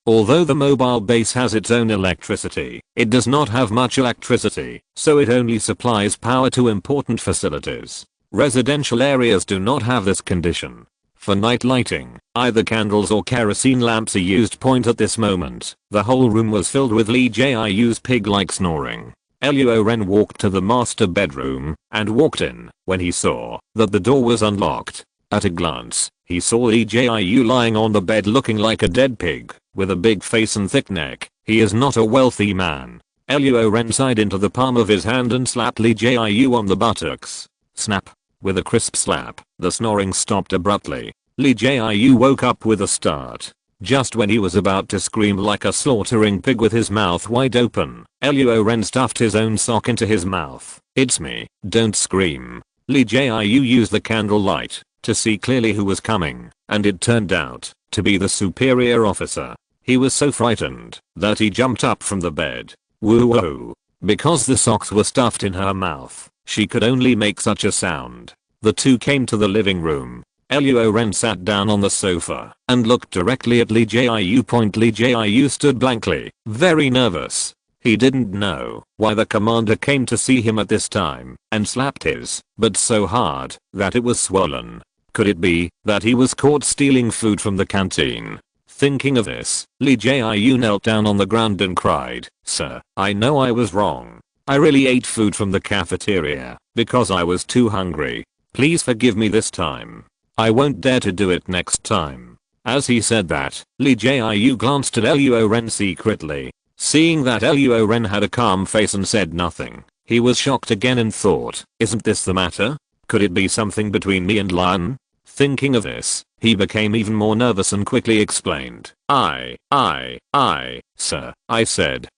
Although the mobile base has its own electricity, it does not have much electricity, so it only supplies power to important facilities. Residential areas do not have this condition. For night lighting, either candles or kerosene lamps are used. At this moment, the whole room was filled with Li Jiayu's pig-like snoring. Luo Ren walked to the master bedroom and walked in when he saw that the door was unlocked. At a glance, he saw Li Jiayu lying on the bed looking like a dead pig with a big face and thick neck. He is not a wealthy man. Luo Ren sighed into the palm of his hand and slapped Li Jiayu on the buttocks. Snap. With a crisp slap, the snoring stopped abruptly. Li Jiayu woke up with a start. Just when he was about to scream like a slaughtering pig with his mouth wide open, Luo Ren stuffed his own sock into his mouth. It's me, don't scream. Li Jiayu used the candle light to see clearly who was coming, and it turned out to be the superior officer. He was so frightened that he jumped up from the bed. Woo-woo. Because the socks were stuffed in her mouth, she could only make such a sound. The two came to the living room. Luo Ren sat down on the sofa and looked directly at Li Jiayu. Li Jiayu stood blankly, very nervous. He didn't know why the commander came to see him at this time and slapped his butt so hard that it was swollen. Could it be that he was caught stealing food from the canteen? Thinking of this, Li Jiayu knelt down on the ground and cried, "Sir, I know I was wrong. I really ate food from the cafeteria because I was too hungry. Please forgive me this time. I won't dare to do it next time." As he said that, Li Jiayu glanced at Luo Ren secretly. Seeing that Luo Ren had a calm face and said nothing, he was shocked again and thought, isn't this the matter? Could it be something between me and Lan? Thinking of this, he became even more nervous and quickly explained, sir, I said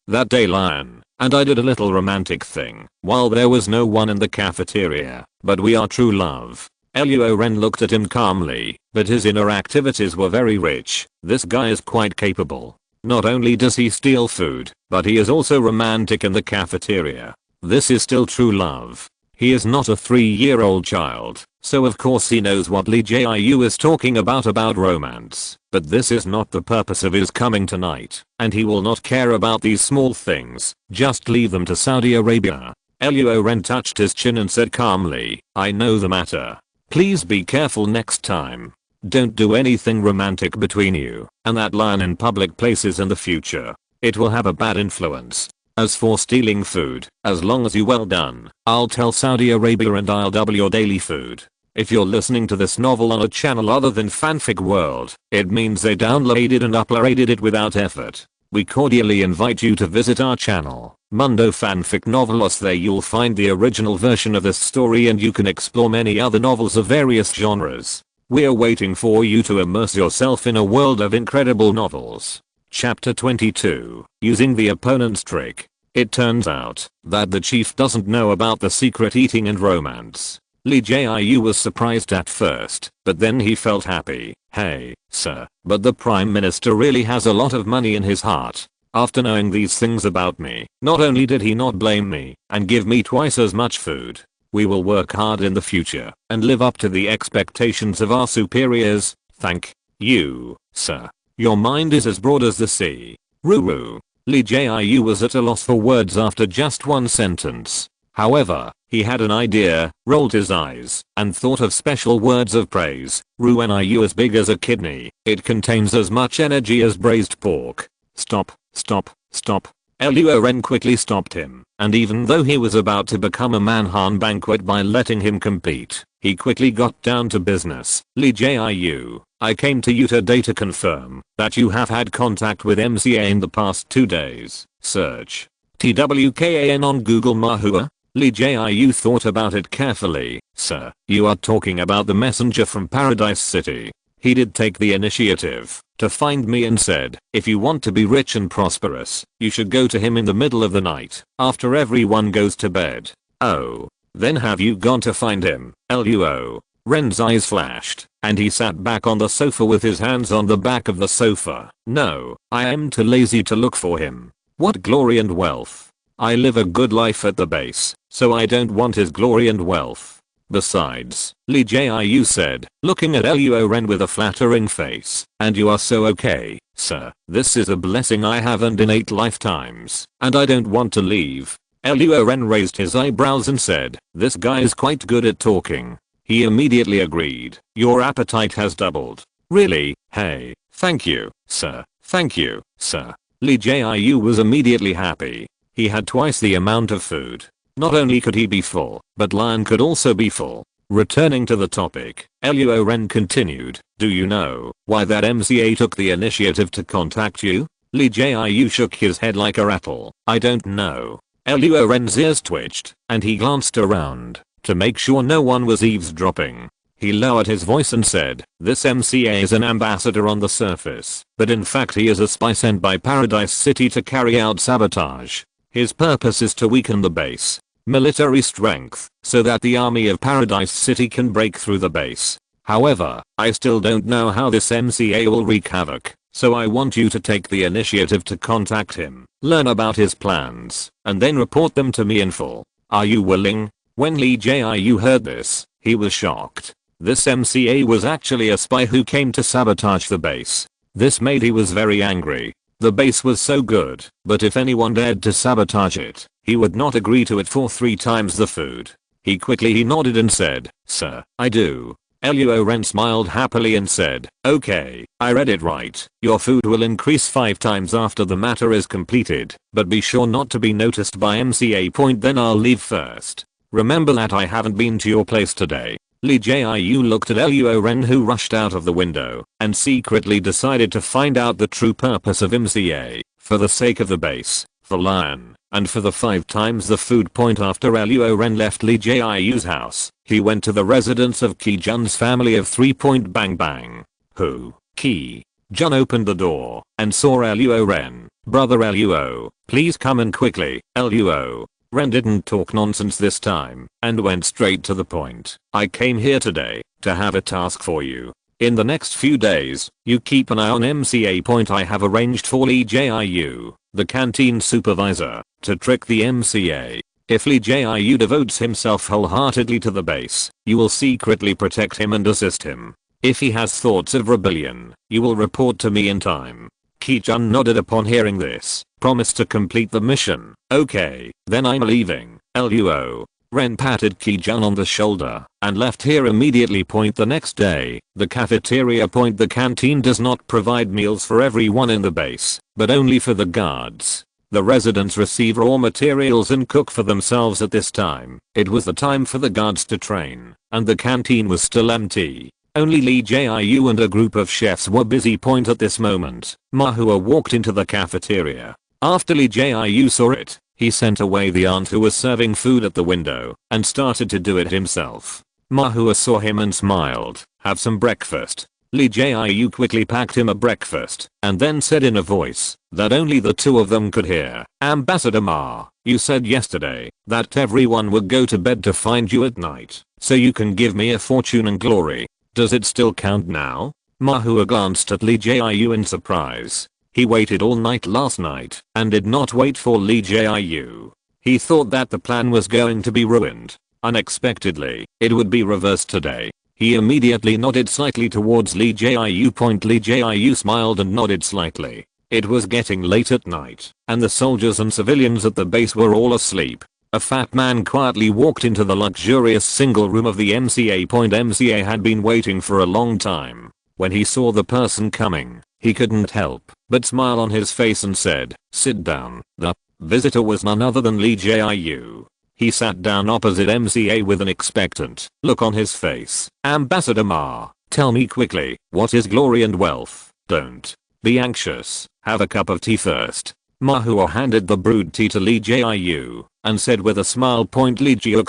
that day Lan and I did a little romantic thing while there was no one in the cafeteria, but we are true love. Luo Ren looked at him calmly, but his inner activities were very rich. This guy is quite capable. Not only does he steal food, but he is also romantic in the cafeteria. This is still true love. He is not a 3-year-old child, so of course he knows what Li Jiayu is talking about romance. But this is not the purpose of his coming tonight, and he will not care about these small things. Just leave them to Saudi Arabia. Luo Ren touched his chin and said calmly, I know the matter. Please be careful next time. Don't do anything romantic between you and that lion in public places in the future. It will have a bad influence. As for stealing food, as long as you well done, I'll tell Saudi Arabia and I'll double your daily food. If you're listening to this novel on a channel other than Fanfic World, it means they downloaded and uploaded it without effort. we cordially invite you to visit our channel, Mundo Fanfic Novelos. There you'll find the original version of this story and you can explore many other novels of various genres. We're waiting for you to immerse yourself in a world of incredible novels. Chapter 22, Using the Opponent's Trick. It turns out that the chief doesn't know about the secret eating and romance. Lee Jiu was surprised at first, but then he felt happy. Hey, sir, but the Prime Minister really has a lot of money in his heart. After knowing these things about me, not only did he not blame me and give me twice as much food, we will work hard in the future and live up to the expectations of our superiors. Thank you, sir. Your mind is as broad as the sea. Ruru. Lee Jiu was at a loss for words after just one sentence. However, he had an idea, rolled his eyes, and thought of special words of praise. Rueniu as big as a kidney. It contains as much energy as braised pork. Stop, stop, stop. Luo Ren quickly stopped him, and even though he was about to become a Manhan banquet by letting him compete, he quickly got down to business. Lee Jiu, I came to you today to confirm that you have had contact with MCA in the past 2 days. Search TWKAN on Google Mahua. Lee Jiu thought about it carefully. Sir, you are talking about the messenger from Paradise City. He did take the initiative to find me and said, if you want to be rich and prosperous, you should go to him in the middle of the night, after everyone goes to bed. Oh, then have you gone to find him? Luo Ren's eyes flashed, and he sat back on the sofa with his hands on the back of the sofa. No, I am too lazy to look for him. What glory and wealth. I live a good life at the base, so I don't want his glory and wealth. Besides, Lee Jiu said, looking at Luo Ren with a flattering face, and you are so okay, sir. This is a blessing I have earned in 8 lifetimes, and I don't want to leave. Luo Ren raised his eyebrows and said, this guy is quite good at talking. He immediately agreed, your appetite has doubled. Really? Hey, thank you, sir. Thank you, sir. Lee Jiu was immediately happy. He had twice the amount of food. Not only could he be full, but Lion could also be full. Returning to the topic, Luo Ren continued, do you know why that MCA took the initiative to contact you? Lee Jiu shook his head like a rattle. I don't know. Luo Ren's ears twitched, and he glanced around to make sure no one was eavesdropping. He lowered his voice and said, this MCA is an ambassador on the surface, but in fact he is a spy sent by Paradise City to carry out sabotage. His purpose is to weaken the base military strength so that the army of Paradise City can break through the base. However, I still don't know how this MCA will wreak havoc, so I want you to take the initiative to contact him, learn about his plans, and then report them to me in full. Are you willing? When Lee Jiu heard this, he was shocked. This MCA was actually a spy who came to sabotage the base. This made he was very angry. The base was so good, but if anyone dared to sabotage it, he would not agree to it for 3 times the food. He nodded and said, sir, I do. Luo Ren smiled happily and said, okay, I read it right. Your food will increase 5 times after the matter is completed, but be sure not to be noticed by MCA. Then I'll leave first. Remember that I haven't been to your place today. Lee Jiu looked at Luo Ren, who rushed out of the window and secretly decided to find out the true purpose of MCA, for the sake of the base, for Lion, and for the 5 times the food. After Luo Ren left Lee Jiu's house, he went to the residence of Ki Jun's family of 3. Bang bang. Who? Ki Jun opened the door and saw Luo Ren. Brother Luo, please come in quickly. Luo Ren didn't talk nonsense this time and went straight to the point. I came here today to have a task for you. In the next few days, you keep an eye on MCA. I have arranged for Lee Jiu, the canteen supervisor, to trick the MCA. If Lee Jiu devotes himself wholeheartedly to the base, you will secretly protect him and assist him. If he has thoughts of rebellion, you will report to me in time. Ki Jun nodded upon hearing this, promised to complete the mission. Okay, then I'm leaving. Luo Ren patted Ki Jun on the shoulder and left here immediately. The next day, the cafeteria. The canteen does not provide meals for everyone in the base, but only for the guards. The residents receive raw materials and cook for themselves at this time. It was the time for the guards to train, and the canteen was still empty. Only Lee Jiu and a group of chefs were busy. At this moment, Mahua walked into the cafeteria. After Lee Jiu saw it, he sent away the aunt who was serving food at the window and started to do it himself. Mahua saw him and smiled. Have some breakfast. Lee Jiu quickly packed him a breakfast and then said in a voice that only the two of them could hear, Ambassador Ma, you said yesterday that everyone would go to bed to find you at night so you can give me a fortune and glory. Does it still count now? Mahua glanced at Lee Jiu in surprise. He waited all night last night and did not wait for Lee Jiu. He thought that the plan was going to be ruined. Unexpectedly, it would be reversed today. He immediately nodded slightly towards Lee Jiu. Lee Jiu smiled and nodded slightly. It was getting late at night, and the soldiers and civilians at the base were all asleep. A fat man quietly walked into the luxurious single room of the MCA. MCA had been waiting for a long time. When he saw the person coming, he couldn't help but smile on his face and said, sit down. The visitor was none other than Lee Jiu. He sat down opposite MCA with an expectant look on his face. Ambassador Ma, tell me quickly, what is glory and wealth? Don't be anxious, have a cup of tea first. Mahua handed the brewed tea to Lee Jiu and said with a smile. Lee Jiu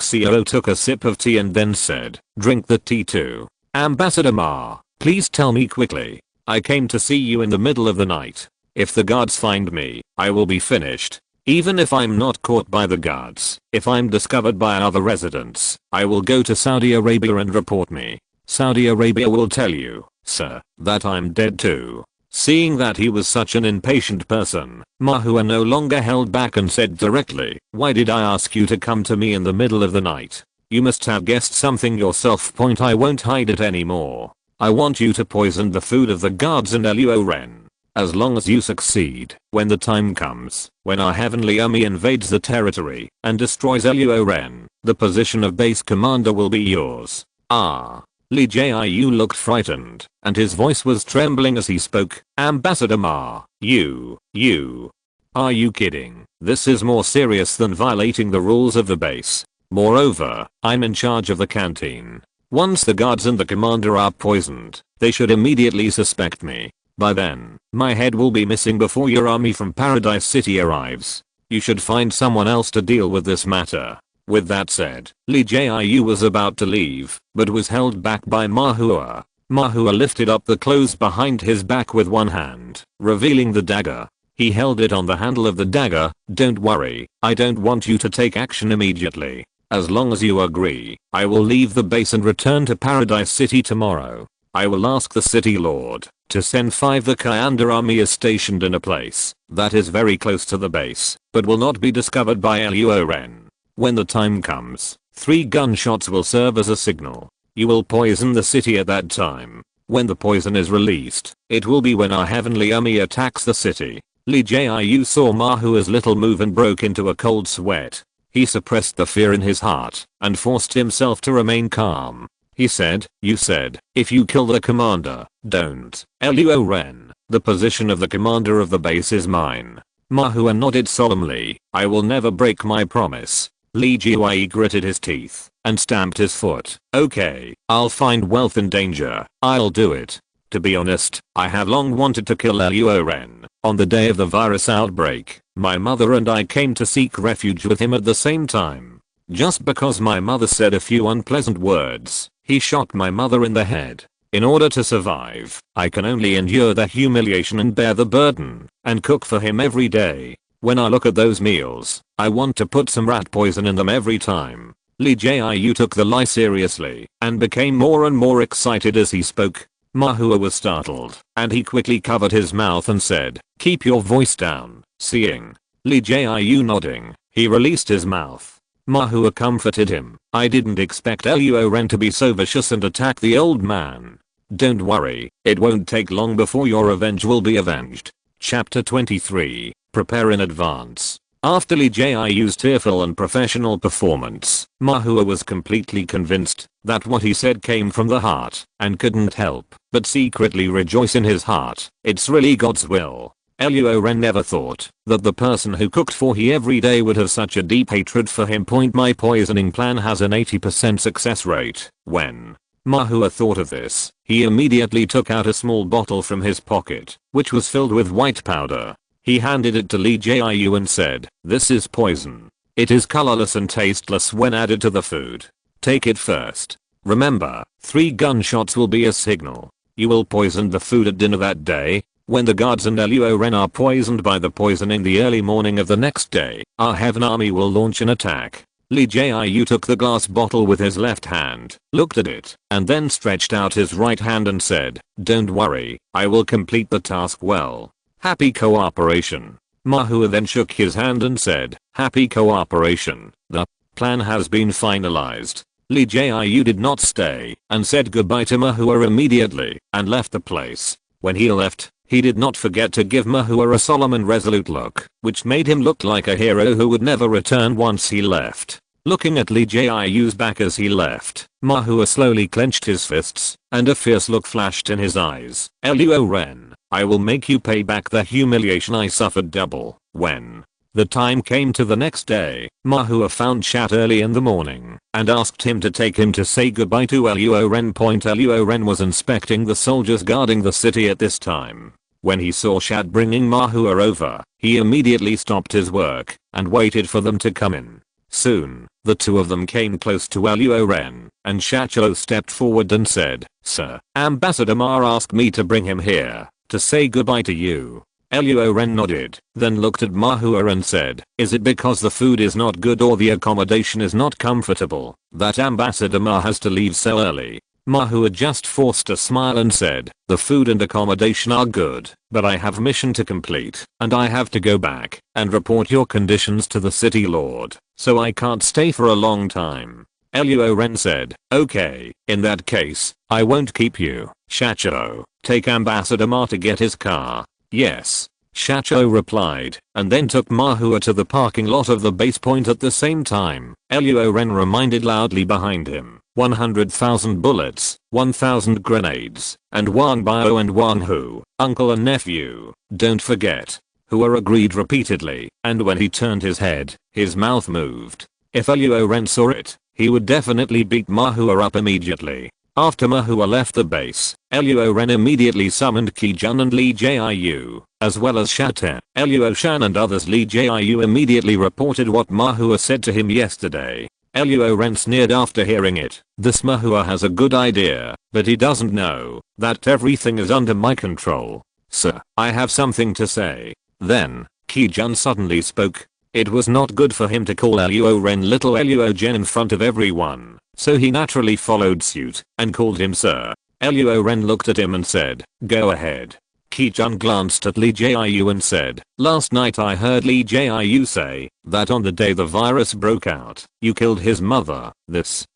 took a sip of tea and then said, drink the tea too. Ambassador Ma, please tell me quickly. I came to see you in the middle of the night. If the guards find me, I will be finished. Even if I'm not caught by the guards, if I'm discovered by other residents, I will go to Saudi Arabia and report me. Saudi Arabia will tell you, sir, that I'm dead too. Seeing that he was such an impatient person, Mahua no longer held back and said directly, why did I ask you to come to me in the middle of the night? You must have guessed something yourself. I won't hide it anymore. I want you to poison the food of the guards and Luo Ren. As long as you succeed, when the time comes, when our heavenly army invades the territory and destroys Luo Ren, the position of base commander will be yours. Ah. Lee Jiu looked frightened, and his voice was trembling as he spoke. Ambassador Ma, you. Are you kidding? This is more serious than violating the rules of the base. Moreover, I'm in charge of the canteen. Once the guards and the commander are poisoned, they should immediately suspect me. By then, my head will be missing before your army from Paradise City arrives. You should find someone else to deal with this matter. With that said, Lee Jiu was about to leave, but was held back by Mahua. Mahua lifted up the clothes behind his back with one hand, revealing the dagger. He held it on the handle of the dagger. Don't worry, I don't want you to take action immediately. As long as you agree, I will leave the base and return to Paradise City tomorrow. I will ask the city lord to send 5. The Kayanda army is stationed in a place that is very close to the base, but will not be discovered by Luo Ren. When the time comes, 3 gunshots will serve as a signal. You will poison the city at that time. When the poison is released, it will be when our heavenly army attacks the city. Lee Jiu saw Mahua's little move and broke into a cold sweat. He suppressed the fear in his heart and forced himself to remain calm. He said, you said, if you kill the commander, don't. Luo Ren, the position of the commander of the base is mine. Mahua nodded solemnly. I will never break my promise. Lee Jiu gritted his teeth and stamped his foot. Okay, I'll find wealth in danger. I'll do it. To be honest, I have long wanted to kill Luo Ren. On the day of the virus outbreak, my mother and I came to seek refuge with him at the same time. Just because my mother said a few unpleasant words, he shot my mother in the head. In order to survive, I can only endure the humiliation and bear the burden, and cook for him every day. When I look at those meals, I want to put some rat poison in them every time. Lee Jiu took the lie seriously and became more and more excited as he spoke. Mahua was startled, and he quickly covered his mouth and said, keep your voice down. Seeing Lee Jiu nodding, he released his mouth. Mahua comforted him. I didn't expect Luo Ren to be so vicious and attack the old man. Don't worry, it won't take long before your revenge will be avenged. Chapter 23. Prepare in advance. After Lee Jiu's tearful and professional performance, Mahua was completely convinced that what he said came from the heart and couldn't help but secretly rejoice in his heart. It's really God's will. Luo Ren never thought that the person who cooked for he every day would have such a deep hatred for him. My poisoning plan has an 80% success rate. When Mahua thought of this. He immediately took out a small bottle from his pocket, which was filled with white powder. He handed it to Lee Jiayu and said, "This is poison. It is colorless and tasteless when added to the food. Take it first. Remember, 3 gunshots will be a signal. You will poison the food at dinner that day. When the guards and Luo Ren are poisoned by the poison in the early morning of the next day, our heaven army will launch an attack." Lee Jiayu took the glass bottle with his left hand, looked at it, and then stretched out his right hand and said, "Don't worry, I will complete the task well. Happy cooperation." Mahua then shook his hand and said, "Happy cooperation. The plan has been finalized." Lee Jiayu did not stay and said goodbye to Mahua immediately and left the place. When he left, he did not forget to give Mahua a solemn and resolute look, which made him look like a hero who would never return once he left. Looking at Lee Jiayu's back as he left, Mahua slowly clenched his fists, and a fierce look flashed in his eyes. "Luo Ren, I will make you pay back the humiliation I suffered double." When the time came to the next day, Mahua found Shat early in the morning and asked him to take him to say goodbye to Luo Ren. Luo Ren was inspecting the soldiers guarding the city at this time. When he saw Shat bringing Mahua over, he immediately stopped his work and waited for them to come in. Soon, the two of them came close to Luo Ren, and Shachalo stepped forward and said, "Sir, Ambassador Ma asked me to bring him here to say goodbye to you." Luo Ren nodded, then looked at Mahua and said, "Is it because the food is not good or the accommodation is not comfortable that Ambassador Ma has to leave so early?" Mahua just forced a smile and said, "The food and accommodation are good, but I have a mission to complete, and I have to go back and report your conditions to the city lord, so I can't stay for a long time." Luo Ren said, "Okay, in that case, I won't keep you. Shachalo, take Ambassador Ma to get his car." "Yes." Shachalo replied, and then took Mahua to the parking lot of the base point at the same time. Luo Ren reminded loudly behind him, 100,000 bullets, 1,000 grenades, and Wang Bio and Wang Hu, uncle and nephew, don't forget. Hua agreed repeatedly, and when he turned his head, his mouth moved. If Luo Ren saw it, he would definitely beat Mahua up immediately. After Mahua left the base, Luo Ren immediately summoned Kijun and Lee Jiayu, as well as Shate, Luo Shan and others. Lee Jiayu immediately reported what Mahua said to him yesterday. Luo Ren sneered after hearing it. "This Mahua has a good idea, but he doesn't know that everything is under my control. Sir, I have something to say." Then, Kijun suddenly spoke. It was not good for him to call Luo Ren little Luo Jen in front of everyone, so he naturally followed suit and called him sir. Luo Ren looked at him and said, "Go ahead." Kijun glanced at Lee Jiayu and said, "Last night I heard Lee Jiayu say that on the day the virus broke out, you killed his mother."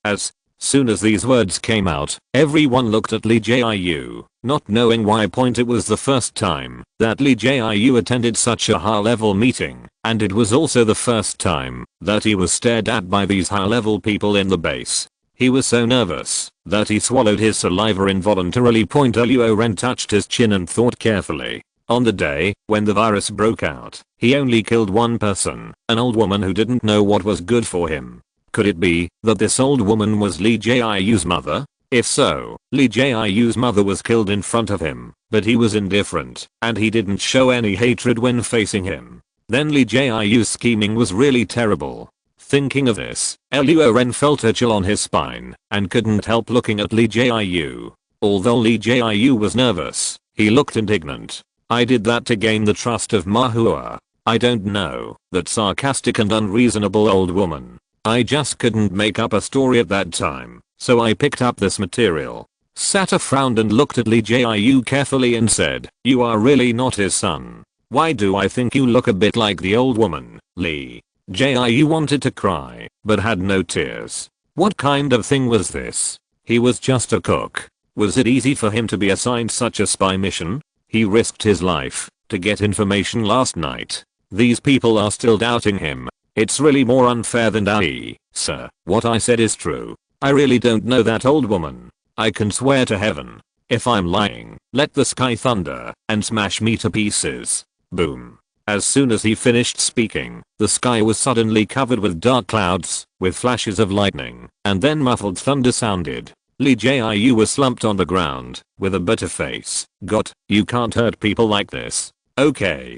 As soon as these words came out, everyone looked at Lee Jiayu, not knowing why. It was the first time that Lee Jiayu attended such a high-level meeting, and it was also the first time that he was stared at by these high-level people in the base. He was so nervous that he swallowed his saliva involuntarily. Luo Ren touched his chin and thought carefully. On the day when the virus broke out, he only killed one person, an old woman who didn't know what was good for him. Could it be that this old woman was Lee Jiayu's mother? If so, Lee Jiayu's mother was killed in front of him, but he was indifferent, and he didn't show any hatred when facing him. Then Lee Jiayu's scheming was really terrible. Thinking of this, Luo Ren felt a chill on his spine and couldn't help looking at Lee Jiayu. Although Lee Jiayu was nervous, he looked indignant. "I did that to gain the trust of Mahua. I don't know, that sarcastic and unreasonable old woman. I just couldn't make up a story at that time, so I picked up this material." Sata frowned and looked at Lee Jiayu carefully and said, "You are really not his son. Why do I think you look a bit like the old woman?" Lee Jiayu wanted to cry, but had no tears. What kind of thing was this? He was just a cook. Was it easy for him to be assigned such a spy mission? He risked his life to get information last night. These people are still doubting him. It's really more unfair than that. Sir, what I said is true. I really don't know that old woman. I can swear to heaven. If I'm lying, let the sky thunder and smash me to pieces. Boom. As soon as he finished speaking, the sky was suddenly covered with dark clouds, with flashes of lightning, and then muffled thunder sounded. Lee Jiu was slumped on the ground, with a bitter face. "God, you can't hurt people like this. Okay,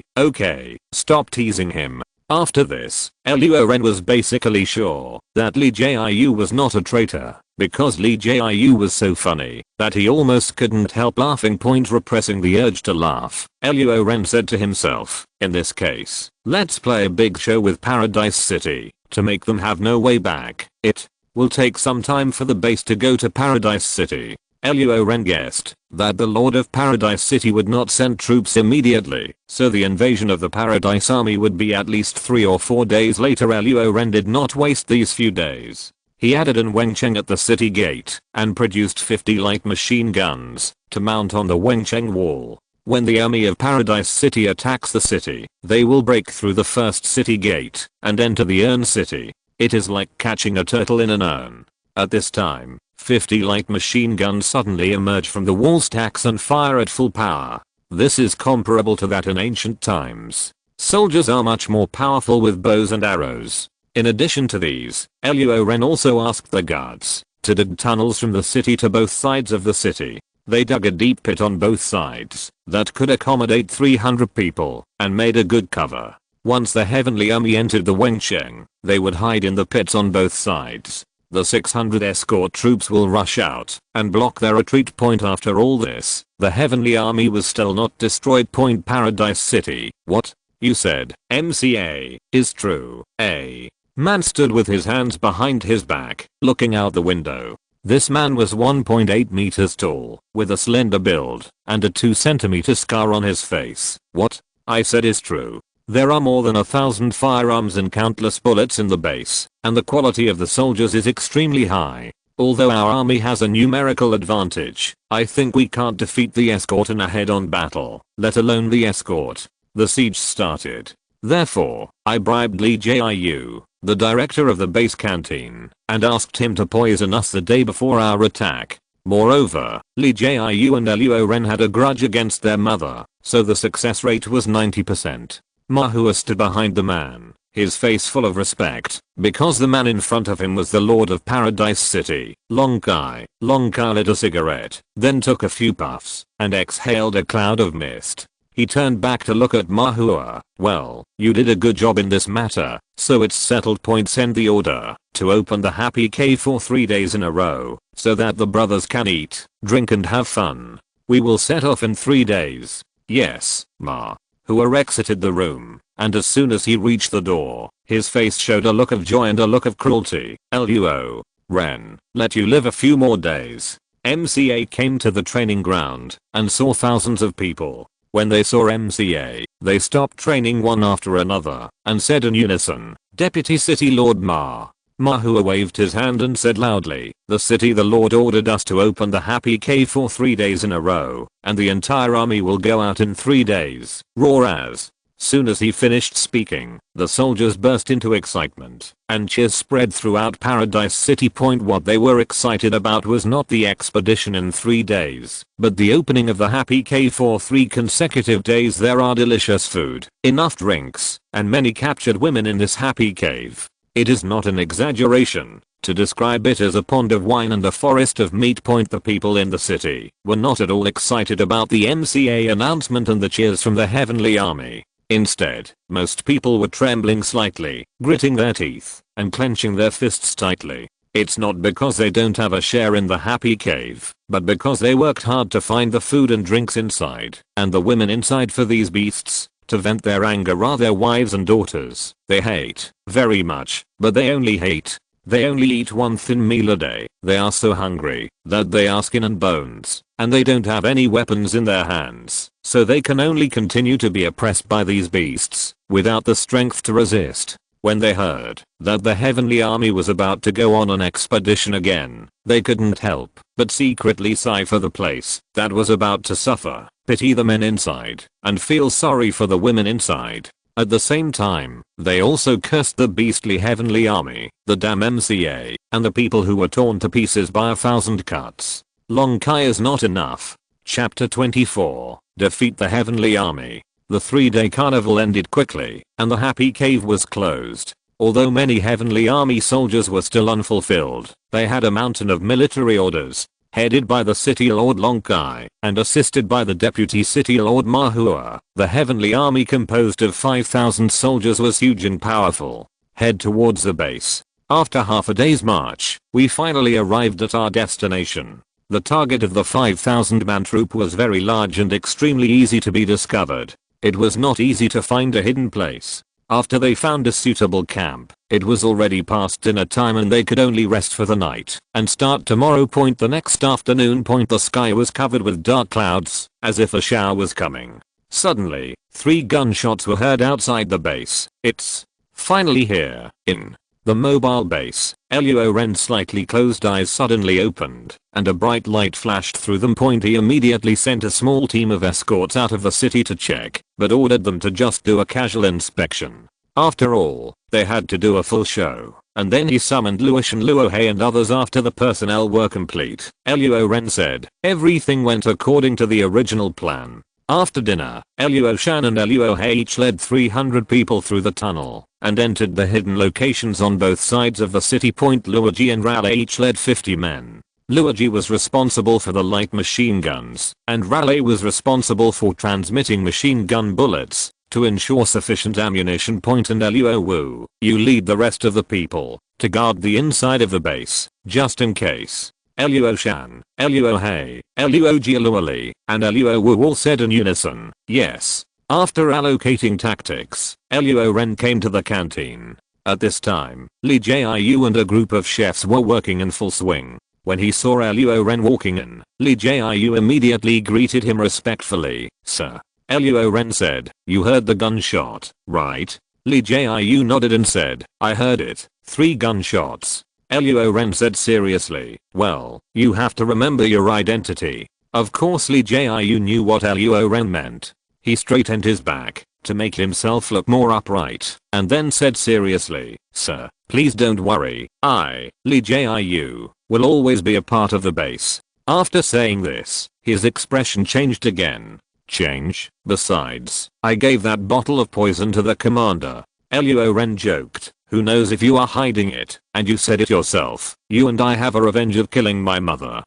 stop teasing him." After this, Luo Ren was basically sure that Lee Jiu was not a traitor, because Lee Jiu was so funny that he almost couldn't help laughing. Repressing the urge to laugh, Luo Ren said to himself, "In this case, let's play a big show with Paradise City to make them have no way back. It will take some time for the base to go to Paradise City." Luo Ren guessed that the Lord of Paradise City would not send troops immediately, so the invasion of the Paradise Army would be at least 3 or 4 days later. Luo Ren did not waste these few days. He added an Wencheng at the city gate and produced 50 light machine guns to mount on the Wencheng wall. When the army of Paradise City attacks the city, they will break through the first city gate and enter the urn city. It is like catching a turtle in an urn. At this time, 50 light machine guns suddenly emerge from the wall stacks and fire at full power. This is comparable to that in ancient times. Soldiers are much more powerful with bows and arrows. In addition to these, Luo Ren also asked the guards to dig tunnels from the city to both sides of the city. They dug a deep pit on both sides that could accommodate 300 people and made a good cover. Once the heavenly army entered the Wencheng, they would hide in the pits on both sides. The 600 escort troops will rush out and block their retreat. After all this, the heavenly army was still not destroyed. Paradise City. What you said, MCA, is true. A man stood with his hands behind his back, looking out the window. This man was 1.8 meters tall, with a slender build and a 2 centimeter scar on his face. What I said is true. There are more than 1,000 firearms and countless bullets in the base, and the quality of the soldiers is extremely high. Although our army has a numerical advantage, I think we can't defeat the escort in a head-on battle, let alone the escort. The siege started. Therefore, I bribed Lee Jiu, the director of the base canteen, and asked him to poison us the day before our attack. Moreover, Lee Jiu and Luo Ren had a grudge against their mother, so the success rate was 90%. Ma Hua stood behind the man, his face full of respect, because the man in front of him was the Lord of Paradise City. Long Kai lit a cigarette, then took a few puffs, and exhaled a cloud of mist. He turned back to look at Ma Hua. "Well, you did a good job in this matter, so it's settled. Send the order to open the Happy Cave for 3 days in a row, so that the brothers can eat, drink and have fun. We will set off in 3 days." "Yes, Ma." Hua exited the room, and as soon as he reached the door, his face showed a look of joy and a look of cruelty. "Luo Ren, let you live a few more days." MCA came to the training ground and saw thousands of people. When they saw MCA, they stopped training one after another and said in unison, "Deputy City Lord Ma." Ma Hua waved his hand and said loudly, "The city the Lord ordered us to open the Happy Cave for 3 days in a row, and the entire army will go out in 3 days." Roar as soon as he finished speaking, the soldiers burst into excitement, and cheers spread throughout Paradise City. What they were excited about was not the expedition in 3 days, but the opening of the Happy Cave for 3 consecutive days. There are delicious food, enough drinks, and many captured women in this Happy Cave. It is not an exaggeration to describe it as a pond of wine and a forest of meat. The people in the city were not at all excited about the MCA announcement and the cheers from the heavenly army. Instead, most people were trembling slightly, gritting their teeth, and clenching their fists tightly. It's not because they don't have a share in the Happy Cave, but because they worked hard to find the food and drinks inside, and the women inside for these beasts to vent their anger on their wives and daughters. They hate very much, but they only hate. They only eat 1 thin meal a day. They are so hungry that they are skin and bones, and they don't have any weapons in their hands, so they can only continue to be oppressed by these beasts without the strength to resist. When they heard that the heavenly army was about to go on an expedition again, they couldn't help but secretly sigh for the place that was about to suffer, pity the men inside, and feel sorry for the women inside. At the same time, they also cursed the beastly heavenly army, the damn MCA, and the people who were torn to pieces by 1,000 cuts. Long Kai is not enough. Chapter 24. Defeat the heavenly army. The 3-day carnival ended quickly, and the Happy Cave was closed. Although many heavenly army soldiers were still unfulfilled, they had a mountain of military orders headed by the city lord Long Kai and assisted by the deputy city lord Ma Hua. The heavenly army composed of 5,000 soldiers was huge and powerful. Head towards the base. After half a day's march, we finally arrived at our destination. The target of the 5,000-man troop was very large and extremely easy to be discovered. It was not easy to find a hidden place. After they found a suitable camp, it was already past dinner time and they could only rest for the night and start tomorrow. The next afternoon. The sky was covered with dark clouds, as if a shower was coming. Suddenly, 3 gunshots were heard outside the base. It's finally here. In the mobile base, Luo Ren's slightly closed eyes suddenly opened, and a bright light flashed through them. He immediately sent a small team of escorts out of the city to check, but ordered them to just do a casual inspection. After all, they had to do a full show, and then he summoned Luo Shan, Luo He and others. After the personnel were complete, Luo Ren said, everything went according to the original plan. After dinner, Luo Shan and Luo He each led 300 people through the tunnel and entered the hidden locations on both sides of the city. Luo Ji and Raleigh each led 50 men. Luo Ji was responsible for the light machine guns, and Raleigh was responsible for transmitting machine gun bullets to ensure sufficient ammunition. And Luo Wu, you lead the rest of the people to guard the inside of the base, just in case. Luo Shan, Luo He, Luo Ji, Luo Li, and Luo Wu all said in unison, yes. After allocating tactics, Luo Ren came to the canteen. At this time, Li Jiayu and a group of chefs were working in full swing. When he saw Luo Ren walking in, Li Jiayu immediately greeted him respectfully. Sir. Luo Ren said, you heard the gunshot, right? Li Jiayu nodded and said, I heard it. 3 gunshots. Luo Ren said seriously, well, you have to remember your identity. Of course Li Jiayu knew what Luo Ren meant. He straightened his back to make himself look more upright and then said seriously, sir, please don't worry, I, Li Jiayu, will always be a part of the base. After saying this, his expression changed again. Change? Besides, I gave that bottle of poison to the commander. Luo Ren joked, who knows if you are hiding it, and you said it yourself, you and I have a revenge of killing my mother.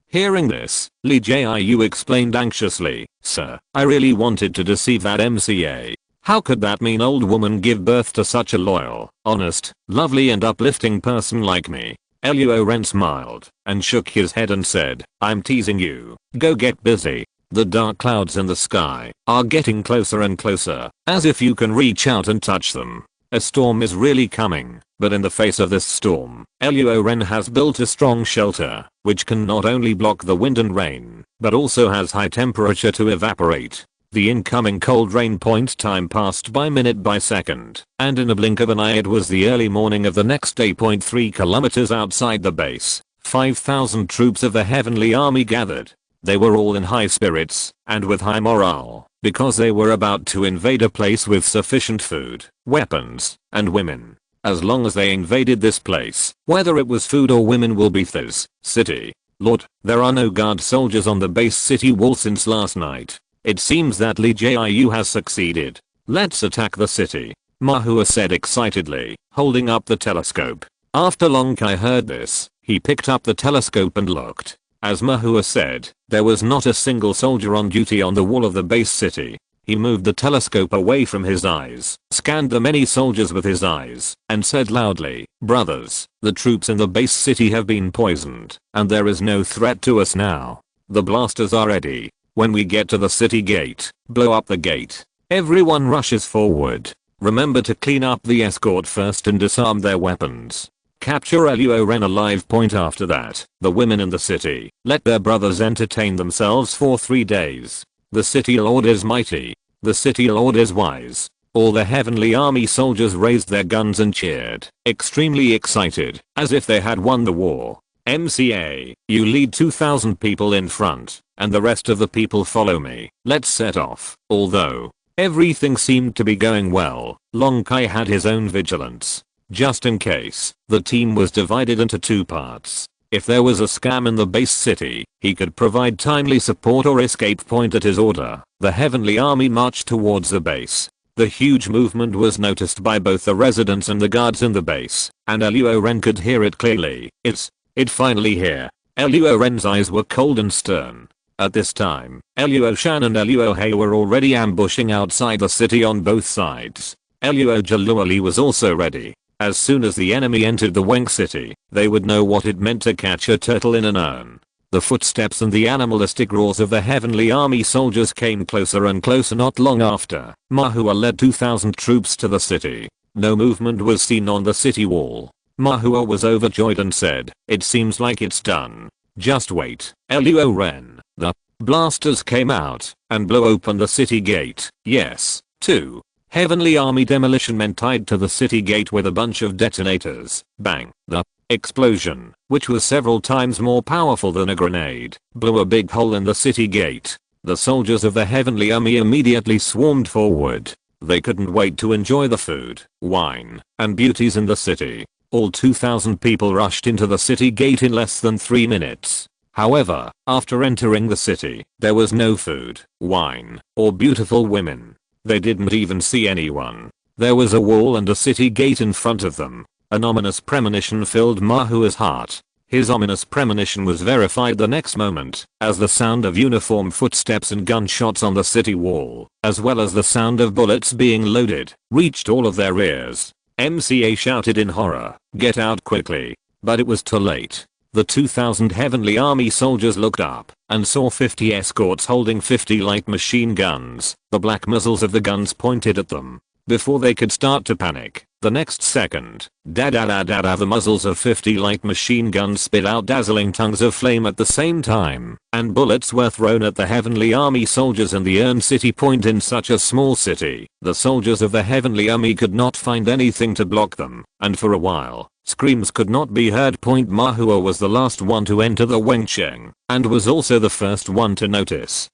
Hearing this, Li Jiayu explained anxiously, sir, I really wanted to deceive that MCA. How could that mean old woman give birth to such a loyal, honest, lovely and uplifting person like me? Luo Ren smiled and shook his head and said, I'm teasing you, go get busy. The dark clouds in the sky are getting closer and closer, as if you can reach out and touch them. A storm is really coming, but in the face of this storm, Luo Ren has built a strong shelter, which can not only block the wind and rain, but also has high temperature to evaporate. The incoming cold rain time passed by minute by second, and in a blink of an eye it was the early morning of the next day. 3 kilometers outside the base, 5,000 troops of the heavenly army gathered. They were all in high spirits and with high morale, because they were about to invade a place with sufficient food, weapons, and women. As long as they invaded this place, whether it was food or women will be this city. Lord, there are no guard soldiers on the base city wall since last night. It seems that Li Jiayu has succeeded. Let's attack the city, Ma Hua said excitedly, holding up the telescope. After Long Kai heard this, he picked up the telescope and looked. As Ma Hua said, there was not a single soldier on duty on the wall of the base city. He moved the telescope away from his eyes, scanned the many soldiers with his eyes, and said loudly, brothers, the troops in the base city have been poisoned, and there is no threat to us now. The blasters are ready. When we get to the city gate, blow up the gate. Everyone rushes forward. Remember to clean up the escort first and disarm their weapons. Capture Luo Ren alive. After that, the women in the city, let their brothers entertain themselves for 3 days. The city lord is mighty. The city lord is wise. All the heavenly army soldiers raised their guns and cheered, extremely excited, as if they had won the war. MCA, you lead 2,000 people in front, and the rest of the people follow me. Let's set off. Although everything seemed to be going well, Long Kai had his own vigilance. Just in case, the team was divided into 2 parts. If there was a scam in the base city, he could provide timely support or escape. At his order, the heavenly army marched towards the base. The huge movement was noticed by both the residents and the guards in the base, and Luo Ren could hear it clearly. It's finally here. Luo Ren's eyes were cold and stern. At this time, Luo Shan and Luo He were already ambushing outside the city on both sides. Luo Jaluoli was also ready. As soon as the enemy entered the Weng city, they would know what it meant to catch a turtle in an urn. The footsteps and the animalistic roars of the heavenly army soldiers came closer and closer. Not long after, Mahua led 2,000 troops to the city. No movement was seen on the city wall. Mahua was overjoyed and said, "It seems like it's done. Just wait." Luo Ren, the blasters came out and blew open the city gate. Yes, 2 heavenly army demolition men tied to the city gate with a bunch of detonators. Bang. The explosion, which was several times more powerful than a grenade, blew a big hole in the city gate. The soldiers of the heavenly army immediately swarmed forward. They couldn't wait to enjoy the food, wine, and beauties in the city. All 2,000 people rushed into the city gate in less than 3 minutes. However, after entering the city, there was no food, wine, or beautiful women. They didn't even see anyone. There was a wall and a city gate in front of them. An ominous premonition filled Mahua's heart. His ominous premonition was verified the next moment, as the sound of uniform footsteps and gunshots on the city wall, as well as the sound of bullets being loaded, reached all of their ears. MCA shouted in horror, "Get out quickly!" But it was too late. The 2,000 heavenly army soldiers looked up and saw 50 escorts holding 50 light machine guns. The black muzzles of the guns pointed at them. Before they could start to panic, the next second, the muzzles of 50 light machine guns spit out dazzling tongues of flame at the same time, and bullets were thrown at the heavenly army soldiers in the Urn City Point. In such a small city, the soldiers of the heavenly army could not find anything to block them, and for a while, screams could not be heard. Mahua was the last one to enter the Wengcheng, and was also the first one to notice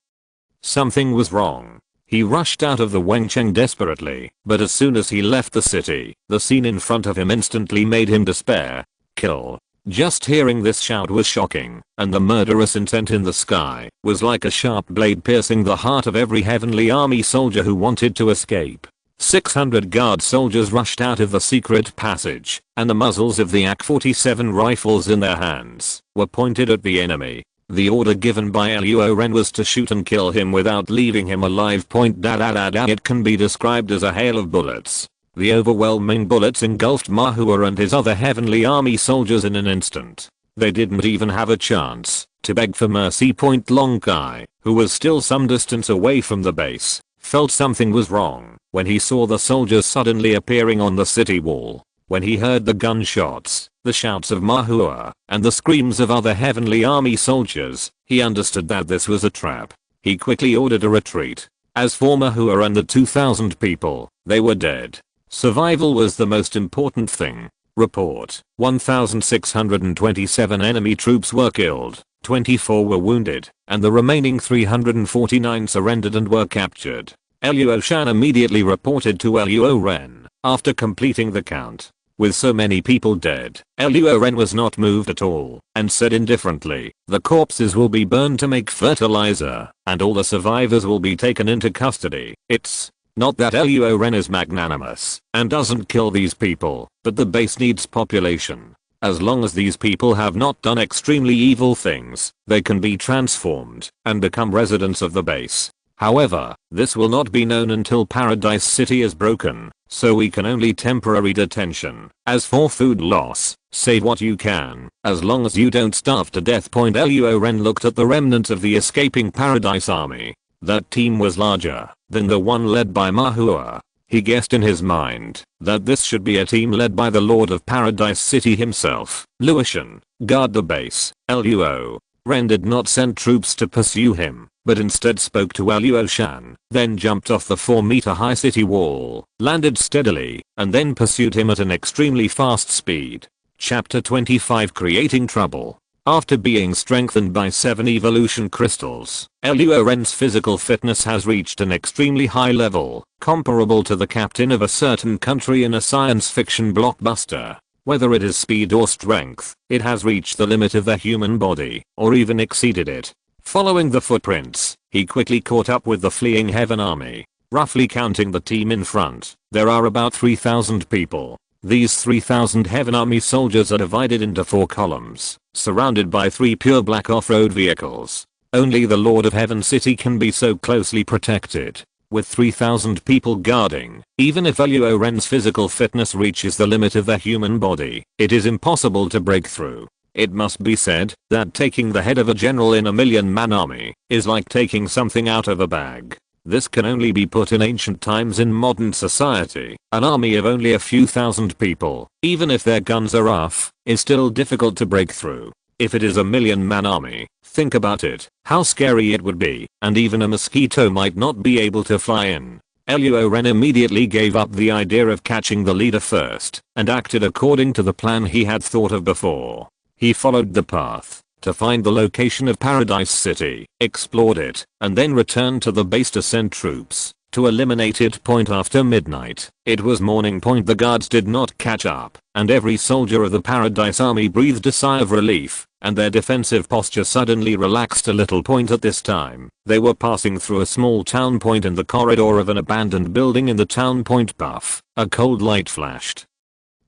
something was wrong. He rushed out of the Wengcheng desperately, but as soon as he left the city, the scene in front of him instantly made him despair. Kill. Just hearing this shout was shocking, and the murderous intent in the sky was like a sharp blade piercing the heart of every heavenly army soldier who wanted to escape. 600 guard soldiers rushed out of the secret passage, and the muzzles of the AK-47 rifles in their hands were pointed at the enemy. The order given by Luo Ren was to shoot and kill him without leaving him alive. It can be described as a hail of bullets. The overwhelming bullets engulfed Mahua and his other heavenly army soldiers in an instant. They didn't even have a chance to beg for mercy. Long Kai, who was still some distance away from the base, felt something was wrong when he saw the soldiers suddenly appearing on the city wall. When he heard the gunshots, the shouts of Mahua, and the screams of other heavenly army soldiers, he understood that this was a trap. He quickly ordered a retreat. As for Mahua and the 2,000 people, they were dead. Survival was the most important thing. Report: 1,627 enemy troops were killed, 24 were wounded, and the remaining 349 surrendered and were captured. Luo Shan immediately reported to Luo Ren after completing the count. With so many people dead, Luo Ren was not moved at all, and said indifferently, "The corpses will be burned to make fertilizer, and all the survivors will be taken into custody." It's not that Luo Ren is magnanimous and doesn't kill these people, but the base needs population. As long as these people have not done extremely evil things, they can be transformed and become residents of the base. However, this will not be known until Paradise City is broken, so we can only temporary detention. As for food loss, save what you can, as long as you don't starve to death. Luo Ren looked at the remnants of the escaping Paradise army. That team was larger than the one led by Mahua. He guessed in his mind that this should be a team led by the Lord of Paradise City himself. Luoshan, guard the base. Luo Ren did not send troops to pursue him, but instead spoke to Luo Shan, then jumped off the 4-meter high city wall, landed steadily, and then pursued him at an extremely fast speed. Chapter 25: Creating Trouble. After being strengthened by 7 evolution crystals, Luo Ren's physical fitness has reached an extremely high level, comparable to the captain of a certain country in a science fiction blockbuster. Whether it is speed or strength, it has reached the limit of the human body, or even exceeded it. Following the footprints, he quickly caught up with the fleeing heaven army. Roughly counting the team in front, there are about 3,000 people. These 3,000 Heaven Army soldiers are divided into 4 columns, surrounded by 3 pure black off-road vehicles. Only the Lord of Heaven City can be so closely protected. With 3,000 people guarding, even if Luo Ren's physical fitness reaches the limit of their human body, it is impossible to break through. It must be said that taking the head of a general in a 1,000,000-man army is like taking something out of a bag. This can only be put in ancient times. In modern society, an army of only a few thousand people, even if their guns are rough, is still difficult to break through. If it is a 1,000,000-man army, think about it, how scary it would be, and even a mosquito might not be able to fly in. Luo Ren immediately gave up the idea of catching the leader first, and acted according to the plan he had thought of before. He followed the path to find the location of Paradise City, explored it, and then returned to the base to send troops to eliminate it. After midnight, it was morning. The guards did not catch up, and every soldier of the Paradise Army breathed a sigh of relief, and their defensive posture suddenly relaxed a little. At this time, they were passing through a small town. In the corridor of an abandoned building in the town. Buff, a cold light flashed,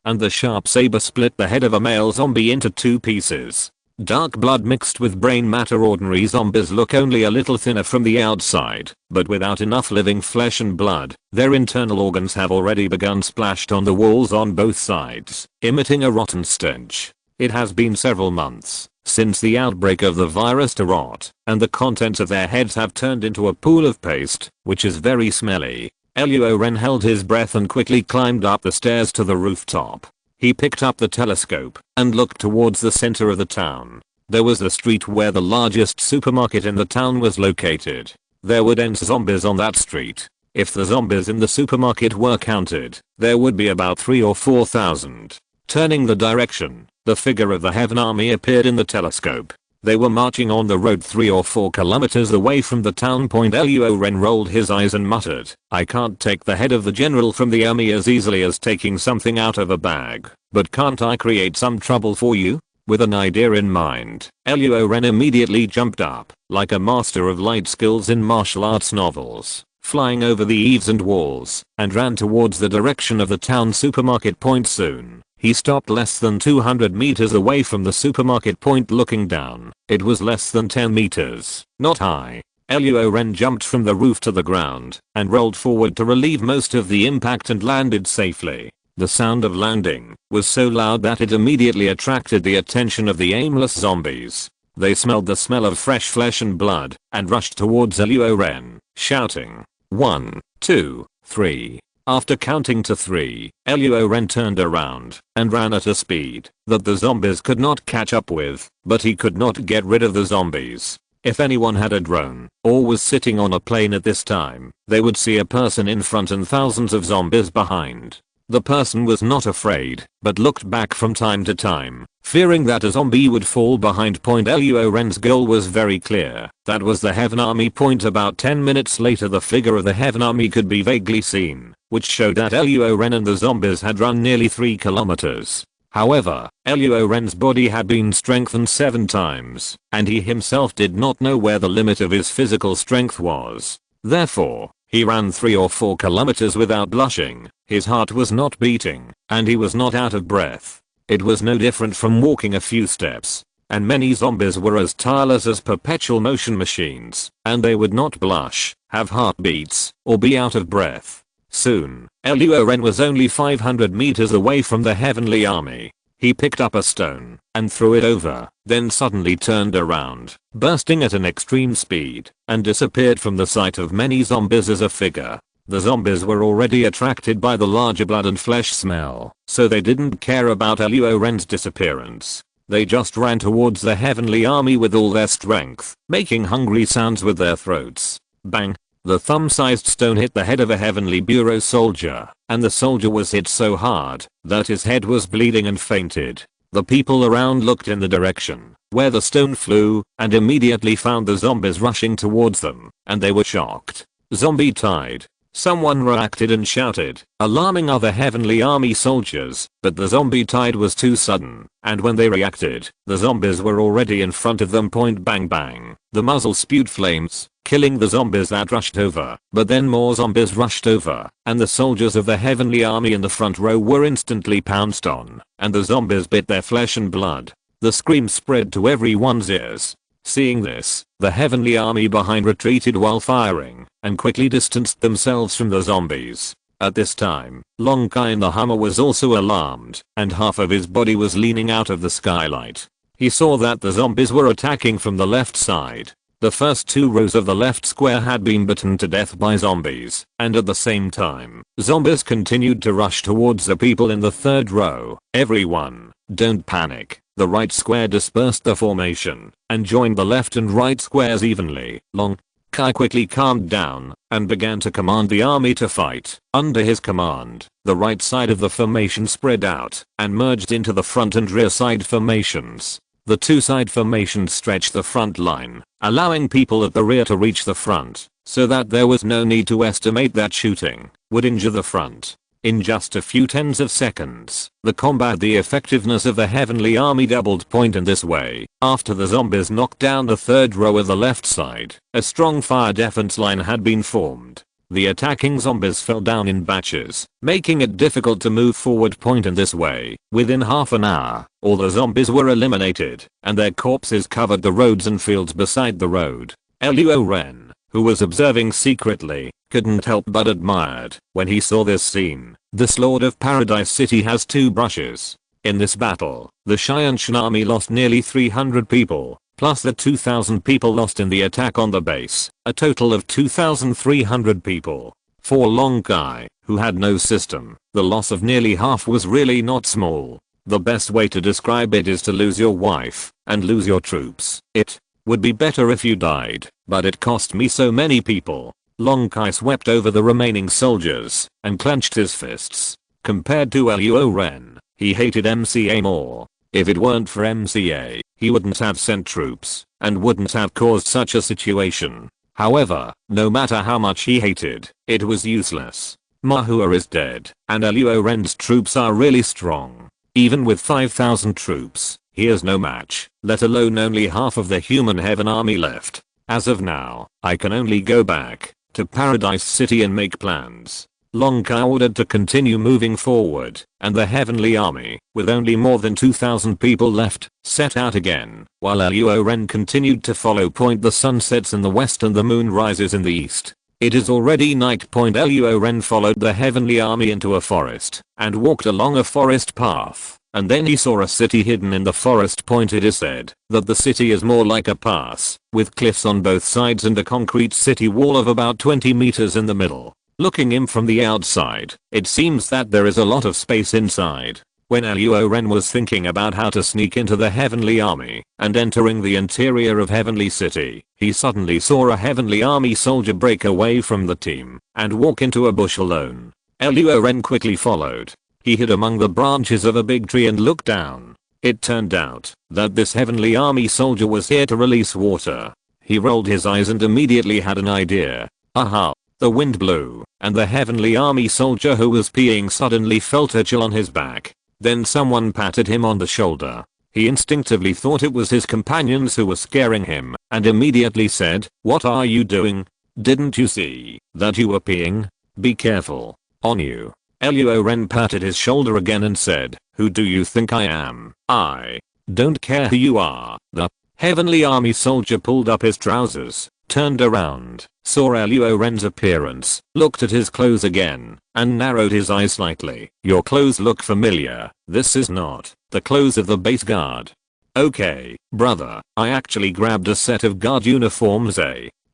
and the sharp saber split the head of a male zombie into 2 pieces. Dark blood mixed with brain matter. Ordinary zombies look only a little thinner from the outside, but without enough living flesh and blood, their internal organs have already begun splashed on the walls on both sides, emitting a rotten stench. It has been several months since the outbreak of the virus to rot, and the contents of their heads have turned into a pool of paste, which is very smelly. Luo Ren held his breath and quickly climbed up the stairs to the rooftop. He picked up the telescope and looked towards the center of the town. There was the street where the largest supermarket in the town was located. There were dense zombies on that street. If the zombies in the supermarket were counted, there would be about 3,000 or 4,000. Turning the direction, the figure of the Heaven Army appeared in the telescope. They were marching on the road 3 or 4 kilometers away from the town. Luo Ren rolled his eyes and muttered, "I can't take the head of the general from the army as easily as taking something out of a bag, but can't I create some trouble for you?" With an idea in mind, Luo Ren immediately jumped up, like a master of light skills in martial arts novels, flying over the eaves and walls, and ran towards the direction of the town supermarket. Soon, he stopped less than 200 meters away from the supermarket. Looking down, it was less than 10 meters, not high. Luo Ren jumped from the roof to the ground and rolled forward to relieve most of the impact and landed safely. The sound of landing was so loud that it immediately attracted the attention of the aimless zombies. They smelled the smell of fresh flesh and blood and rushed towards Luo Ren, shouting, "1, 2, 3. After counting to 3, Luo Ren turned around and ran at a speed that the zombies could not catch up with, but he could not get rid of the zombies. If anyone had a drone or was sitting on a plane at this time, they would see a person in front and thousands of zombies behind. The person was not afraid, but looked back from time to time, fearing that a zombie would fall behind. Luo Ren's goal was very clear. That was the Heaven Army. About 10 minutes later, the figure of the Heaven Army could be vaguely seen, which showed that Luo Ren and the zombies had run nearly 3 kilometers. However, Luo Ren's body had been strengthened 7 times, and he himself did not know where the limit of his physical strength was. Therefore, he ran 3 or 4 kilometers without blushing. His heart was not beating, and he was not out of breath. It was no different from walking a few steps. And many zombies were as tireless as perpetual motion machines, and they would not blush, have heartbeats, or be out of breath. Soon, Luo Ren was only 500 meters away from the Heavenly Army. He picked up a stone and threw it over, then suddenly turned around, bursting at an extreme speed, and disappeared from the sight of many zombies as a figure. The zombies were already attracted by the larger blood and flesh smell, so they didn't care about Luo Ren's disappearance. They just ran towards the Heavenly Army with all their strength, making hungry sounds with their throats. Bang! The thumb-sized stone hit the head of a Heavenly Bureau soldier, and the soldier was hit so hard that his head was bleeding and fainted. The people around looked in the direction where the stone flew and immediately found the zombies rushing towards them, and they were shocked. Zombie tide. Someone reacted and shouted, alarming other Heavenly Army soldiers, but the zombie tide was too sudden, and when they reacted, the zombies were already in front of them. Bang bang. The muzzle spewed flames, killing the zombies that rushed over. But then more zombies rushed over, and the soldiers of the heavenly army in the front row were instantly pounced on, and the zombies bit their flesh and blood. The scream spread to everyone's ears. Seeing this, the heavenly army behind retreated while firing, and quickly distanced themselves from the zombies. At this time, Long Kai in the Hummer was also alarmed, and half of his body was leaning out of the skylight. He saw that the zombies were attacking from the left side. The first 2 rows of the left square had been bitten to death by zombies, and at the same time, zombies continued to rush towards the people in the 3rd row. Everyone, don't panic. The right square dispersed the formation, and joined the left and right squares evenly. Long Kai quickly calmed down, and began to command the army to fight. Under his command, the right side of the formation spread out, and merged into the front and rear side formations. The 2 side formations stretched the front line, allowing people at the rear to reach the front, so that there was no need to estimate that shooting would injure the front. In just a few tens of seconds, the effectiveness of the heavenly army doubled. Point in this way, after the zombies knocked down the 3rd row of the left side, a strong fire defense line had been formed. The attacking zombies fell down in batches, making it difficult to move forward. Point in this way, within half an hour, all the zombies were eliminated, and their corpses covered the roads and fields beside the road. Luo Ren, who was observing secretly, couldn't help but admired when he saw this scene. This Lord of Paradise City has 2 brushes. In this battle, the Xianshan army lost nearly 300 people, plus the 2,000 people lost in the attack on the base, a total of 2,300 people. For Long Kai, who had no system, the loss of nearly half was really not small. The best way to describe it is to lose your wife, and lose your troops. It would be better if you died, but it cost me so many people. Long Kai swept over the remaining soldiers, and clenched his fists. Compared to Luo Ren, he hated MCA more. If it weren't for MCA, he wouldn't have sent troops, and wouldn't have caused such a situation. However, no matter how much he hated, it was useless. Mahua is dead, and Luo Ren's troops are really strong. Even with 5,000 troops, he is no match, let alone only half of the human heaven army left. As of now, I can only go back to Paradise City and make plans. Long Kai ordered to continue moving forward, and the heavenly army, with only more than 2,000 people left, set out again, while Luo Ren continued to follow. The sun sets in the west and the moon rises in the east. It is already night. Luo Ren followed the heavenly army into a forest, and walked along a forest path. And then he saw a city hidden in the forest. It is said that the city is more like a pass, with cliffs on both sides and a concrete city wall of about 20 meters in the middle. Looking in from the outside, it seems that there is a lot of space inside. When Luo Ren was thinking about how to sneak into the heavenly army and entering the interior of Heavenly City, he suddenly saw a heavenly army soldier break away from the team and walk into a bush alone. Luo Ren quickly followed. He hid among the branches of a big tree and looked down. It turned out that this heavenly army soldier was here to release water. He rolled his eyes and immediately had an idea. Aha! The wind blew, and the heavenly army soldier who was peeing suddenly felt a chill on his back. Then someone patted him on the shoulder. He instinctively thought it was his companions who were scaring him, and immediately said, "What are you doing? Didn't you see that you were peeing? Be careful. On you." Luo Ren patted his shoulder again and said, "Who do you think I am? I don't care who you are." The heavenly army soldier pulled up his trousers, turned around, saw Luo Ren's appearance, looked at his clothes again, and narrowed his eyes slightly. "Your clothes look familiar. This is not the clothes of the base guard." "Okay, brother, I actually grabbed a set of guard uniforms.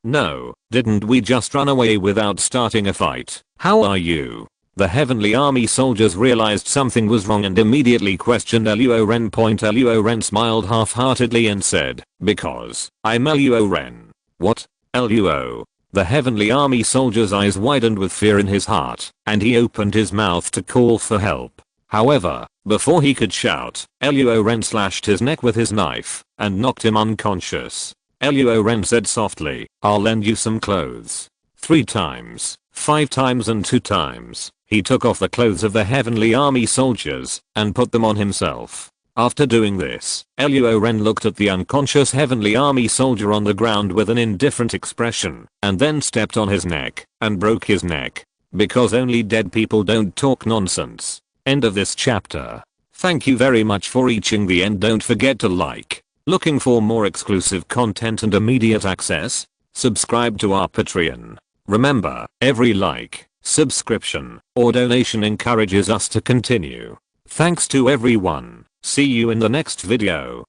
No, didn't we just run away without starting a fight? How are you?" The heavenly army soldiers realized something was wrong and immediately questioned Luo Ren. Luo Ren smiled half-heartedly and said, "Because I'm Luo Ren." "What? Luo?" The heavenly army soldier's eyes widened with fear in his heart, and he opened his mouth to call for help. However, before he could shout, Luo Ren slashed his neck with his knife and knocked him unconscious. Luo Ren said softly, "I'll lend you some clothes." 3 times, 5 times and 2 times, he took off the clothes of the heavenly army soldiers and put them on himself. After doing this, Luo Ren looked at the unconscious heavenly army soldier on the ground with an indifferent expression, and then stepped on his neck, and broke his neck. Because only dead people don't talk nonsense. End of this chapter. Thank you very much for reaching the end. Don't forget to like. Looking for more exclusive content and immediate access? Subscribe to our Patreon. Remember, every like, subscription, or donation encourages us to continue. Thanks to everyone. See you in the next video.